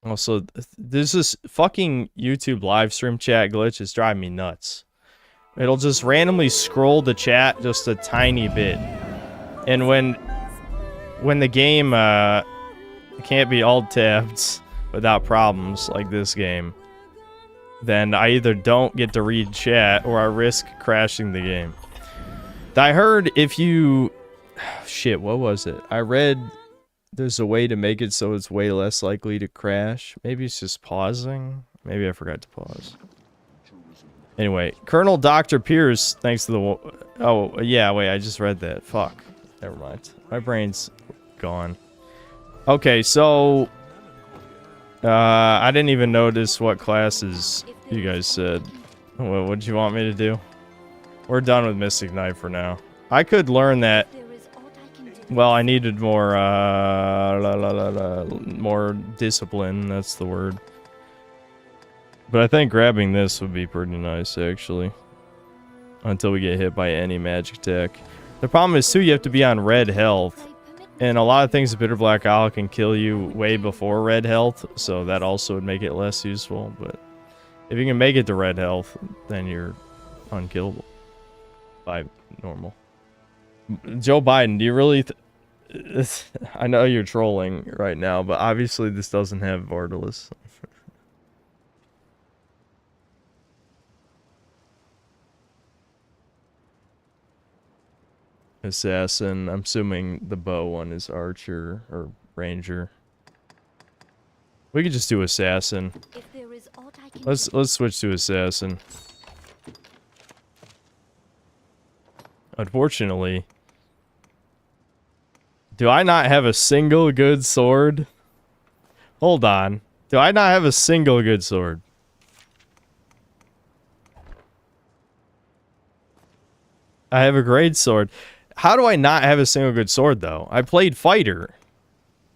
Also, there's this fucking YouTube live stream chat glitch. It's driving me nuts. It'll just randomly scroll the chat just a tiny bit. And when the game can't be alt-tabbed without problems like this game, then I either don't get to read chat or I risk crashing the game. I heard if you... Shit, what was it? I read there's a way to make it so it's way less likely to crash. Maybe it's just pausing. Maybe I forgot to pause. Anyway, Colonel Dr. Pierce, thanks to the... Oh, yeah, wait, I just read that. Fuck. Never mind. My brain's gone. Okay, so... I didn't even notice what classes you guys said. What did you want me to do? We're done with Mystic Knight for now. I could learn that... Well, I needed more, more discipline, that's the word. But I think grabbing this would be pretty nice, actually. Until we get hit by any magic attack. The problem is, too, you have to be on red health. And a lot of things with Bitter Black Owl can kill you way before red health. So that also would make it less useful. But if you can make it to red health, then you're unkillable. By normal. Joe Biden, do you really... I know you're trolling right now, but obviously this doesn't have Vortilis. Assassin. I'm assuming the bow one is archer or ranger. We could just do assassin. Let's switch to assassin. Unfortunately, do I not have a single good sword? Hold on. Do I not have a single good sword? I have a great sword. How do I not have a single good sword, though? I played fighter.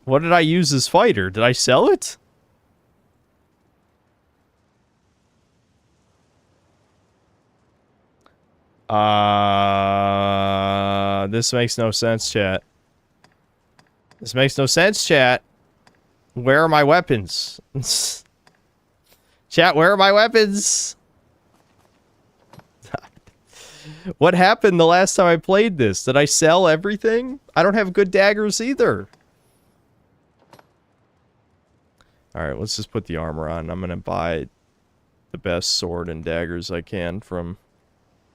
What did I use as fighter? Did I sell it? This makes no sense, chat. This makes no sense, chat. Where are my weapons? Chat, where are my weapons? What happened the last time I played this? Did I sell everything? I don't have good daggers either. Alright, let's just put the armor on. I'm gonna buy the best sword and daggers I can from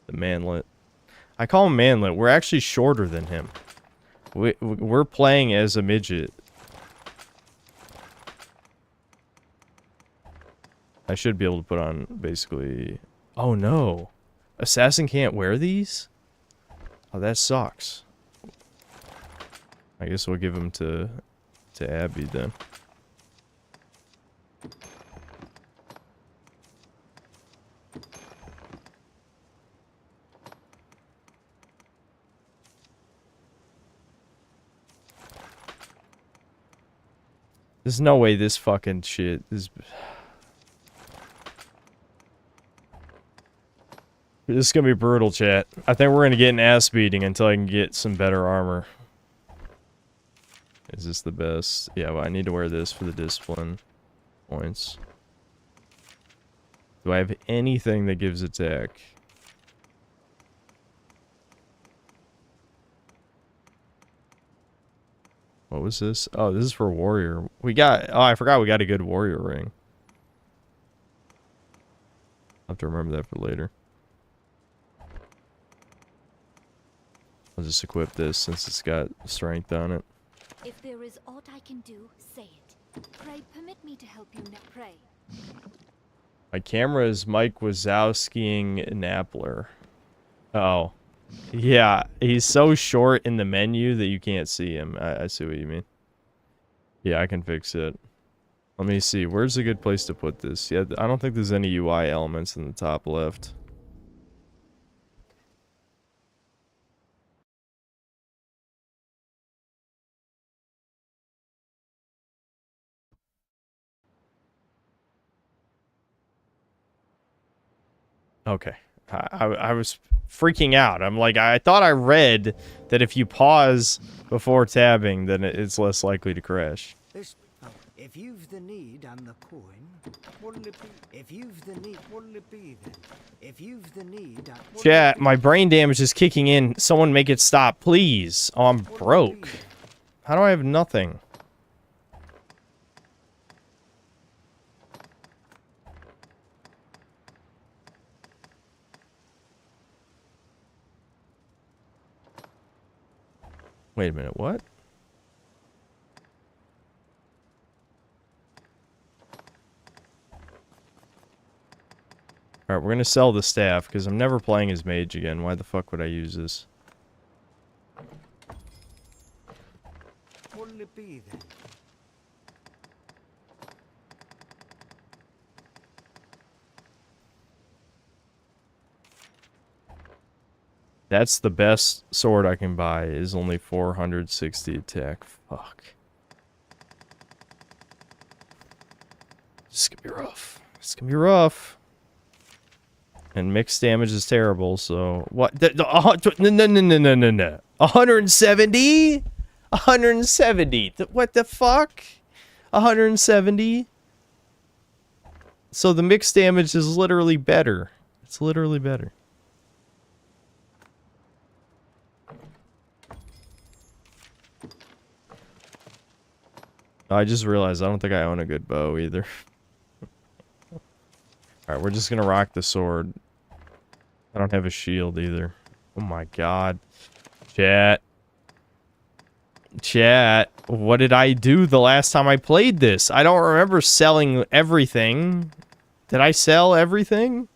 the manlet. I call him manlet. We're actually shorter than him. We're playing as a midget. I should be able to put on basically... Oh no! Assassin can't wear these? Oh, that sucks. I guess we'll give them to Abby then. There's no way this fucking shit is... This is gonna be brutal, chat. I think we're gonna get an ass beating until I can get some better armor. Is this the best? Yeah, well, I need to wear this for the discipline points. Do I have anything that gives attack? What was this? Oh, this is for warrior. We got... Oh, I forgot we got a good warrior ring. I'll have to remember that for later. I'll just equip this since it's got strength on it. If there is aught I can do, say it. Pray permit me to help you now. Pray. My camera is Mike Wazowskiing Napler. Oh. Yeah, he's so short in the menu that you can't see him. I see what you mean. Yeah, I can fix it. Let me see. Where's a good place to put this? Yeah, I don't think there's any UI elements in the top left. Okay. I was freaking out. I'm like, I thought I read that if you pause before tabbing, then it's less likely to crash. If you've the need and the coin, what'll it be? If you've the need, what'll it be then? If you've the need and... Chat, my brain damage is kicking in. Someone make it stop, please. Oh, I'm broke. How do I have nothing? Wait a minute, what? Alright, we're gonna sell the staff, because I'm never playing as mage again. Why the fuck would I use this? What'll it be then? That's the best sword I can buy, is only 460 attack. Fuck. This is gonna be rough. It's gonna be rough. And mixed damage is terrible, so... What? No. 170? 170? What the fuck? 170? So the mixed damage is literally better. It's literally better. I just realized I don't think I own a good bow either. Alright, we're just gonna rock the sword. I don't have a shield either. Oh my god. Chat. Chat. What did I do the last time I played this? I don't remember selling everything. Did I sell everything?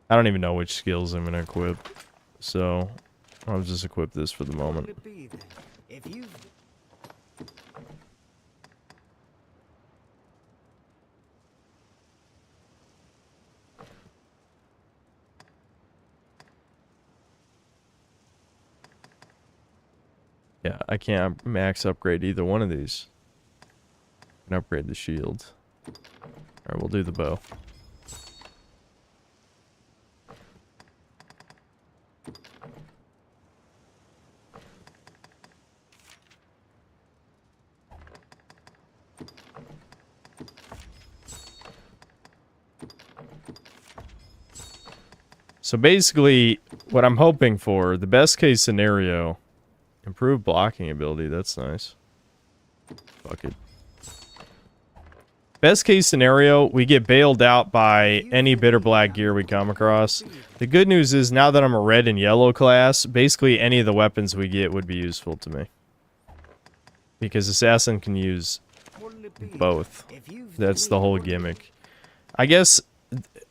I don't even know which skills I'm gonna equip, so I'll just equip this for the moment. Yeah, I can't max upgrade either one of these. I can upgrade the shield. Alright, we'll do the bow. So basically, what I'm hoping for, the best case scenario, improved blocking ability, that's nice. Fuck it. Best case scenario, we get bailed out by any bitter black gear we come across. The good news is, now that I'm a red and yellow class, basically any of the weapons we get would be useful to me. Because Assassin can use both. That's the whole gimmick. I guess...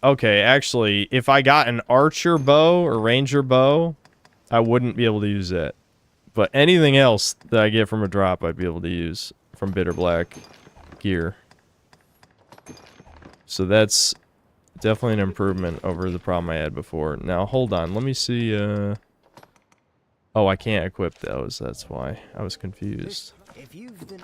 Okay, actually, if I got an archer bow or ranger bow, I wouldn't be able to use that. But anything else that I get from a drop, I'd be able to use from bitter black gear. So that's definitely an improvement over the problem I had before. Now, hold on. Let me see. Oh, I can't equip those. That's why. I was confused. If you've been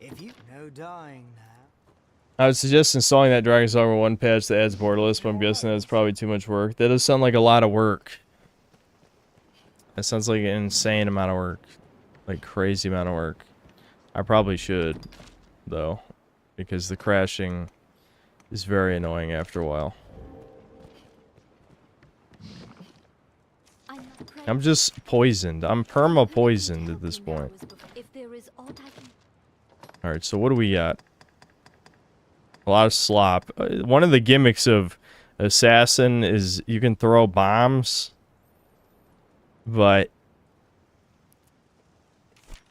if you no dying now. I would suggest installing that Dragon's Dogma 1 patch that adds borderless, but I'm guessing that's probably too much work. That does sound like a lot of work. That sounds like an insane amount of work. Like, crazy amount of work. I probably should, though, because the crashing is very annoying after a while. I'm just poisoned. I'm perma-poisoned at this point. Alright, so what do we got? A lot of slop. One of the gimmicks of Assassin is you can throw bombs, but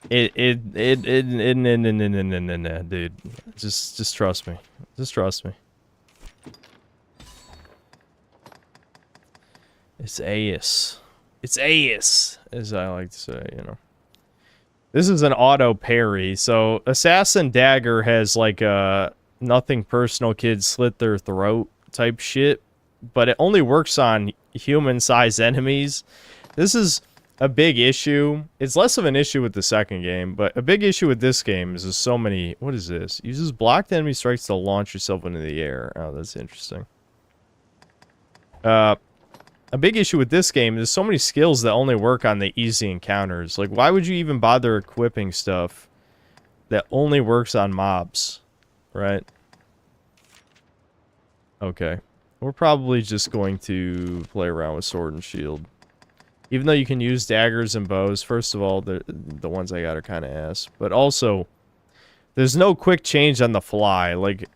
dude, just trust me. Just trust me. It's AS. It's AS, as I like to say, you know. This is an auto parry, so Assassin Dagger has like a nothing personal, kids slit their throat type shit, but it only works on human-sized enemies. This is a big issue. It's less of an issue with the second game, but a big issue with this game is there's so many... What is this? Uses blocked enemy strikes to launch yourself into the air. Oh, that's interesting. A big issue with this game is there's so many skills that only work on the easy encounters. Like, why would you even bother equipping stuff that only works on mobs? Right? Okay. We're probably just going to play around with sword and shield. Even though you can use daggers and bows, first of all, the ones I got are kind of ass. But also, there's no quick change on the fly. Like,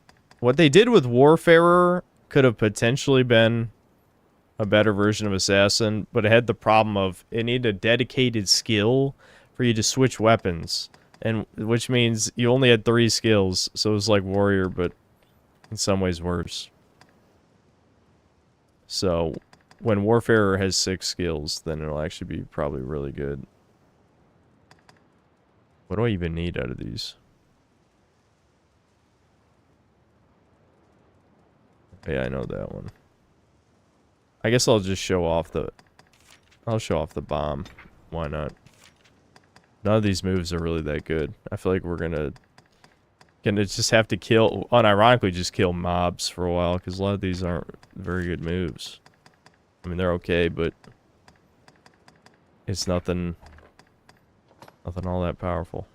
What they did with Warfarer could have potentially been a better version of Assassin, but it had the problem of it needed a dedicated skill for you to switch weapons, and which means you only had 3 skills, so it was like Warrior, but in some ways worse. So when Warfarer has 6 skills, then it'll actually be probably really good. What do I even need out of these? Yeah, I know that one. I guess I'll just show off the... I'll show off the bomb. Why not? None of these moves are really that good. I feel like we're gonna just have to kill... Unironically, just kill mobs for a while, because a lot of these aren't very good moves. I mean, they're okay, but... It's nothing... Nothing all that powerful.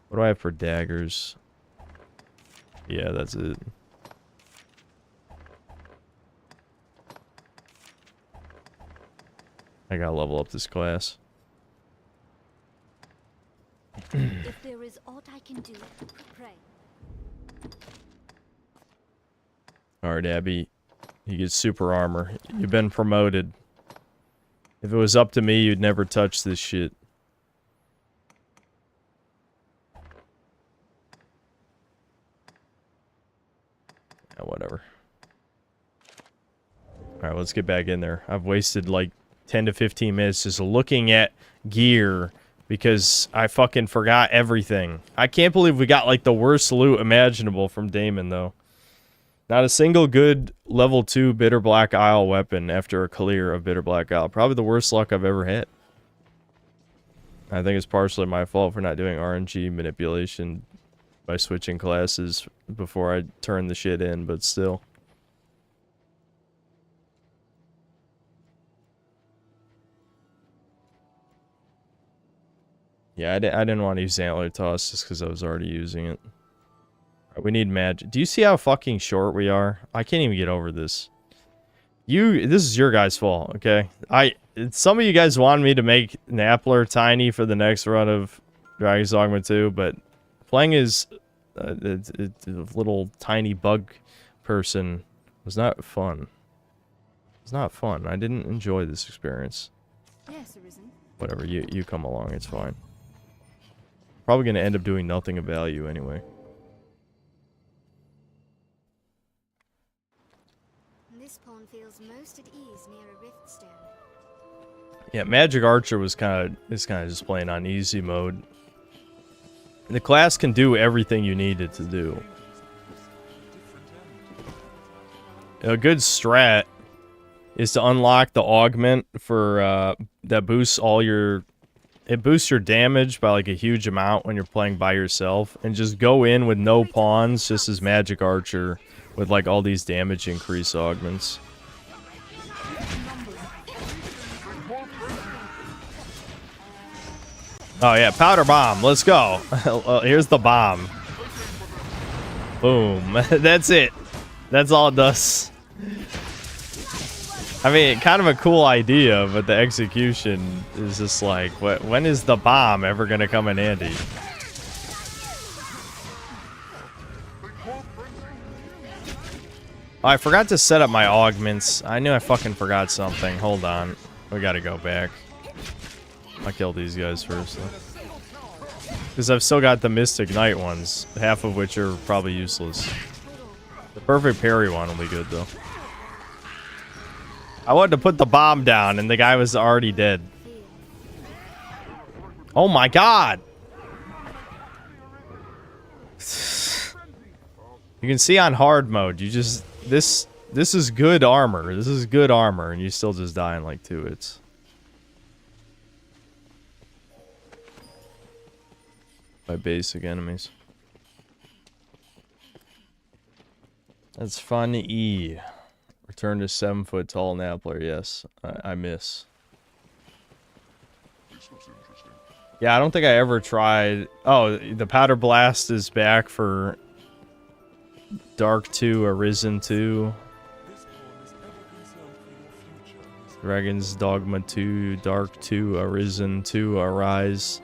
What do I have for daggers? Yeah, that's it. I gotta level up this class. If there is aught I can do, pray. Alright, Abby. You get super armor. You've been promoted. If it was up to me, you'd never touch this shit. Yeah, whatever. Alright, let's get back in there. I've wasted like 10 to 15 minutes just looking at gear because I fucking forgot everything. I can't believe we got like the worst loot imaginable from Damon though. Not a single good level 2 Bitter Black Isle weapon after a clear of Bitter Black Isle. Probably the worst luck I've ever had. I think it's partially my fault for not doing RNG manipulation by switching classes before I turn the shit in, but still. Yeah, I didn't want to use Antler Toss just because I was already using it. Right, we need magic. Do you see how fucking short we are? I can't even get over this. This is your guys' fault, okay? Some of you guys wanted me to make Nappler tiny for the next run of Dragon's Dogma 2, but playing as a little tiny bug person was not fun. It's not fun. I didn't enjoy this experience. Yes, Arisen. Whatever, you come along, it's fine. Probably gonna end up doing nothing of value anyway. This pawn feels most at ease near a riftstone. Yeah, Magic Archer is kind of just playing on easy mode. The class can do everything you need it to do. A good strat is to unlock the augment for that boosts it boosts your damage by like a huge amount when you're playing by yourself, and just go in with no pawns, just as Magic Archer with like all these damage increase augments. Oh yeah, powder bomb. Let's go. Here's the bomb. Boom. That's it. That's all it does. I mean, kind of a cool idea, but the execution is just like, when is the bomb ever gonna come in handy? Oh, I forgot to set up my augments. I knew I fucking forgot something. Hold on. We gotta go back. I'll kill these guys first, though. Because I've still got the Mystic Knight ones, half of which are probably useless. The perfect parry one will be good, though. I wanted to put the bomb down, and the guy was already dead. Oh my god! You can see on hard mode, you just... This is good armor. This is good armor, and you still just die in like 2 hits. By basic enemies. That's funny. Return to 7-foot tall Nappler. Yes, I miss. Yeah, I don't think I ever tried. Oh, the Powder Blast is back for Dark 2, Arisen 2. Dragon's Dogma 2, Dark 2, Arisen 2, Arise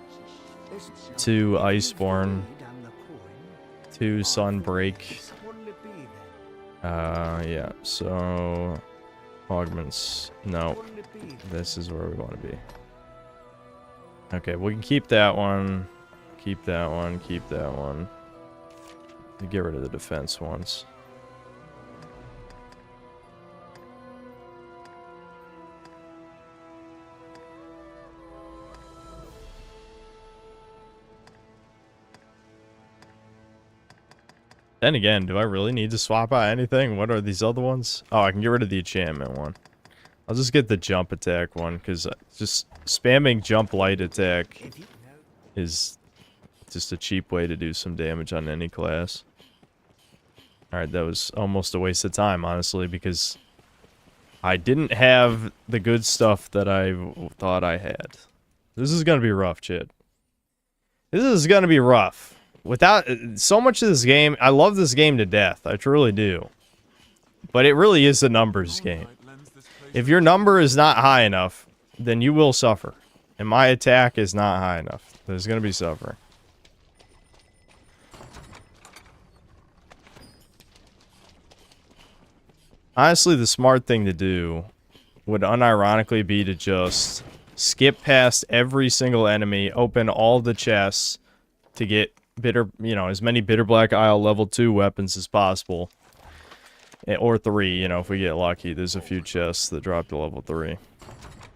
2, Iceborne 2, Sunbreak Yeah, so augments. No, this is where we want to be. Okay, we can keep that one. Keep that one. Keep that one. Get rid of the defense ones. Then again, do I really need to swap out anything? What are these other ones? Oh, I can get rid of the enchantment one. I'll just get the jump attack one, because just spamming jump light attack is just a cheap way to do some damage on any class. Alright, that was almost a waste of time, honestly, because I didn't have the good stuff that I thought I had. This is going to be rough, Chid. This is going to be rough. Without so much of this game, I love this game to death. I truly do. But it really is a numbers game. If your number is not high enough, then you will suffer. And my attack is not high enough. There's going to be suffering. Honestly, the smart thing to do would unironically be to just skip past every single enemy, open all the chests to get as many Bitter Black Isle level 2 weapons as possible. Or 3, if we get lucky. There's a few chests that drop to level 3.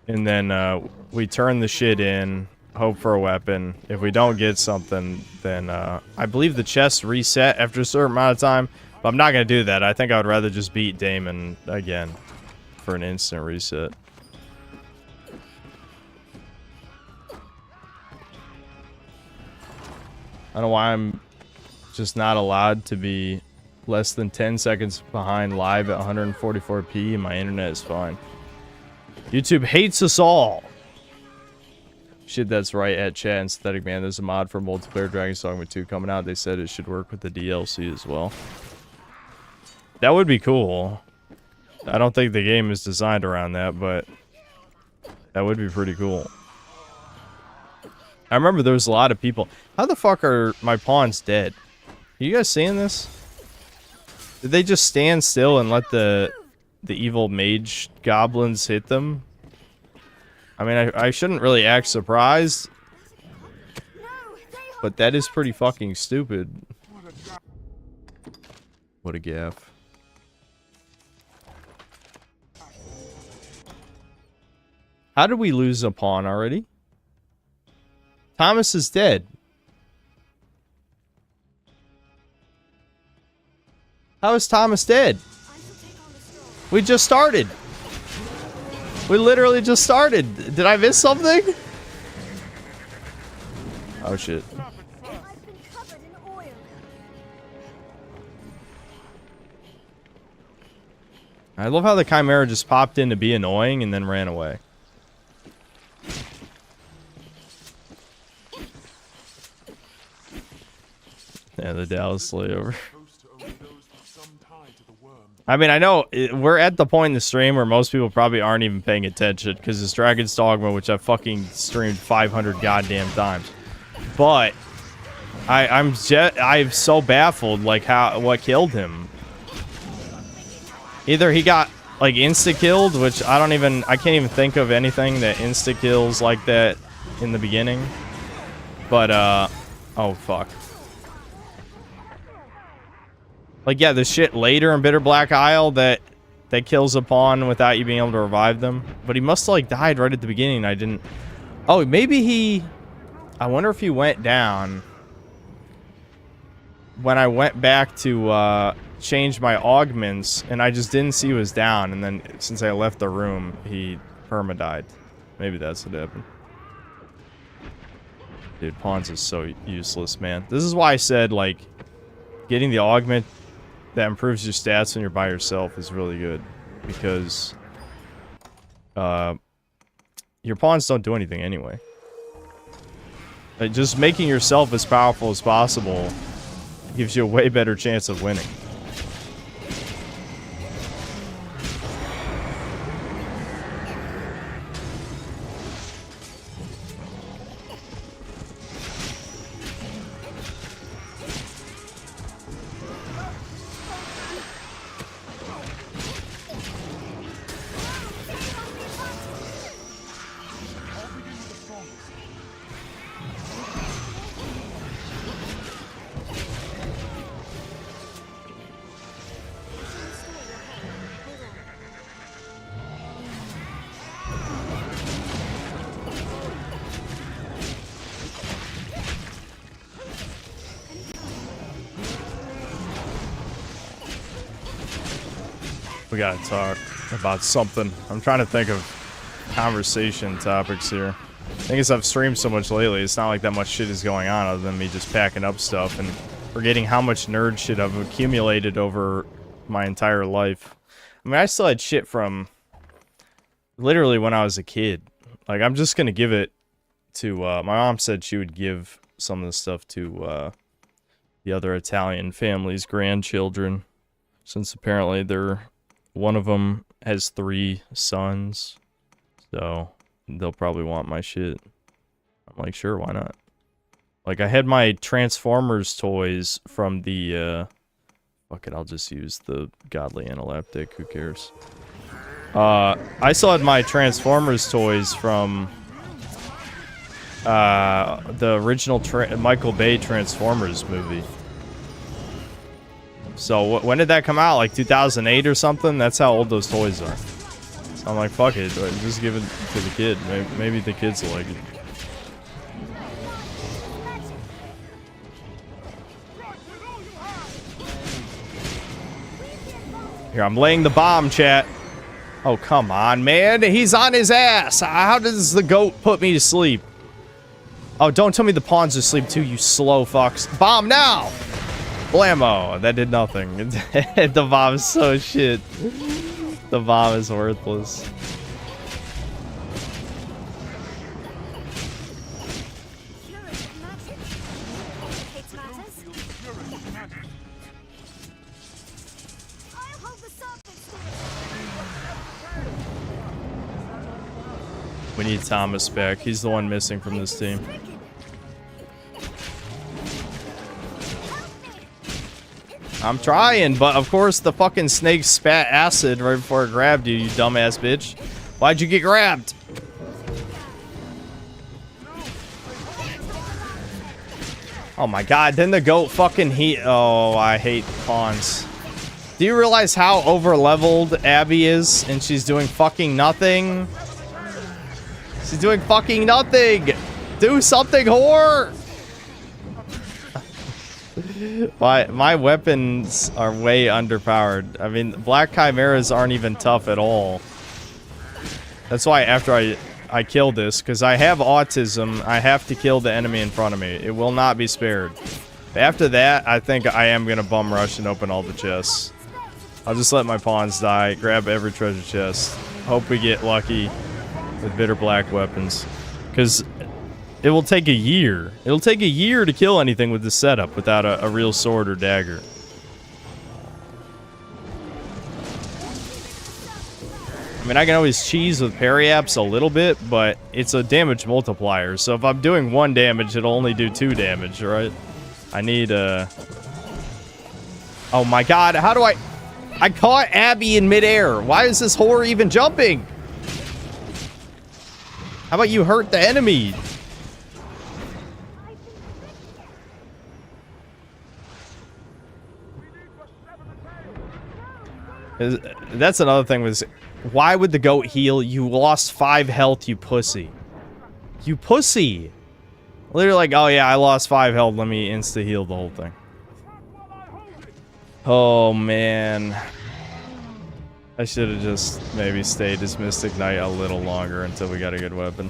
And then we turn the shit in, hope for a weapon. If we don't get something, then I believe the chests reset after a certain amount of time. But I'm not going to do that. I think I would rather just beat Damon again for an instant reset. I don't know why I'm just not allowed to be less than 10 seconds behind live at 144p and my internet is fine. YouTube hates us all. Shit, that's right at chat and Synthetic Man. There's a mod for multiplayer Dragon's Dogma 2 coming out. They said it should work with the DLC as well. That would be cool. I don't think the game is designed around that, but that would be pretty cool. I remember there was a lot of people. How the fuck are my pawns dead? Are you guys seeing this? Did they just stand still and let the evil mage goblins hit them? I mean, I shouldn't really act surprised, but that is pretty fucking stupid. What a gaff. How did we lose a pawn already? Thomas is dead. How is Thomas dead? We just started. We literally just started. Did I miss something? Oh shit. I love how the Chimera just popped in to be annoying and then ran away. Yeah, the Dallas layover. I mean, I know we're at the point in the stream where most people probably aren't even paying attention because it's Dragon's Dogma, which I've fucking streamed 500 goddamn times. But I'm so baffled, like what killed him. Either he got like insta killed, which I can't even think of anything that insta kills like that in the beginning. But oh fuck. Like, yeah, the shit later in Bitter Black Isle that kills a pawn without you being able to revive them. But he must have, like, died right at the beginning. I didn't... Oh, maybe he... I wonder if he went down when I went back to change my augments, and I just didn't see he was down. And then, since I left the room, he perma-died. Maybe that's what happened. Dude, pawns is so useless, man. This is why I said, like, getting the augment that improves your stats when you're by yourself is really good, because your pawns don't do anything anyway. Like, just making yourself as powerful as possible gives you a way better chance of winning. We gotta talk about something. I'm trying to think of conversation topics here. I think as I've streamed so much lately, it's not like that much shit is going on other than me just packing up stuff and forgetting how much nerd shit I've accumulated over my entire life. I mean, I still had shit from literally when I was a kid. Like, I'm just gonna give it to, my mom said she would give some of the stuff to, the other Italian family's grandchildren, since apparently one of them has 3 sons, so they'll probably want my shit. I'm like, sure, why not? Like, I had my Transformers toys from the, fuck it, I'll just use the Godly Analeptic, who cares? I still had my Transformers toys from, the original Michael Bay Transformers movie. So when did that come out? Like 2008 or something? That's how old those toys are. So I'm like, fuck it, just give it to the kid. Maybe the kids will like it. Here, I'm laying the bomb, chat. Oh, come on, man. He's on his ass. How does the goat put me to sleep? Oh, don't tell me the pawn's asleep too, you slow fucks. Bomb now! Blammo. That did nothing. The bomb is so shit. The bomb is worthless. We need Thomas back. He's the one missing from this team. I'm trying, but of course the fucking snake spat acid right before it grabbed you, you dumbass bitch. Why'd you get grabbed? Oh my god, then the goat fucking oh, I hate pawns. Do you realize how over-leveled Abby is? And she's doing fucking nothing? She's doing fucking nothing! Do something, whore! My weapons are way underpowered. I mean, black chimeras aren't even tough at all. That's why after I kill this, because I have autism, I have to kill the enemy in front of me. It will not be spared. After that, I think I am going to bum rush and open all the chests. I'll just let my pawns die, grab every treasure chest. Hope we get lucky with bitter black weapons. Because it will take a year. It'll take a year to kill anything with this setup without a real sword or dagger. I mean, I can always cheese with parry-apps a little bit, but it's a damage multiplier. So if I'm doing 1 damage, it'll only do 2 damage, right? I need a... Oh my god, how do I caught Abby in midair. Why is this whore even jumping? How about you hurt the enemy? That's another thing was, why would the goat heal? You lost 5 health, you pussy. You pussy. Literally like, oh yeah, I lost 5 health, let me insta-heal the whole thing. Oh man. I should have just maybe stayed as Mystic Knight a little longer until we got a good weapon.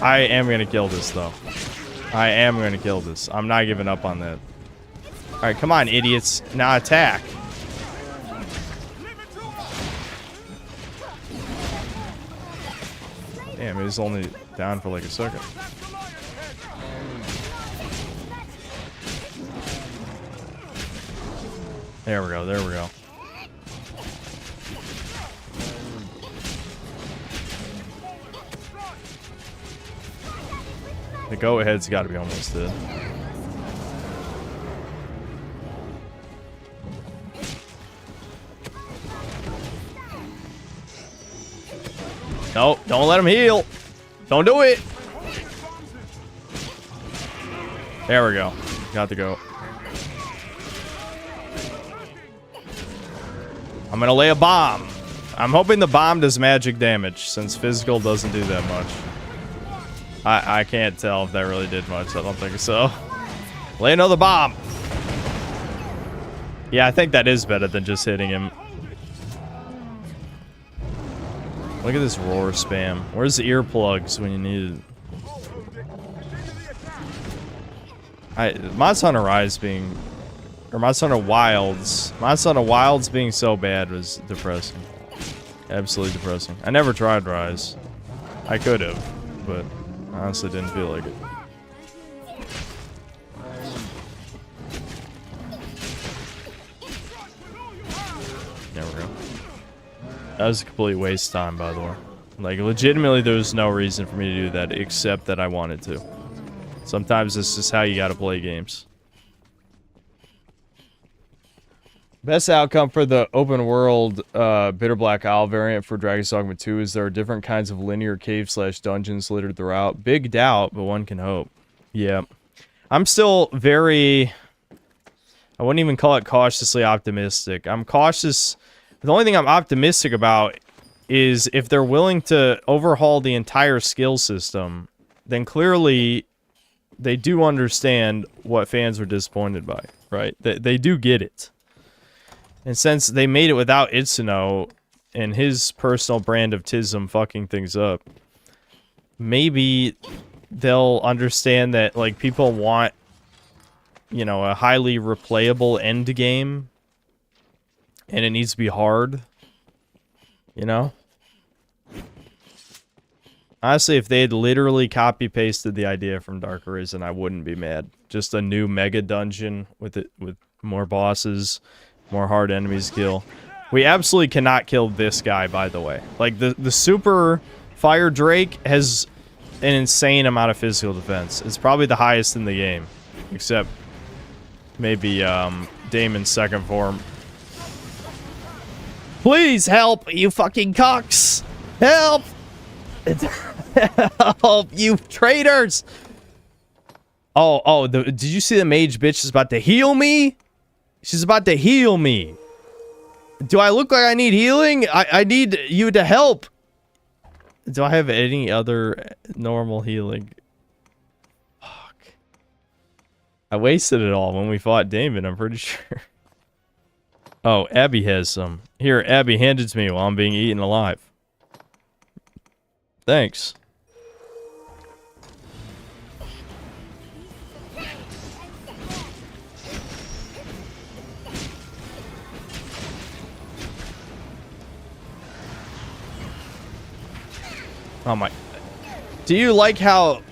I am gonna kill this though. I am gonna kill this. I'm not giving up on that. Alright, come on, idiots. Now attack. Damn, he was only down for like a second. There we go, there we go. The go-ahead's got to be almost dead. No, don't let him heal. Don't do it. There we go. Got the goat. I'm gonna lay a bomb. I'm hoping the bomb does magic damage, since physical doesn't do that much. I can't tell if that really did much. I don't think so. Lay another bomb. Yeah, I think that is better than just hitting him. Look at this roar spam. Where's the earplugs when you need it? Monster Hunter Rise being... Or Monster Hunter Wilds. Monster Hunter Wilds being so bad was depressing. Absolutely depressing. I never tried Rise. I could have, but I honestly didn't feel like it. There we go. That was a complete waste of time, by the way. Like, legitimately, there was no reason for me to do that, except that I wanted to. Sometimes this is how you gotta play games. Best outcome for the open world Bitter Black Isle variant for Dragon's Dogma 2 is there are different kinds of linear cave/dungeons littered throughout. Big doubt, but one can hope. Yeah. I'm still very... I wouldn't even call it cautiously optimistic. I'm cautious... The only thing I'm optimistic about is if they're willing to overhaul the entire skill system, then clearly they do understand what fans were disappointed by, right? They do get it. And since they made it without Itsuno and his personal brand of Tism fucking things up, maybe they'll understand that, like, people want, you know, a highly replayable end game. And it needs to be hard. You know? Honestly, if they had literally copy-pasted the idea from Dark Arisen, I wouldn't be mad. Just a new mega dungeon with more bosses, more hard enemies to kill. We absolutely cannot kill this guy, by the way. Like, the super Fire Drake has an insane amount of physical defense. It's probably the highest in the game. Except maybe Damon's second form. Please help, you fucking cocks! Help! Help, you traitors! Oh, did you see the mage bitch is about to heal me? She's about to heal me. Do I look like I need healing? I need you to help. Do I have any other normal healing? Fuck. I wasted it all when we fought Damon, I'm pretty sure. Oh, Abby has some. Here, Abby, hand it to me while I'm being eaten alive. Thanks. Oh my... Do you like how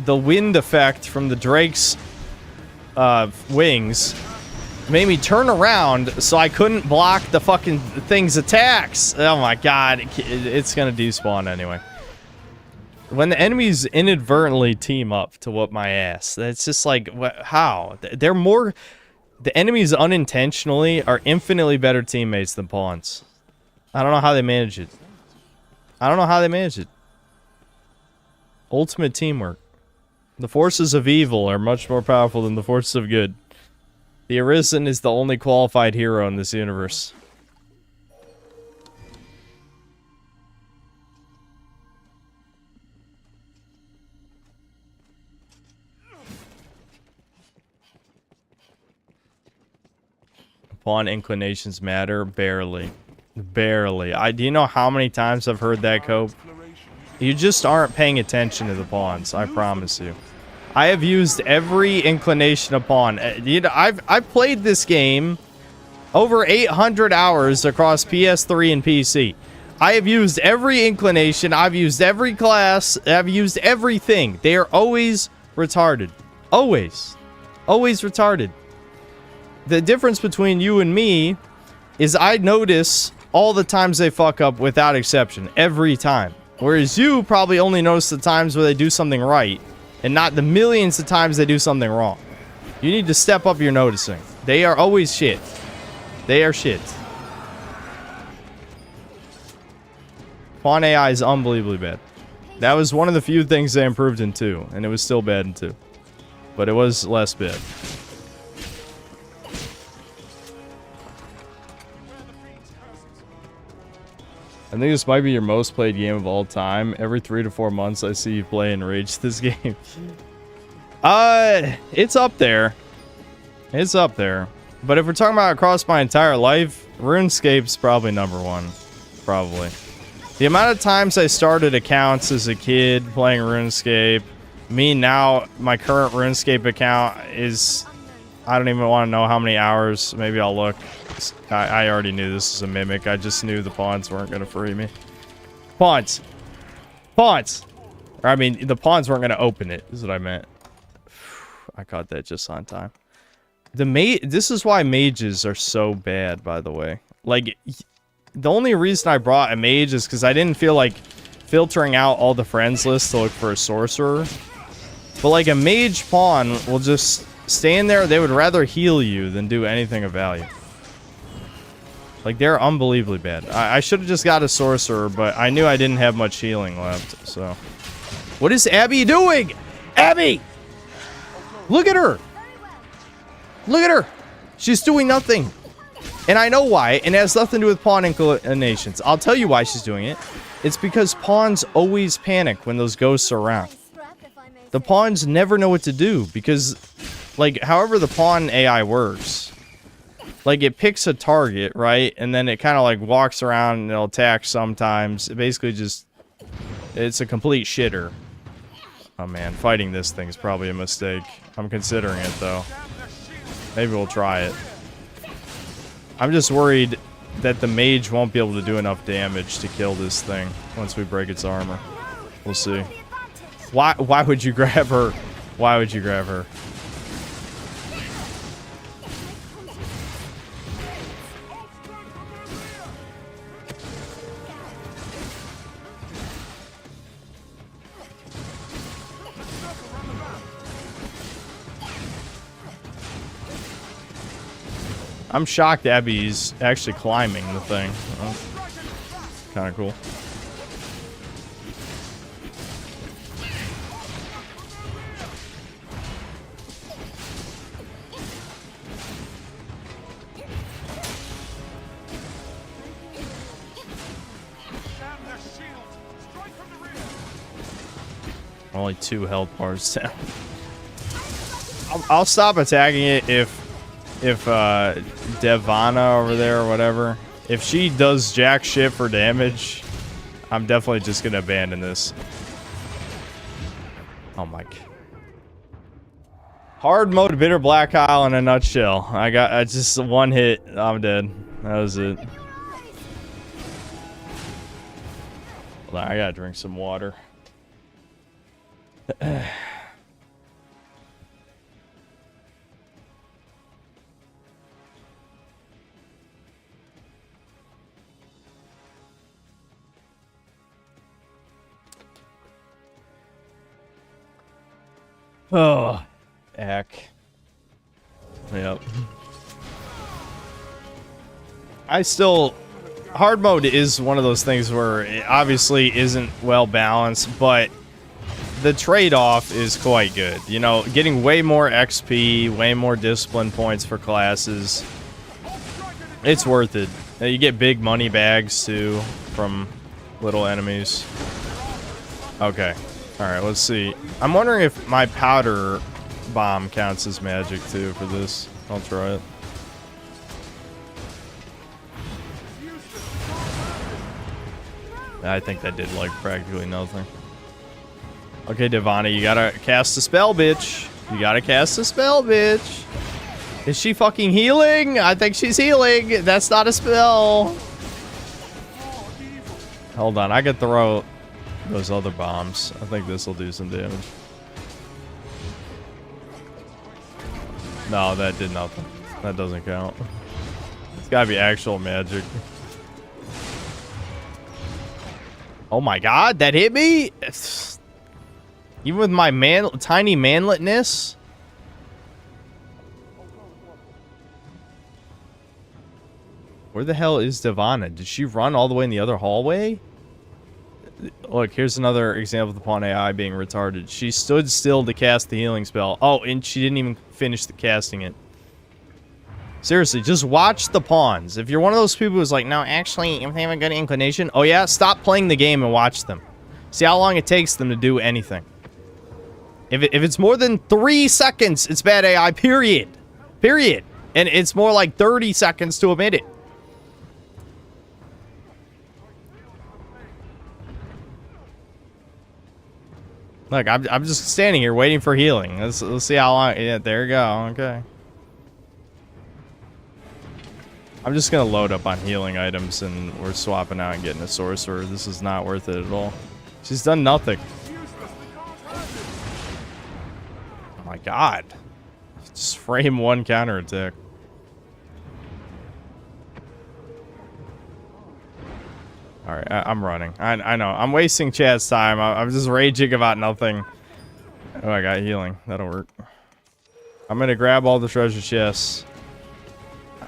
the wind effect from the Drake's wings made me turn around so I couldn't block the fucking thing's attacks? Oh my god, it's gonna despawn anyway. When the enemies inadvertently team up to whoop my ass, it's just like, how? They're more... The enemies unintentionally are infinitely better teammates than pawns. I don't know how they manage it. I don't know how they manage it. Ultimate teamwork. The forces of evil are much more powerful than the forces of good. The Arisen is the only qualified hero in this universe. Pawn inclinations matter? Barely. Barely. Do you know how many times I've heard that, Cope? You just aren't paying attention to the pawns, I promise you. I have used every inclination of pawn. You know, I've played this game over 800 hours across PS3 and PC. I have used every inclination. I've used every class. I've used everything. They are always retarded. Always. Always retarded. The difference between you and me is I notice all the times they fuck up without exception. Every time. Whereas you probably only notice the times where they do something right. And not the millions of times they do something wrong. You need to step up your noticing. They are always shit. They are shit. Pawn AI is unbelievably bad. That was one of the few things they improved in 2. And it was still bad in 2. But it was less bad. I think this might be your most played game of all time. Every 3 to 4 months I see you play and rage this game. It's up there. It's up there. But if we're talking about across my entire life, RuneScape's probably #1. Probably. The amount of times I started accounts as a kid playing RuneScape, me now, my current RuneScape account is, I don't even want to know how many hours. Maybe I'll look. I already knew this was a mimic. I just knew the pawns weren't going to free me. Pawns. Pawns. Or, I mean, the pawns weren't going to open it, is what I meant. I caught that just on time. This is why mages are so bad, by the way. Like, the only reason I brought a mage is because I didn't feel like filtering out all the friends list to look for a sorcerer. But, like, a mage pawn will just stand there. They would rather heal you than do anything of value. Like, they're unbelievably bad. I should have just got a sorcerer, but I knew I didn't have much healing left, so. What is Abby doing? Abby! Look at her! Look at her! She's doing nothing. And I know why, and it has nothing to do with pawn inclinations. I'll tell you why she's doing it. It's because pawns always panic when those ghosts are around. The pawns never know what to do, because, like, however the pawn AI works, like, it picks a target, right? And then it kind of, like, walks around and it'll attack sometimes. It basically just... It's a complete shitter. Oh, man. Fighting this thing is probably a mistake. I'm considering it, though. Maybe we'll try it. I'm just worried that the mage won't be able to do enough damage to kill this thing once we break its armor. We'll see. Why would you grab her? Why would you grab her? I'm shocked Abby's actually climbing the thing. Oh, kind of cool. Only 2 health bars down. I'll stop attacking it if Devana over there or whatever, if she does jack shit for damage, I'm definitely just gonna abandon this. Oh my god. Hard mode Bitter Black Isle in a nutshell. I got just one hit, I'm dead. That was it. Hold on, I gotta drink some water. Oh, heck. Yep. Hard mode is one of those things where it obviously isn't well balanced, but the trade-off is quite good. You know, getting way more XP, way more discipline points for classes. It's worth it. You get big money bags, too, from little enemies. Okay. Alright, let's see. I'm wondering if my powder bomb counts as magic, too, for this. I'll try it. I think that did, like, practically nothing. Okay, Devana, you gotta cast a spell, bitch. You gotta cast a spell, bitch. Is she fucking healing? I think she's healing. That's not a spell. Hold on, I could throw those other bombs. I think this will do some damage. No, that did nothing. That doesn't count. It's gotta be actual magic. Oh my god, that hit me? Even with my tiny manletness? Where the hell is Devana? Did she run all the way in the other hallway? Look, here's another example of the pawn AI being retarded. She stood still to cast the healing spell. Oh, and she didn't even finish the casting it. Seriously, just watch the pawns. If you're one of those people who's like, no, actually, if they have a good inclination. Oh yeah? Stop playing the game and watch them. See how long it takes them to do anything. If it's more than 3 seconds, it's bad AI, period. Period. And it's more like 30 seconds to a minute. Look, I'm just standing here waiting for healing. Let's see how long. Yeah, there you go. Okay. I'm just gonna load up on healing items, and we're swapping out and getting a sorcerer. This is not worth it at all. She's done nothing. Oh my god. Just frame one counterattack. Alright, I'm running. I know. I'm wasting chat's time. I'm just raging about nothing. Oh, I got healing. That'll work. I'm gonna grab all the treasure chests.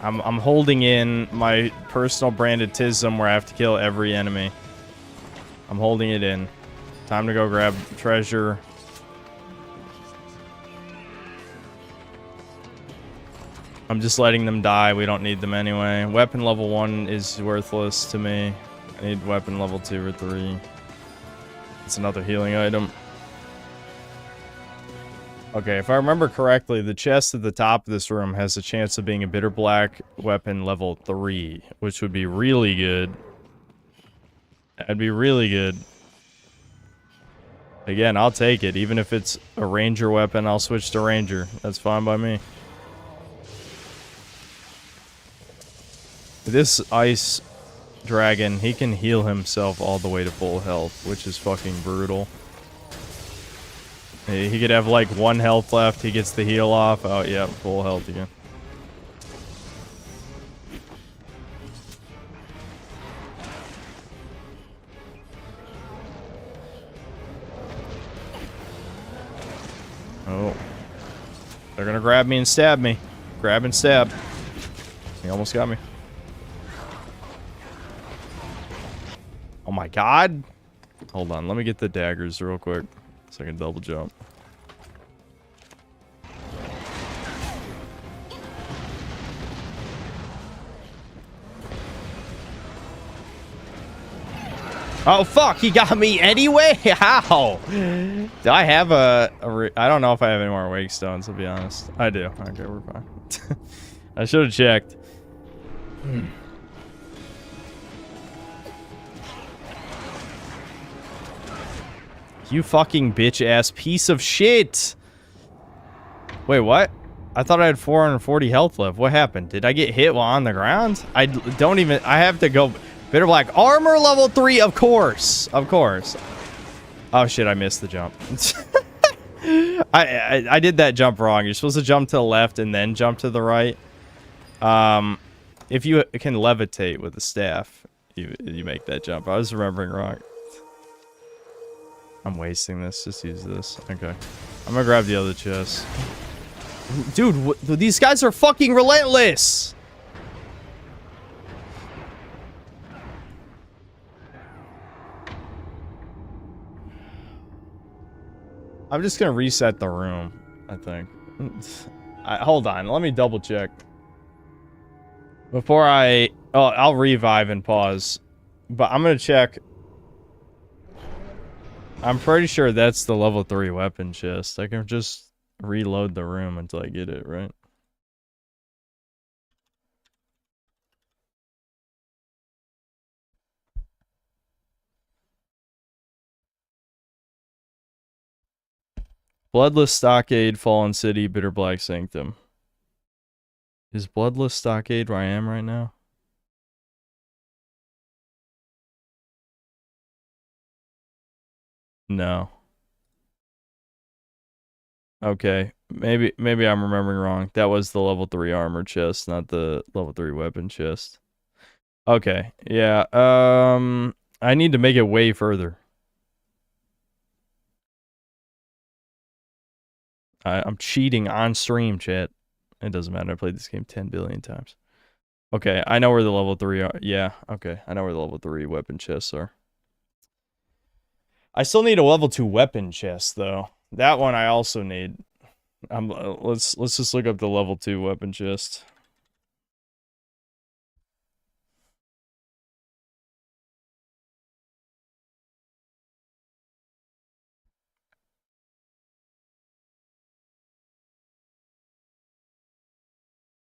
I'm holding in my personal branded tism where I have to kill every enemy. I'm holding it in. Time to go grab treasure. I'm just letting them die. We don't need them anyway. Weapon level 1 is worthless to me. I need weapon level 2 or 3. It's another healing item. Okay, if I remember correctly, the chest at the top of this room has a chance of being a bitter black weapon level 3, which would be really good. That'd be really good. Again, I'll take it. Even if it's a ranger weapon, I'll switch to ranger. That's fine by me. This ice dragon, he can heal himself all the way to full health, which is fucking brutal. He could have like 1 health left. He gets the heal off. Oh, yeah, full health again. Oh. They're gonna grab me and stab me. Grab and stab. He almost got me. Oh my god. Hold on, let me get the daggers real quick so I can double jump. Oh fuck, he got me anyway? How? Do I have I don't know if I have any more wake stones, to be honest. I do. Okay, we're fine. I should have checked. You fucking bitch-ass piece of shit! Wait, what? I thought I had 440 health left. What happened? Did I get hit while on the ground? I don't even... I have to go... Bitter black. Armor level 3, of course. Of course. Oh, shit, I missed the jump. I did that jump wrong. You're supposed to jump to the left and then jump to the right. If you can levitate with the staff, you make that jump. I was remembering wrong. I'm wasting this. Just use this. Okay. I'm gonna grab the other chest. Dude, these guys are fucking relentless! I'm just gonna reset the room, I think. Hold on. Let me double check. Before I... Oh, I'll revive and pause. But I'm gonna check... I'm pretty sure that's the level 3 weapon chest. I can just reload the room until I get it, right? Bloodless Stockade, Fallen City, Bitter Black Sanctum. Is Bloodless Stockade where I am right now? No. Okay, maybe I'm remembering wrong. That was the level 3 armor chest, not the level 3 weapon chest. Okay, yeah. I need to make it way further. I'm cheating on stream, chat. It doesn't matter. I played this game 10 billion times. Okay, I know where the level 3 are. Yeah, okay. I know where the level 3 weapon chests are. I still need a level 2 weapon chest, though. That one I also need. Let's just look up the level 2 weapon chest.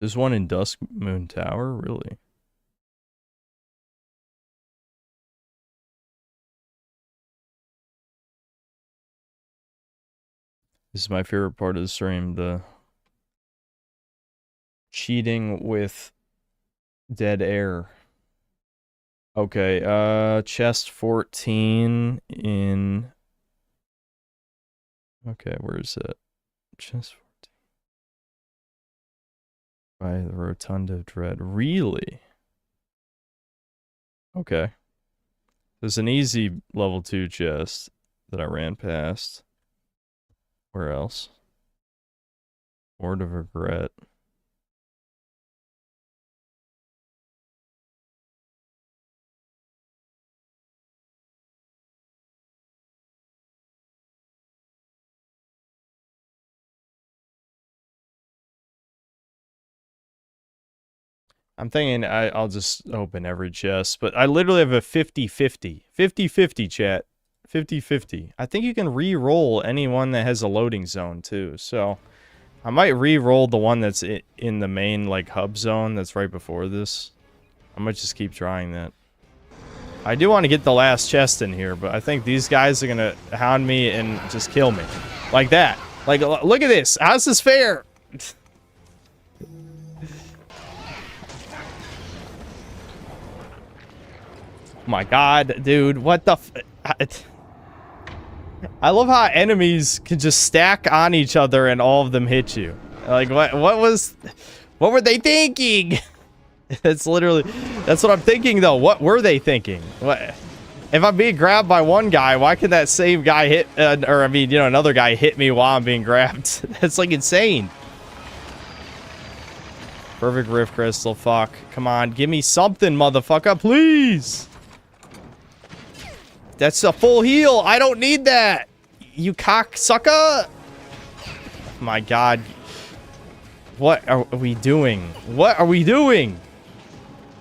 There's one in Dusk Moon Tower, really? This is my favorite part of the stream, the cheating with dead air. Okay, chest 14 in... Okay, where is it? Chest 14. By the Rotunda of Dread. Really? Okay. There's an easy level 2 chest that I ran past. Where else? Word of Regret. I'm thinking I'll just open every chest, but I literally have a 50-50. 50-50 chat. 50-50. I think you can re-roll any one that has a loading zone too, so I might re-roll the one that's in the main like hub zone that's right before this. I might just keep trying that. I do want to get the last chest in here, but I think these guys are gonna hound me and just kill me. Like that. Like, look at this. How's this fair? My god, dude, what the I love how enemies can just stack on each other and all of them hit you. Like, what were they thinking? That's literally, that's what I'm thinking though. What were they thinking? What, if I'm being grabbed by one guy, why can that same guy hit, or I mean, you know, another guy hit me while I'm being grabbed? That's like insane. Perfect Rift Crystal, fuck. Come on, give me something, motherfucker, please. That's a full heal. I don't need that. You cocksucker. My god. What are we doing? What are we doing?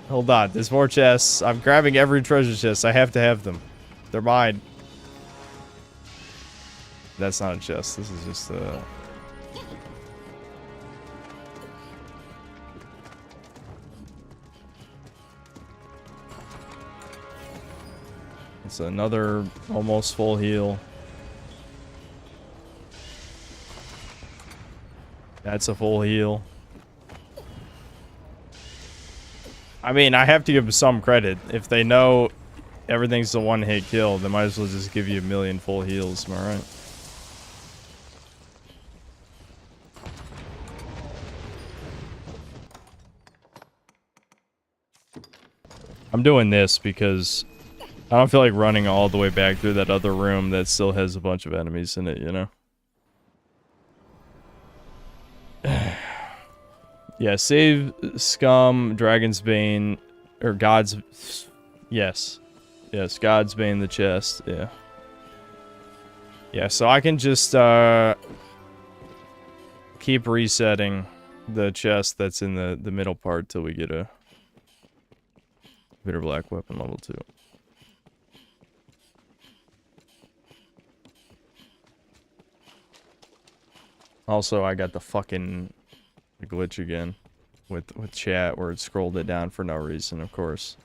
Hold on. There's more chests. I'm grabbing every treasure chest. I have to have them. They're mine. That's not a chest. This is just a... It's another almost full heal. That's a full heal. I mean, I have to give them some credit. If they know everything's a one-hit kill, they might as well just give you a million full heals, am I right? I'm doing this because I don't feel like running all the way back through that other room that still has a bunch of enemies in it, you know? Yeah, save Scum, Dragon's Bane, or God's... Yes. Yes, God's Bane the chest, yeah. Yeah, so I can just, keep resetting the chest that's in the middle part till we get a Bitter Black Weapon level 2. Also, I got the fucking glitch again with chat where it scrolled it down for no reason, of course.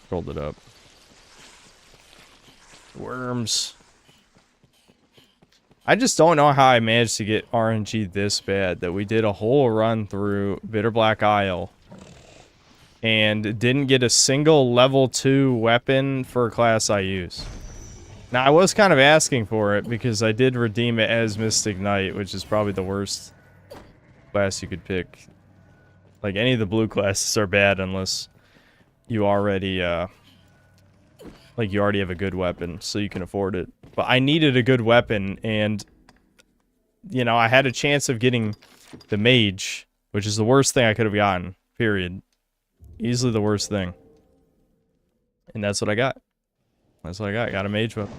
Scrolled it up. Worms. I just don't know how I managed to get RNG this bad that we did a whole run through Bitter Black Isle and didn't get a single level 2 weapon for a class I use. Now, I was kind of asking for it because I did redeem it as Mystic Knight, which is probably the worst class you could pick. Like, any of the blue classes are bad unless you already, like, you already have a good weapon, so you can afford it. But I needed a good weapon, and, you know, I had a chance of getting the mage, which is the worst thing I could have gotten, period. Easily the worst thing. And that's what I got. That's what I got. Got a mage weapon.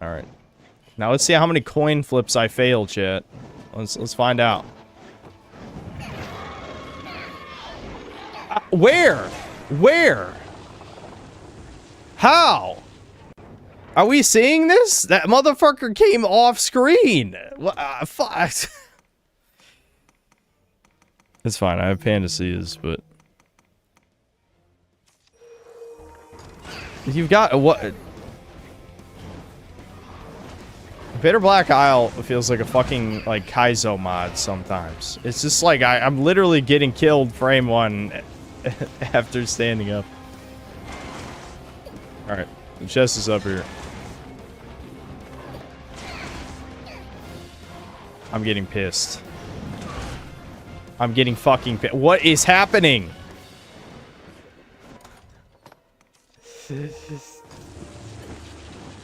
Alright. Now let's see how many coin flips I fail, chat. Let's find out. Where? Where? How? Are we seeing this? That motherfucker came off screen. Fuck. It's fine. I have fantasies, but you've got what? Bitter Black Isle feels like a fucking like Kaizo mod sometimes. It's just like I'm literally getting killed frame one after standing up. All right, the chest is up here. I'm getting pissed. I'm getting fucking pissed. What is happening?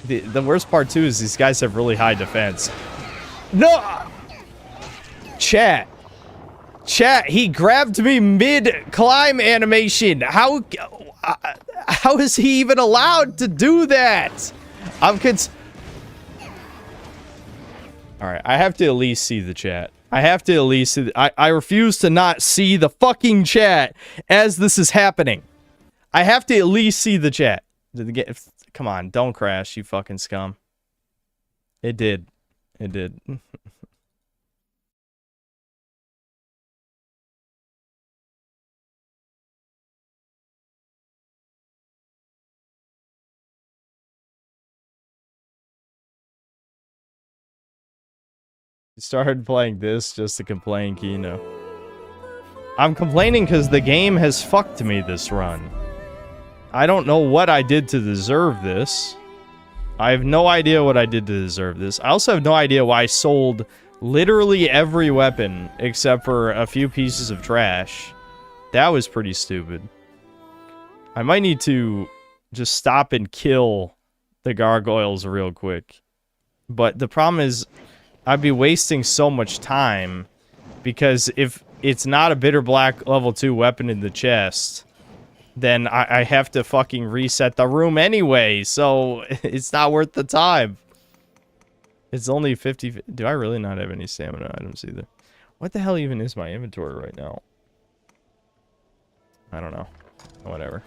The worst part too is these guys have really high defense. No! Chat, he grabbed me mid-climb animation. How is he even allowed to do that? Alright, I have to at least see the chat. I have to at least see I refuse to not see the fucking chat as this is happening. I have to at least see the chat. Come on, don't crash, you fucking scum. It did. It did. Started playing this just to complain, Kino. I'm complaining because the game has fucked me this run. I don't know what I did to deserve this. I have no idea what I did to deserve this. I also have no idea why I sold literally every weapon except for a few pieces of trash. That was pretty stupid. I might need to just stop and kill the gargoyles real quick. But the problem is, I'd be wasting so much time because if it's not a Bitter Black level 2 weapon in the chest, then I have to fucking reset the room anyway, so it's not worth the time. It's only 50... Do I really not have any stamina items either? What the hell even is my inventory right now? I don't know. Whatever.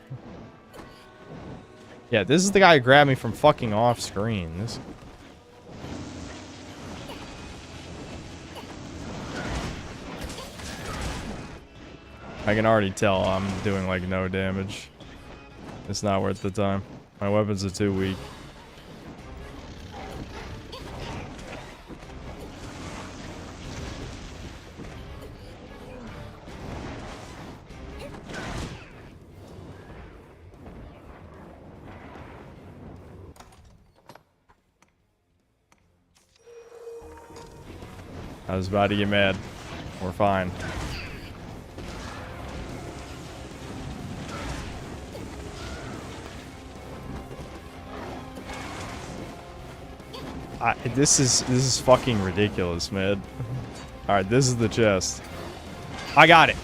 Yeah, this is the guy who grabbed me from fucking off screen. This... I can already tell I'm doing like no damage. It's not worth the time. My weapons are too weak. I was about to get mad. We're fine. This is fucking ridiculous, man. Alright, this is the chest. I got it.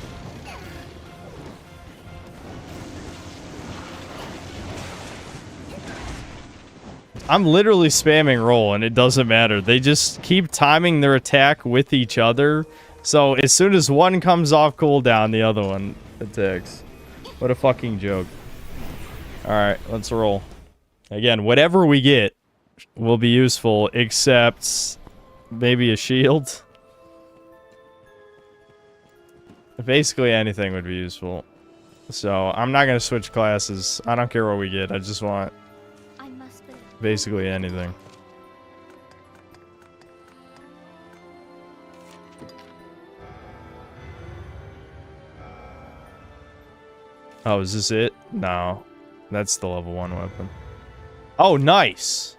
I'm literally spamming roll and it doesn't matter. They just keep timing their attack with each other. So as soon as one comes off cooldown, the other one attacks. What a fucking joke. Alright, let's roll. Again, whatever we get will be useful, except maybe a shield. Basically anything would be useful. So I'm not gonna switch classes. I don't care what we get. I just want basically anything. Oh, is this it? No. That's the level 1 weapon. Oh, nice!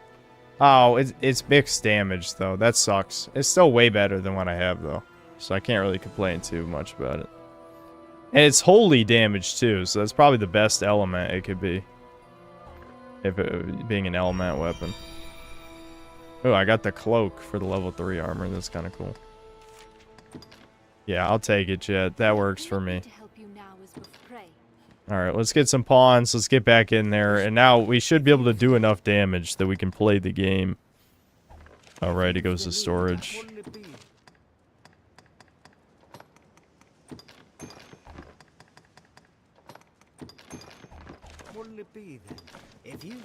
Oh, it's mixed damage, though. That sucks. It's still way better than what I have, though. So I can't really complain too much about it. And it's holy damage, too, so that's probably the best element it could be. If it being an element weapon. Oh, I got the cloak for the level 3 armor. That's kind of cool. Yeah, I'll take it, Jet. That works for me. Alright, let's get some pawns. Let's get back in there. And now we should be able to do enough damage that we can play the game. Alright, it goes to storage. What'll it be then? If you...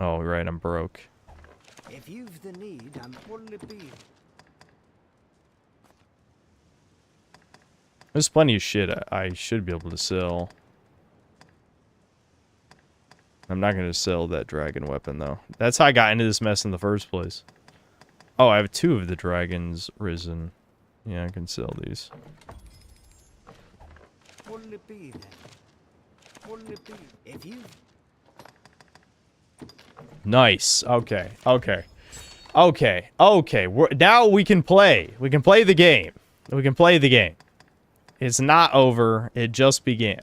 Oh, right, I'm broke. If you've the need, and what'll it be? There's plenty of shit I should be able to sell. I'm not going to sell that dragon weapon, though. That's how I got into this mess in the first place. Oh, I have 2 of the dragons risen. Yeah, I can sell these. What'll it be then? What'll it be? If you... Nice. Okay. Okay. Okay. Okay. Now we can play. We can play the game. We can play the game. It's not over. It just began.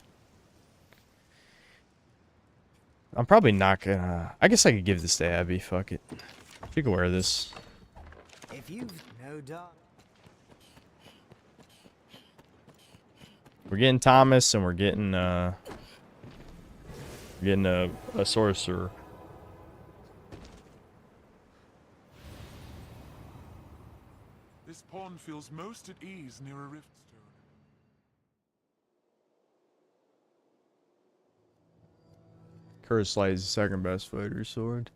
I'm probably not gonna... I guess I could give this to Abby. Fuck it. She can wear this. If you've no doubt. We're getting Thomas and we're getting a sorcerer. This pawn feels most at ease near a riftstone. Curse Light is the second best fighter sword.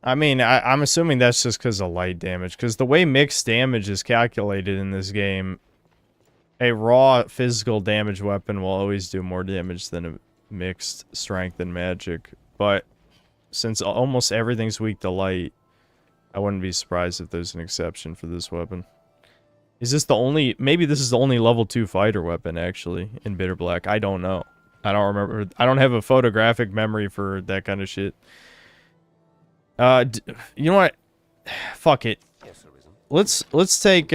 I mean, I'm assuming that's just because of light damage. Because the way mixed damage is calculated in this game, a raw physical damage weapon will always do more damage than a mixed strength and magic. But since almost everything's weak to light, I wouldn't be surprised if there's an exception for this weapon. Is this the only... Maybe this is the only level 2 fighter weapon, actually, in Bitter Black. I don't know. I don't remember. I don't have a photographic memory for that kind of shit. You know what? Fuck it. Let's take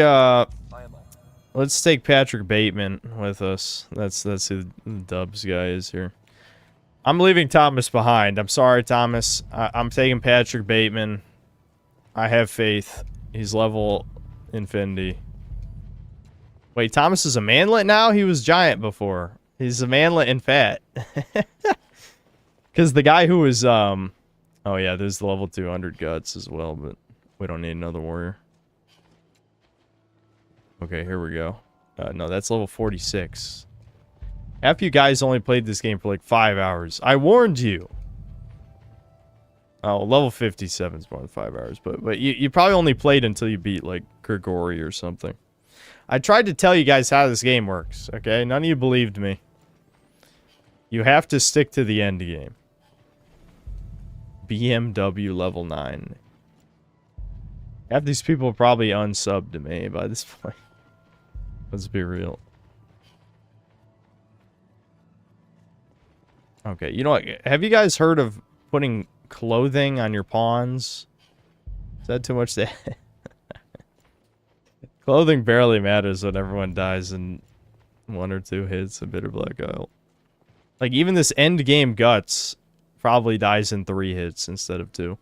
Patrick Bateman with us. That's who Dubs guy is here. I'm leaving Thomas behind. I'm sorry, Thomas. I'm taking Patrick Bateman. I have faith. He's level infinity. Wait, Thomas is a manlet now? He was giant before. He's a manlet and fat. Because the guy who was oh yeah, there's the level 200 guts as well, but we don't need another warrior. Okay, here we go. No, that's level 46. Half you guys only played this game for like 5 hours. I warned you. Oh, level 57 is more than 5 hours, but you probably only played until you beat like Grigori or something. I tried to tell you guys how this game works, okay? None of you believed me. You have to stick to the end game. BMW level 9. Half these people are probably unsubbed to me by this point. Let's be real. Okay, you know what? Have you guys heard of putting clothing on your pawns? Is that too much to... Clothing barely matters when everyone dies in 1 or 2 hits of Bitter Black Isle. Like, even this end game Guts probably dies in 3 hits instead of 2.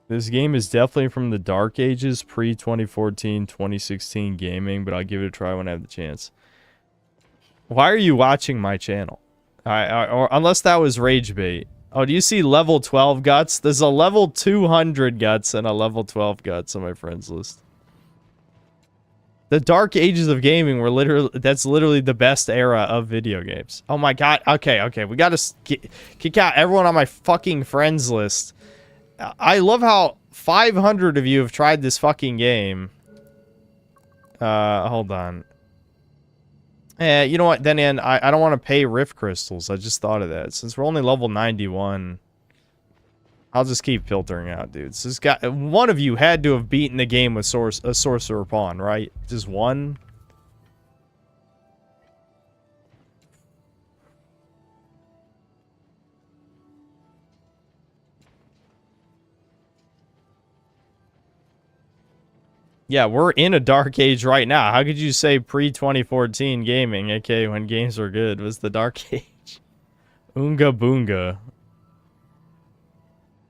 This game is definitely from the dark ages, pre-2014, 2016 gaming, but I'll give it a try when I have the chance. Why are you watching my channel? Or unless that was rage bait. Oh, do you see level 12 guts? There's a level 200 guts and a level 12 guts on my friends list. The dark ages of gaming were literally... That's literally the best era of video games. Oh my god. Okay. We gotta kick out everyone on my fucking friends list. I love how 500 of you have tried this fucking game. Hold on. You know what? Then again, I don't want to pay Rift Crystals. I just thought of that. Since we're only level 91, I'll just keep filtering out dudes. This guy, one of you had to have beaten the game with a Sorcerer Pawn, right? Just one? Yeah, we're in a dark age right now. How could you say pre-2014 gaming, aka when games were good, was the dark age? Oonga boonga.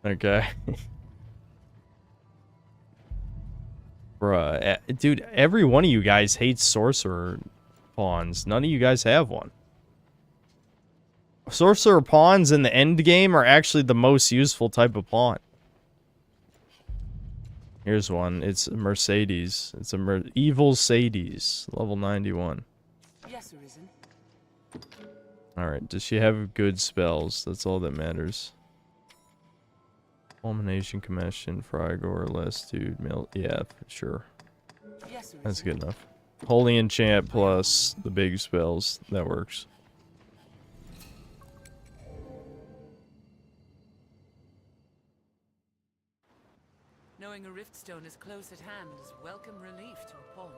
Okay. Bruh. Dude, every one of you guys hates sorcerer pawns. None of you guys have one. Sorcerer pawns in the end game are actually the most useful type of pawn. Here's one. It's a Mercedes. It's a Evil Sadies, level 91. Yes, Arisen. Alright, does she have good spells? That's all that matters. Fulmination, Combustion, Frigor, Lassitude, yeah, sure. Yes, Arisen. That's good enough. Holy Enchant plus the big spells. That works. Knowing a riftstone is close at hand is welcome relief to a pawn.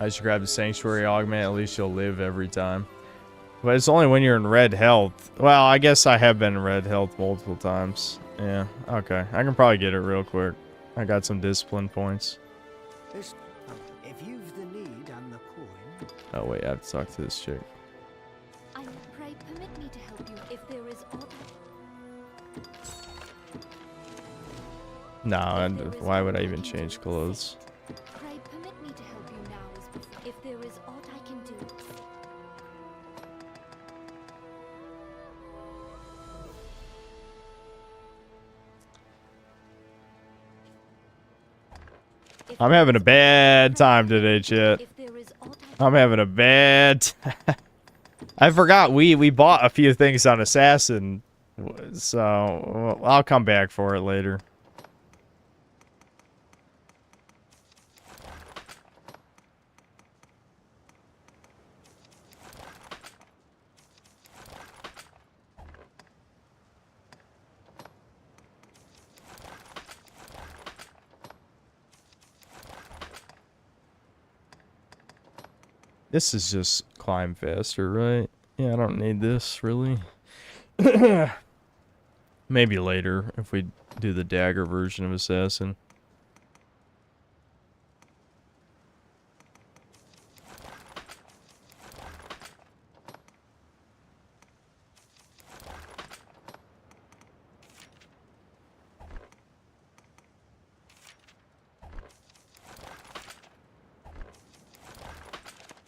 I should grab the Sanctuary Augment. At least you'll live every time. But it's only when you're in red health. Well, I guess I have been in red health multiple times. Yeah, okay. I can probably get it real quick. I got some discipline points. If you've the need and the coin. Oh, wait, I have to talk to this chick. I pray permit me to help you if there is aught. Nah, why would I even change clothes? Pray permit me to help you now as before. If there is aught I can do. I'm having a bad time today, chat. I'm having a bad I forgot we bought a few things on Assassin, so I'll come back for it later. This is just climb faster, right? Yeah, I don't need this, really. Maybe later, if we do the dagger version of Assassin.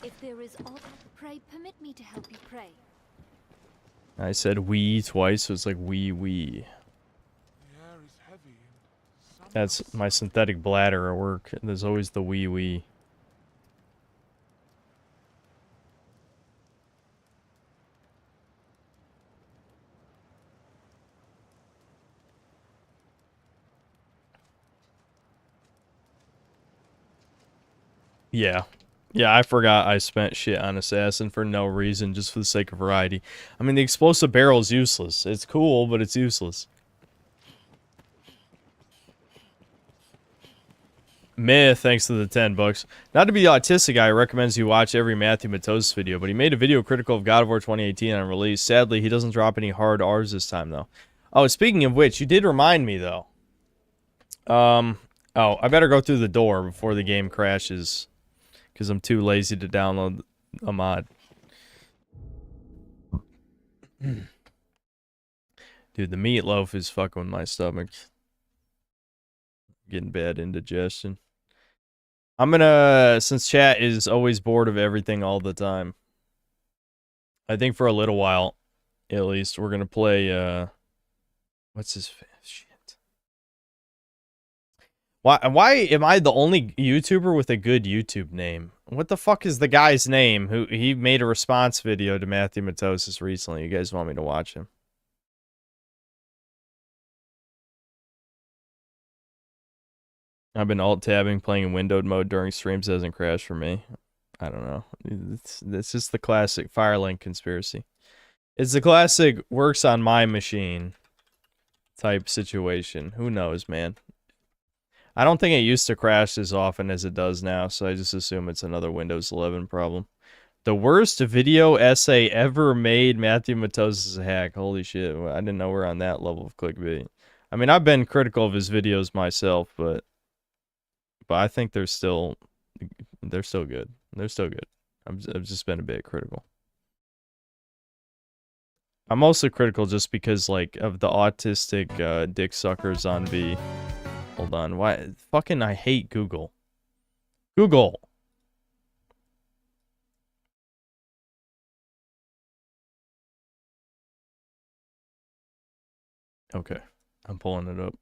If there is aught, pray permit me to help you pray. I said we twice, so it's like we. The air is heavy and That's my synthetic bladder at work. There's always the we. Yeah. Yeah, I forgot I spent shit on Assassin for no reason, just for the sake of variety. I mean, the explosive barrel is useless. It's cool, but it's useless. Meh, thanks to the $10. Not to be the autistic guy, recommends you watch every Matthew Matosis video, but he made a video critical of God of War 2018 on release. Sadly, he doesn't drop any hard R's this time, though. Oh, speaking of which, you did remind me, though. Oh, I better go through the door before the game crashes. Because I'm too lazy to download a mod. Dude, the meatloaf is fucking with my stomach. Getting bad indigestion. I'm gonna, since chat is always bored of everything all the time, I think for a little while, at least, we're gonna play, what's his shit? Why am I the only YouTuber with a good YouTube name? What the fuck is the guy's name who he made a response video to Matthew Matosis recently? You guys want me to watch him? I've been alt-tabbing, playing in windowed mode during streams. It hasn't crashed for me. I don't know. It's just the classic Firelink conspiracy. It's the classic works on my machine type situation. Who knows, man? I don't think it used to crash as often as it does now, so I just assume it's another Windows 11 problem. The worst video essay ever made, Matthew Matosis' hack. Holy shit, I didn't know we're on that level of clickbait. I mean, I've been critical of his videos myself, but I think they're still good. They're still good. I've just been a bit critical. I'm mostly critical just because, like, of the autistic dick suckers on V. Hold on, why? Fucking, I hate Google. Google! Okay, I'm pulling it up.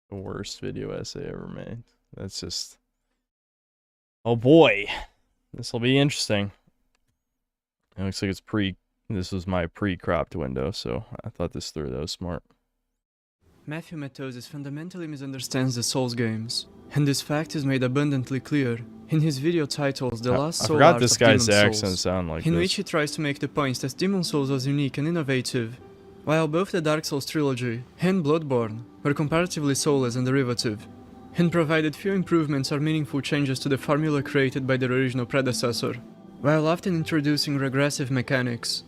The worst video essay ever made. That's just... Oh boy. This will be interesting. It looks like it's this was my pre-cropped window, so I thought this through. That was smart. Matthew Matoses fundamentally misunderstands the Souls games, and this fact is made abundantly clear in his video titled The Lost Soul forgot Art this of guy's Demon accent Souls, sound like in this. which he tries to make the point that Demon Souls was unique and innovative, while both the Dark Souls trilogy and Bloodborne were comparatively soulless and derivative, and provided few improvements or meaningful changes to the formula created by their original predecessor, while often introducing regressive mechanics.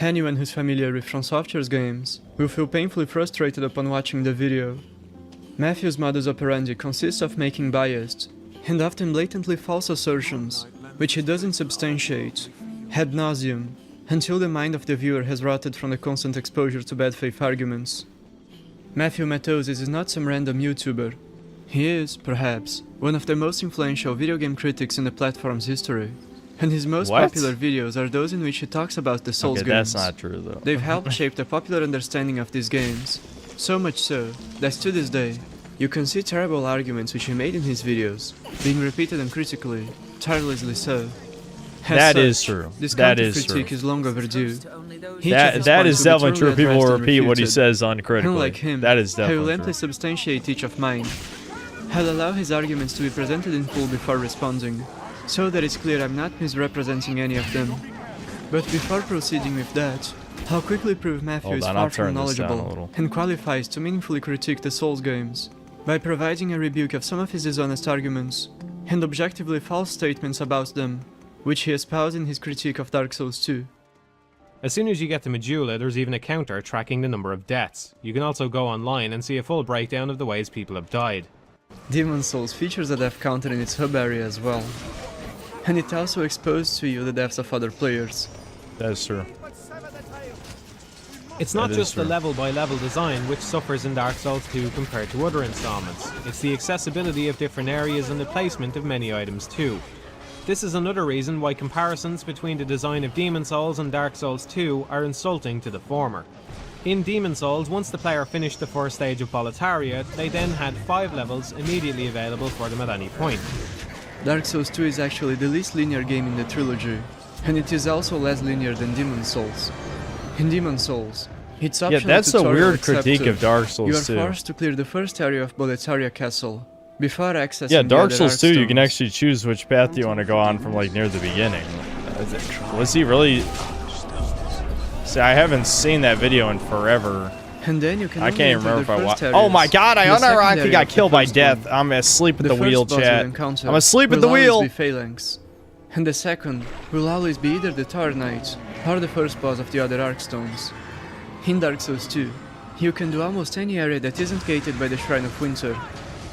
Anyone who's familiar with From Software's games will feel painfully frustrated upon watching the video. Matthew's modus operandi consists of making biased, and often blatantly false assertions, which he doesn't substantiate, ad nauseum, until the mind of the viewer has rotted from the constant exposure to bad faith arguments. Matthew Matoses is not some random YouTuber. He is, perhaps, one of the most influential video game critics in the platform's history. And his most popular videos are those in which he talks about the Souls games. That's not true, though. They've helped shape the popular understanding of these games, so much so that to this day, you can see terrible arguments which he made in his videos being repeated uncritically, tirelessly so. That is true. This That is critique true. is long overdue. That is definitely true. People will repeat what he says uncritically. Unlike him, That is he will definitely amply true. substantiate each of mine. He'll allow his arguments to be presented in full before responding, so that it's clear I'm not misrepresenting any of them. But before proceeding with that, I'll quickly prove Matthew is far from knowledgeable and qualifies to meaningfully critique the Souls games by providing a rebuke of some of his dishonest arguments and objectively false statements about them, which he espoused in his critique of Dark Souls 2. As soon as you get to Medulla, there's even a counter tracking the number of deaths. You can also go online and see a full breakdown of the ways people have died. Demon Souls features a death counter in its hub area as well, and it also exposes to you the deaths of other players. That is true. It's not That is just the true. level-by-level design which suffers in Dark Souls 2 compared to other installments. It's the accessibility of different areas and the placement of many items too. This is another reason why comparisons between the design of Demon Souls and Dark Souls 2 are insulting to the former. In Demon Souls, once the player finished the first stage of Boletaria, they then had 5 levels immediately available for them at any point. Dark Souls 2 is actually the least linear game in the trilogy, and it is also less linear than Demon Souls. In Demon Souls, it's optional that's a tutorial weird critique accepted. of Dark Souls You are 2. forced to clear the first area of Boletaria Castle before accessing Yeah, the Dark other Souls 2, you can Archstones. actually choose which path you want to go on from like near the beginning. Was he really... See, I haven't seen that video in forever. And then you can I only can't enter remember the if I first watched. Oh my areas, god, I the second unironically area got of the killed by first death. one. I'm asleep at the first wheel, boss you'll chat. encounter I'm asleep at will the always wheel. be Phalanx, and the second will always be either the Tower Knight or the first boss of the other Archstones. In Dark Souls 2, you can do almost any area that isn't gated by the Shrine of Winter,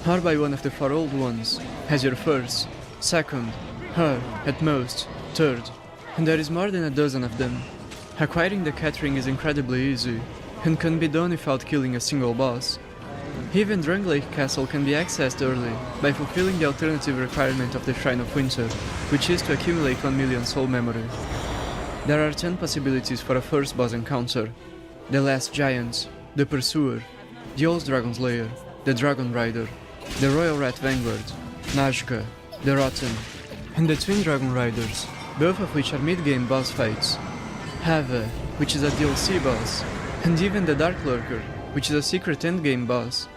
or by one of the 4 old ones, as your first, second, or, at most, third, and there is more than a dozen of them. Acquiring the Cat Ring is incredibly easy, and can be done without killing a single boss. Even Drunglake Castle can be accessed early, by fulfilling the alternative requirement of the Shrine of Winter, which is to accumulate 1 million soul memory. There are 10 possibilities for a first boss encounter: the Last Giant, the Pursuer, the Old Dragon Slayer, the Dragon Rider, the Royal Rat Vanguard, Nazca, the Rotten, and the Twin Dragon Riders, both of which are mid-game boss fights. Hava, which is a DLC boss, and even the Dark Lurker, which is a secret endgame boss.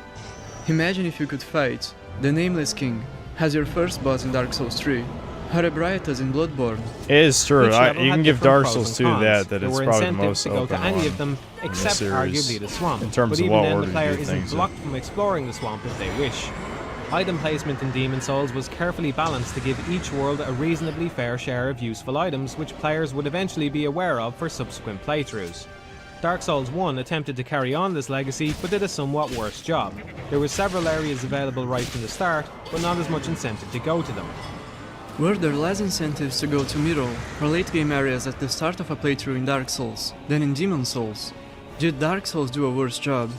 Imagine if you could fight the Nameless King as your first boss in Dark Souls 3, or Ebrietas in Bloodborne. It is true. Each level You had can give different Dark pros Souls and 2 cons. that There it's were probably the incentives most to go open to any one of them, in the except series, arguably the swamp. in terms but of even what then, order the you player do isn't things in. blocked from exploring the swamp if they wish. Item placement in Demon Souls was carefully balanced to give each world a reasonably fair share of useful items which players would eventually be aware of for subsequent playthroughs. Dark Souls 1 attempted to carry on this legacy but did a somewhat worse job. There were several areas available right from the start, but not as much incentive to go to them. Were there less incentives to go to middle or late game areas at the start of a playthrough in Dark Souls than in Demon Souls? Did Dark Souls do a worse job?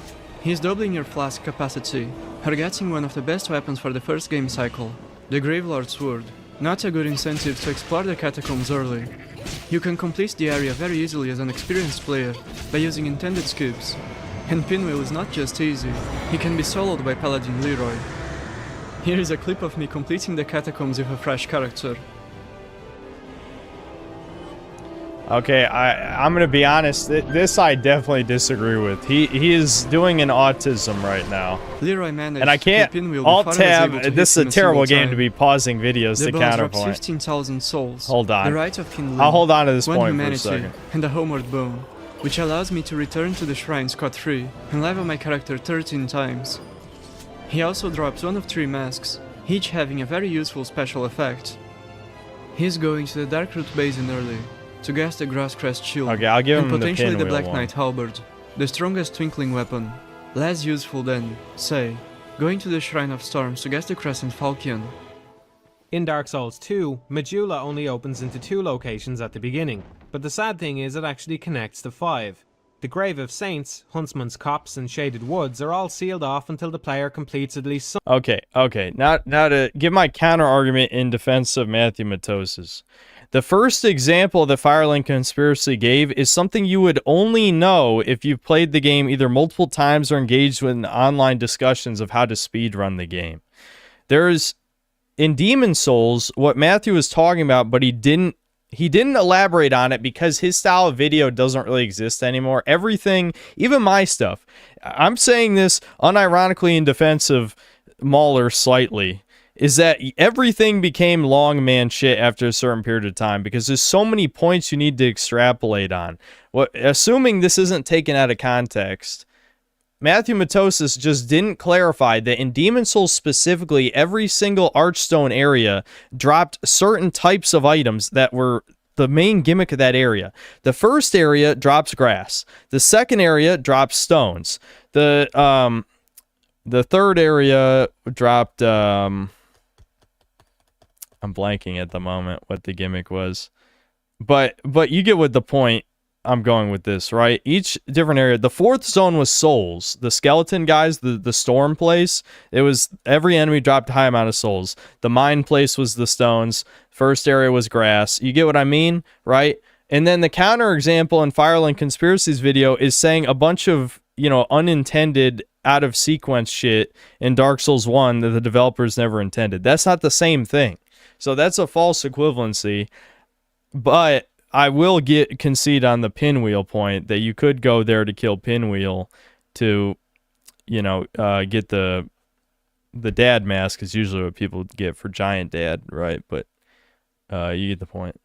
He's doubling your flask capacity, or getting one of the best weapons for the first game cycle, the Gravelord's Sword. Not a good incentive to explore the catacombs early. You can complete the area very easily as an experienced player by using intended scoops. And Pinwheel is not just easy, he can be soloed by Paladin Leroy. Here is a clip of me completing the catacombs with a fresh character. Okay, I'm gonna be honest. This I definitely disagree with. He is doing an autism right now, Leroy managed and I can't alt tab. This is a terrible game to be pausing videos the to boss drops counterpoint. 15,000 souls. Hold on. The right of kindling. I'll hold on to this one point humanity, for a second. And a homeward bone, which allows me to return to the shrine scot-free and level my character 13 times. He also drops one of 3 masks, each having a very useful special effect. He's going to the Darkroot Basin early to guess the Grasscrest Shield, Okay, I'll give and him potentially the Pinwheel Black one. Knight Halberd, the strongest twinkling weapon, less useful than, say, going to the Shrine of Storms to guess the Crescent Falchion. In Dark Souls 2, Majula only opens into 2 locations at the beginning, but the sad thing is it actually connects to 5. The Grave of Saints, Huntsman's Copse and Shaded Woods are all sealed off until the player completes at least some. Okay. Now to give my counter argument in defense of Matthew Matosis. The first example the Firelink Conspiracy gave is something you would only know if you've played the game either multiple times or engaged in online discussions of how to speedrun the game. There's, in Demon Souls, what Matthew was talking about, but he didn't elaborate on it because his style of video doesn't really exist anymore. Everything, even my stuff, I'm saying this unironically in defense of Mauler slightly, is that everything became long man shit after a certain period of time because there's so many points you need to extrapolate on. Assuming this isn't taken out of context, Matthew Matosis just didn't clarify that in Demon Souls specifically, every single Archstone area dropped certain types of items that were the main gimmick of that area. The first area drops grass. The second area drops stones. The third area dropped... I'm blanking at the moment what the gimmick was. But you get what the point I'm going with this, right? Each different area. The fourth zone was souls. The skeleton guys, the storm place, it was every enemy dropped a high amount of souls. The mine place was the stones. First area was grass. You get what I mean, right? And then the counter example in Firelink Conspiracy's video is saying a bunch of, unintended out of sequence shit in Dark Souls 1 that the developers never intended. That's not the same thing. So that's a false equivalency, but I will concede on the Pinwheel point that you could go there to kill Pinwheel to, get the dad mask is usually what people get for Giant Dad, right? But you get the point.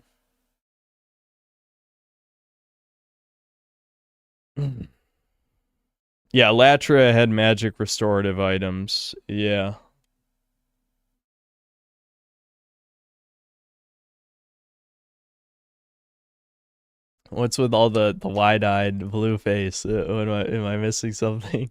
Yeah, Latra had magic restorative items. Yeah. What's with all the wide-eyed blue face? Am I missing something?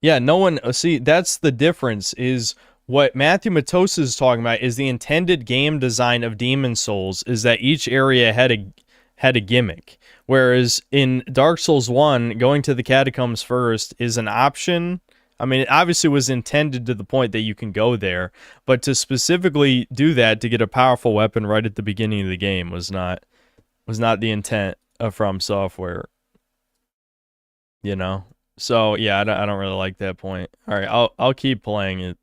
Yeah, no one... See, that's the difference, is what Matthew Matosis is talking about is the intended game design of Demon Souls, is that each area had a gimmick. Whereas in Dark Souls 1, going to the catacombs first is an option... I mean, it obviously was intended to the point that you can go there, but to specifically do that to get a powerful weapon right at the beginning of the game was not the intent of From Software. So yeah, I don't really like that point. All right, I'll keep playing it.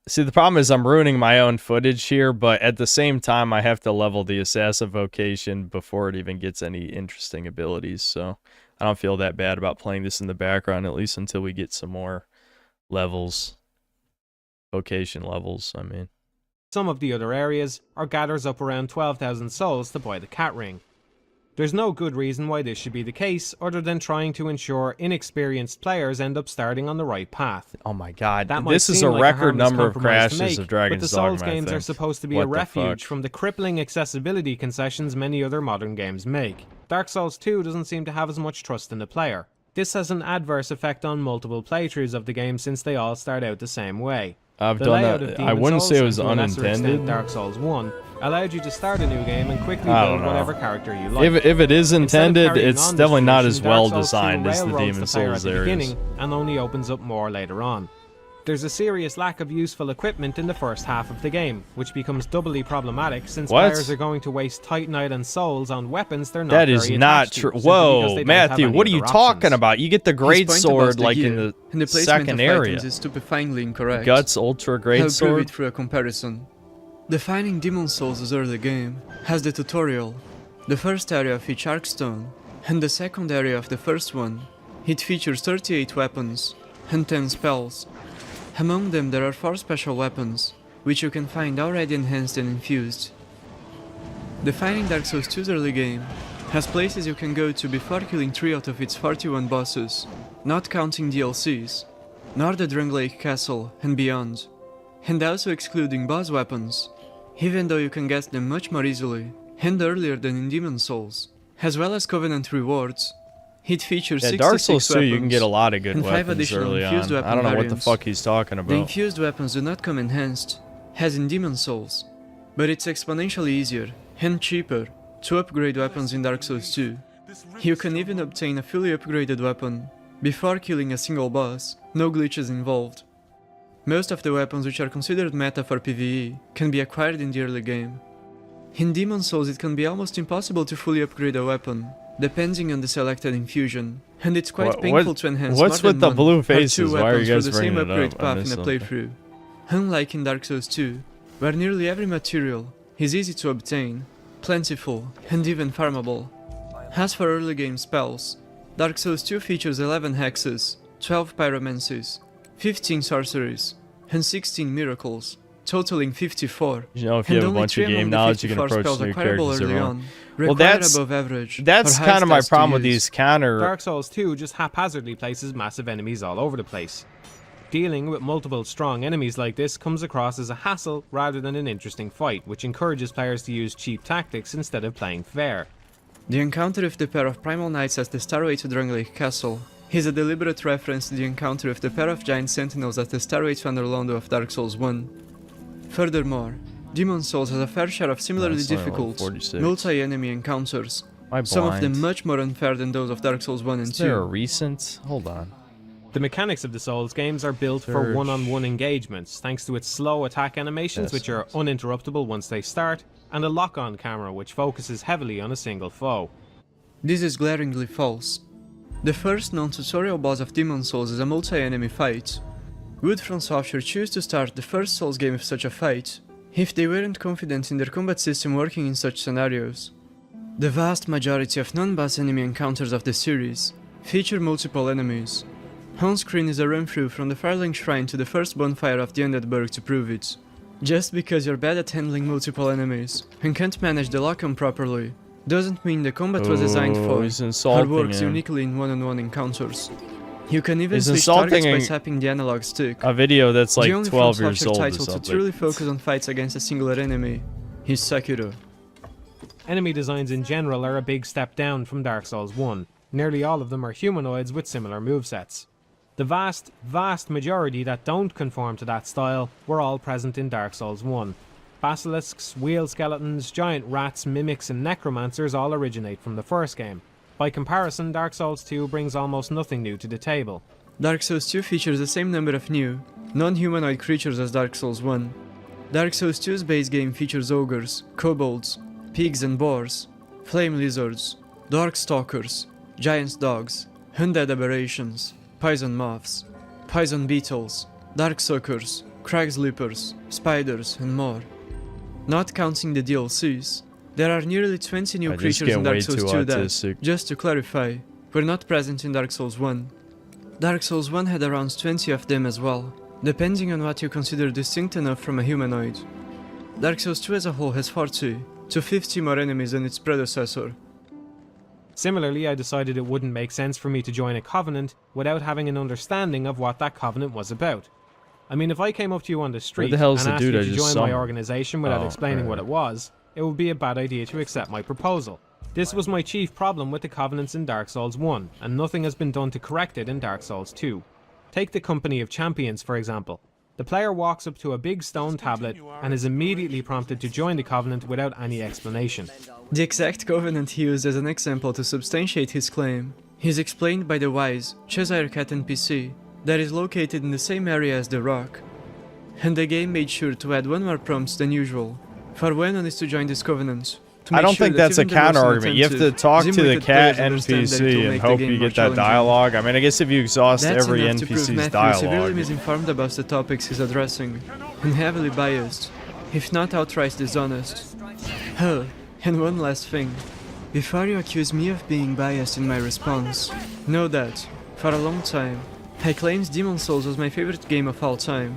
See, the problem is I'm ruining my own footage here, but at the same time, I have to level the assassin vocation before it even gets any interesting abilities. So I don't feel that bad about playing this in the background, at least until we get some more levels. Vocation levels, I mean. Some of the other areas are gathers up around 12,000 souls to buy the cat ring. There's no good reason why this should be the case, other than trying to ensure inexperienced players end up starting on the right path. Oh my god, that this is a record number of crashes of Dragon's Dogma. But the Souls games are supposed to be a refuge from the crippling accessibility concessions many other modern games make. Dark Souls 2 doesn't seem to have as much trust in the player. This has an adverse effect on multiple playthroughs of the game since they all start out the same way. I've done that. I wouldn't say it was unintended. Dark Souls 1 allowed you to start a new game and quickly I build don't know. whatever character you like. If it is Instead of intended, carrying it's on this definitely not tradition, as well Dark Souls 2 designed as the railroads Demon the player Souls at the areas. beginning and only opens up more later on. There's a serious lack of useful equipment in the first half of the game, which becomes doubly problematic since What? players are going to waste Titanite and souls on weapons they're not That is very not attached to, true. simply because Whoa, they don't have Matthew, any what are you other talking options. about? You get the great His point sword about like gear in the and the placement second of area. items is stupefyingly incorrect. Guts Ultra Great I'll prove Sword. it through a comparison. Defining Demon Souls' early game has the tutorial, the first area of each Arkstone, and the second area of the first one. It features 38 weapons and 10 spells. Among them there are 4 special weapons, which you can find already enhanced and infused. Defining Dark Souls 2's early game has places you can go to before killing 3 out of its 41 bosses, not counting DLCs, nor the Drang Lake Castle and beyond, and also excluding boss weapons, even though you can get them much more easily and earlier than in Demon Souls, as well as Covenant rewards. It features Yeah, 66 Dark Souls 2, weapons you can get a lot of good and 5 weapons additional early infused on. weapon I don't know what the variants. fuck he's talking The about. infused weapons do not come enhanced, as in Demon Souls, but it's exponentially easier and cheaper to upgrade weapons in Dark Souls 2. You can even obtain a fully upgraded weapon before killing a single boss, no glitches involved. Most of the weapons which are considered meta for PvE can be acquired in the early game. In Demon Souls it can be almost impossible to fully upgrade a weapon, depending on the selected infusion, and it's quite painful to enhance what's more with than the blue one or faces? 2 Why are weapons you for guys the same bringing it upgrade up? I path in missed a something. playthrough. Unlike in Dark Souls 2, where nearly every material is easy to obtain, plentiful, and even farmable. As for early game spells, Dark Souls 2 features 11 hexes, 12 pyromancies, 15 sorceries, and 16 miracles, totaling 54. You know, if you and have a only bunch 3 of among game the knowledge, you can 54 approach spells new acquirable characters early everyone. on, Well, require that's above average, that's or kind of my high stats to problem with use. these counter. Dark Souls 2 just haphazardly places massive enemies all over the place. Dealing with multiple strong enemies like this comes across as a hassle rather than an interesting fight, which encourages players to use cheap tactics instead of playing fair. The encounter with the pair of Primal Knights at the Starway to Drang Lake Castle is a deliberate reference to the encounter with the pair of Giant Sentinels at the Starway to Underlondo of Dark Souls 1. Furthermore, Demon Souls has a fair share of similarly That's only like difficult, 46. multi-enemy encounters, Am I some of them blind? much more unfair than those of Dark Souls 1 and Is 2. there a recent? Hold on. The mechanics of the Souls games are built for Search. one-on-one engagements, thanks to its slow attack animations, Yes. which are uninterruptible once they start, and a lock-on camera, which focuses heavily on a single foe. This is glaringly false. The first non-tutorial boss of Demon Souls is a multi-enemy fight. Would From Software choose to start the first Souls game with such a fight, if they weren't confident in their combat system working in such scenarios? The vast majority of non-boss enemy encounters of the series feature multiple enemies. On screen is a run-through from the Firelink Shrine to the first bonfire of the Undead Burg to prove it. Just because you're bad at handling multiple enemies and can't manage the lock-on properly, doesn't mean the combat was designed for he's or insulting works him. uniquely in one-on-one encounters. You can even He's switch insulting targets by tapping the analog stick. a video that's like the only 12 From years Software old or title to something. truly focus on fights against a singular enemy is Sekiro. Enemy designs in general are a big step down from Dark Souls 1. Nearly all of them are humanoids with similar movesets. The vast majority that don't conform to that style were all present in Dark Souls 1. Basilisks, wheel skeletons, giant rats, mimics and necromancers all originate from the first game. By comparison, Dark Souls 2 brings almost nothing new to the table. Dark Souls 2 features the same number of new, non-humanoid creatures as Dark Souls 1. Dark Souls 2's base game features ogres, kobolds, pigs and boars, flame lizards, darkstalkers, giant dogs, undead aberrations, poison moths, poison beetles, darksuckers, crag sleepers, spiders and more. Not counting the DLCs, there are nearly 20 new I just creatures get in Dark way Souls too 2 that, autistic. just to clarify, were not present in Dark Souls 1. Dark Souls 1 had around 20 of them as well, depending on what you consider distinct enough from a humanoid. Dark Souls 2 as a whole has 40 to 50 more enemies than its predecessor. Similarly, I decided it wouldn't make sense for me to join a covenant without having an understanding of what that covenant was about. I mean, if I came up to you on the street the hell's and the asked dude you I to just join saw? my organization without Oh, explaining what alright. it was, it would be a bad idea to accept my proposal. This was my chief problem with the covenants in Dark Souls 1, and nothing has been done to correct it in Dark Souls 2. Take the Company of Champions, for example. The player walks up to a big stone tablet and is immediately prompted to join the Covenant without any explanation. The exact covenant he used as an example to substantiate his claim is explained by the wise Cheshire Cat NPC that is located in the same area as the rock. And the game made sure to add one more prompt than usual for when one is to join this covenant. I don't think that's a counter argument. You have to talk to the cat NPC and hope you get that dialogue. I mean, I guess if you exhaust every NPC's dialogue. Severely misinformed about the topics he's addressing, and heavily biased, if not outright dishonest. Oh, and one last thing. Before you accuse me of being biased in my response, know that, for a long time, I claimed Demon's Souls was my favorite game of all time.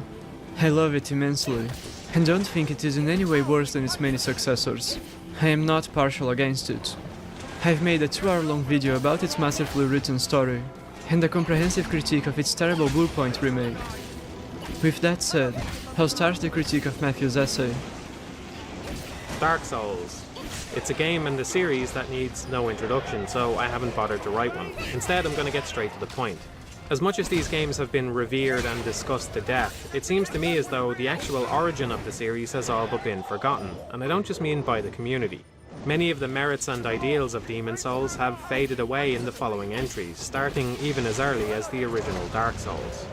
I love it immensely, and don't think it is in any way worse than its many successors. I am not partial against it. I've made a 2-hour-long video about its masterfully written story, and a comprehensive critique of its terrible Bluepoint remake. With that said, I'll start the critique of Matthew's essay. Dark Souls. It's a game and a series that needs no introduction, so I haven't bothered to write one. Instead, I'm going to get straight to the point. As much as these games have been revered and discussed to death, it seems to me as though the actual origin of the series has all but been forgotten, and I don't just mean by the community. Many of the merits and ideals of Demon's Souls have faded away in the following entries, starting even as early as the original Dark Souls.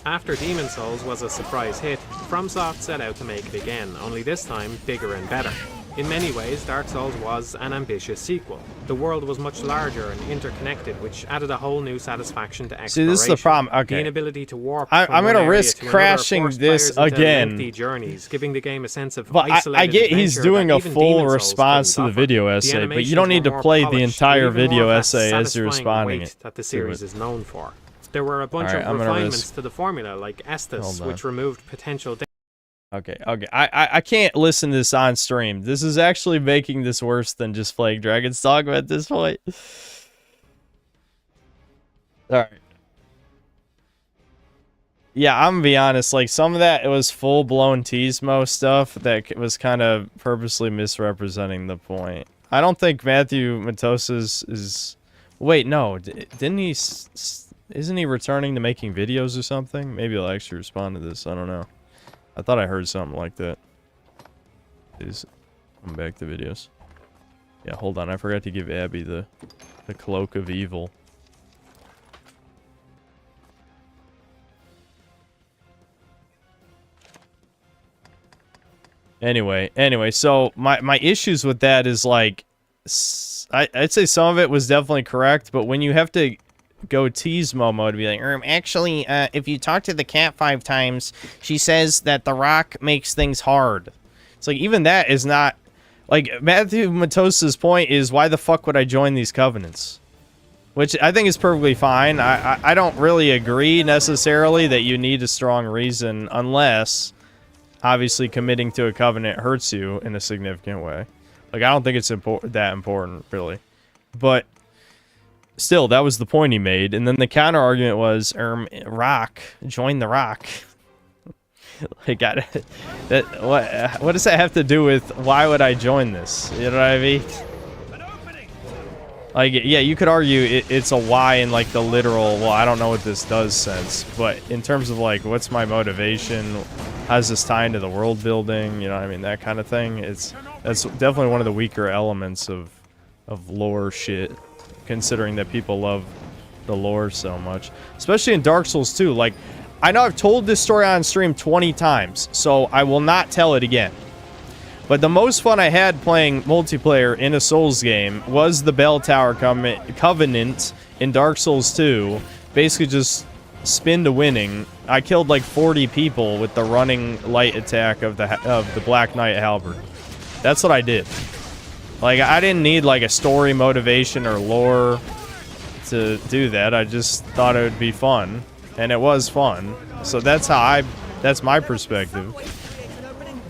After Demon's Souls was a surprise hit, FromSoft set out to make it again, only this time bigger and better. In many ways, Dark Souls was an ambitious sequel. The world was much larger and interconnected, which added a whole new satisfaction to exploration. See, this is the problem. Okay. The inability to warp I'm going to risk crashing this again. Lengthy journeys, giving the game a sense of But I get he's doing a full response to the video essay, but you don't need to play the entire video essay as you're responding it. That the series is known for. There were a bunch of refinements to the formula, like Estus, which removed potential. Okay. I can't listen to this on stream. This is actually making this worse than just playing Dragon's Dogma at this point. Alright. Yeah, I'm gonna be honest, like, some of that, it was full-blown Teasmo stuff that was kind of purposely misrepresenting the point. I don't think Matthew Matos's is... Wait, no. Didn't he... Isn't he returning to making videos or something? Maybe I'll actually respond to this. I don't know. I thought I heard something like that. Please come back to videos. Yeah, hold on. I forgot to give Abby the cloak of evil. Anyway, so my issues with that is, like, I'd say some of it was definitely correct, but when you have to go Teasmo mode to be like, actually, if you talk to the cat 5 times, she says that the rock makes things hard. It's like, even that is not... Like, Matthew Matos's point is, why the fuck would I join these covenants? Which I think is perfectly fine. I don't really agree, necessarily, that you need a strong reason, unless, obviously, committing to a covenant hurts you in a significant way. Like, I don't think it's that important, really. But... still, that was the point he made, and then the counter argument was, rock, join the rock. Like, what does that have to do with why would I join this? You know what I mean? Like, yeah, you could argue it's a why in, like, the literal, well, I don't know what this does sense, but in terms of, like, what's my motivation, how's this tie into the world building, you know what I mean, that kind of thing, that's definitely one of the weaker elements of lore shit. Considering that people love the lore so much. Especially in Dark Souls 2. Like, I know I've told this story on stream 20 times, so I will not tell it again. But the most fun I had playing multiplayer in a Souls game was the Bell Tower Covenant in Dark Souls 2. Basically just spin to winning. I killed like 40 people with the running light attack of the Black Knight Halberd. That's what I did. Like, I didn't need, like, a story motivation or lore to do that. I just thought it would be fun. And it was fun. So that's that's my perspective.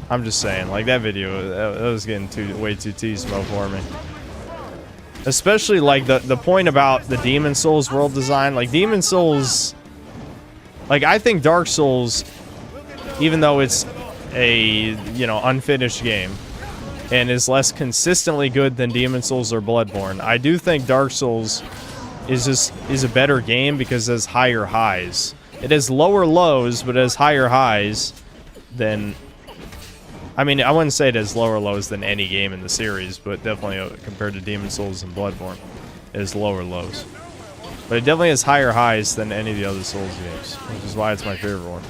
I'm just saying, like, that video, that was getting way too Teasmo for me. Especially, like, the point about the Demon's Souls world design. Like, Demon's Souls... Like, I think Dark Souls, even though it's a, you know, unfinished game, and is less consistently good than Demon's Souls or Bloodborne, I do think Dark Souls is a better game because it has higher highs. It has lower lows, but it has higher highs than... I mean, I wouldn't say it has lower lows than any game in the series, but definitely compared to Demon Souls and Bloodborne, it has lower lows. But it definitely has higher highs than any of the other Souls games, which is why it's my favorite one.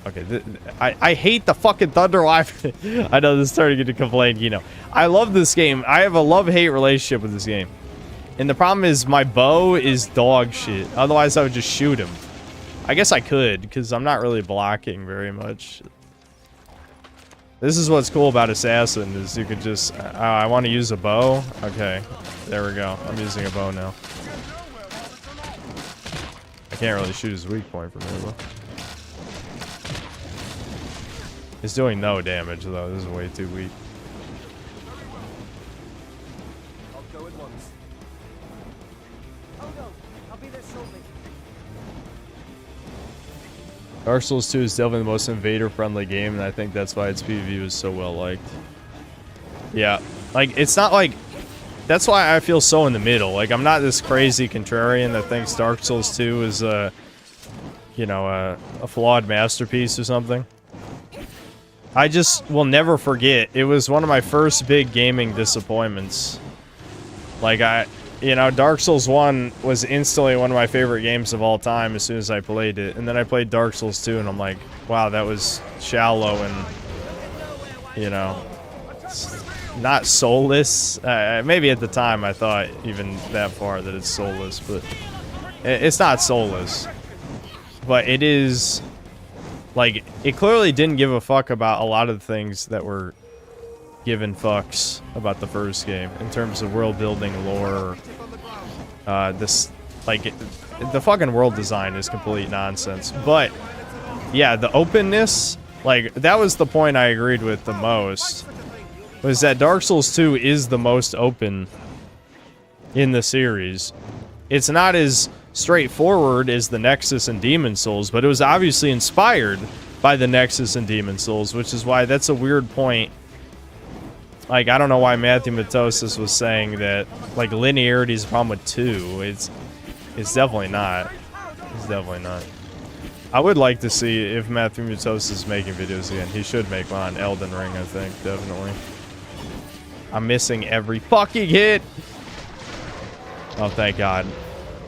Okay, I hate the fucking Thunder Life. I know this is starting to complain, you know. I love this game. I have a love-hate relationship with this game. And the problem is my bow is dog shit. Otherwise, I would just shoot him. I guess I could, because I'm not really blocking very much. This is what's cool about Assassin, is you could just... I want to use a bow. Okay, there we go. I'm using a bow now. I can't really shoot his weak point from here, though. It's doing no damage, though. This is way too weak. I'll go at once. Hold on, I'll be there shortly. Dark Souls 2 is definitely the most invader-friendly game, and I think that's why its PvP was so well-liked. Yeah, like, it's not like... That's why I feel so in the middle. Like, I'm not this crazy contrarian that thinks Dark Souls 2 is a... You know, a flawed masterpiece or something. I just will never forget. It was one of my first big gaming disappointments. Like, you know, Dark Souls 1 was instantly one of my favorite games of all time as soon as I played it. And then I played Dark Souls 2 and I'm like, wow, that was shallow and, you know, not soulless. Maybe at the time I thought even that far that it's soulless, but it's not soulless. But it is... Like, it clearly didn't give a fuck about a lot of the things that were given fucks about the first game in terms of world building, lore. This, like, the fucking world design is complete nonsense. But, yeah, the openness, like, that was the point I agreed with the most. Was that Dark Souls 2 is the most open in the series. It's not as straightforward as the Nexus and Demon Souls, but it was obviously inspired by the Nexus and Demon Souls, which is why that's a weird point. Like, I don't know why Matthew Matosis was saying that, like, linearity is a problem with 2. It's definitely not. It's definitely not. I would like to see if Matthew Matosis is making videos again. He should make one on Elden Ring, I think, definitely. I'm missing every fucking hit! Oh, thank God.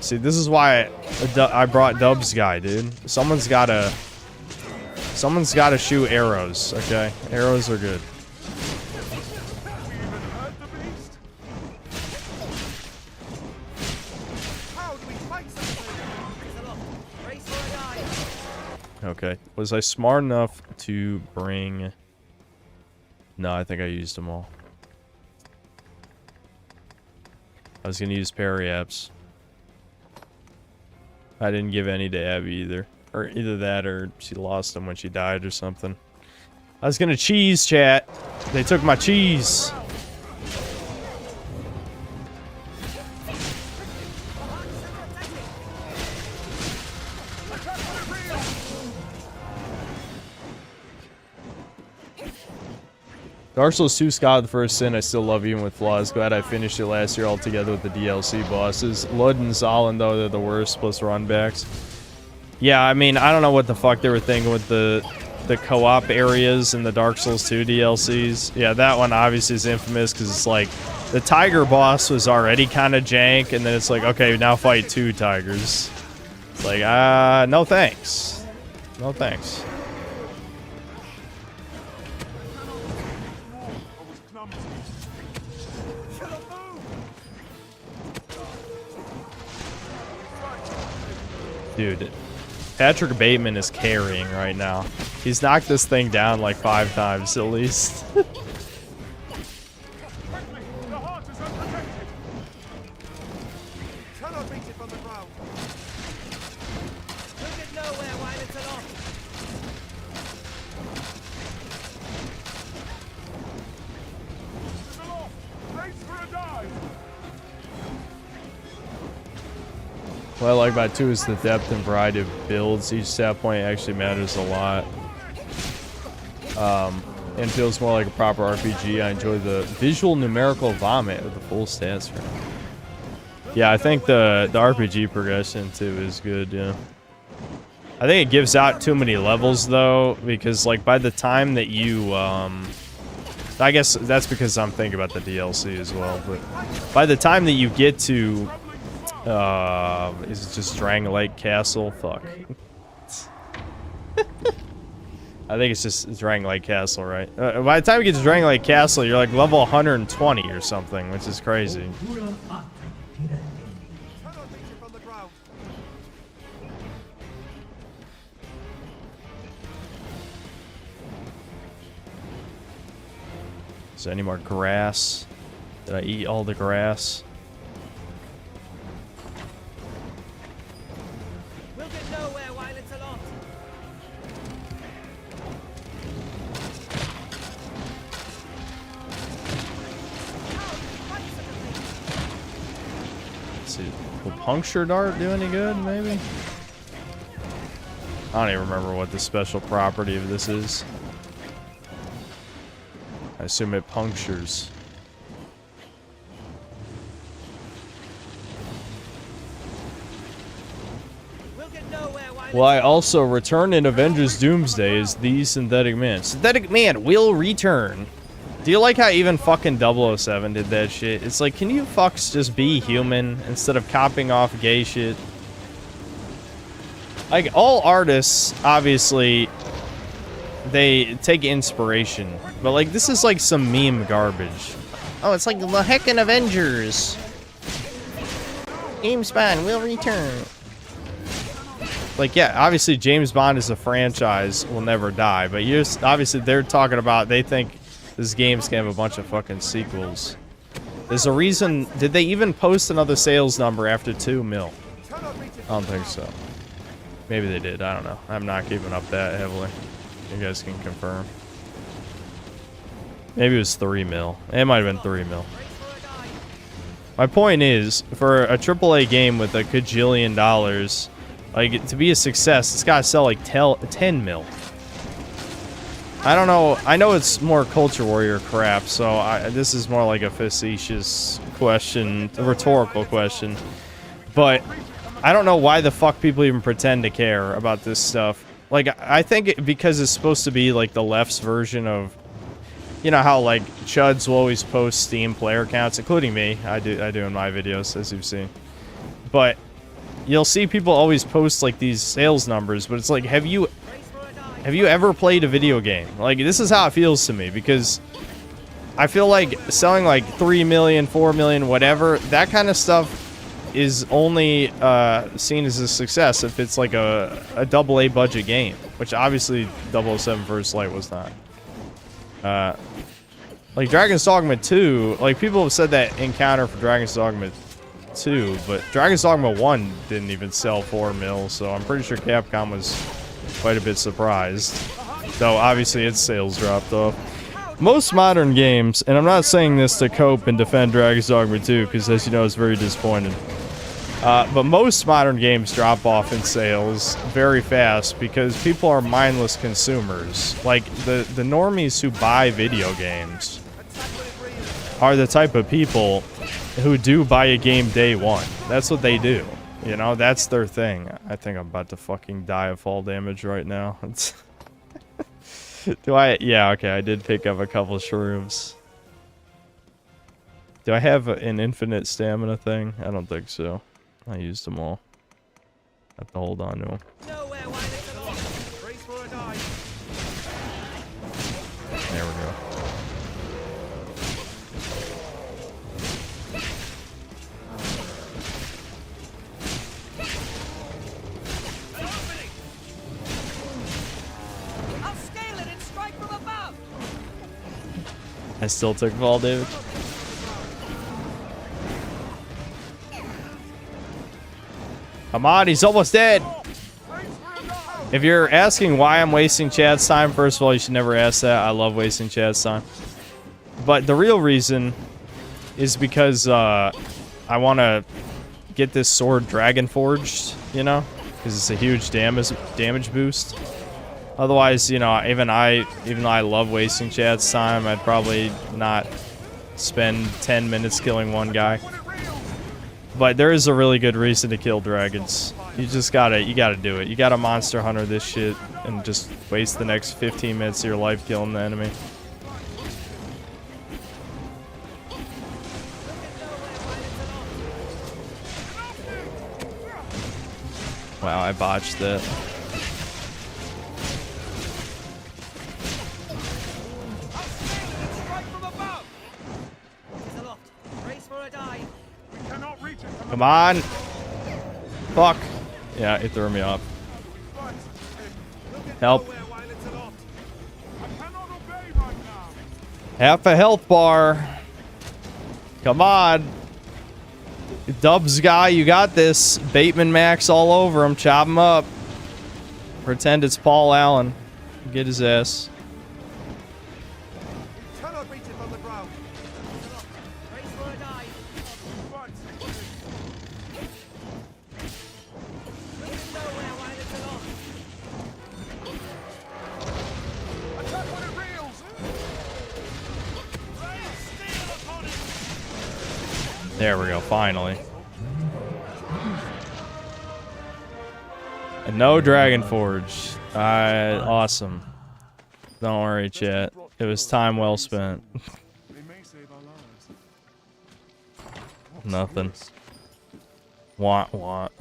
See, this is why I brought Dub's guy, dude. Someone's gotta shoot arrows, okay? Arrows are good. Okay, was I smart enough to bring... No, I think I used them all. I was gonna use parry apps. I didn't give any to Abby either. Or either that or she lost them when she died or something. I was gonna cheese, chat. They took my cheese. Dark Souls 2 Scott of the First Sin, I still love even with flaws. Glad I finished it last year altogether with the DLC bosses. Lud and Zalin, though, they're the worst, plus runbacks. Yeah, I mean, I don't know what the fuck they were thinking with the co-op areas in the Dark Souls 2 DLCs. Yeah, that one obviously is infamous because it's like, the tiger boss was already kind of jank, and then it's like, okay, now fight 2 tigers. It's like, no thanks. No thanks. Dude, Patrick Bateman is carrying right now. He's knocked this thing down like 5 times at least. What I like about 2 is the depth and variety of builds. Each stat point actually matters a lot. And feels more like a proper RPG. I enjoy the visual numerical vomit with the full stats screen. Yeah, I think the RPG progression too is good, yeah. I think it gives out too many levels though, because like by the time that you I guess that's because I'm thinking about the DLC as well, but by the time that you get to is it just Drang Lake Castle? Fuck. I think it's just Drang Lake Castle, right? By the time you get to Drang Lake Castle, you're like level 120 or something, which is crazy. Is there any more grass? Did I eat all the grass? We'll get nowhere while it's aloft. Let's see. Will Puncture Dart do any good, maybe? I don't even remember what the special property of this is. I assume it punctures. Will I also return in Avengers Doomsday as the Synthetic Man? Synthetic Man will return. Do you like how even fucking 007 did that shit? It's like, can you fucks just be human instead of copying off gay shit? Like, all artists, obviously, they take inspiration. But, like, this is like some meme garbage. Oh, it's like the heckin' Avengers. James Bond will return. Like, yeah, obviously James Bond is a franchise, will never die. But you're obviously they're talking about, they think this game's gonna have a bunch of fucking sequels. There's a reason. Did they even post another sales number after 2 mil? I don't think so. Maybe they did. I don't know. I'm not keeping up that heavily. You guys can confirm. Maybe it was 3 mil. It might have been 3 mil. My point is, for a AAA game with a gajillion dollars, like, to be a success, it's gotta sell like 10 mil. I don't know. I know it's more Culture Warrior crap, so this is more like a facetious question, a rhetorical question. But I don't know why the fuck people even pretend to care about this stuff. Like, I think because it's supposed to be like the left's version of, you know how like chuds will always post Steam player counts, including me. I do in my videos, as you've seen. But you'll see people always post like these sales numbers, but it's like, have you ever played a video game? Like, this is how it feels to me, because I feel like selling like 3 million, 4 million, whatever, that kind of stuff is only seen as a success if it's like a AA budget game, which obviously 007 First Light was not. Like Dragon's Dogma 2, like people have said that encounter for Dragon's Dogma 2, but Dragon's Dogma 1 didn't even sell 4 mil, so I'm pretty sure Capcom was quite a bit surprised. Though obviously its sales dropped off. Most modern games, and I'm not saying this to cope and defend Dragon's Dogma 2, because as you know, it's very disappointing. But most modern games drop off in sales very fast because people are mindless consumers. Like, the normies who buy video games are the type of people who do buy a game day one. That's what they do. You know, that's their thing. I think I'm about to fucking die of fall damage right now. Do I? Yeah, okay, I did pick up a couple shrooms. Do I have an infinite stamina thing? I don't think so. I used them all. I have to hold on to them. There we go. I'll scale it and strike from above. I still took fall damage. Come on, he's almost dead. If you're asking why I'm wasting Chad's time, first of all, you should never ask that. I love wasting Chad's time. But the real reason is because I want to get this sword dragon forged, you know? Because it's a huge damage boost. Otherwise, you know, even though I love wasting Chad's time, I'd probably not spend 10 minutes killing one guy. But there is a really good reason to kill dragons. You gotta do it. You gotta monster hunter this shit and just waste the next 15 minutes of your life killing the enemy. Wow, I botched that. Come on. Fuck. Yeah, it threw me off. Help. Half a health bar. Come on. Dubs guy, you got this. Bateman Max all over him. Chop him up. Pretend it's Paul Allen. Get his ass. There we go, finally. And no Dragon Forge. Awesome. Don't worry, chat. It was time well spent. Nothing. Want.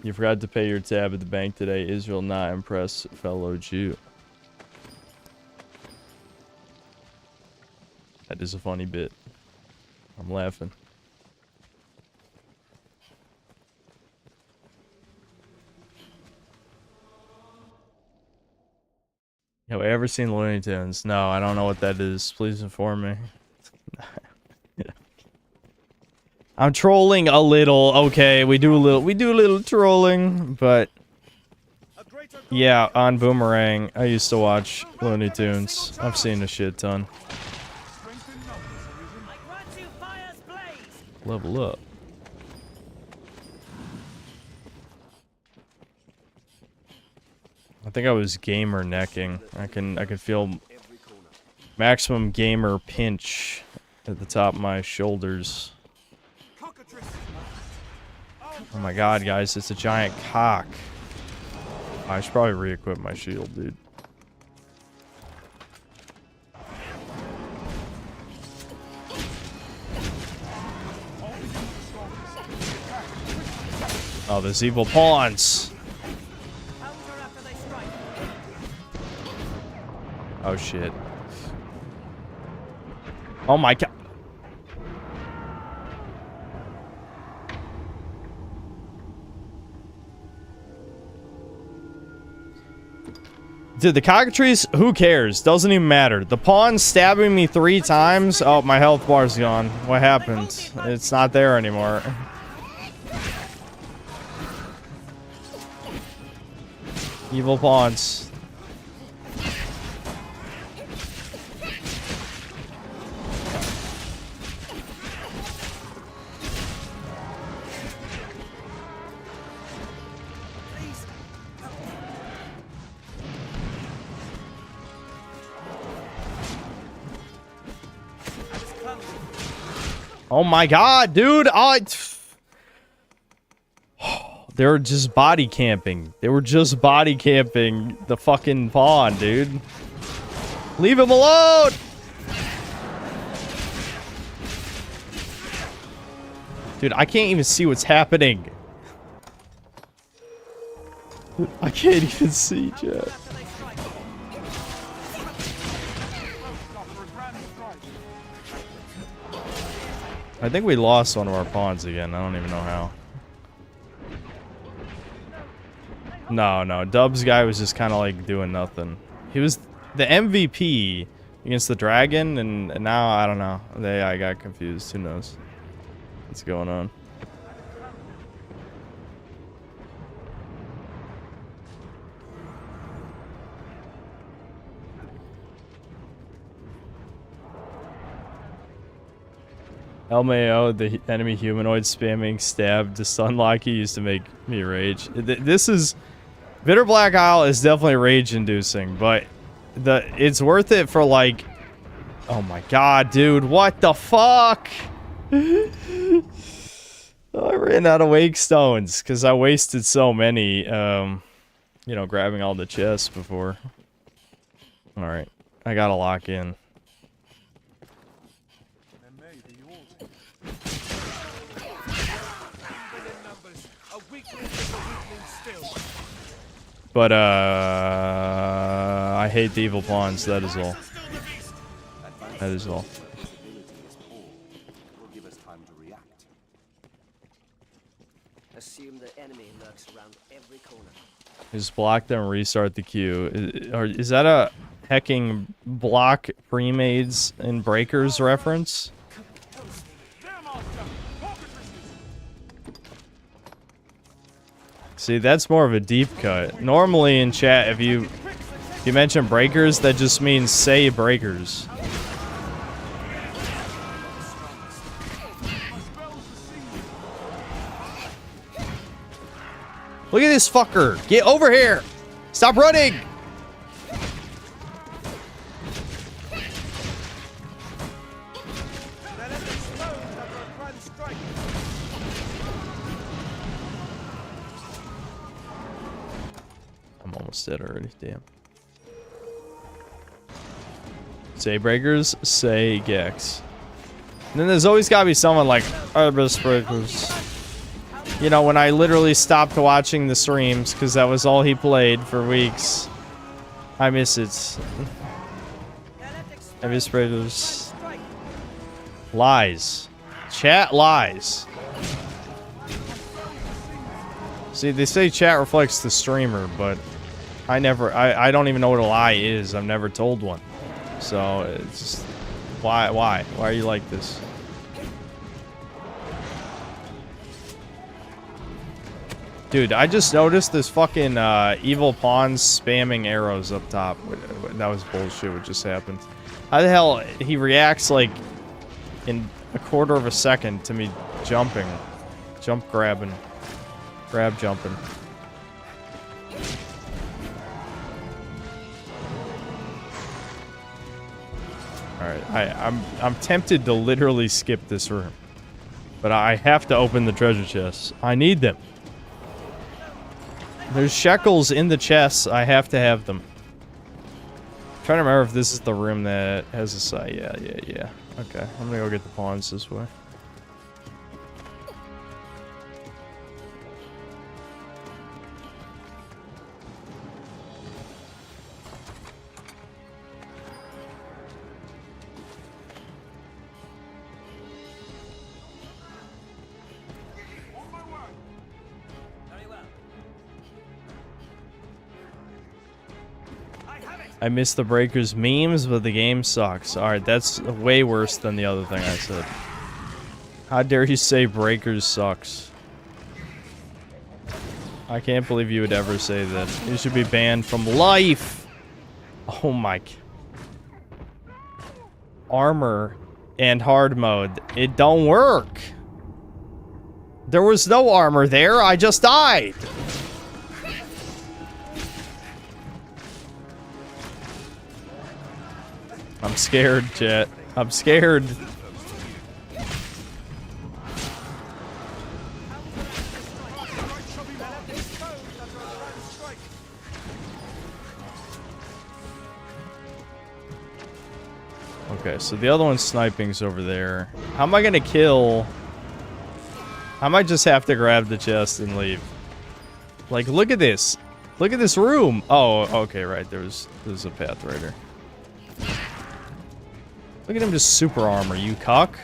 You forgot to pay your tab at the bank today. Israel not impressed, fellow Jew. That is a funny bit. I'm laughing. Have I ever seen Looney Tunes? No, I don't know what that is. Please inform me. I'm trolling a little. Okay, we do a little trolling, but yeah, on Boomerang, I used to watch Looney Tunes. I've seen a shit ton. Level up. I think I was gamer necking. I can feel maximum gamer pinch at the top of my shoulders. Oh my god, guys, it's a giant cock. I should probably re-equip my shield, dude. Oh, there's evil pawns. Oh shit. Oh my god. Dude, the cockatrice, who cares? Doesn't even matter. The pawn stabbing me 3 times. Oh, my health bar's gone. What happened? It's not there anymore. Evil pawns. Oh my god, dude! They were just body camping. They were just body camping the fucking pawn, dude. Leave him alone! Dude, I can't even see what's happening. I can't even see, chat. I think we lost one of our pawns again. I don't even know how. No. Dubs guy was just kind of like doing nothing. He was the MVP against the dragon, and now I don't know. I got confused. Who knows what's going on? LMAO, the enemy humanoid spamming stab to stun lock used to make me rage. This is... Bitter Black Isle is definitely rage-inducing, but it's worth it for, like... Oh my god, dude, what the fuck? I ran out of wake stones because I wasted so many, you know, grabbing all the chests before. Alright, I gotta lock in. But, I hate the evil pawns, that is all. That is all. Assume the enemy lurks around every corner. Just block them, restart the queue. Is that a hecking block pre-mades and breakers reference? See, that's more of a deep cut. Normally in chat, if you mention breakers, that just means say breakers. Look at this fucker! Get over here! Stop running! I'm almost dead already, damn. Say breakers, say Gex. And then there's always gotta be someone like Arbus Breakers. You know, when I literally stopped watching the streams because that was all he played for weeks. I miss it. I miss Breakers. Lies. Chat lies. See, they say chat reflects the streamer, but I don't even know what a lie is. I've never told one. So, it's just, why? Why are you like this? Dude, I just noticed this fucking evil pawns spamming arrows up top. That was bullshit what just happened. How the hell he reacts like in a quarter of a second to me jumping. Jump grabbing. Grab jumping. Alright, I'm tempted to literally skip this room. But I have to open the treasure chests. I need them. There's shekels in the chests. I have to have them. I'm trying to remember if this is the room that has a site. Yeah. Okay, I'm gonna go get the pawns this way. I miss the Breakers memes, but the game sucks. Alright, that's way worse than the other thing I said. How dare you say Breakers sucks? I can't believe you would ever say that. You should be banned from life! Oh my... Armor and hard mode. It don't work! There was no armor there, I just died! I'm scared, chat. I'm scared. Okay, so the other one's sniping's over there. How am I gonna kill? I might just have to grab the chest and leave. Like, look at this. Look at this room. Oh, okay, right. There's a path right here. Look at him just super armor, you cuck.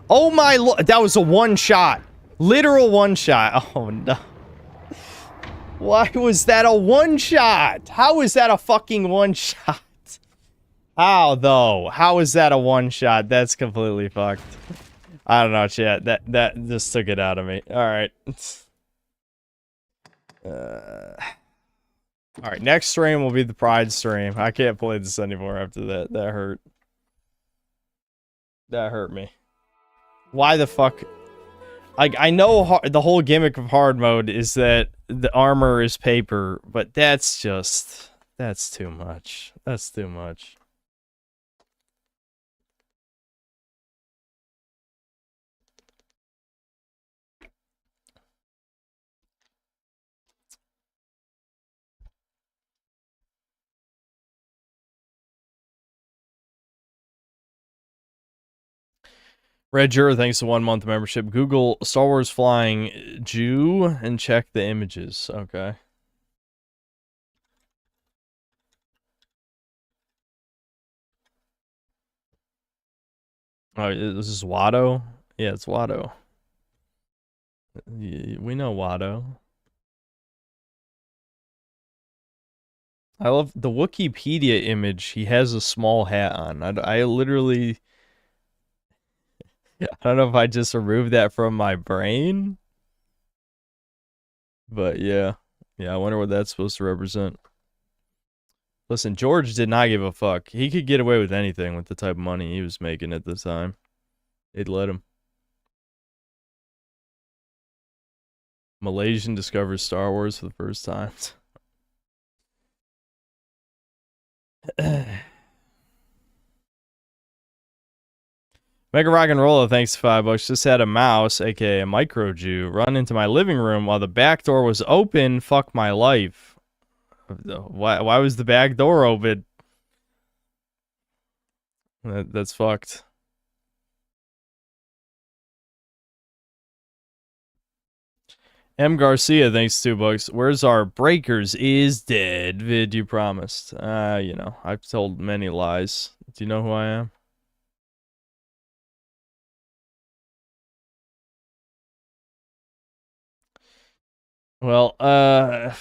Oh my lord, that was a one shot. Literal one shot. Oh no. Why was that a one shot? How is that a fucking one shot? How though? How is that a one shot? That's completely fucked. I don't know, chat. That just took it out of me. Alright. Alright, next stream will be the Pride stream. I can't play this anymore after that. That hurt. That hurt me. Why the fuck? Like, I know the whole gimmick of hard mode is that the armor is paper, but that's just... That's too much. That's too much. Red Juror, thanks to 1 month membership. Google Star Wars Flying Jew and check the images. Okay. Oh, this is Watto? Yeah, it's Watto. We know Watto. I love the Wikipedia image. He has a small hat on. I literally... I don't know if I just removed that from my brain. But yeah. Yeah, I wonder what that's supposed to represent. Listen, George did not give a fuck. He could get away with anything with the type of money he was making at the time. They'd let him. Malaysian discovers Star Wars for the first time. Mega Rock and Roller, thanks to $5. Just had a mouse, aka a micro Jew, run into my living room while the back door was open. Fuck my life. Why was the back door open? That's fucked. M. Garcia, thanks to $2. Where's our Breakers is dead vid you promised? You know, I've told many lies. Do you know who I am? Well, I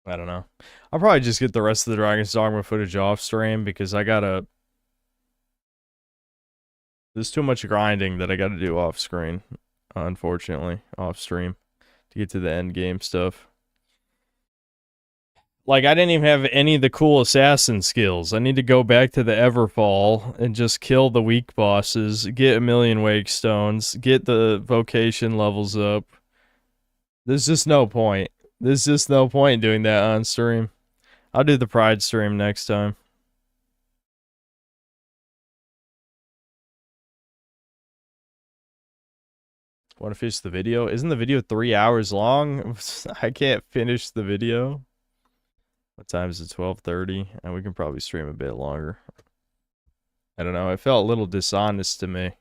don't know. I'll probably just get the rest of the Dragon's Dogma footage off stream because I gotta... There's too much grinding that I gotta do off screen, unfortunately, off stream, to get to the end game stuff. Like, I didn't even have any of the cool assassin skills. I need to go back to the Everfall and just kill the weak bosses, get a million wake stones, get the vocation levels up. There's just no point. There's just no point doing that on stream. I'll do the Pride stream next time. Want to finish the video? Isn't the video 3 hours long? I can't finish the video. What time is it? 12:30? And we can probably stream a bit longer. I don't know. It felt a little dishonest to me.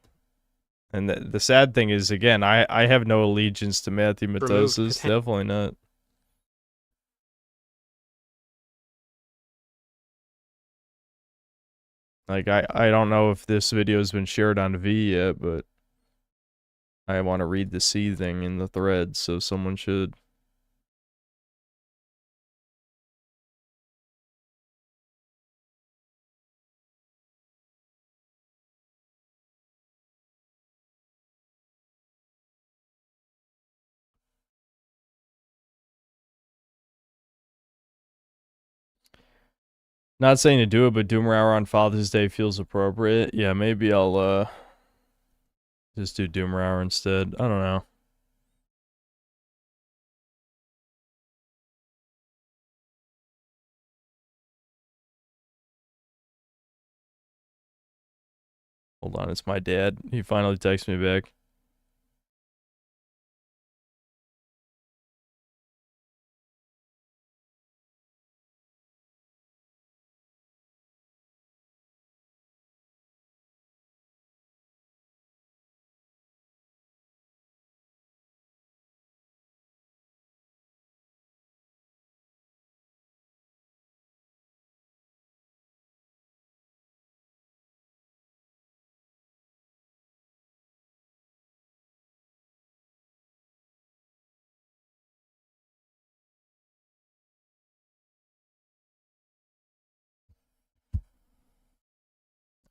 And the sad thing is, again, I have no allegiance to Matthew Matosis. Definitely not. Like, I don't know if this video has been shared on V yet, but I want to read the seething in the thread, so someone should. Not saying to do it, but Doomer Hour on Father's Day feels appropriate. Yeah, maybe I'll just do Doomer Hour instead. I don't know. Hold on, it's my dad. He finally texted me back.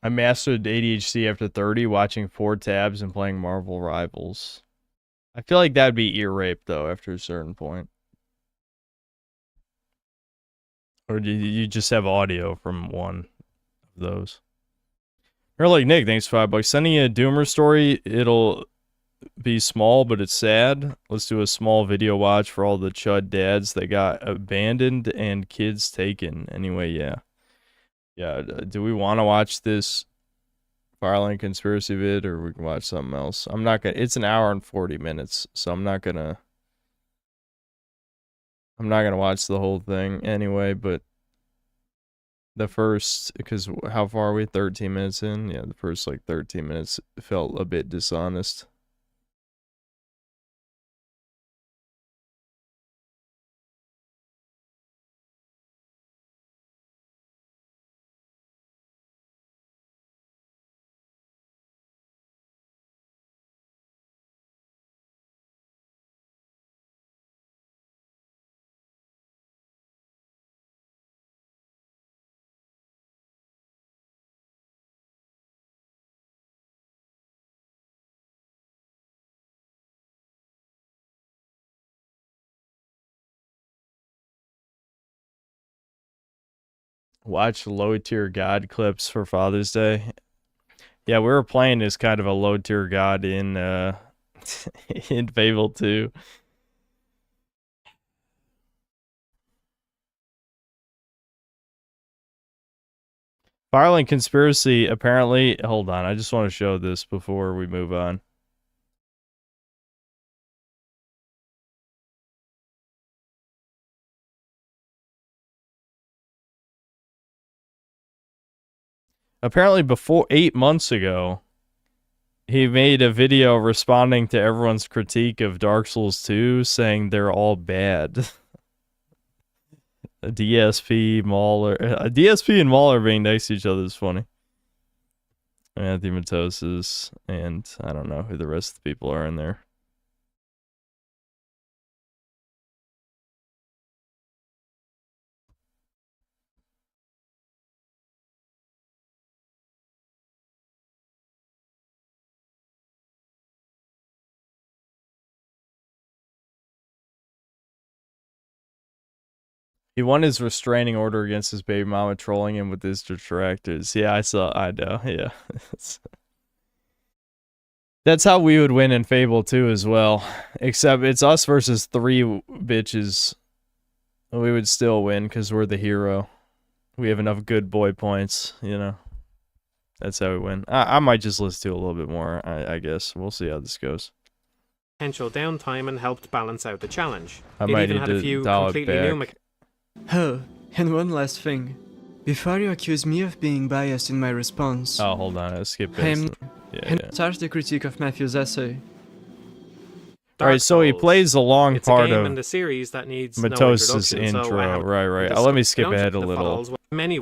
I mastered ADHD after 30, watching 4 tabs and playing Marvel Rivals. I feel like that'd be ear rape, though, after a certain point. Or do you just have audio from one of those? Or like Nick, thanks for $5. Sending you a Doomer story, it'll be small, but it's sad. Let's do a small video watch for all the chud dads that got abandoned and kids taken. Anyway, yeah. Yeah, do we want to watch this Firelight conspiracy vid, or we can watch something else? I'm not gonna... It's an hour and 40 minutes, so I'm not gonna watch the whole thing anyway, but The first, because how far are we? 13 minutes in? Yeah, the first like 13 minutes felt a bit dishonest. Watch low tier god clips for Father's Day. Yeah, we were playing as kind of a low tier god in in Fable 2. Firelink Conspiracy, apparently, hold on, I just want to show this before we move on. Apparently before 8 months ago, he made a video responding to everyone's critique of Dark Souls 2, saying they're all bad. A DSP, Mauler, a DSP and Mauler being next to each other is funny. Anthematosis, and I don't know who the rest of the people are in there. He won his restraining order against his baby mama trolling him with his detractors. Yeah, I know, yeah. That's how we would win in Fable 2 as well. Except it's us versus 3 bitches. We would still win because we're the hero. We have enough good boy points, you know. That's how we win. I might just listen to it a little bit more, I guess. We'll see how this goes. Potential downtime and helped balance out the challenge. I It might even need had a to few dial it completely new back. Oh, and one last thing. Before you accuse me of being biased in my response... Oh, hold on, I'll skip I'm... it. Yeah. Start the critique of Matthew's essay. Alright, so he plays a long It's part a game of in the series that needs no Matos's introduction, so intro. Right. Let me skip ahead a little. Many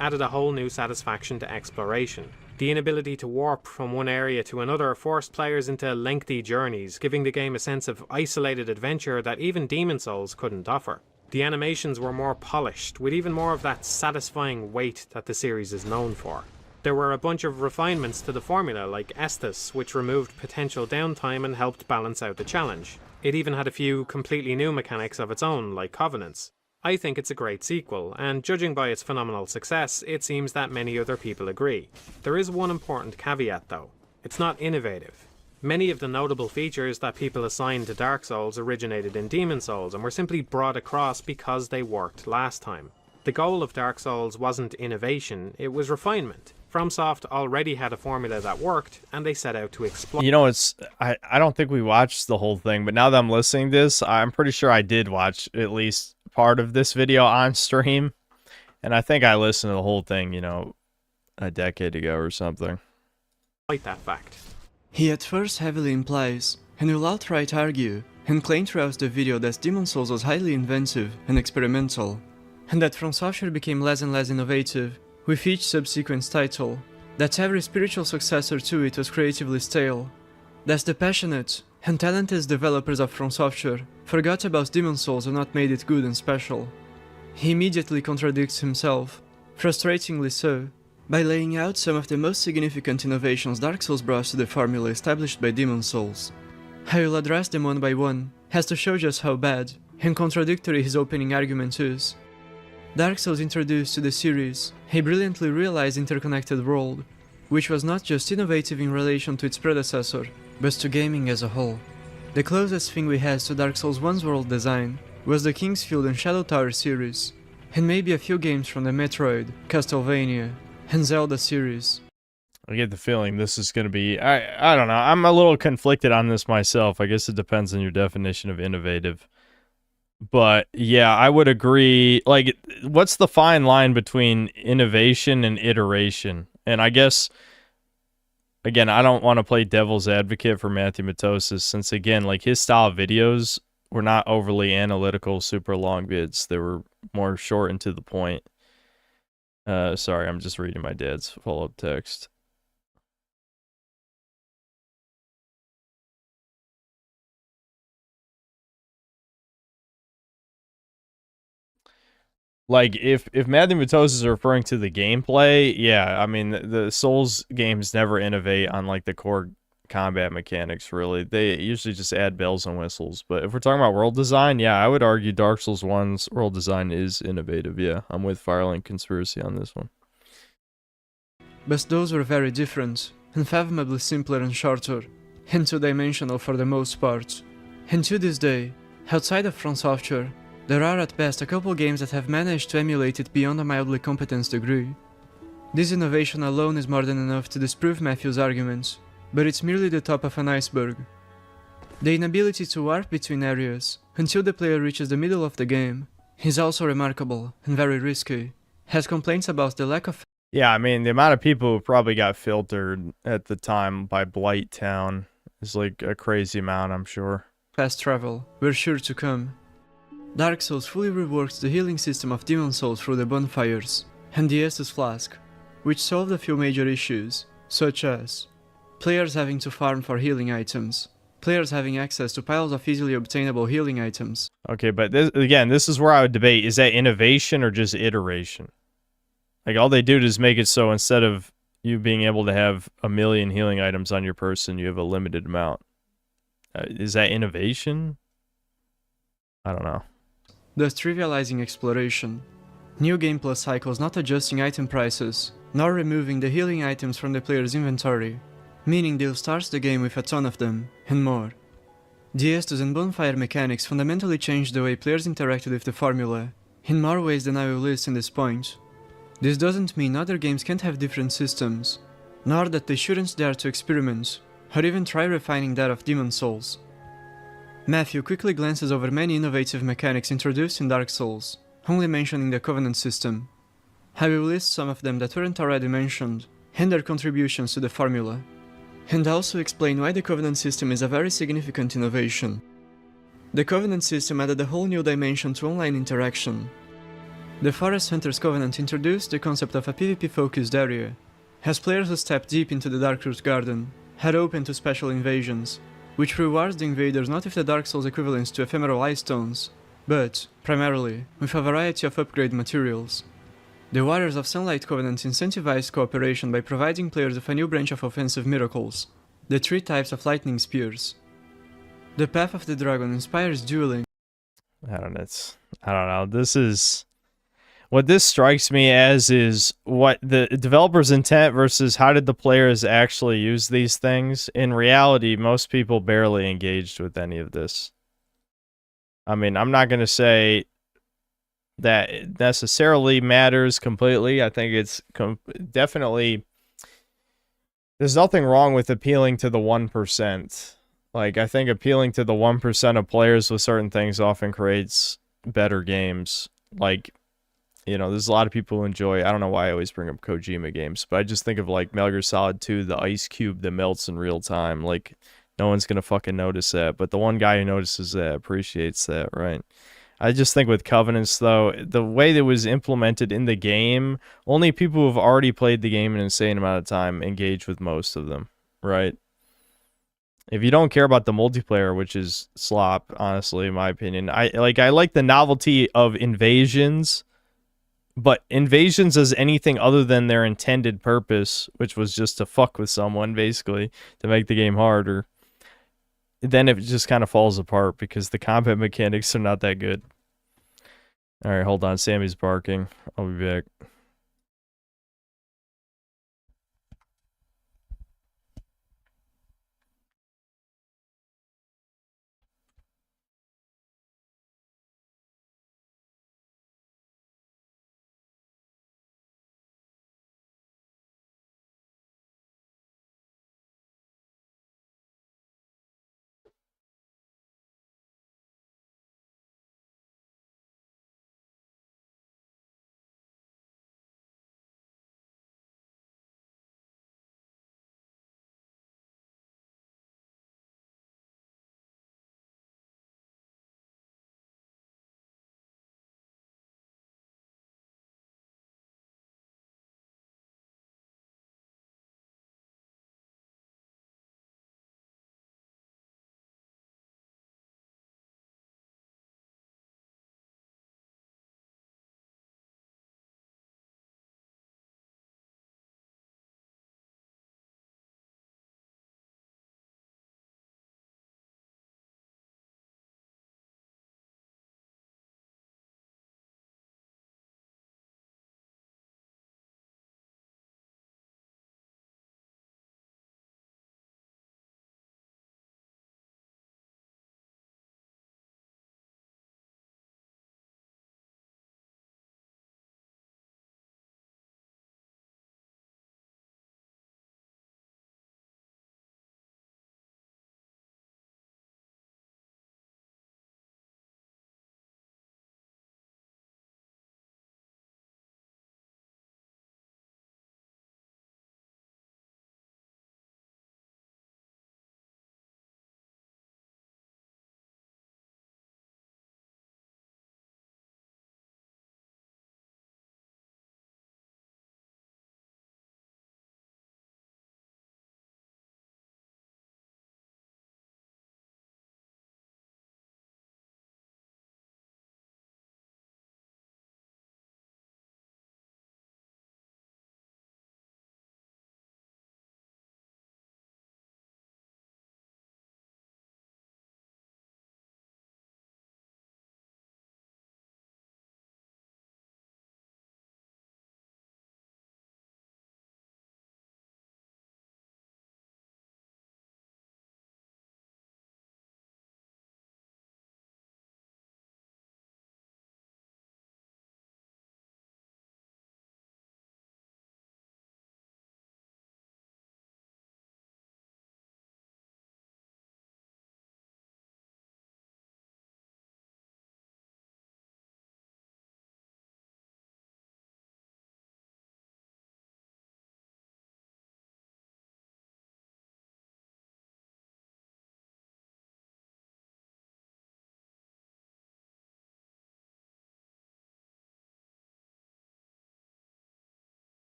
added a whole new satisfaction to exploration. The inability to warp from one area to another forced players into lengthy journeys, giving the game a sense of isolated adventure that even Demon Souls couldn't offer. The animations were more polished, with even more of that satisfying weight that the series is known for. There were a bunch of refinements to the formula, like Estus, which removed potential downtime and helped balance out the challenge. It even had a few completely new mechanics of its own, like Covenants. I think it's a great sequel, and judging by its phenomenal success, it seems that many other people agree. There is one important caveat though. It's not innovative. Many of the notable features that people assign to Dark Souls originated in Demon Souls and were simply brought across because they worked last time. The goal of Dark Souls wasn't innovation, it was refinement. FromSoft already had a formula that worked, and they set out to exploit. You know, I don't think we watched the whole thing, but now that I'm listening to this, I'm pretty sure I did watch at least part of this video on stream, and I think I listened to the whole thing, you know, a decade ago or something. Like that fact. He at first heavily implies, and will outright argue, and claim throughout the video that Demon Souls was highly inventive and experimental, and that From Software became less and less innovative with each subsequent title, that every spiritual successor to it was creatively stale, that the passionate and talented developers of From Software forgot about Demon Souls and what made it good and special. He immediately contradicts himself, frustratingly so, by laying out some of the most significant innovations Dark Souls brought to the formula established by Demon Souls. I will address them one by one, as to show just how bad and contradictory his opening argument is. Dark Souls introduced to the series a brilliantly realized interconnected world, which was not just innovative in relation to its predecessor, but to gaming as a whole. The closest thing we had to Dark Souls 1's world design was the Kingsfield and Shadow Tower series, and maybe a few games from the Metroid, Castlevania, and Zelda series. I get the feeling this is going to be... I don't know. I'm a little conflicted on this myself. I guess it depends on your definition of innovative. But yeah, I would agree. Like, what's the fine line between innovation and iteration? And I guess, again, I don't want to play devil's advocate for Matthew Matosis, since, again, like, his style of videos were not overly analytical, super long vids. They were more short and to the point. Sorry, I'm just reading my dad's follow-up text. Like, if Matthew Matosis is referring to the gameplay, yeah, I mean, the Souls games never innovate on, like, the core combat mechanics, really. They usually just add bells and whistles. But if we're talking about world design, yeah, I would argue Dark Souls 1's world design is innovative. Yeah, I'm with Firelink Conspiracy on this one. But those were very different, unfathomably simpler and shorter, and two-dimensional for the most part. And to this day, outside of From Software, there are at best a couple games that have managed to emulate it beyond a mildly competence degree. This innovation alone is more than enough to disprove Matthew's arguments, but it's merely the top of an iceberg. The inability to warp between areas until the player reaches the middle of the game is also remarkable and very risky, has complaints about the lack of. Yeah, I mean, the amount of people who probably got filtered at the time by Blight Town is like a crazy amount, I'm sure. Fast travel were sure to come. Dark Souls fully reworked the healing system of Demon Souls through the bonfires and the Estus Flask, which solved a few major issues, such as players having to farm for healing items, players having access to piles of easily obtainable healing items. Okay, but this, again, this is where I would debate, is that innovation or just iteration? Like, all they do is make it so instead of you being able to have 1 million healing items on your person, you have a limited amount. Is that innovation? I don't know. Thus trivializing exploration. New game plus cycles not adjusting item prices, nor removing the healing items from the player's inventory, meaning they'll start the game with a ton of them, and more. The Estus and bonfire mechanics fundamentally changed the way players interacted with the formula, in more ways than I will list in this point. This doesn't mean other games can't have different systems, nor that they shouldn't dare to experiment, or even try refining that of Demon Souls. Matthew quickly glances over many innovative mechanics introduced in Dark Souls, only mentioning the Covenant system. I will list some of them that weren't already mentioned, and their contributions to the formula, and also explain why the Covenant system is a very significant innovation. The Covenant system added a whole new dimension to online interaction. The Forest Hunters Covenant introduced the concept of a PvP-focused area, as players who step deep into the Darkroot Garden had open to special invasions, which rewards the invaders not with the Dark Souls equivalents to ephemeral ice stones, but, primarily, with a variety of upgrade materials. The Warriors of Sunlight Covenant incentivized cooperation by providing players with a new branch of offensive miracles, the 3 types of lightning spears. The Path of the Dragon inspires dueling. I don't know. This is... What this strikes me as is what the developer's intent versus how did the players actually use these things. In reality, most people barely engaged with any of this. I mean, I'm not going to say that it necessarily matters completely. I think it's definitely... There's nothing wrong with appealing to the 1%. Like, I think appealing to the 1% of players with certain things often creates better games. Like... You know, there's a lot of people who enjoy, I don't know why I always bring up Kojima games, but I just think of like Metal Gear Solid 2, the ice cube that melts in real time. Like, no one's going to fucking notice that, but the one guy who notices that appreciates that, right? I just think with Covenants, though, the way that was implemented in the game, only people who have already played the game an insane amount of time engage with most of them, right? If you don't care about the multiplayer, which is slop, honestly, in my opinion, I like the novelty of invasions. But invasions as anything other than their intended purpose, which was just to fuck with someone, basically, to make the game harder, then it just kind of falls apart because the combat mechanics are not that good. Alright, hold on. Sammy's barking. I'll be back.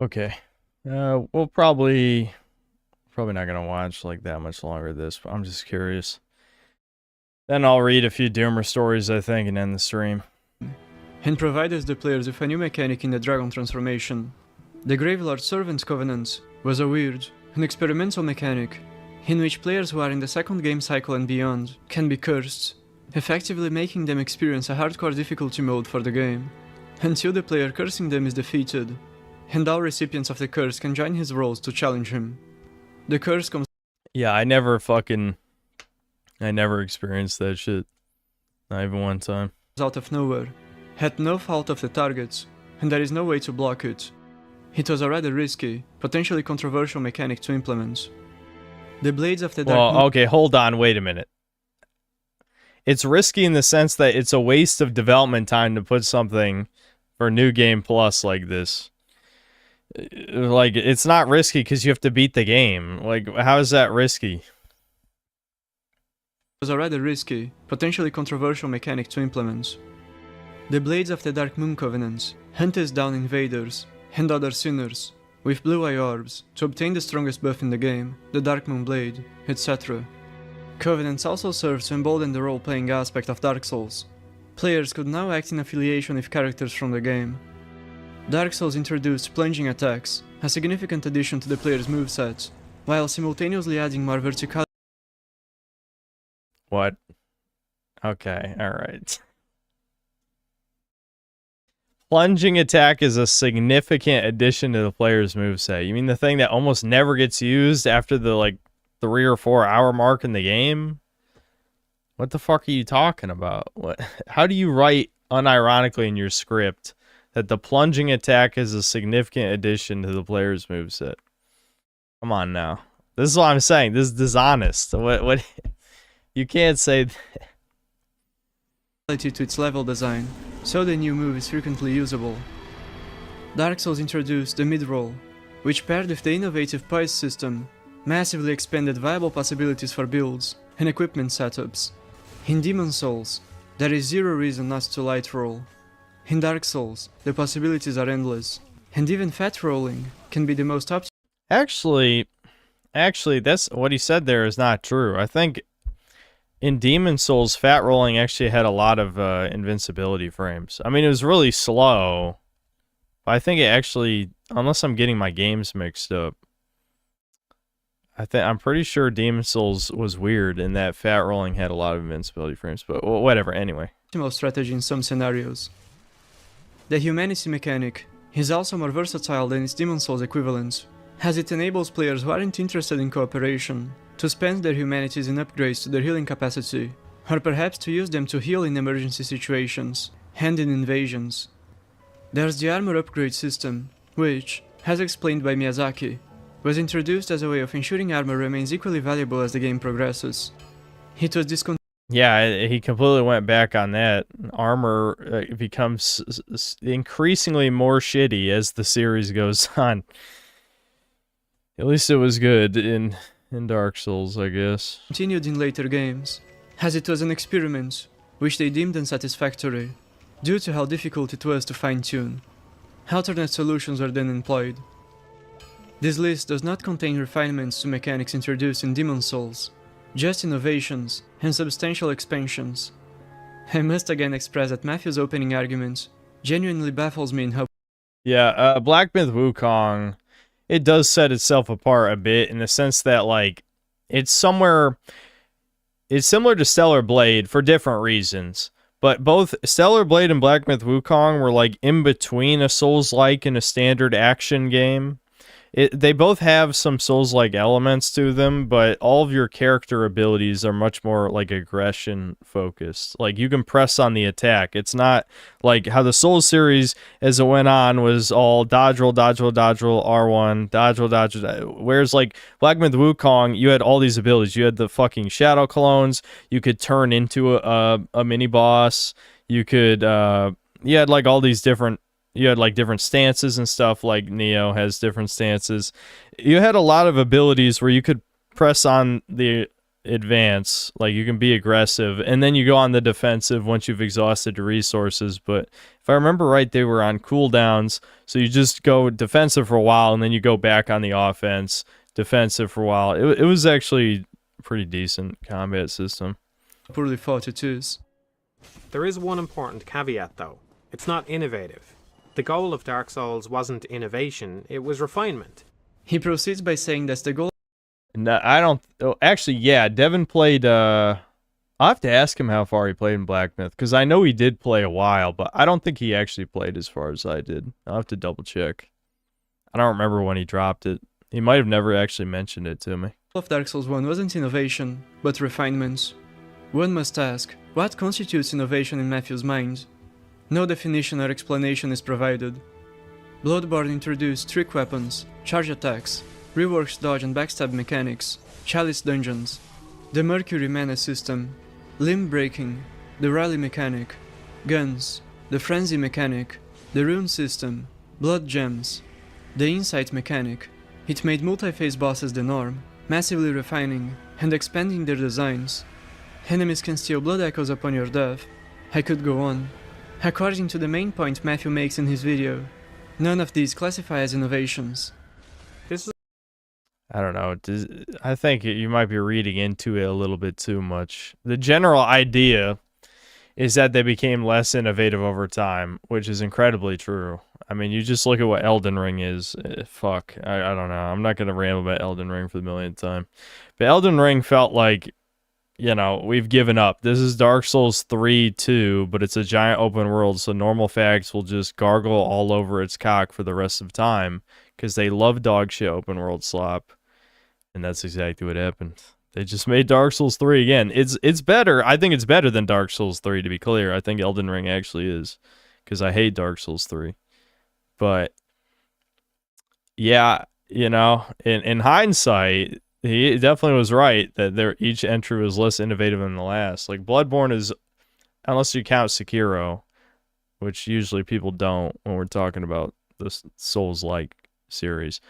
Okay. We'll probably not gonna watch like that much longer of this, but I'm just curious. Then I'll read a few Doomer stories, I think, and end the stream. And provided the players with a new mechanic in the Dragon transformation. The Gravelord Servants Covenant was a weird and experimental mechanic in which players who are in the second game cycle and beyond can be cursed, effectively making them experience a hardcore difficulty mode for the game, until the player cursing them is defeated, and all recipients of the curse can join his rolls to challenge him. The curse comes... Yeah, I never experienced that shit. Not even one time. ...out of nowhere, at no fault of the targets, and there is no way to block it. It was a rather risky, potentially controversial mechanic to implement. The Blades of the Dark... Well, okay, hold on, wait a minute. It's risky in the sense that it's a waste of development time to put something for New Game Plus like this. Like, it's not risky because you have to beat the game. Like, how is that risky? It was a rather risky, potentially controversial mechanic to implement. The Blades of the Dark Moon Covenant hunt down invaders and other sinners with blue-eye orbs to obtain the strongest buff in the game, the Dark Moon Blade, etc. Covenants also serve to embolden the role-playing aspect of Dark Souls. Players could now act in affiliation with characters from the game. Dark Souls introduced plunging attacks, a significant addition to the player's moveset, while simultaneously adding more vertical... What? Okay, alright. Plunging attack is a significant addition to the player's moveset. You mean the thing that almost never gets used after the, like, 3 or 4 hour mark in the game? What the fuck are you talking about? What? How do you write unironically in your script that the plunging attack is a significant addition to the player's moveset? Come on now. This is what I'm saying. This is dishonest. What? You can't say that. To its level design, so the new move is frequently usable. Dark Souls introduced the mid-roll, which paired with the innovative poise system, massively expanded viable possibilities for builds and equipment setups. In Demon Souls, there is zero reason not to light roll. In Dark Souls, the possibilities are endless, and even fat rolling can be the most optimal. Actually, that's what he said there is not true. I think in Demon Souls, fat rolling actually had a lot of invincibility frames. I mean, it was really slow, but I think it actually, unless I'm getting my games mixed up, I'm pretty sure Demon Souls was weird and that fat rolling had a lot of invincibility frames, but whatever, anyway. Strategy in some scenarios. The Humanity mechanic is also more versatile than its Demon Souls equivalent, as it enables players who aren't interested in cooperation to spend their humanities in upgrades to their healing capacity, or perhaps to use them to heal in emergency situations and in invasions. There's the armor upgrade system, which, as explained by Miyazaki, was introduced as a way of ensuring armor remains equally valuable as the game progresses. It was discontinued. Yeah, he completely went back on that. Armor becomes increasingly more shitty as the series goes on. At least it was good in Dark Souls, I guess. Continued in later games, as it was an experiment, which they deemed unsatisfactory, due to how difficult it was to fine-tune. Alternate solutions were then employed. This list does not contain refinements to mechanics introduced in Demon Souls, just innovations and substantial expansions. I must again express that Matthew's opening argument genuinely baffles me in how... Yeah, Black Myth Wukong, it does set itself apart a bit in the sense that, like, it's similar to Stellar Blade for different reasons. But both Stellar Blade and Black Myth Wukong were, like, in between a Souls-like and a standard action game. They both have some Souls-like elements to them, but all of your character abilities are much more, like, aggression-focused. Like, you can press on the attack. It's not like how the Souls series, as it went on, was all dodge roll, dodge roll, dodge roll, R1, dodge roll, dodge roll. Whereas, like, Black Myth Wukong, you had all these abilities. You had the fucking Shadow Clones. You could turn into a mini-boss. You could, you had, like, all these different... You had, like, different stances and stuff, like Neo has different stances. You had a lot of abilities where you could press on the advance. Like, you can be aggressive, and then you go on the defensive once you've exhausted your resources. But if I remember right, they were on cooldowns, so you just go defensive for a while, and then you go back on the offense, defensive for a while. It was actually a pretty decent combat system. Poorly thought it is. There is one important caveat, though. It's not innovative. The goal of Dark Souls wasn't innovation, it was refinement. He proceeds by saying that the goal... No, I don't... Oh, actually, yeah, Devin played... I'll have to ask him how far he played in Black Myth, because I know he did play a while, but I don't think he actually played as far as I did. I'll have to double check. I don't remember when he dropped it. He might have never actually mentioned it to me. of Dark Souls 1 wasn't innovation, but refinement. One must ask, what constitutes innovation in Matthew's mind? No definition or explanation is provided. Bloodborne introduced trick weapons, charge attacks, reworks dodge and backstab mechanics, chalice dungeons, the Mercury mana system, limb breaking, the rally mechanic, guns, the frenzy mechanic, the rune system, blood gems, the insight mechanic. It made multi-phase bosses the norm, massively refining and expanding their designs. Enemies can steal blood echoes upon your death. I could go on. According to the main point Matthew makes in his video, none of these classify as innovations. I don't know. I think you might be reading into it a little bit too much. The general idea is that they became less innovative over time, which is incredibly true. I mean, you just look at what Elden Ring is. Fuck. I don't know. I'm not going to ramble about Elden Ring for the millionth time. But Elden Ring felt like, you know, we've given up. This is Dark Souls 3 too, but it's a giant open world, so normal fags will just gargle all over its cock for the rest of time because they love dog shit open world slop. And that's exactly what happened. They just made Dark Souls 3 again. It's better. I think it's better than Dark Souls 3, to be clear. I think Elden Ring actually is, because I hate Dark Souls 3. But yeah, you know, in hindsight, he definitely was right that each entry was less innovative than the last. Like, Bloodborne is, unless you count Sekiro, which usually people don't when we're talking about the Souls-like series.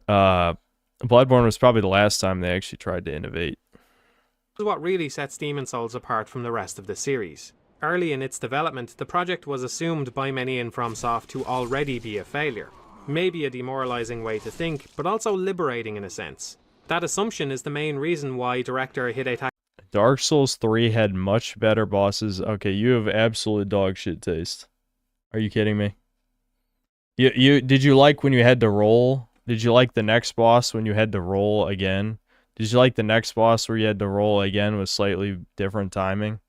Bloodborne was probably the last time they actually tried to innovate. This is what really sets Demon's Souls apart from the rest of the series. Early in its development, the project was assumed by many in FromSoft to already be a failure. Maybe a demoralizing way to think, but also liberating in a sense. That assumption is the main reason why director Hidetaka... Dark Souls 3 had much better bosses. Okay, you have absolute dog shit taste. Are you kidding me? Did you like when you had to roll? Did you like the next boss when you had to roll again? Did you like the next boss where you had to roll again with slightly different timing?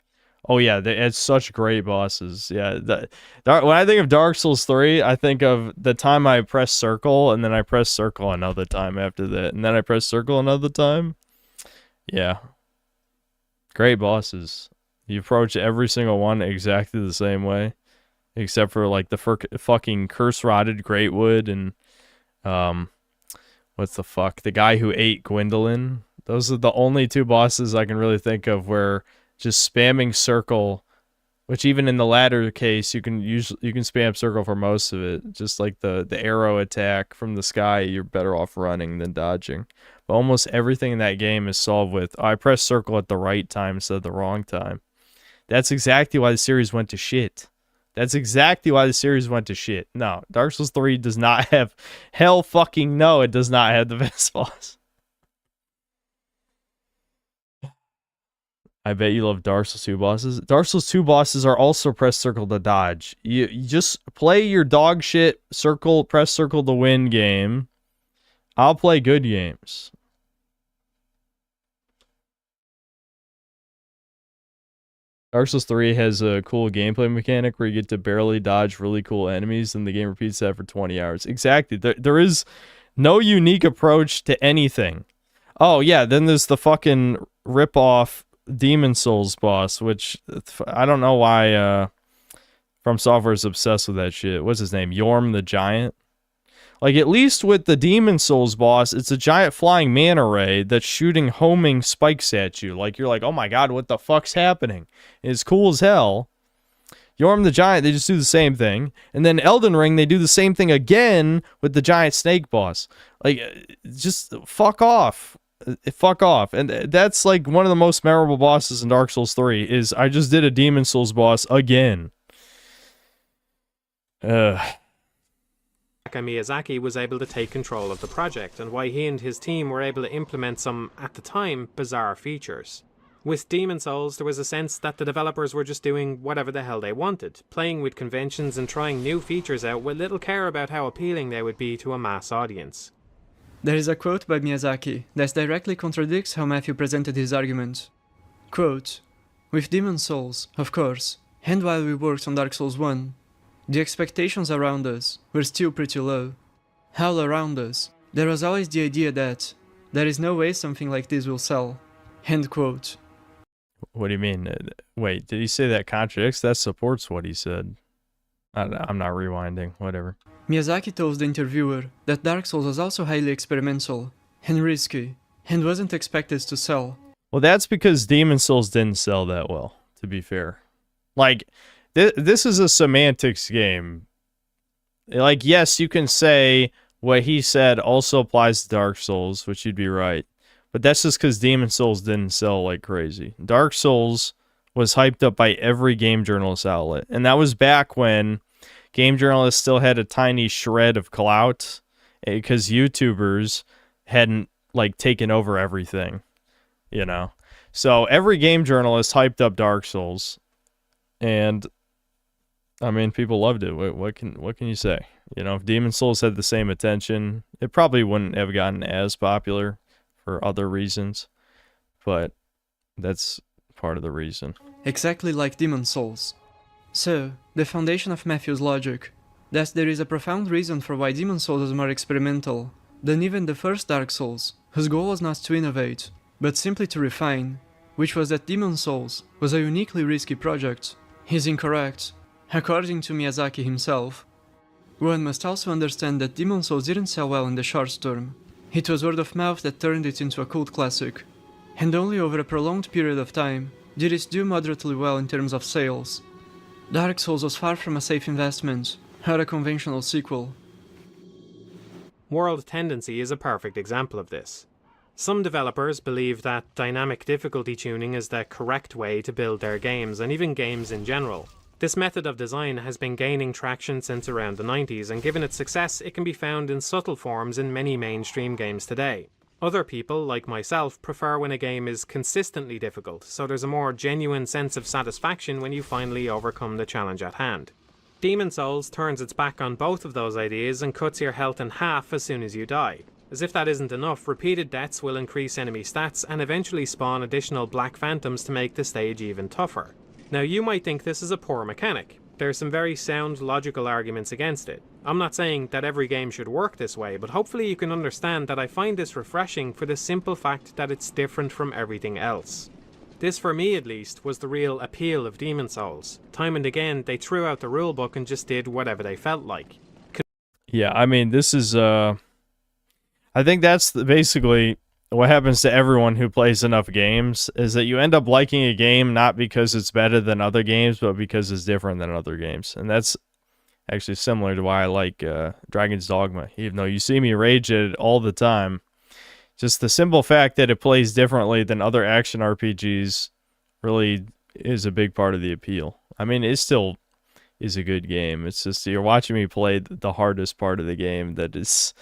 Oh yeah, they had such great bosses. Yeah, when I think of Dark Souls 3, I think of the time I press circle, and then I press circle another time after that, and then I press circle another time. Yeah. Great bosses. You approach every single one exactly the same way, except for like the fucking curse-rotted Greatwood and what's the fuck? The guy who ate Gwendolyn. Those are the only two bosses I can really think of where just spamming circle, which even in the latter case you can spam circle for most of it. Just like the arrow attack from the sky, you're better off running than dodging. But almost everything in that game is solved with, I press circle at the right time instead of the wrong time. That's exactly why the series went to shit. That's exactly why the series went to shit. No, Dark Souls 3 does not have... Hell fucking no, it does not have the best boss. I bet you love Dark Souls 2 bosses. Dark Souls 2 bosses are also press circle to dodge. You just play your dog shit circle, press circle to win game. I'll play good games. Dark Souls 3 has a cool gameplay mechanic where you get to barely dodge really cool enemies, and the game repeats that for 20 hours. Exactly. There is no unique approach to anything. Oh, yeah, then there's the fucking rip-off Demon Souls boss, which I don't know why From Software is obsessed with that shit. What's his name? Yorm the Giant? Like, at least with the Demon Souls boss, it's a giant flying manta ray that's shooting homing spikes at you. Like, you're like, oh my god, what the fuck's happening? It's cool as hell. Yorm the Giant, they just do the same thing. And then Elden Ring, they do the same thing again with the giant snake boss. Like, just fuck off. fuck off. And that's like one of the most memorable bosses in Dark Souls 3 is I just did a Demon Souls boss again. Miyazaki was able to take control of the project, and why he and his team were able to implement some, at the time, bizarre features. With Demon Souls, there was a sense that the developers were just doing whatever the hell they wanted, playing with conventions and trying new features out with little care about how appealing they would be to a mass audience. There is a quote by Miyazaki that directly contradicts how Matthew presented his argument. Quote, "With Demon Souls, of course, and while we worked on Dark Souls 1, the expectations around us were still pretty low. All around us, there was always the idea that there is no way something like this will sell." End quote. What do you mean? Wait, did he say that contradicts? That supports what he said. I'm not rewinding, whatever. Miyazaki told the interviewer that Dark Souls was also highly experimental and risky, and wasn't expected to sell. Well, that's because Demon Souls didn't sell that well, to be fair. Like, this is a semantics game. Like, yes, you can say what he said also applies to Dark Souls, which you'd be right. But that's just because Demon Souls didn't sell like crazy. Dark Souls was hyped up by every game journalist outlet. And that was back when game journalists still had a tiny shred of clout, because YouTubers hadn't like taken over everything, you know. So every game journalist hyped up Dark Souls, and I mean, people loved it. What can you say? You know, if Demon Souls had the same attention, it probably wouldn't have gotten as popular for other reasons, but that's part of the reason. Exactly like Demon Souls. So, the foundation of Matthew's logic, that there is a profound reason for why Demon Souls was more experimental than even the first Dark Souls, whose goal was not to innovate, but simply to refine, which was that Demon Souls was a uniquely risky project, is incorrect, according to Miyazaki himself. One must also understand that Demon Souls didn't sell well in the short term. It was word of mouth that turned it into a cult classic, and only over a prolonged period of time did it do moderately well in terms of sales. Dark Souls was far from a safe investment, or a conventional sequel. World Tendency is a perfect example of this. Some developers believe that dynamic difficulty tuning is the correct way to build their games, and even games in general. This method of design has been gaining traction since around the 90s, and given its success, it can be found in subtle forms in many mainstream games today. Other people, like myself, prefer when a game is consistently difficult, so there's a more genuine sense of satisfaction when you finally overcome the challenge at hand. Demon Souls turns its back on both of those ideas and cuts your health in half as soon as you die. As if that isn't enough, repeated deaths will increase enemy stats and eventually spawn additional Black Phantoms to make the stage even tougher. Now, you might think this is a poor mechanic. There are some very sound, logical arguments against it. I'm not saying that every game should work this way, but hopefully you can understand that I find this refreshing for the simple fact that it's different from everything else. This, for me at least, was the real appeal of Demon Souls. Time and again, they threw out the rulebook and just did whatever they felt like. Yeah, I mean, this is, I think that's basically what happens to everyone who plays enough games, is that you end up liking a game not because it's better than other games, but because it's different than other games. And that's actually similar to why I like Dragon's Dogma, even though you see me rage at it all the time. Just the simple fact that it plays differently than other action RPGs really is a big part of the appeal. I mean, it still is a good game. It's just you're watching me play the hardest part of the game that is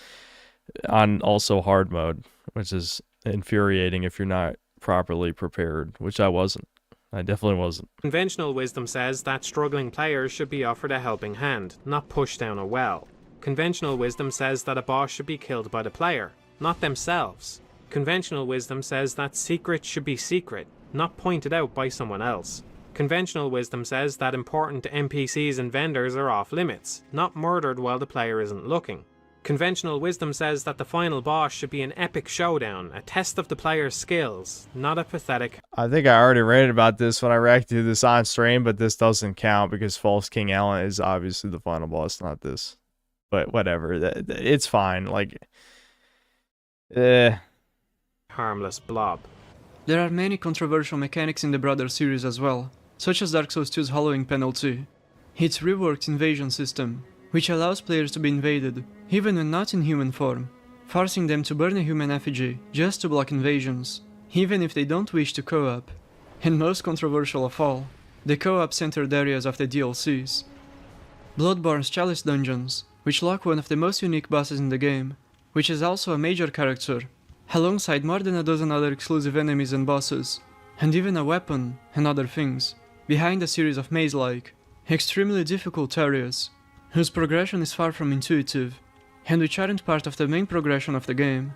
on also hard mode, which is infuriating if you're not properly prepared, which I wasn't. I definitely wasn't. Conventional wisdom says that struggling players should be offered a helping hand, not pushed down a well. Conventional wisdom says that a boss should be killed by the player, not themselves. Conventional wisdom says that secrets should be secret, not pointed out by someone else. Conventional wisdom says that important NPCs and vendors are off limits, not murdered while the player isn't looking. Conventional wisdom says that the final boss should be an epic showdown, a test of the player's skills, not a pathetic... I think I already read about this when I reacted to this on stream, but this doesn't count because False King Allen is obviously the final boss, not this. But whatever, it's fine. Like, harmless blob. There are many controversial mechanics in the broader series as well, such as Dark Souls 2's Hollowing Panel 2. Its reworked invasion system, which allows players to be invaded, even when not in human form, forcing them to burn a human effigy just to block invasions, even if they don't wish to co-op. And most controversial of all, the co-op centered areas of the DLCs. Bloodborne's Chalice Dungeons, which lock one of the most unique bosses in the game, which is also a major character, alongside more than a dozen other exclusive enemies and bosses, and even a weapon and other things, behind a series of maze-like, extremely difficult areas, whose progression is far from intuitive, and which aren't part of the main progression of the game,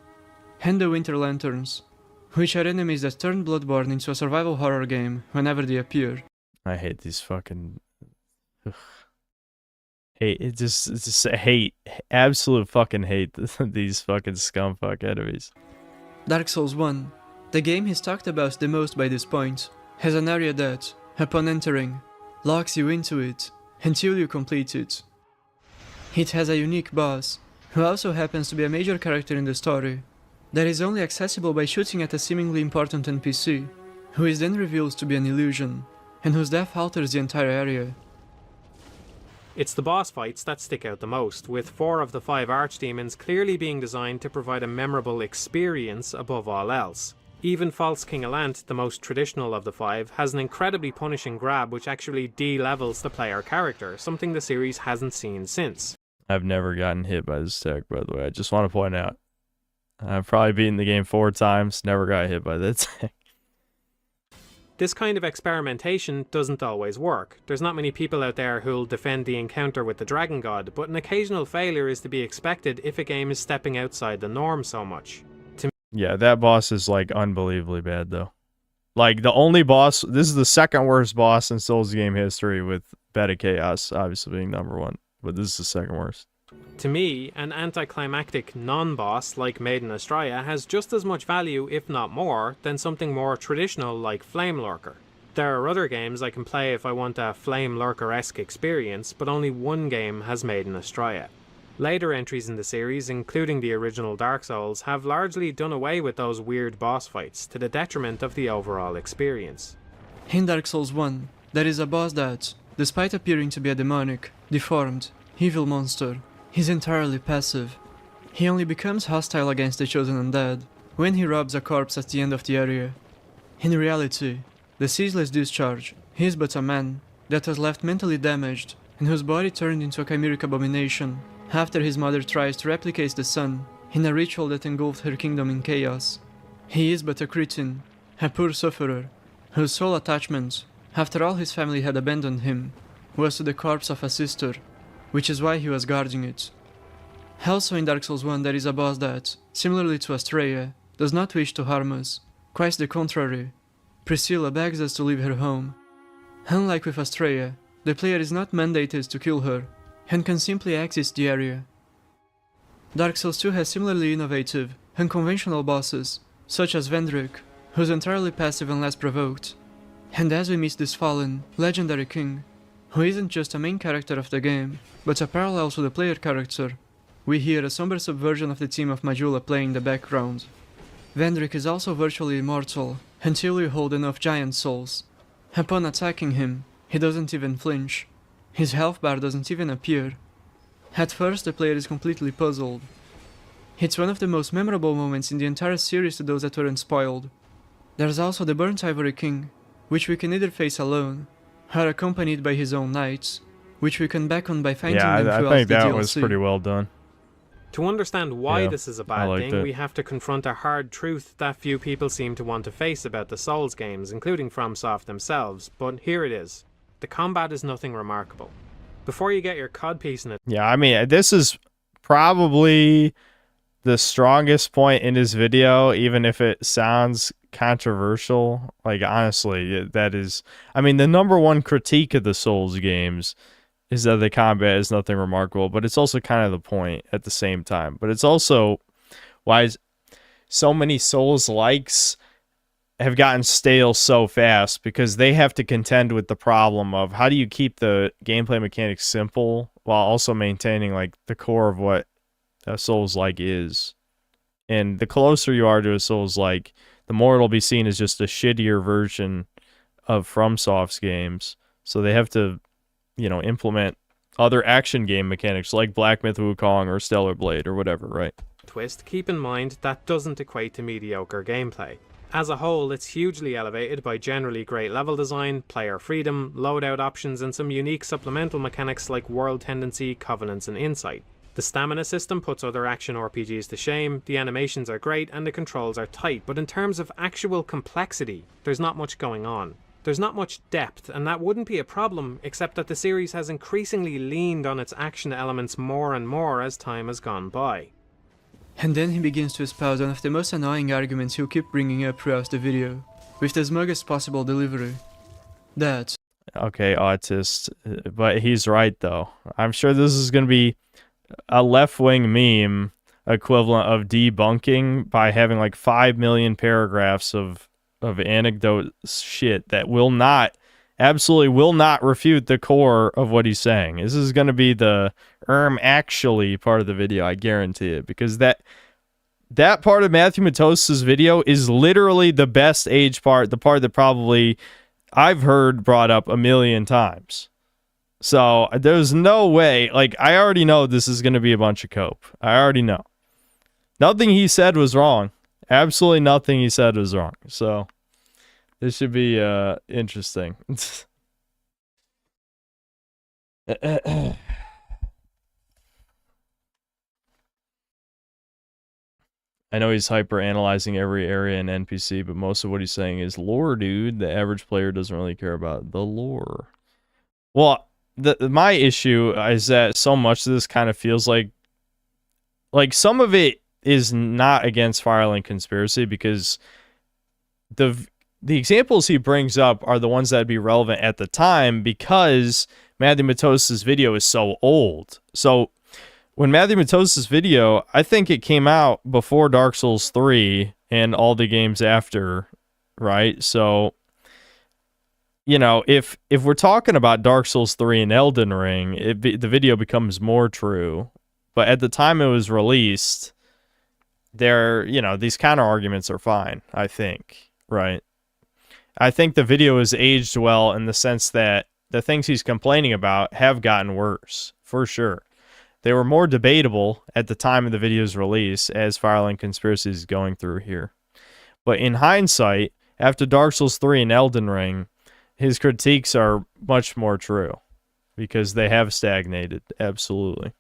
and the Winter Lanterns, which are enemies that turn Bloodborne into a survival horror game whenever they appear. I hate these fucking... Ugh. Hate, it's just hate, absolute fucking hate these fucking scumfuck enemies. Dark Souls 1, the game he's talked about the most by this point, has an area that, upon entering, locks you into it until you complete it. It has a unique boss, who also happens to be a major character in the story, that is only accessible by shooting at a seemingly important NPC, who is then revealed to be an illusion, and whose death alters the entire area. It's the boss fights that stick out the most, with 4 of the 5 archdemons clearly being designed to provide a memorable experience above all else. Even False King Allant, the most traditional of the 5, has an incredibly punishing grab which actually de-levels the player character, something the series hasn't seen since. I've never gotten hit by this attack, by the way. I just want to point out. I've probably beaten the game 4 times, never got hit by that attack. This kind of experimentation doesn't always work. There's not many people out there who'll defend the encounter with the Dragon God, but an occasional failure is to be expected if a game is stepping outside the norm so much. Yeah, that boss is like unbelievably bad though. Like the only boss, this is the second worst boss in Souls game history, with Bed of Chaos obviously being number 1, but this is the second worst. To me, an anticlimactic non-boss like Maiden Astraea has just as much value, if not more, than something more traditional like Flame Lurker. There are other games I can play if I want a Flame Lurker-esque experience, but only one game has Maiden Astraea. Later entries in the series, including the original Dark Souls, have largely done away with those weird boss fights, to the detriment of the overall experience. In Dark Souls 1, there is a boss that, despite appearing to be a demonic, deformed, evil monster, he's entirely passive. He only becomes hostile against the chosen undead when he robs a corpse at the end of the area. In reality, the ceaseless discharge is but a man that was left mentally damaged and whose body turned into a chimeric abomination after his mother tries to replicate the sun in a ritual that engulfed her kingdom in chaos. He is but a cretin, a poor sufferer, whose sole attachment, after all his family had abandoned him, was to the corpse of a sister, which is why he was guarding it. Also in Dark Souls 1 there is a boss that, similarly to Astraea, does not wish to harm us. Quite the contrary. Priscilla begs us to leave her home. Unlike with Astraea, the player is not mandated to kill her, and can simply exit the area. Dark Souls 2 has similarly innovative, unconventional bosses, such as Vendrick, who's entirely passive unless provoked. And as we meet this fallen, legendary king, who isn't just a main character of the game, but a parallel to the player character, we hear a somber subversion of the theme of Majula playing in the background. Vendrick is also virtually immortal, until you hold enough giant souls. Upon attacking him, he doesn't even flinch. His health bar doesn't even appear. At first the player is completely puzzled. It's one of the most memorable moments in the entire series to those that weren't spoiled. There's also the Burnt Ivory King, which we can either face alone, or accompanied by his own knights, which we can back on by finding them throughout the DLC. I think that was pretty well done. To understand why this is a bad thing, we have to confront a hard truth that few people seem to want to face about the Souls games, including FromSoft themselves, but here it is. The combat is nothing remarkable. Before you get your codpiece in it... Yeah, I mean, this is probably the strongest point in his video, even if it sounds controversial. Like, honestly, that is... I mean, the number one critique of the Souls games is that the combat is nothing remarkable, but it's also kind of the point at the same time. But it's also why so many Souls-likes have gotten stale so fast, because they have to contend with the problem of how do you keep the gameplay mechanics simple while also maintaining like the core of what a Souls-like is. And the closer you are to a Souls-like, the more it'll be seen as just a shittier version of FromSoft's games. So they have to, you know, implement other action game mechanics like Black Myth Wukong or Stellar Blade or whatever, right? twist, keep in mind that doesn't equate to mediocre gameplay. As a whole, it's hugely elevated by generally great level design, player freedom, loadout options, and some unique supplemental mechanics like world tendency, covenants, and insight. The stamina system puts other action RPGs to shame, the animations are great, and the controls are tight, but in terms of actual complexity, there's not much going on. There's not much depth, and that wouldn't be a problem, except that the series has increasingly leaned on its action elements more and more as time has gone by. And then he begins to espouse one of the most annoying arguments he'll keep bringing up throughout the video, with the smugest possible delivery. That... Okay, autist, but he's right though. I'm sure this is going to be a left-wing meme equivalent of debunking by having like 5 million paragraphs of anecdote shit that absolutely will not refute the core of what he's saying. This is going to be the actually part of the video, I guarantee it, because that part of Matthew Matos's video is literally the best age part, the part that probably I've heard brought up a million times. So there's no way, like, I already know this is going to be a bunch of cope. I already know. Nothing he said was wrong. Absolutely nothing he said was wrong. So this should be interesting. I know he's hyper analyzing every area and NPC, but most of what he's saying is lore, dude. The average player doesn't really care about the lore. Well, my issue is that so much of this kind of feels like some of it is not against Firelink Conspiracy, because the examples he brings up are the ones that'd be relevant at the time, because Matthew Matos's video is so old. So when Matthew Matos's video, I think it came out before Dark Souls 3 and all the games after, right? So, you know, if we're talking about Dark Souls 3 and Elden Ring, the video becomes more true. But at the time it was released, these counter arguments are fine, I think, right? I think the video is aged well in the sense that the things he's complaining about have gotten worse, for sure. They were more debatable at the time of the video's release, as Firelink Conspiracy is going through here. But in hindsight, after Dark Souls 3 and Elden Ring, his critiques are much more true, because they have stagnated, absolutely.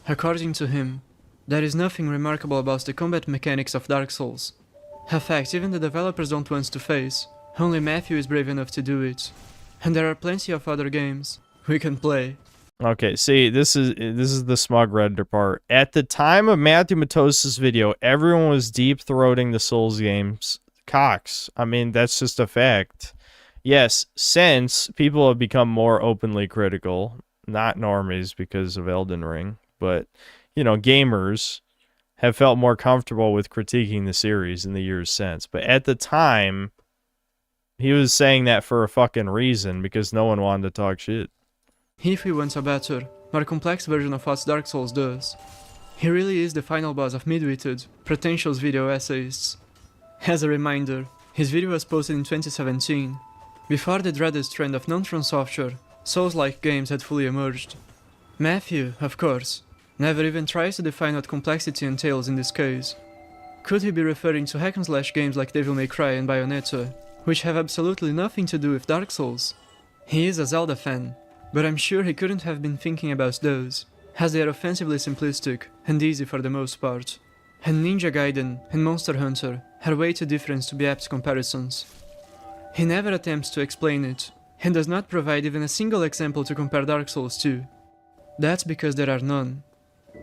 According to him, there is nothing remarkable about the combat mechanics of Dark Souls. A fact even the developers don't want to face. Only Matthew is brave enough to do it. And there are plenty of other games we can play. Okay, see, this is the smug redder part. At the time of Matthew Matos's video, everyone was deep-throating the Souls games cocks. I mean, that's just a fact. Yes, since people have become more openly critical, not normies because of Elden Ring, but, you know, gamers have felt more comfortable with critiquing the series in the years since. But at the time, he was saying that for a fucking reason, because no one wanted to talk shit. If he wants a better, more complex version of what Dark Souls does, he really is the final boss of mid-witted, pretentious video essayists. As a reminder, his video was posted in 2017, before the dreaded trend of non-From Software, Souls-like games had fully emerged. Matthew, of course, never even tries to define what complexity entails in this case. Could he be referring to hack-and-slash games like Devil May Cry and Bayonetta, which have absolutely nothing to do with Dark Souls? He is a Zelda fan, but I'm sure he couldn't have been thinking about those, as they are offensively simplistic and easy for the most part. And Ninja Gaiden and Monster Hunter are way too different to be apt comparisons. He never attempts to explain it, and does not provide even a single example to compare Dark Souls to. That's because there are none.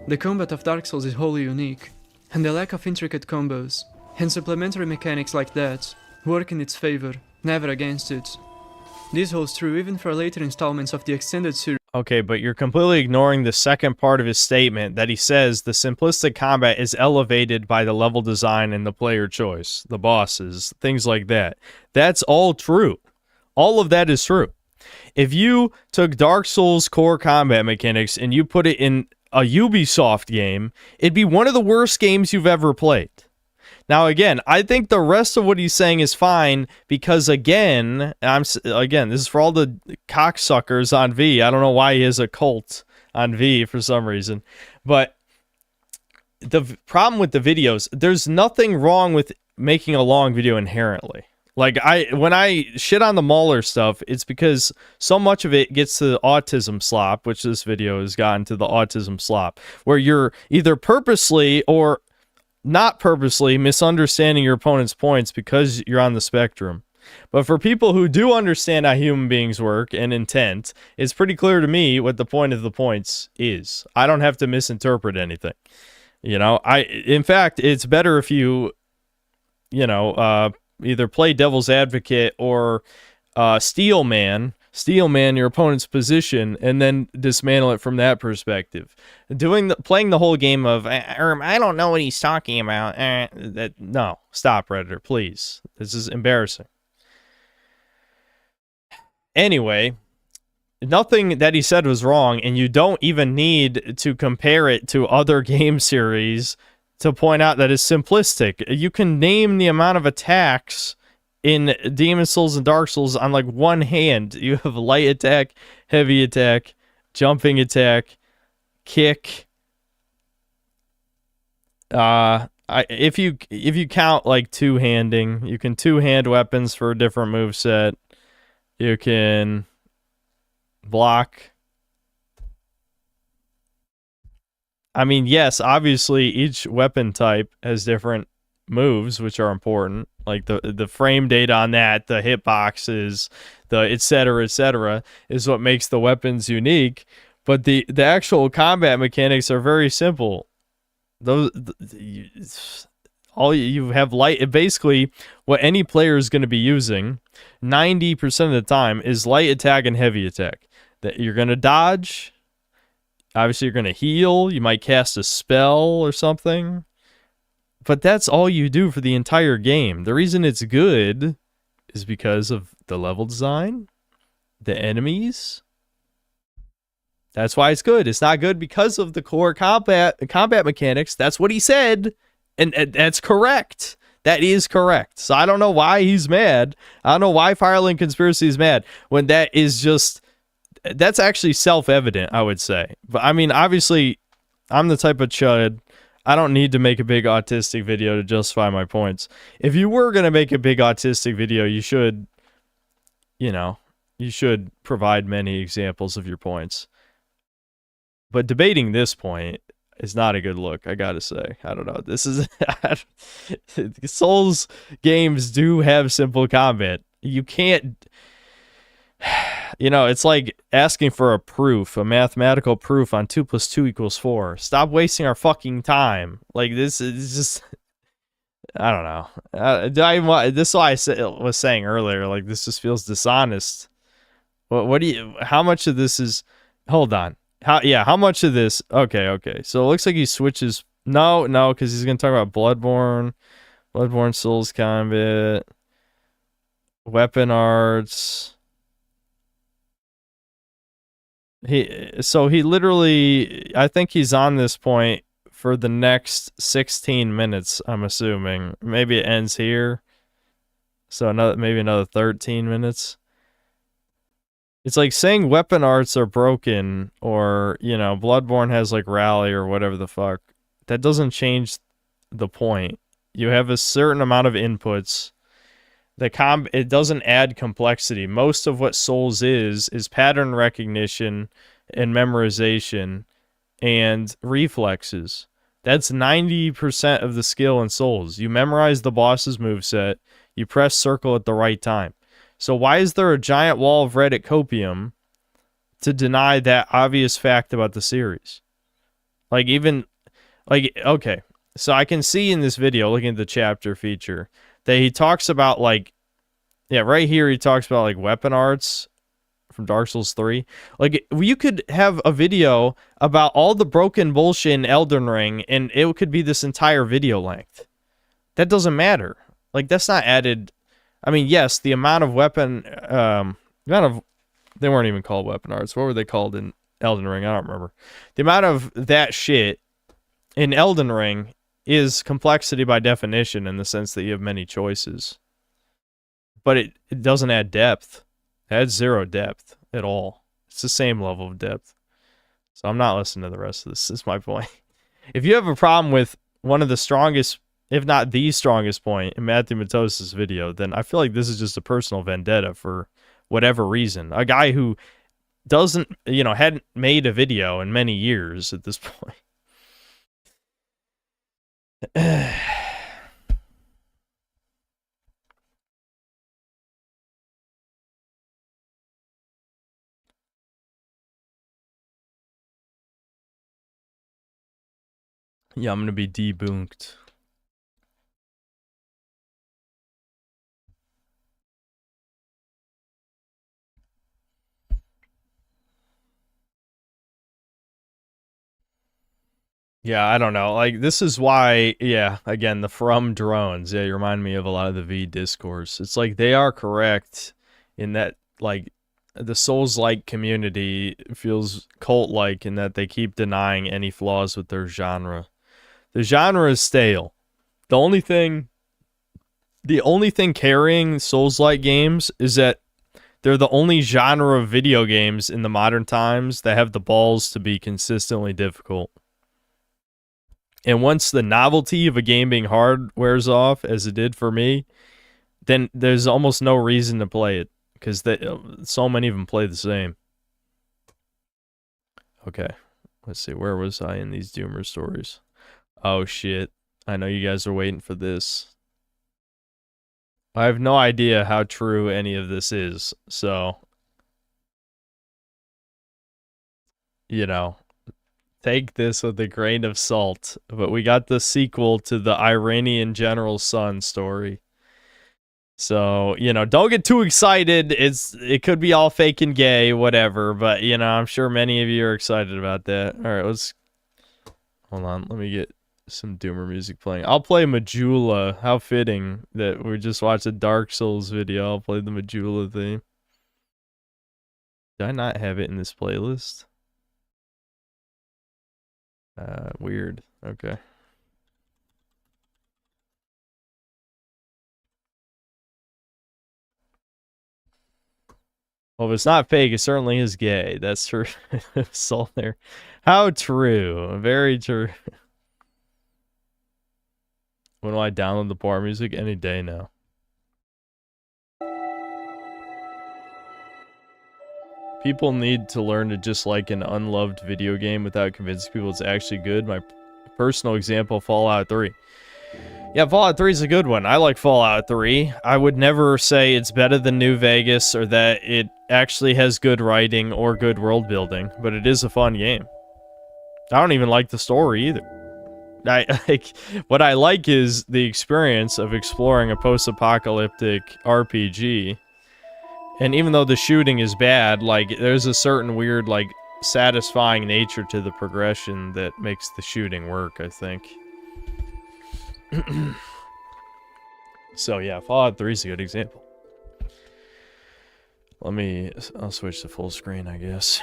The combat of Dark Souls is wholly unique, and the lack of intricate combos and supplementary mechanics like that work in its favor, never against it. This holds true even for later installments of the extended series. Okay, but you're completely ignoring the second part of his statement that he says the simplistic combat is elevated by the level design and the player choice, the bosses, things like that. That's all true. All of that is true. If you took Dark Souls core combat mechanics and you put it in a Ubisoft game, it'd be one of the worst games you've ever played. Now, again, I think the rest of what he's saying is fine because, again, this is for all the cocksuckers on V. I don't know why he has a cult on V for some reason. But the problem with the videos, there's nothing wrong with making a long video inherently. Like, when I shit on the Mauler stuff, it's because so much of it gets to the autism slop, which this video has gotten to the autism slop, where you're either purposely or not purposely misunderstanding your opponent's points because you're on the spectrum. But for people who do understand how human beings work and intent, it's pretty clear to me what the point of the points is. I don't have to misinterpret anything. You know, in fact, it's better if you either play devil's advocate or steel man your opponent's position and then dismantle it from that perspective. Playing the whole game of I don't know what he's talking about. No, stop, Redditor, please. This is embarrassing. Anyway, nothing that he said was wrong, and you don't even need to compare it to other game series to point out that it's simplistic. You can name the amount of attacks in Demon Souls and Dark Souls on like one hand. You have light attack, heavy attack, jumping attack, kick. If you count like two-handing, you can two-hand weapons for a different moveset. You can block. I mean, yes, obviously each weapon type has different moves, which are important. Like the frame data on that, the hitboxes, the et cetera, is what makes the weapons unique. But the actual combat mechanics are very simple. All you have light. Basically, what any player is going to be using 90% of the time is light attack and heavy attack. That you're going to dodge. Obviously, you're going to heal. You might cast a spell or something. But that's all you do for the entire game. The reason it's good is because of the level design, the enemies. That's why it's good. It's not good because of the core combat mechanics. That's what he said. And that's correct. That is correct. So I don't know why he's mad. I don't know why Firelink Conspiracy is mad when that is just... That's actually self-evident, I would say. But I mean, obviously, I'm the type of chud. I don't need to make a big autistic video to justify my points. If you were going to make a big autistic video, you should, you should provide many examples of your points. But debating this point is not a good look, I gotta say. I don't know. This is... Souls games do have simple combat. You can't... it's like asking for a proof, a mathematical proof on 2 + 2 = 4. Stop wasting our fucking time. Like, this is just... I don't know. This is why I was saying earlier, like, this just feels dishonest. What do you... How much of this is... Hold on. How much of this... Okay. So it looks like he switches... No, because he's going to talk about Bloodborne Souls combat, weapon arts... He literally, I think he's on this point for the next 16 minutes, I'm assuming. Maybe it ends here. So maybe another 13 minutes. It's like saying weapon arts are broken or, Bloodborne has like rally or whatever the fuck. That doesn't change the point. You have a certain amount of inputs. It doesn't add complexity. Most of what Souls is pattern recognition and memorization and reflexes. That's 90% of the skill in Souls. You memorize the boss's moveset, you press circle at the right time. So why is there a giant wall of red at Copium to deny that obvious fact about the series? Okay, so I can see in this video, looking at the chapter feature, that he talks about, right here he talks about, weapon arts from Dark Souls 3. You could have a video about all the broken bullshit in Elden Ring, and it could be this entire video length. That doesn't matter. That's not added... I mean, yes, the amount of they weren't even called weapon arts. What were they called in Elden Ring? I don't remember. The amount of that shit in Elden Ring is complexity by definition in the sense that you have many choices. But it doesn't add depth. It adds 0 depth at all. It's the same level of depth. So I'm not listening to the rest of this. Is my point. If you have a problem with one of the strongest, if not the strongest point in Matthew Matos's video, then I feel like this is just a personal vendetta for whatever reason. A guy who doesn't, hadn't made a video in many years at this point. Yeah, I'm gonna be debunked. Yeah, I don't know. Like, this is why, yeah, again, the from drones, yeah, you remind me of a lot of the V discourse. It's like they are correct in that, like, the Souls-like community feels cult-like in that they keep denying any flaws with their genre. The genre is stale. The only thing carrying Souls-like games is that they're the only genre of video games in the modern times that have the balls to be consistently difficult. And once the novelty of a game being hard wears off, as it did for me, then there's almost no reason to play it, because so many of them play the same. Okay, let's see, where was I in these Doomer stories? Oh shit, I know you guys are waiting for this. I have no idea how true any of this is, so, take this with a grain of salt. But we got the sequel to the Iranian general's son story. So, don't get too excited. It could be all fake and gay, whatever. But, I'm sure many of you are excited about that. All right, hold on. Let me get some Doomer music playing. I'll play Majula. How fitting that we just watched a Dark Souls video. I'll play the Majula theme. Did I not have it in this playlist? Weird. Okay. Well, if it's not fake, it certainly is gay. That's true. Salt there. How true. Very true. When do I download the bar music? Any day now. People need to learn to just like an unloved video game without convincing people it's actually good. My personal example, Fallout 3. Yeah, Fallout 3 is a good one. I like Fallout 3. I would never say it's better than New Vegas or that it actually has good writing or good world building, but it is a fun game. I don't even like the story either. What I like is the experience of exploring a post-apocalyptic RPG. And even though the shooting is bad, like, there's a certain weird, like, satisfying nature to the progression that makes the shooting work, I think. So, yeah, Fallout 3 is a good example. I'll switch to full screen, I guess.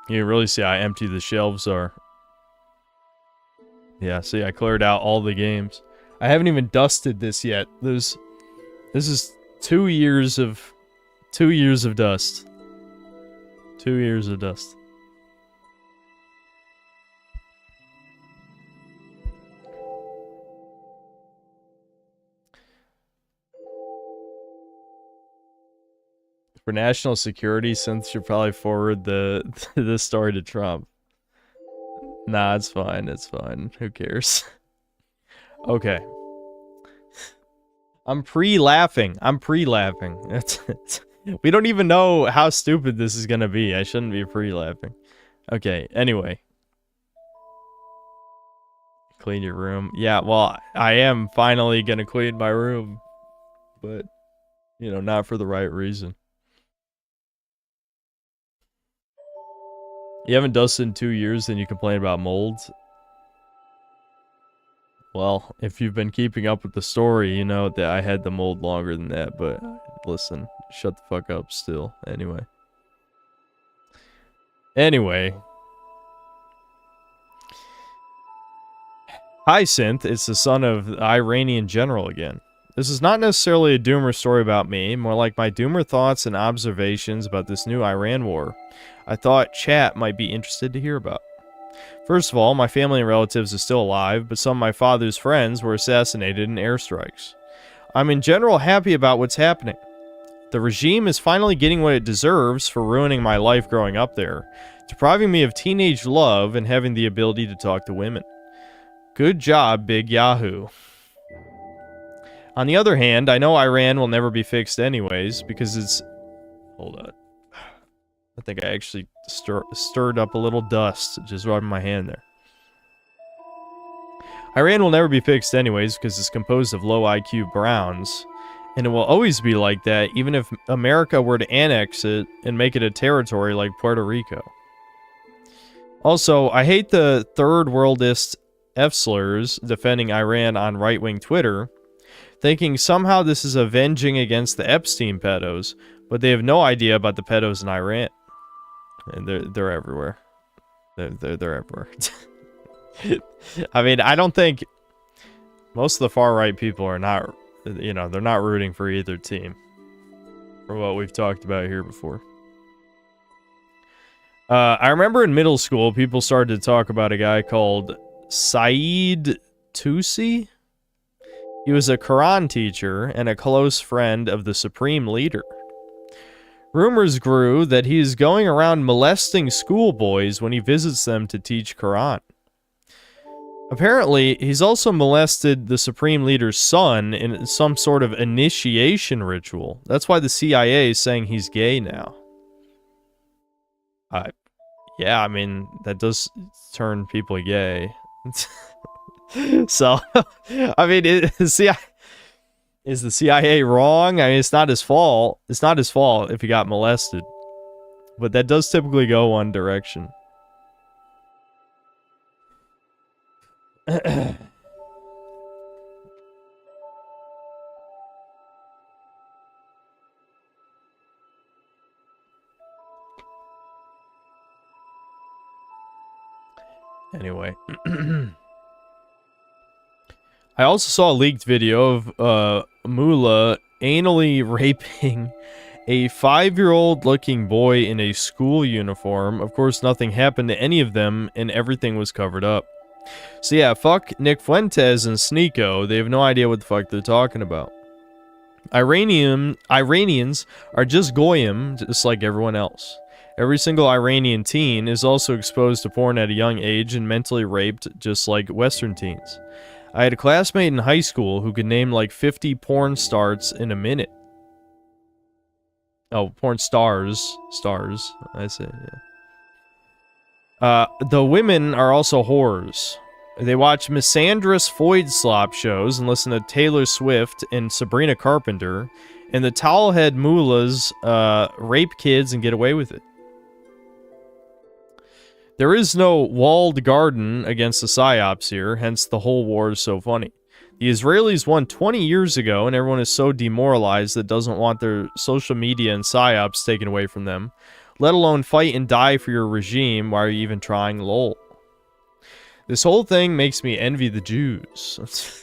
You can really see how empty the shelves are. Yeah, see, I cleared out all the games. I haven't even dusted this yet. This is 2 years of dust. 2 years of dust. For national security, Synth should probably forward this story to Trump. Nah, it's fine. It's fine. Who cares? Okay. I'm pre-laughing. We don't even know how stupid this is gonna be. I shouldn't be pre-laughing. Okay, anyway. Clean your room. Yeah, well, I am finally gonna clean my room. But, not for the right reason. You haven't dusted in 2 years, then you complain about mold? Well, if you've been keeping up with the story, you know that I had the mold longer than that, but listen, shut the fuck up still. Anyway. Hi, Synth. It's the son of the Iranian general again. This is not necessarily a doomer story about me, more like my doomer thoughts and observations about this new Iran war. I thought chat might be interested to hear about. First of all, my family and relatives are still alive, but some of my father's friends were assassinated in airstrikes. I'm in general happy about what's happening. The regime is finally getting what it deserves for ruining my life growing up there, depriving me of teenage love and having the ability to talk to women. Good job, Big Yahoo. On the other hand, I know Iran will never be fixed anyways, because it's... Hold on. I think I actually stirred up a little dust, just rubbing my hand there. Iran will never be fixed anyways, because it's composed of low IQ browns. And it will always be like that, even if America were to annex it and make it a territory like Puerto Rico. Also, I hate the third worldist F-slurs defending Iran on right-wing Twitter, thinking somehow this is avenging against the Epstein pedos, but they have no idea about the pedos in Iran. And they're everywhere. They're everywhere. I mean, I don't think most of the far-right people are not, you know, they're not rooting for either team. For what we've talked about here before. I remember in middle school, people started to talk about a guy called Saeed Tusi. He was a Quran teacher and a close friend of the supreme leader. Rumors grew that he is going around molesting schoolboys when he visits them to teach Quran. Apparently, he's also molested the supreme leader's son in some sort of initiation ritual. That's why the CIA is saying he's gay now. Yeah, I mean, that does turn people gay. So, I mean, is the CIA wrong? I mean, it's not his fault. It's not his fault if he got molested. But that does typically go one direction. Anyway. I also saw a leaked video of Mullah anally raping a 5-year-old looking boy in a school uniform. Of course, nothing happened to any of them, and everything was covered up. So yeah, fuck Nick Fuentes and Sneeko. They have no idea what the fuck they're talking about. Iranians are just goyim, just like everyone else. Every single Iranian teen is also exposed to porn at a young age and mentally raped, just like Western teens. I had a classmate in high school who could name like 50 porn stars in a minute. Oh, porn stars. Stars, I say, yeah. The women are also whores. They watch misandrous Foyd slop shows and listen to Taylor Swift and Sabrina Carpenter, and the towelhead mullahs rape kids and get away with it. There is no walled garden against the psyops here, hence the whole war is so funny. The Israelis won 20 years ago, and everyone is so demoralized that doesn't want their social media and psyops taken away from them, let alone fight and die for your regime. Why are you even trying, lol? This whole thing makes me envy the Jews.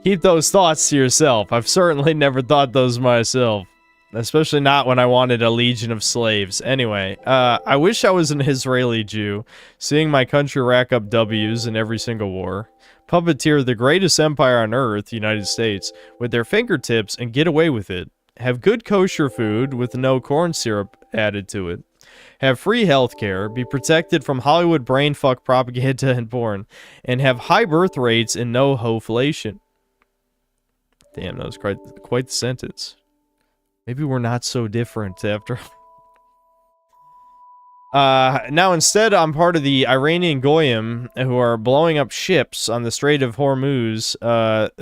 Keep those thoughts to yourself. I've certainly never thought those myself. Especially not when I wanted a legion of slaves. Anyway, I wish I was an Israeli Jew, seeing my country rack up W's in every single war, puppeteer the greatest empire on earth, the United States, with their fingertips and get away with it, have good kosher food with no corn syrup added to it, have free healthcare, be protected from Hollywood brainfuck propaganda and porn, and have high birth rates and no hoflation. Damn, that was quite the sentence. Maybe we're not so different after. Now instead, I'm part of the Iranian Goyim who are blowing up ships on the Strait of Hormuz,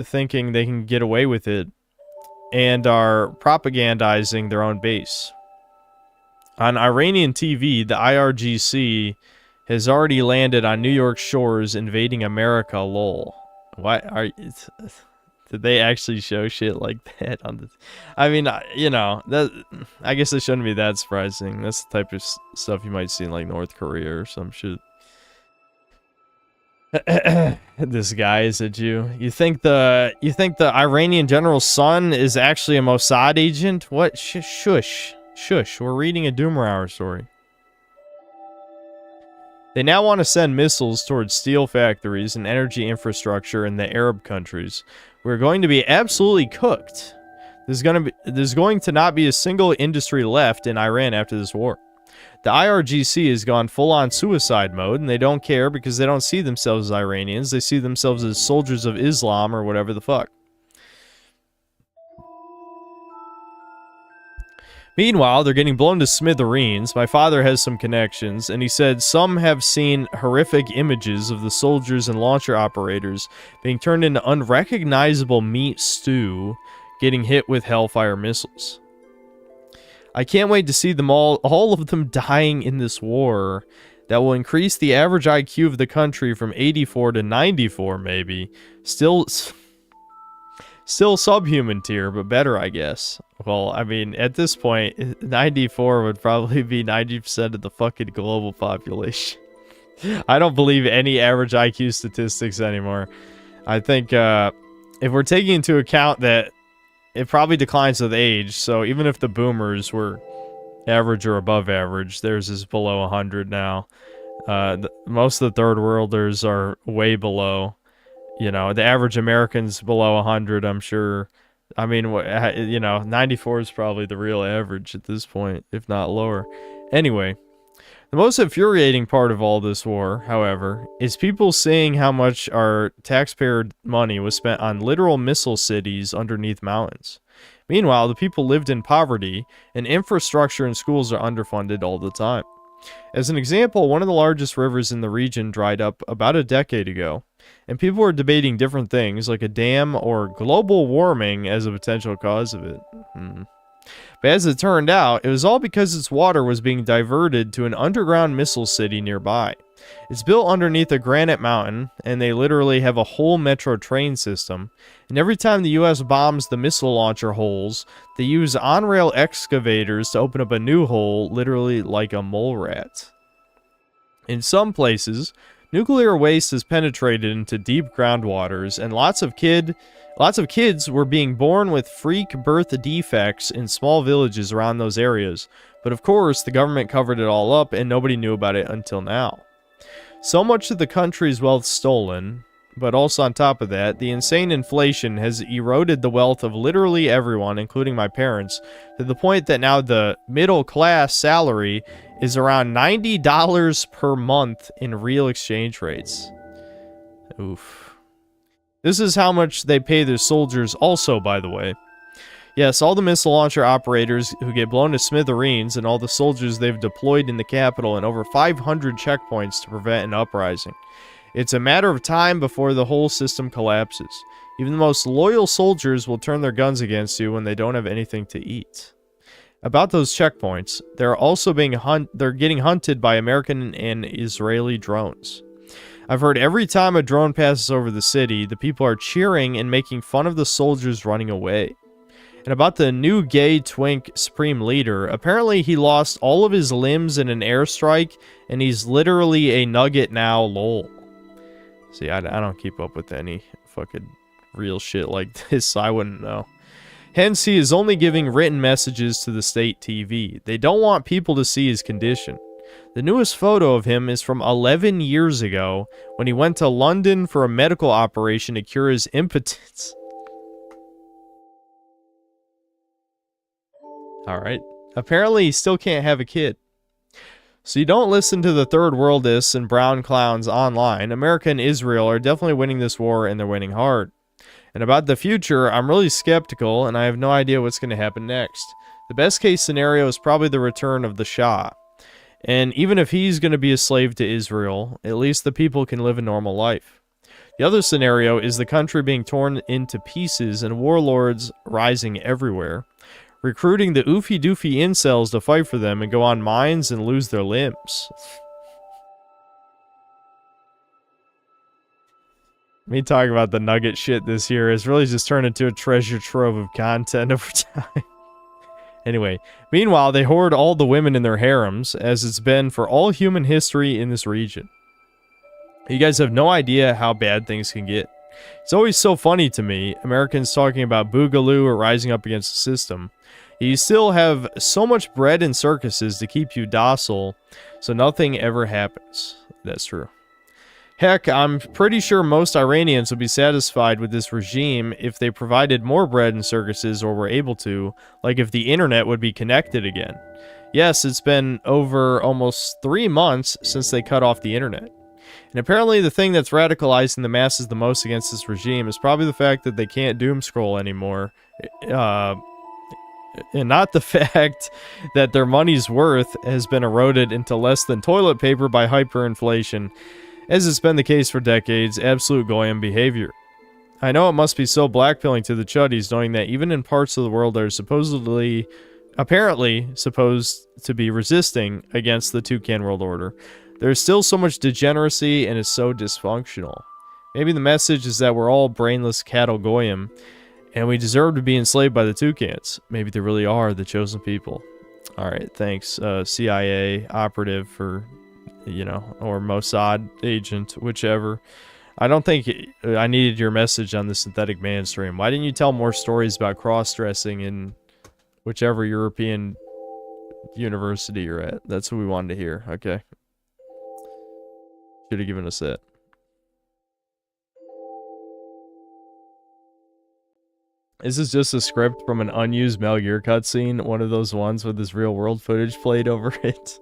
thinking they can get away with it, and are propagandizing their own base. On Iranian TV, the IRGC has already landed on New York shores, invading America. Lol. Why are? Did they actually show shit like that on the... I mean, you know, that, I guess it shouldn't be that surprising. That's the type of stuff you might see in, like, North Korea or some shit. This guy is a Jew. You think the Iranian general's son is actually a Mossad agent? What? Shush. Shush. We're reading a Doomer Hour story. They now want to send missiles towards steel factories and energy infrastructure in the Arab countries. We're going to be absolutely cooked. There's going to not be a single industry left in Iran after this war. The IRGC has gone full-on suicide mode, and they don't care because they don't see themselves as Iranians. They see themselves as soldiers of Islam or whatever the fuck. Meanwhile, they're getting blown to smithereens. My father has some connections, and he said some have seen horrific images of the soldiers and launcher operators being turned into unrecognizable meat stew, getting hit with Hellfire missiles. I can't wait to see them all of them dying in this war that will increase the average IQ of the country from 84 to 94, maybe. Still subhuman tier, but better, I guess. Well, I mean, at this point, 94 would probably be 90% of the fucking global population. I don't believe any average IQ statistics anymore. I think, if we're taking into account that it probably declines with age, so even if the boomers were average or above average, theirs is below 100 now. Most of the third worlders are way below. You know, the average American's below 100, I'm sure. I mean, you know, 94 is probably the real average at this point, if not lower. Anyway, the most infuriating part of all this war, however, is people seeing how much our taxpayer money was spent on literal missile cities underneath mountains. Meanwhile, the people lived in poverty, and infrastructure and schools are underfunded all the time. As an example, one of the largest rivers in the region dried up about a decade ago, and people were debating different things like a dam or global warming as a potential cause of it. But as it turned out, it was all because its water was being diverted to an underground missile city nearby. It's built underneath a granite mountain, and they literally have a whole metro train system. And every time the US bombs the missile launcher holes, they use on-rail excavators to open up a new hole, literally like a mole rat. In some places, nuclear waste has penetrated into deep groundwaters, and lots of kids were being born with freak birth defects in small villages around those areas. But of course, the government covered it all up, and nobody knew about it until now. So much of the country's wealth stolen, but also on top of that, the insane inflation has eroded the wealth of literally everyone, including my parents, to the point that now the middle class salary is around $90 per month in real exchange rates. Oof. This is how much they pay their soldiers also, by the way. Yes, all the missile launcher operators who get blown to smithereens and all the soldiers they've deployed in the capital and over 500 checkpoints to prevent an uprising. It's a matter of time before the whole system collapses. Even the most loyal soldiers will turn their guns against you when they don't have anything to eat. About those checkpoints, they're also getting hunted by American and Israeli drones. I've heard every time a drone passes over the city, the people are cheering and making fun of the soldiers running away. And about the new gay twink supreme leader, apparently he lost all of his limbs in an airstrike, and he's literally a nugget now, lol. See, I don't keep up with any fucking real shit like this, so I wouldn't know. Hence, he is only giving written messages to the state TV. They don't want people to see his condition. The newest photo of him is from 11 years ago, when he went to London for a medical operation to cure his impotence. Alright. Apparently, he still can't have a kid. So you don't listen to the third worldists and brown clowns online. America and Israel are definitely winning this war, and they're winning hard. And about the future, I'm really skeptical, and I have no idea what's going to happen next. The best case scenario is probably the return of the Shah. And even if he's going to be a slave to Israel, at least the people can live a normal life. The other scenario is the country being torn into pieces and warlords rising everywhere, recruiting the oofy-doofy incels to fight for them and go on mines and lose their limbs. Me talking about the nugget shit this year has really just turned into a treasure trove of content over time. Anyway, meanwhile, they hoard all the women in their harems, as it's been for all human history in this region. You guys have no idea how bad things can get. It's always so funny to me, Americans talking about boogaloo or rising up against the system. You still have so much bread and circuses to keep you docile, so nothing ever happens. That's true. Heck, I'm pretty sure most Iranians would be satisfied with this regime if they provided more bread and circuses or were able to, like if the internet would be connected again. Yes, it's been over almost 3 months since they cut off the internet. And apparently the thing that's radicalizing the masses the most against this regime is probably the fact that they can't doom scroll anymore. And not the fact that their money's worth has been eroded into less than toilet paper by hyperinflation, as it's been the case for decades, absolute goyim behavior. I know it must be so blackpilling to the chuddies knowing that even in parts of the world that are apparently supposed to be resisting against the Toucan World Order, there's still so much degeneracy and it's so dysfunctional. Maybe the message is that we're all brainless cattle goyim, and we deserve to be enslaved by the Toucans. Maybe they really are the chosen people. Alright, thanks, CIA operative for, or Mossad agent, whichever. I don't think I needed your message on the Synthetic Man stream. Why didn't you tell more stories about cross-dressing in whichever European university you're at? That's what we wanted to hear. Okay. Should have given us that. This is just a script from an unused Metal Gear cutscene, one of those ones with this real world footage played over it.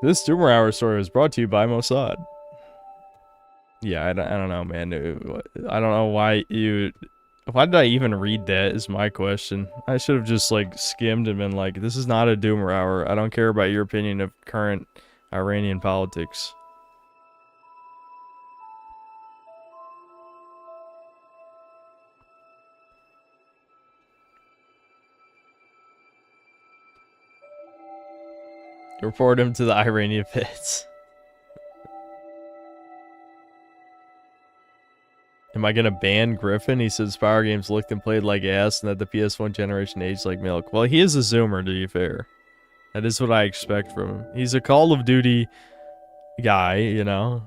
This Doomer Hour story was brought to you by Mossad. Yeah, I don't know, man. I don't know why did I even read that is my question. I should have just, like, skimmed and been like, this is not a Doomer Hour. I don't care about your opinion of current Iranian politics. Report him to the Iranian pits. Am I gonna ban Griffin? He said Spyro games looked and played like ass and that the PS1 generation aged like milk. Well, he is a zoomer, to be fair. That is what I expect from him. He's a Call of Duty guy, you know.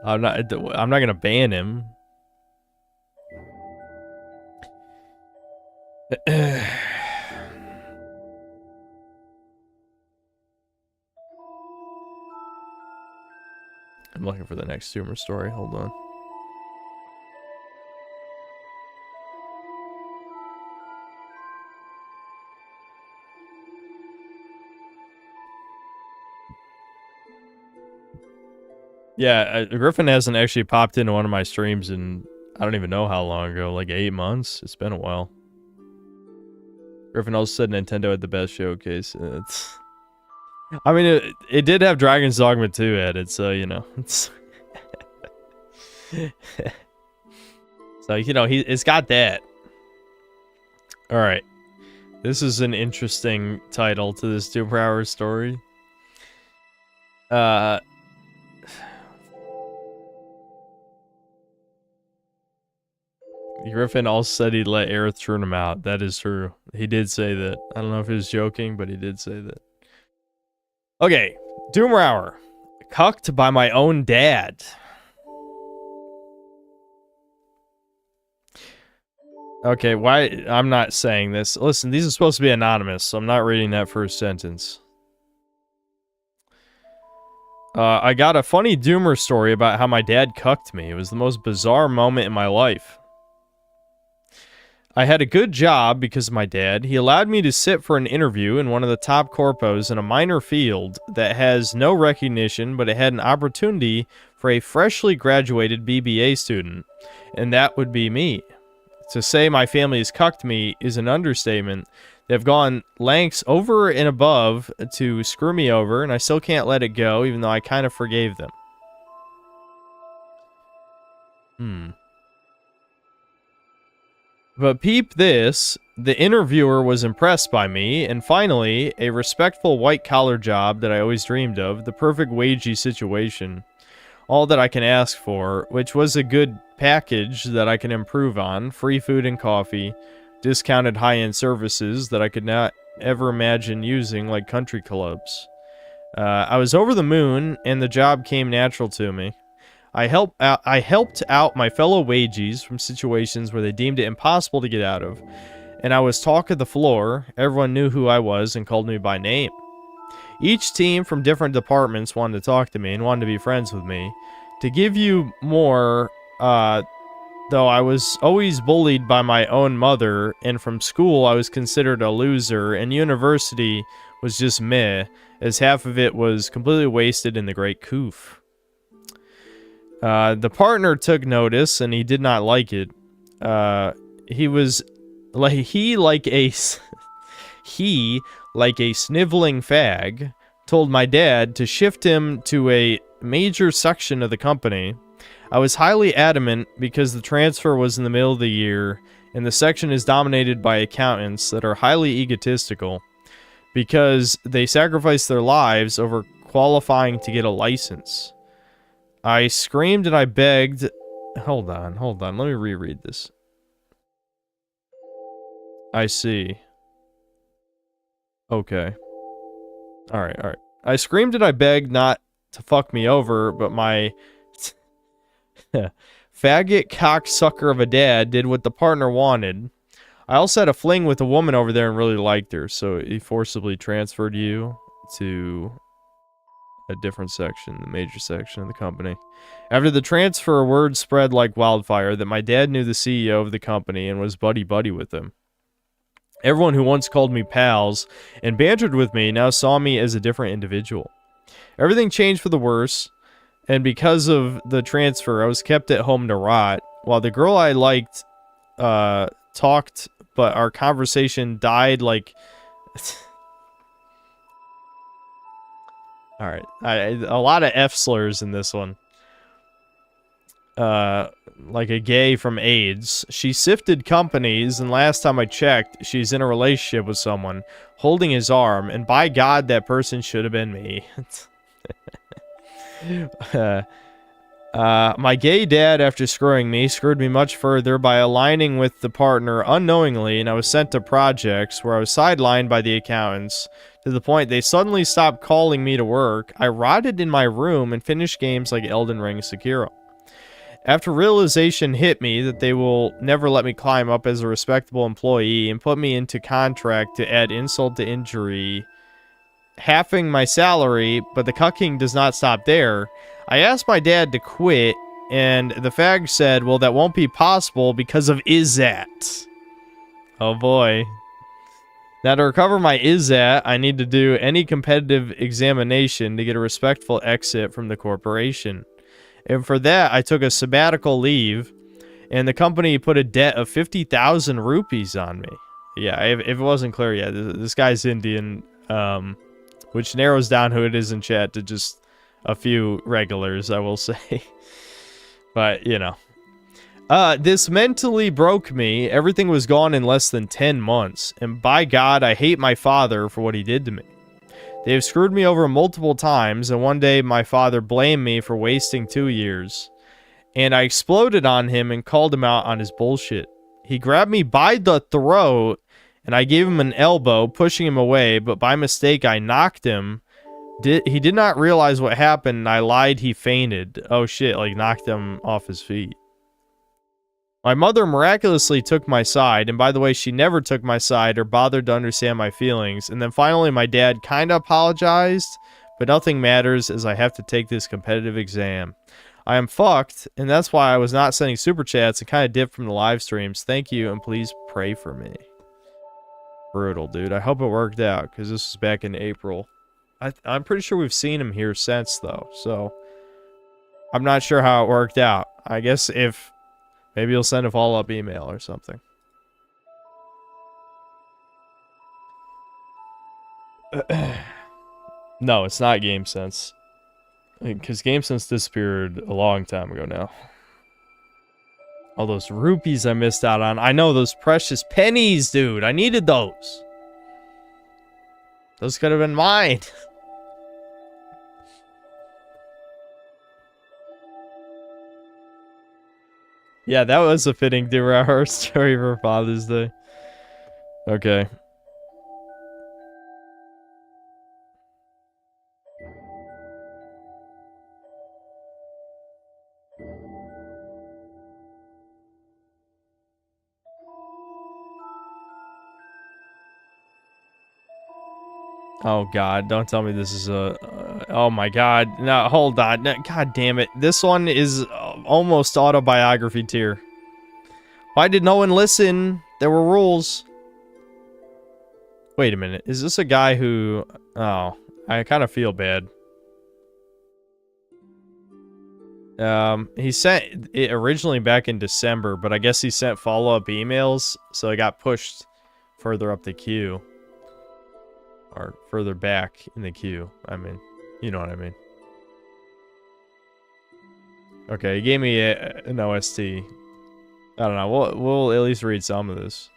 I'm not gonna ban him. I'm looking for the next zoomer story. Hold on. Yeah, Griffin hasn't actually popped into one of my streams in, I don't even know how long ago, like 8 months. It's been a while. Griffin also said Nintendo had the best showcase. I mean, it did have Dragon's Dogma 2 added, so, you know. It's so, you know, it's got that. Alright. This is an interesting title to this 2-hour story. Griffin also said he'd let Aerith turn him out. That is true. He did say that. I don't know if he was joking, but he did say that. Okay, Doomer Hour. Cucked by my own dad. Okay, why? I'm not saying this. Listen, these are supposed to be anonymous, so I'm not reading that first sentence. I got a funny Doomer story about how my dad cucked me. It was the most bizarre moment in my life. I had a good job because of my dad. He allowed me to sit for an interview in one of the top corpos in a minor field that has no recognition, but it had an opportunity for a freshly graduated BBA student, and that would be me. To say my family has cucked me is an understatement. They've gone lengths over and above to screw me over, and I still can't let it go, even though I kind of forgave them. But peep this, The interviewer was impressed by me, and finally, a respectful white-collar job that I always dreamed of, the perfect wagey situation. All that I can ask for, which was a good package that I can improve on, free food and coffee, discounted high-end services that I could not ever imagine using, like country clubs. I was over the moon, and the job came natural to me. I helped out my fellow wagies from situations where they deemed it impossible to get out of, and I was talk of the floor. Everyone knew who I was and called me by name. Each team from different departments wanted to talk to me and wanted to be friends with me. To give you more, though I was always bullied by my own mother, and from school I was considered a loser, and university was just meh, as half of it was completely wasted in the Great Coof. The partner took notice, and he did not like it. He like a sniveling fag, told my dad to shift him to a major section of the company. I was highly adamant because the transfer was in the middle of the year, and the section is dominated by accountants that are highly egotistical because they sacrifice their lives over qualifying to get a license. I screamed and I begged. Hold on. Let me reread this. I see. Okay. Alright. I screamed and I begged not to fuck me over, but my faggot cocksucker of a dad did what the partner wanted. I also had a fling with a woman over there and really liked her, so he forcibly transferred you to a different section, the major section of the company. After the transfer, word spread like wildfire that my dad knew the CEO of the company and was buddy-buddy with him. Everyone who once called me pals and bantered with me now saw me as a different individual. Everything changed for the worse, and because of the transfer, I was kept at home to rot, while the girl I liked talked, but our conversation died like... Alright, a lot of F-slurs in this one. Like a gay from AIDS. She sifted companies, and last time I checked, she's in a relationship with someone, holding his arm, and by God, that person should have been me. My gay dad, after screwed me much further by aligning with the partner unknowingly, and I was sent to projects where I was sidelined by the accountants, to the point they suddenly stopped calling me to work. I rotted in my room and finished games like Elden Ring Sekiro. After realization hit me that they will never let me climb up as a respectable employee and put me into contract to add insult to injury, halving my salary, but the cucking does not stop there. I asked my dad to quit, and the fag said, well, that won't be possible because of Izzat. Oh boy. Now, to recover my Izzat, I need to do any competitive examination to get a respectful exit from the corporation. And for that, I took a sabbatical leave, and the company put a debt of 50,000 rupees on me. Yeah, if it wasn't clear yet, this guy's Indian, which narrows down who it is in chat to just a few regulars, I will say. But, you know. This mentally broke me. Everything was gone in less than 10 months. And by God, I hate my father for what he did to me. They have screwed me over multiple times, and one day my father blamed me for wasting 2 years. And I exploded on him and called him out on his bullshit. He grabbed me by the throat, and I gave him an elbow, pushing him away, but by mistake I knocked him. He did not realize what happened, and I lied he fainted. Oh shit, like knocked him off his feet. My mother miraculously took my side, and by the way, she never took my side or bothered to understand my feelings. And then finally, my dad kinda apologized, but nothing matters as I have to take this competitive exam. I am fucked, and that's why I was not sending super chats and kinda dipped from the live streams. Thank you, and please pray for me. Brutal, dude. I hope it worked out, because this was back in April. I'm pretty sure we've seen him here since, though, so I'm not sure how it worked out. I guess if... maybe he'll send a follow-up email or something. No, it's not GameSense. Because GameSense disappeared a long time ago now. All those rupees I missed out on. I know, those precious pennies, dude. I needed those. Those could have been mine. Yeah, that was a fitting 2-hour story for Father's Day. Okay. Oh god, don't tell me this is a... oh my god. No, hold on. No, god damn it. This one is almost autobiography tier. Why did no one listen? There were rules. Wait a minute. Is this a guy who... oh, I kind of feel bad. He sent it originally back in December, but I guess he sent follow-up emails, so it got pushed further up the queue. Or further back in the queue. I mean, you know what I mean. Okay, he gave me an OST. I don't know. We'll at least read some of this.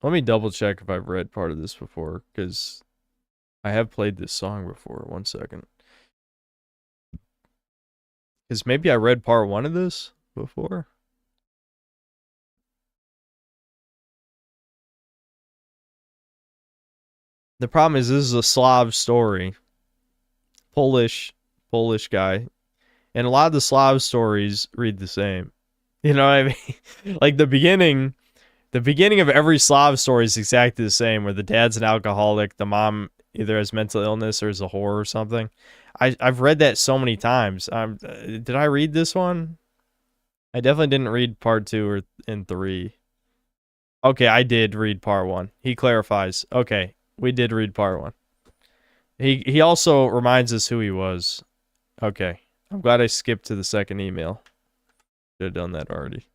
Let me double check if I've read part of this before, because I have played this song before. 1 second. Because maybe I read part 1 of this before. The problem is this is a Slav story. Polish guy. And a lot of the Slav stories read the same. You know what I mean? Like the beginning of every Slav story is exactly the same, where the dad's an alcoholic, the mom either has mental illness or is a whore or something. I've read that so many times. Did I read this one? I definitely didn't read part 2 and 3. Okay, I did read part 1. He clarifies. Okay, we did read part 1. He also reminds us who he was. Okay, I'm glad I skipped to the second email. Should have done that already.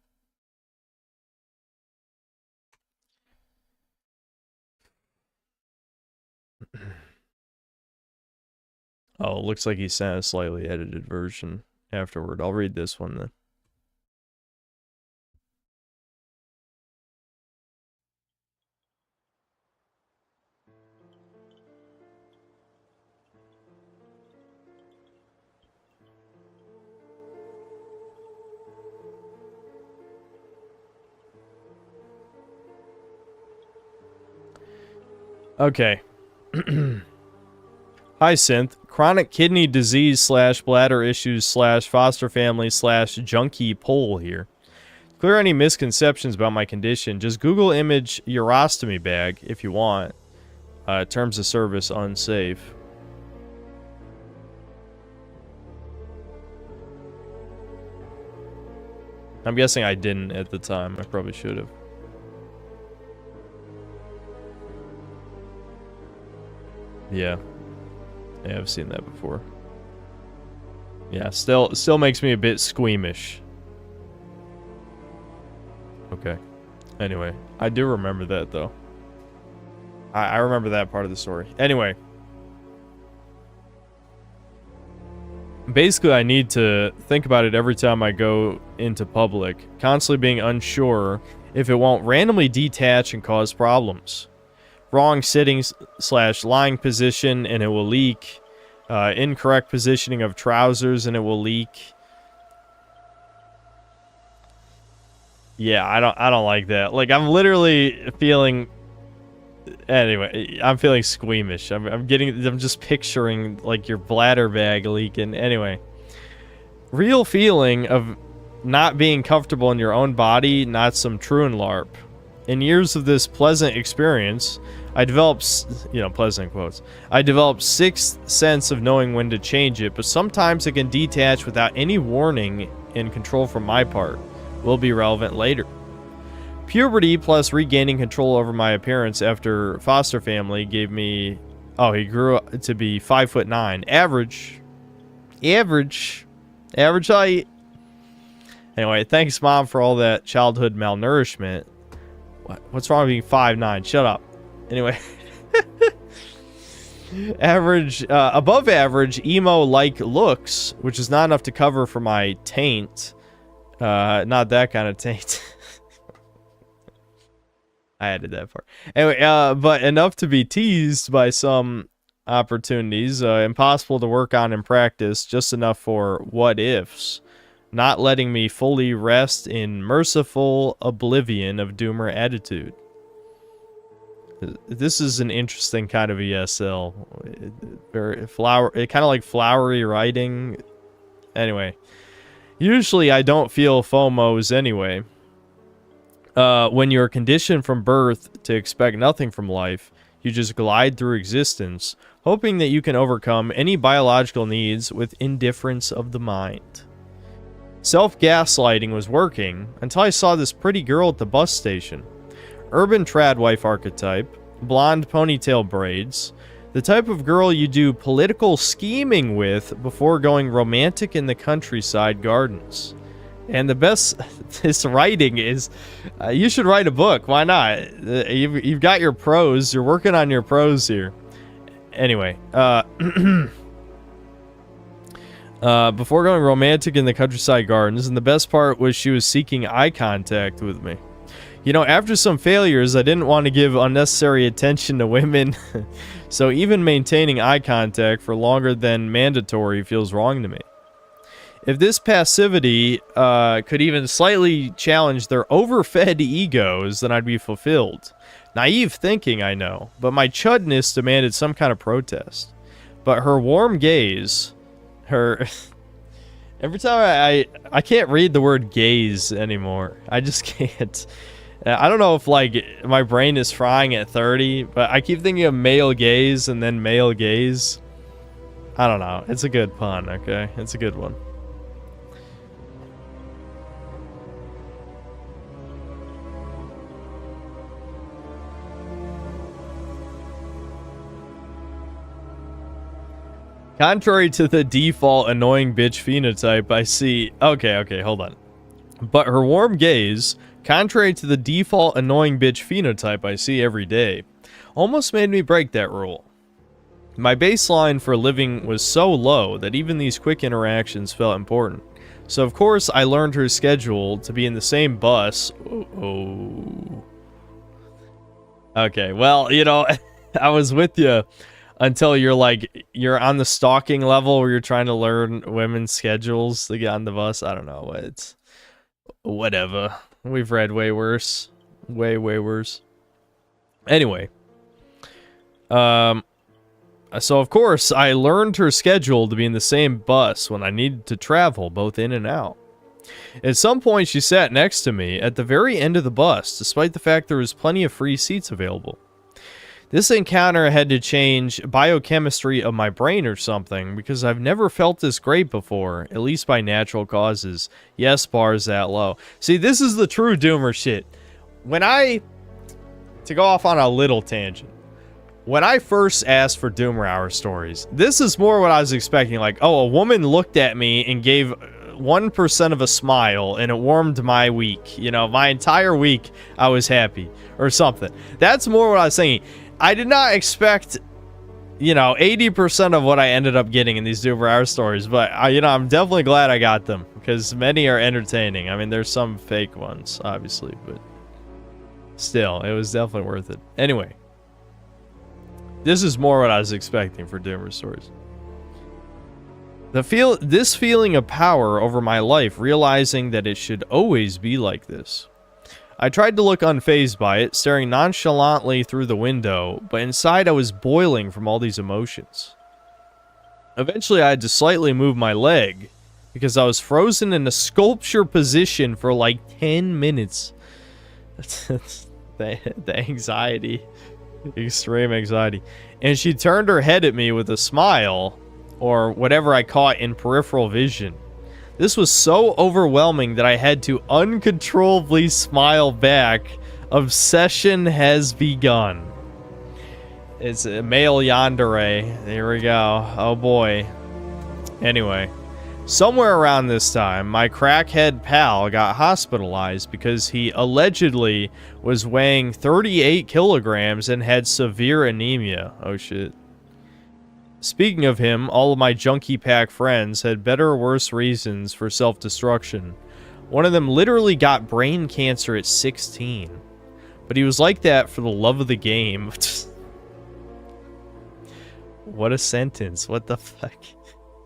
Oh, it looks like he sent a slightly edited version afterward. I'll read this one then. Okay. Hi, Synth. Chronic kidney disease / bladder issues / foster family / junkie pole here. To clear any misconceptions about my condition, just Google image urostomy bag if you want. Terms of service unsafe. I'm guessing I didn't at the time. I probably should have. Yeah. Yeah, I've seen that before. Yeah, still makes me a bit squeamish. Okay. Anyway, I do remember that though. I remember that part of the story. Anyway. Basically, I need to think about it every time I go into public, constantly being unsure if it won't randomly detach and cause problems. Wrong sittings / lying position and it will leak. Incorrect positioning of trousers and it will leak. Yeah, I don't like that. Like, I'm literally feeling... Anyway, I'm feeling squeamish. I'm just picturing, like, your bladder bag leaking. Anyway. Real feeling of not being comfortable in your own body, not some Truant LARP. In years of this pleasant experience, I developed, pleasant quotes. I developed sixth sense of knowing when to change it, but sometimes it can detach without any warning and control from my part. Will be relevant later. Puberty plus regaining control over my appearance after foster family gave me Oh, he grew up to be 5'9". Average height. Anyway, thanks, Mom, for all that childhood malnourishment. What's wrong with being 5'9"? Shut up. Anyway. Average, above average, emo-like looks, which is not enough to cover for my taint. Not that kind of taint. I added that part. Anyway, but enough to be teased by some opportunities. Impossible to work on in practice, just enough for what-ifs. Not letting me fully rest in merciful oblivion of doomer attitude. This is an interesting kind of ESL. Very kind of like flowery writing. Anyway, usually I don't feel FOMOs anyway. When you're conditioned from birth to expect nothing from life, you just glide through existence, hoping that you can overcome any biological needs with indifference of the mind. Self-gaslighting was working until I saw this pretty girl at the bus station. Urban tradwife archetype, blonde ponytail braids, the type of girl you do political scheming with before going romantic in the countryside gardens. And the best, this writing is, you should write a book. Why not? You've got your prose. You're working on your prose here. Anyway, before going romantic in the countryside gardens, and the best part was she was seeking eye contact with me. You know, after some failures, I didn't want to give unnecessary attention to women, so even maintaining eye contact for longer than mandatory feels wrong to me. If this passivity could even slightly challenge their overfed egos, then I'd be fulfilled. Naive thinking, I know, but my chudness demanded some kind of protest. But her warm gaze, her... Every time I can't read the word gaze anymore. I just can't. I don't know if, like, my brain is frying at 30, but I keep thinking of male gaze and then male gaze. I don't know. It's a good pun, okay? It's a good one. Contrary to the default annoying bitch phenotype, I see... Okay, hold on. But her warm gaze, contrary to the default annoying bitch phenotype I see every day, almost made me break that rule. My baseline for living was so low that even these quick interactions felt important. So of course I learned her schedule to be in the same bus. Oh. Okay, well, you know, I was with you until you're on the stalking level where you're trying to learn women's schedules to get on the bus. I don't know. It's whatever. We've read way worse. Way worse. Anyway. So of course I learned her schedule to be in the same bus when I needed to travel both in and out. At some point she sat next to me at the very end of the bus, despite the fact there was plenty of free seats available. This encounter had to change biochemistry of my brain or something, because I've never felt this great before, at least by natural causes. Yes, bar's that low. See, this is the true doomer shit. To go off on a little tangent, when I first asked for Doomer Hour stories, this is more what I was expecting. Like, oh, a woman looked at me and gave 1% of a smile, and it warmed my week. You know, my entire week, I was happy, or something. That's more what I was saying. I did not expect, you know, 80% of what I ended up getting in these Doomer Hour stories, but, you know, I'm definitely glad I got them, because many are entertaining. I mean, there's some fake ones, obviously, but still, it was definitely worth it. Anyway, this is more what I was expecting for Doomer stories. This feeling of power over my life, realizing that it should always be like this. I tried to look unfazed by it, staring nonchalantly through the window, but inside I was boiling from all these emotions. Eventually I had to slightly move my leg, because I was frozen in a sculpture position for like 10 minutes. the anxiety. Extreme anxiety. And she turned her head at me with a smile, or whatever I caught in peripheral vision. This was so overwhelming that I had to uncontrollably smile back. Obsession has begun. It's a male yandere. There we go. Oh boy. Anyway, somewhere around this time, my crackhead pal got hospitalized because he allegedly was weighing 38 kilograms and had severe anemia. Oh shit. Speaking of him, all of my junkie pack friends had better or worse reasons for self-destruction. One of them literally got brain cancer at 16. But he was like that for the love of the game. What a sentence. What the fuck?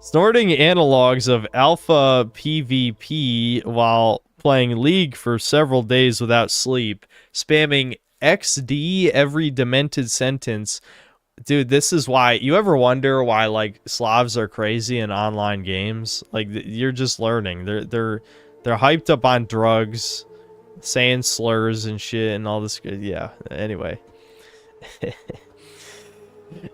Snorting analogs of alpha PvP while playing League for several days without sleep. Spamming XD every demented sentence. Dude, this is why... You ever wonder why, like, Slavs are crazy in online games? Like, you're just learning. They're hyped up on drugs, saying slurs and shit and all this. Yeah, anyway.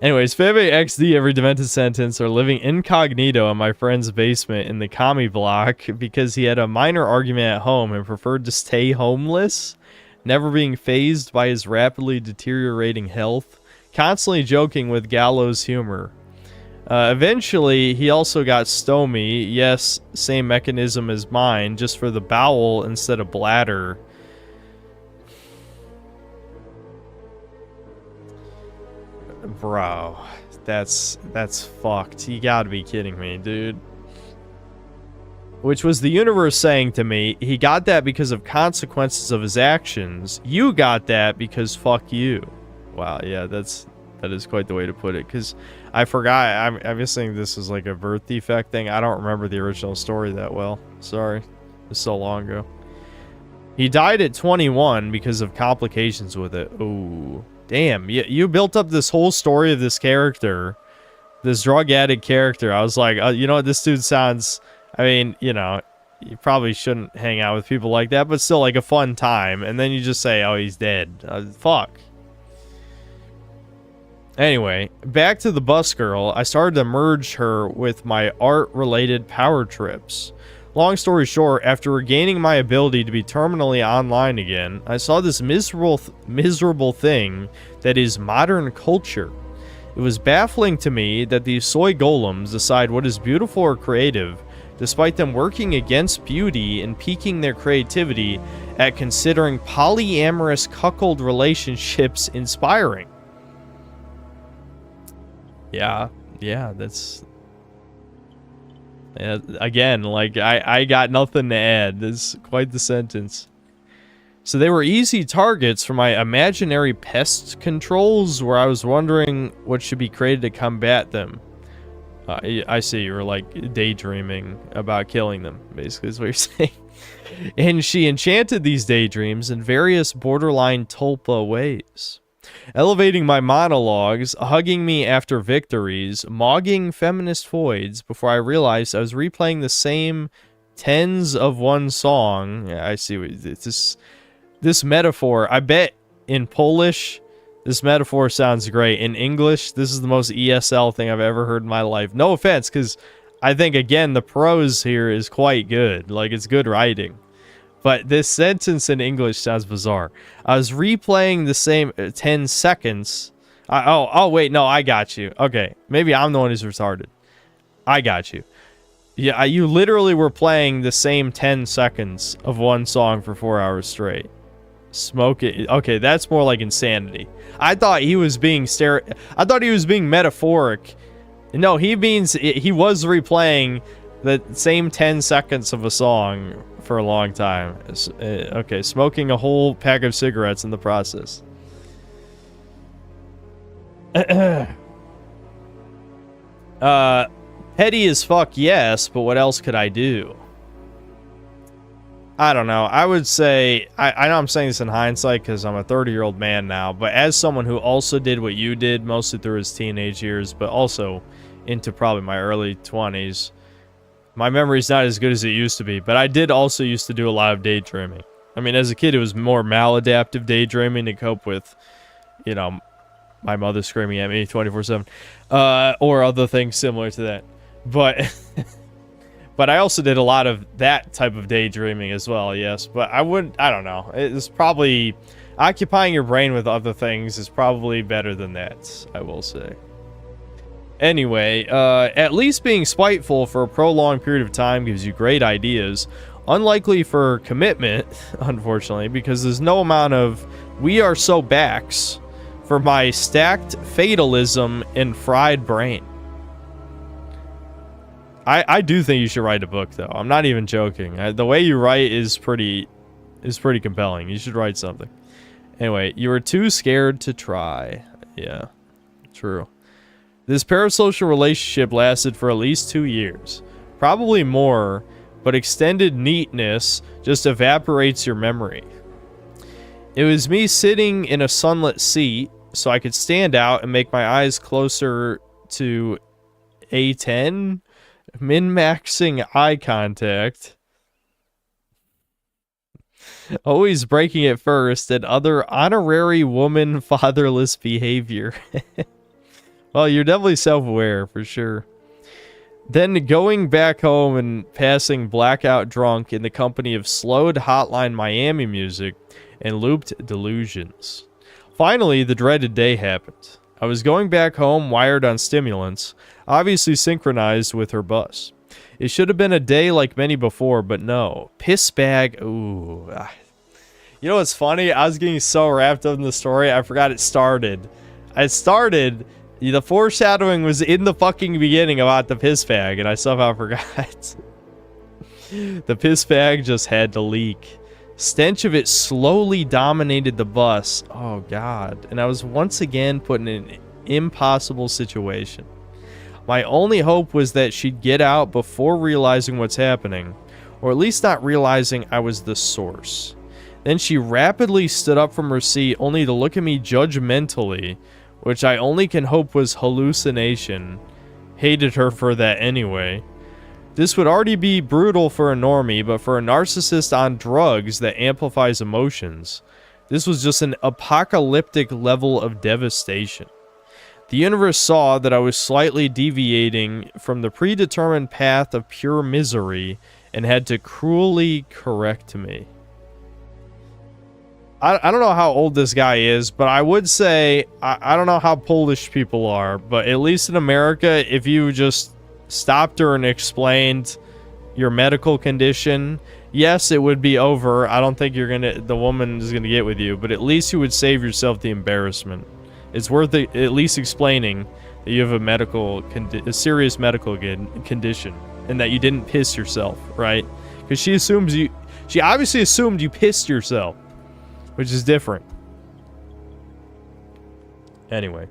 Anyways, spamming XD every demented sentence or living incognito in my friend's basement in the commie block because he had a minor argument at home and preferred to stay homeless, never being fazed by his rapidly deteriorating health, constantly joking with gallows humor. Eventually, he also got stomy. Yes, same mechanism as mine, just for the bowel instead of bladder. Bro, that's fucked. You gotta be kidding me, dude. Which was the universe saying to me, he got that because of consequences of his actions. You got that because fuck you. Wow, yeah, that is quite the way to put it. Because I forgot, I'm just saying this is like a birth defect thing. I don't remember the original story that well. Sorry, it was so long ago. He died at 21 because of complications with it. Ooh. Damn, you built up this whole story of this character, this drug addict character. I was like, you know what, this dude sounds, I mean, you know, you probably shouldn't hang out with people like that, but still like a fun time. And then you just say, oh, he's dead. Fuck. Anyway, back to the bus girl. I started to merge her with my art-related power trips. Long story short, after regaining my ability to be terminally online again, I saw this miserable thing that is modern culture. It was baffling to me that these soy golems decide what is beautiful or creative, despite them working against beauty and piquing their creativity at considering polyamorous cuckold relationships inspiring. Yeah, that's... again, like, I got nothing to add. This is quite the sentence. So they were easy targets for my imaginary pest controls, where I was wondering what should be created to combat them. I see, you were like daydreaming about killing them, basically is what you're saying. And she enchanted these daydreams in various borderline tulpa ways. Elevating my monologues, hugging me after victories, mogging feminist voids before I realized I was replaying the same tens of one song. I see what this metaphor. I bet in Polish, this metaphor sounds great. In English, this is the most ESL thing I've ever heard in my life. No offense, because I think, again, the prose here is quite good. Like, it's good writing. But this sentence in English sounds bizarre. I was replaying the same 10 seconds. Oh, wait, no, I got you. Okay, maybe I'm the one who's retarded. I got you. Yeah, you literally were playing the same 10 seconds of one song for 4 hours straight. Smoke it. Okay, that's more like insanity. I thought he was being I thought he was being metaphoric. No, he means he was replaying the same 10 seconds of a song for a long time. Okay, smoking a whole pack of cigarettes in the process. Petty as fuck, yes, but what else could I do? I don't know. I would say, I know I'm saying this in hindsight because I'm a 30-year-old man now, but as someone who also did what you did, mostly through his teenage years, but also into probably my early 20s, my memory's not as good as it used to be, but I did also used to do a lot of daydreaming. I mean, as a kid, it was more maladaptive daydreaming to cope with, you know, my mother screaming at me 24/7, or other things similar to that. But but I also did a lot of that type of daydreaming as well, yes. But I don't know. It's probably occupying your brain with other things is probably better than that, I will say. Anyway, at least being spiteful for a prolonged period of time gives you great ideas. Unlikely for commitment, unfortunately, because there's no amount of we are so backs for my stacked fatalism and fried brain. I do think you should write a book, though. I'm not even joking. The way you write is pretty compelling. You should write something. Anyway, you were too scared to try. Yeah, true. This parasocial relationship lasted for at least 2 years. Probably more, but extended neatness just evaporates your memory. It was me sitting in a sunlit seat so I could stand out and make my eyes closer to A10, min-maxing eye contact, always breaking it first, and other honorary woman fatherless behavior. Well, you're definitely self-aware, for sure. Then going back home and passing blackout drunk in the company of slowed Hotline Miami music and looped delusions. Finally, the dreaded day happened. I was going back home wired on stimulants, obviously synchronized with her bus. It should have been a day like many before, but no. Piss bag, ooh. You know what's funny? I was getting so wrapped up in the story, I forgot it started. The foreshadowing was in the fucking beginning about the piss bag, and I somehow forgot. The piss bag just had to leak. Stench of it slowly dominated the bus. Oh, God. And I was once again put in an impossible situation. My only hope was that she'd get out before realizing what's happening, or at least not realizing I was the source. Then she rapidly stood up from her seat, only to look at me judgmentally, which I only can hope was hallucination. Hated her for that anyway. This would already be brutal for a normie, but for a narcissist on drugs that amplifies emotions, this was just an apocalyptic level of devastation. The universe saw that I was slightly deviating from the predetermined path of pure misery and had to cruelly correct me. I don't know how old this guy is, but I would say, I don't know how Polish people are, but at least in America, if you just stopped her and explained your medical condition, yes, it would be over. I don't think the woman is gonna get with you, but at least you would save yourself the embarrassment. It's worth it, at least explaining that you have a serious medical condition and that you didn't piss yourself, right? Because she obviously assumed you pissed yourself, which is different. Anyway.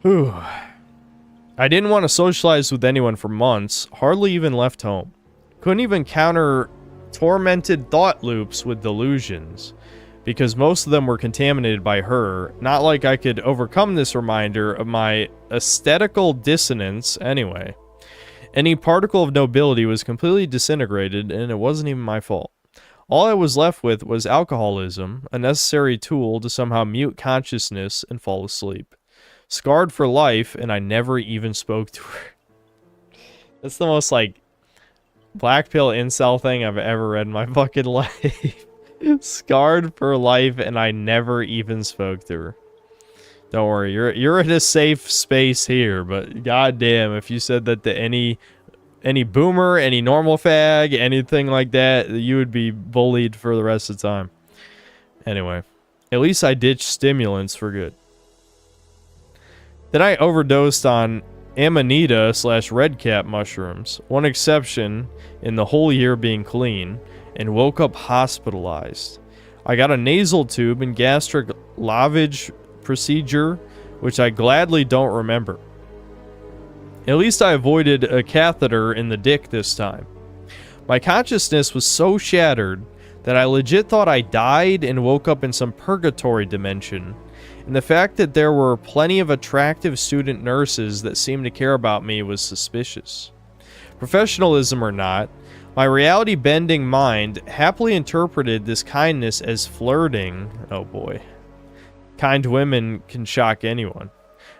Whew. I didn't want to socialize with anyone for months, hardly even left home. Couldn't even counter tormented thought loops with delusions, because most of them were contaminated by her. Not like I could overcome this reminder of my aesthetical dissonance anyway. Any particle of nobility was completely disintegrated, and it wasn't even my fault. All I was left with was alcoholism, a necessary tool to somehow mute consciousness and fall asleep. Scarred for life, and I never even spoke to her. That's the most, like, black pill incel thing I've ever read in my fucking life. Scarred for life, and I never even spoke to her. Don't worry, you're in a safe space here, but goddamn, if you said that to any boomer, any normal fag, anything like that, you would be bullied for the rest of the time. Anyway, at least I ditched stimulants for good. Then I overdosed on Amanita/redcap mushrooms, one exception in the whole year being clean, and woke up hospitalized. I got a nasal tube and gastric lavage procedure, which I gladly don't remember. At least I avoided a catheter in the dick this time. My consciousness was so shattered that I legit thought I died and woke up in some purgatory dimension, and the fact that there were plenty of attractive student nurses that seemed to care about me was suspicious. Professionalism or not, my reality-bending mind happily interpreted this kindness as flirting. Oh boy. Kind women can shock anyone.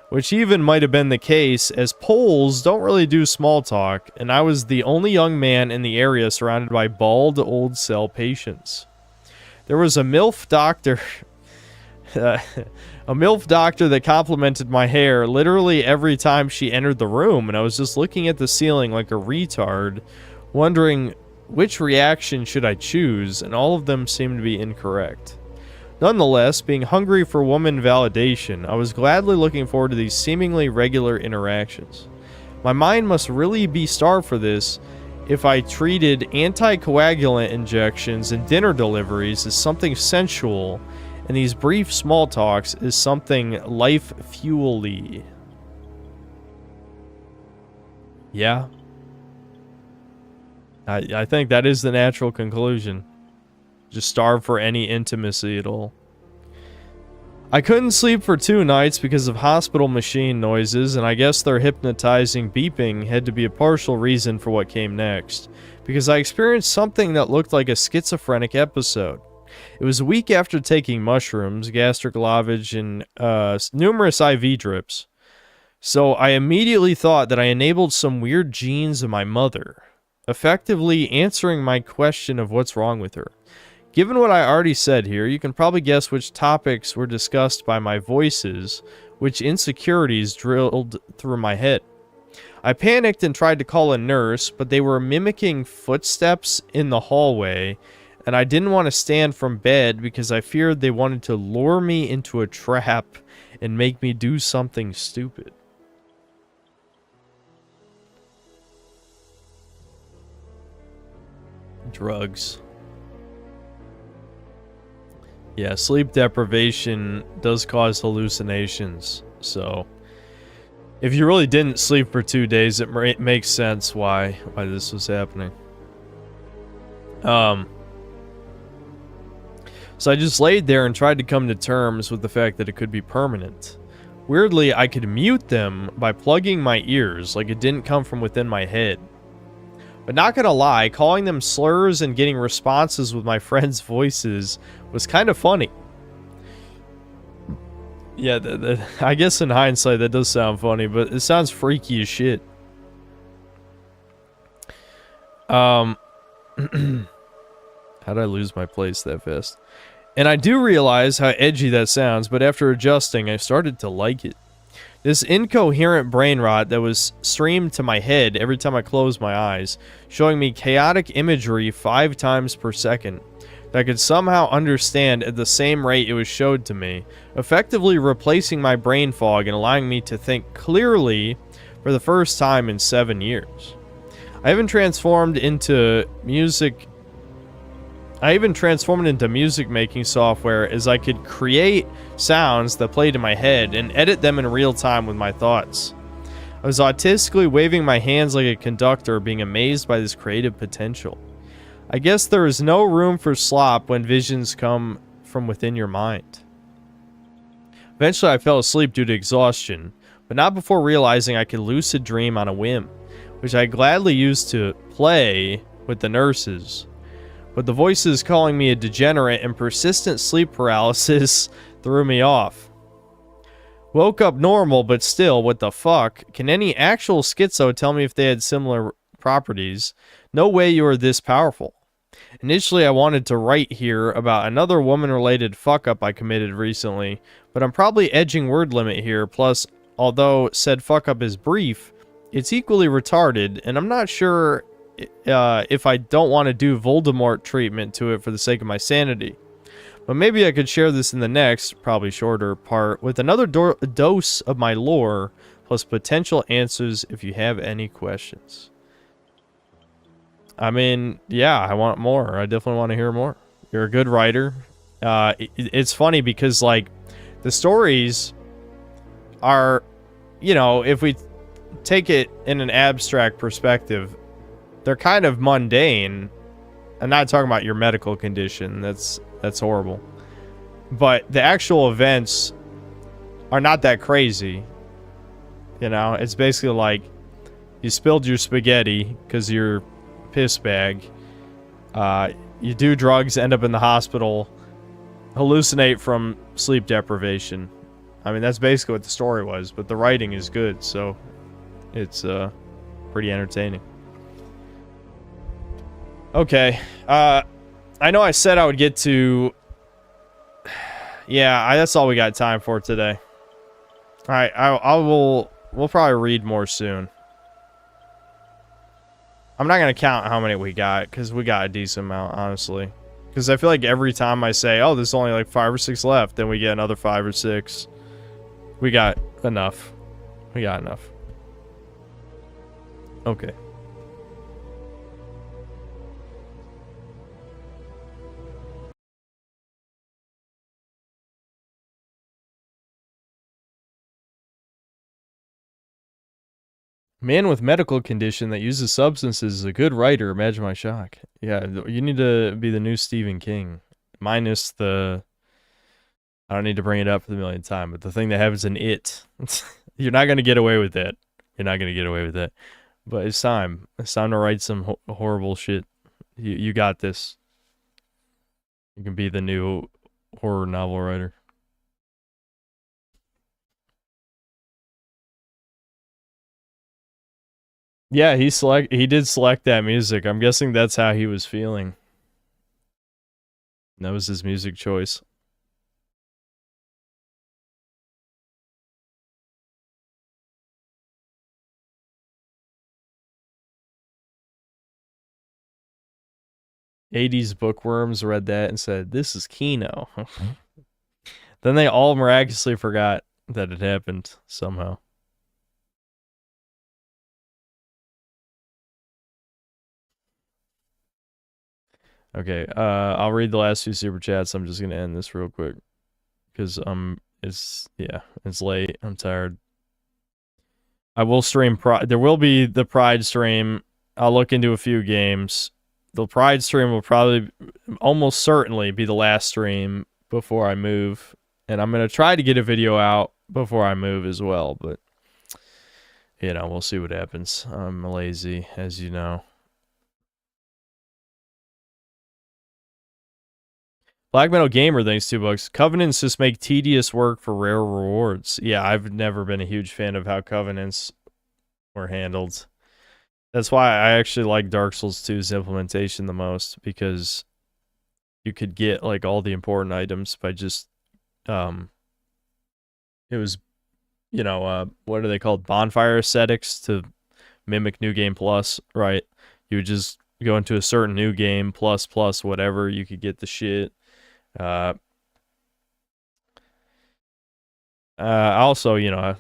Which even might have been the case, as Poles don't really do small talk, and I was the only young man in the area surrounded by bald old cell patients. There was a MILF doctor. A MILF doctor that complimented my hair literally every time she entered the room, and I was just looking at the ceiling like a retard, wondering which reaction should I choose, and all of them seemed to be incorrect. Nonetheless, being hungry for woman validation, I was gladly looking forward to these seemingly regular interactions. My mind must really be starved for this if I treated anticoagulant injections and dinner deliveries as something sensual, and these brief small talks as something life-fuel-y. Yeah. I think that is the natural conclusion. Just starve for any intimacy at all. I couldn't sleep for 2 nights because of hospital machine noises, and I guess their hypnotizing beeping had to be a partial reason for what came next, because I experienced something that looked like a schizophrenic episode. It was a week after taking mushrooms, gastric lavage, and numerous IV drips, so I immediately thought that I enabled some weird genes of my mother, effectively answering my question of what's wrong with her. Given what I already said here, you can probably guess which topics were discussed by my voices, which insecurities drilled through my head. I panicked and tried to call a nurse, but they were mimicking footsteps in the hallway, and I didn't want to stand from bed because I feared they wanted to lure me into a trap and make me do something stupid. Drugs. Yeah, sleep deprivation does cause hallucinations, so if you really didn't sleep for 2 days, it makes sense why this was happening. So I just laid there and tried to come to terms with the fact that it could be permanent. Weirdly, I could mute them by plugging my ears, like it didn't come from within my head. But not gonna lie, calling them slurs and getting responses with my friends' voices was kind of funny. Yeah, I guess in hindsight that does sound funny, but it sounds freaky as shit. How did I lose my place that fast? And I do realize how edgy that sounds, but after adjusting, I started to like it. This incoherent brain rot that was streamed to my head every time I closed my eyes, showing me chaotic imagery 5 times per second that I could somehow understand at the same rate it was showed to me, effectively replacing my brain fog and allowing me to think clearly for the first time in 7 years. I even transformed into music making software as I could create sounds that played in my head and edit them in real time with my thoughts. I was autistically waving my hands like a conductor, being amazed by this creative potential. I guess there is no room for slop when visions come from within your mind. Eventually I fell asleep due to exhaustion, but not before realizing I could lucid dream on a whim, which I gladly used to play with the nurses. But the voices calling me a degenerate and persistent sleep paralysis threw me off. Woke up normal, but still, what the fuck? Can any actual schizo tell me if they had similar properties? No way you are this powerful. Initially, I wanted to write here about another woman-related fuck-up I committed recently, but I'm probably edging word limit here, plus, although said fuck-up is brief, it's equally retarded, and I'm not sure if I don't want to do Voldemort treatment to it for the sake of my sanity. But maybe I could share this in the next, probably shorter, part with another dose of my lore, plus potential answers if you have any questions. I mean, yeah, I want more. I definitely want to hear more. You're a good writer. It's funny because, like, the stories are, you know, if we take it in an abstract perspective, they're kind of mundane. I'm not talking about your medical condition. That's horrible. But the actual events are not that crazy. You know, it's basically like you spilled your spaghetti because you're piss bag. You do drugs, end up in the hospital, hallucinate from sleep deprivation. I mean, that's basically what the story was, but the writing is good, so it's pretty entertaining. Okay, I know I said I would get to Yeah, that's all we got time for today. All right, we'll probably read more soon. I'm not gonna count how many we got because we got a decent amount, honestly. Because I feel like every time I say, "Oh, there's only like 5 or 6 left," then we get another 5 or 6. We got enough. We got enough. Okay. Man with medical condition that uses substances is a good writer. Imagine my shock. Yeah, you need to be the new Stephen King. Minus the... I don't need to bring it up for the millionth time, but the thing that happens in It. You're not going to get away with that. You're not going to get away with that. But it's time. It's time to write some horrible shit. You got this. You can be the new horror novel writer. Yeah, he did select that music. I'm guessing that's how he was feeling. That was his music choice. '80s bookworms read that and said, "This is Kino." Then they all miraculously forgot that it happened somehow. Okay, I'll read the last 2 super chats. I'm just gonna end this real quick because it's late. I'm tired. I will stream there will be the Pride stream. I'll look into a few games. The Pride stream will probably almost certainly be the last stream before I move, and I'm gonna try to get a video out before I move as well, but you know, we'll see what happens. I'm lazy, as you know. Black Metal Gamer, thanks $2. Covenants just make tedious work for rare rewards. Yeah, I've never been a huge fan of how Covenants were handled. That's why I actually like Dark Souls 2's implementation the most, because you could get like all the important items by just it was, you know, what are they called? Bonfire aesthetics to mimic New Game Plus, right? You would just go into a certain New Game plus whatever, you could get the shit. Also, you know,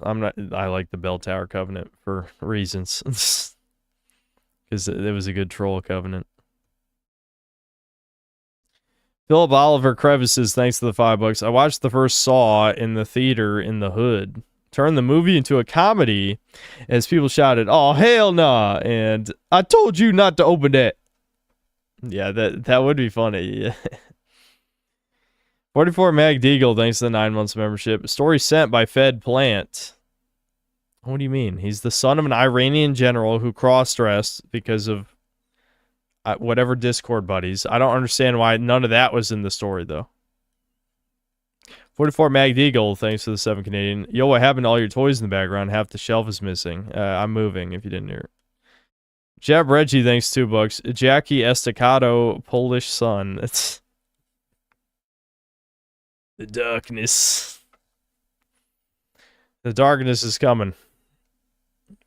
I like the Bell Tower Covenant for reasons. Because it was a good troll covenant. Philip Oliver Crevices, thanks to the $5. I watched the first Saw in the theater in the hood. Turned the movie into a comedy as people shouted, "Oh, hell nah," and "I told you not to open that." Yeah, that would be funny. Yeah. 44 Mag Deagle, thanks to the 9 months membership. Story sent by Fed Plant. What do you mean? He's the son of an Iranian general who cross-dressed because of whatever Discord buddies. I don't understand why none of that was in the story, though. 44 Mag Deagle, thanks to the 7 Canadian. Yo, what happened to all your toys in the background? Half the shelf is missing. I'm moving, if you didn't hear it. Jab Reggie, thanks $2. Jackie Estacado, Polish son. It's the darkness. The darkness is coming.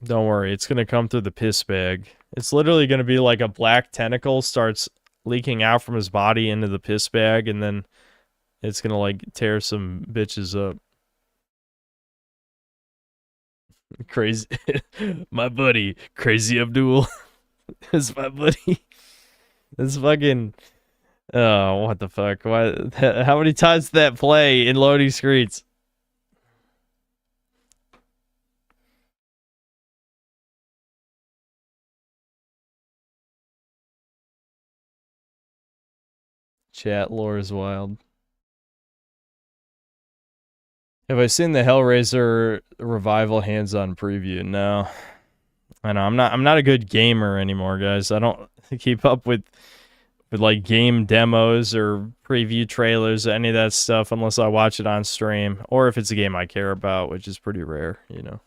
Don't worry, it's gonna come through the piss bag. It's literally gonna be like a black tentacle starts leaking out from his body into the piss bag, and then it's gonna like tear some bitches up. Crazy, my buddy, Crazy Abdul. Is my buddy. This fucking. Oh, what the fuck? Why? How many times did that play in loading screens? Chat lore is wild. Have I seen the Hellraiser revival hands-on preview? No. I know I'm not a good gamer anymore, guys. I don't keep up with like game demos or preview trailers or any of that stuff unless I watch it on stream or if it's a game I care about, which is pretty rare, you know.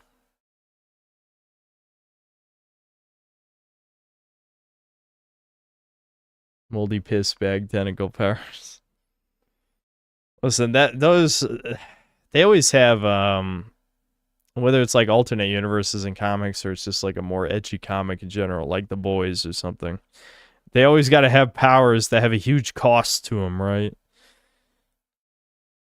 Moldy piss bag tentacle powers. Listen, they always have whether it's like alternate universes in comics or it's just like a more edgy comic in general, like The Boys or something. They always got to have powers that have a huge cost to them, right?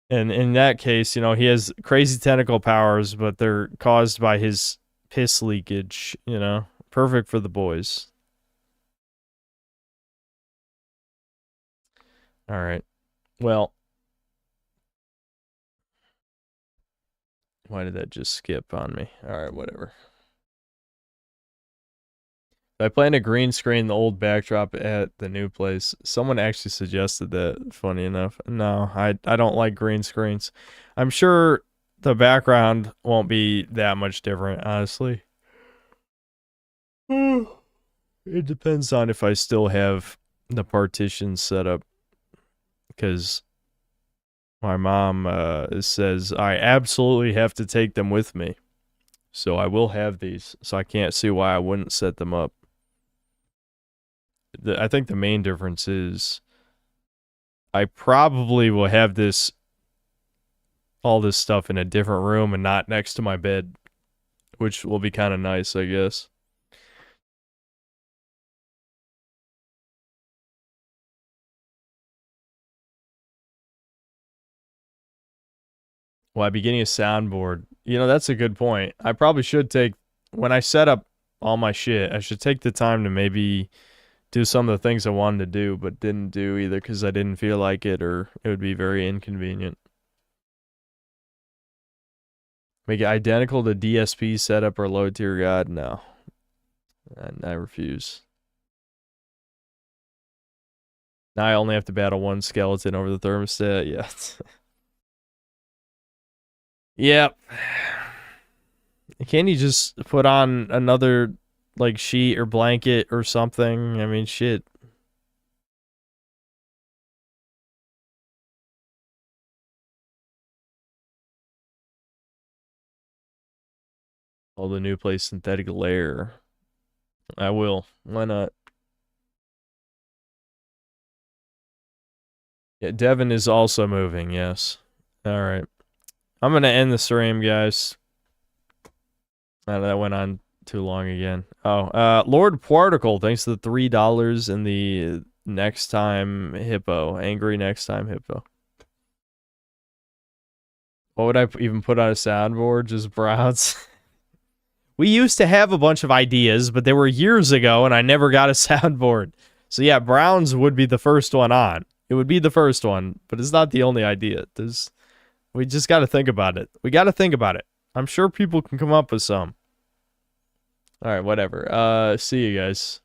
And in that case, he has crazy tentacle powers, but they're caused by his piss leakage, Perfect for The Boys. All right. Well, why did that just skip on me? All right, whatever. I plan to green screen the old backdrop at the new place. Someone actually suggested that, funny enough. No, I don't like green screens. I'm sure the background won't be that much different, honestly. It depends on if I still have the partitions set up. Because my mom says I absolutely have to take them with me. So I will have these. So I can't see why I wouldn't set them up. I think the main difference is I probably will have all this stuff in a different room and not next to my bed, which will be kind of nice, I guess. Why be getting a soundboard? That's a good point. I probably should when I set up all my shit, I should take the time to maybe do some of the things I wanted to do, but didn't do either because I didn't feel like it or it would be very inconvenient. Make it identical to DSP setup or low tier god? No. I refuse. Now I only have to battle one skeleton over the thermostat. Yeah. Yep. Can't you just put on another sheet or blanket or something? I mean, shit. Oh, the new place, synthetic layer. I will. Why not? Yeah, Devin is also moving, yes. Alright. I'm going to end the stream, guys. That went on too long again. Oh, Lord Particle, thanks to the $3 in the next time hippo. Angry next time hippo. What would I even put on a soundboard? Just browse. We used to have a bunch of ideas, but they were years ago, and I never got a soundboard. So yeah, Browns would be the first one on. It would be the first one, but it's not the only idea. We just got to think about it. We got to think about it. I'm sure people can come up with some. All right, whatever. See you guys.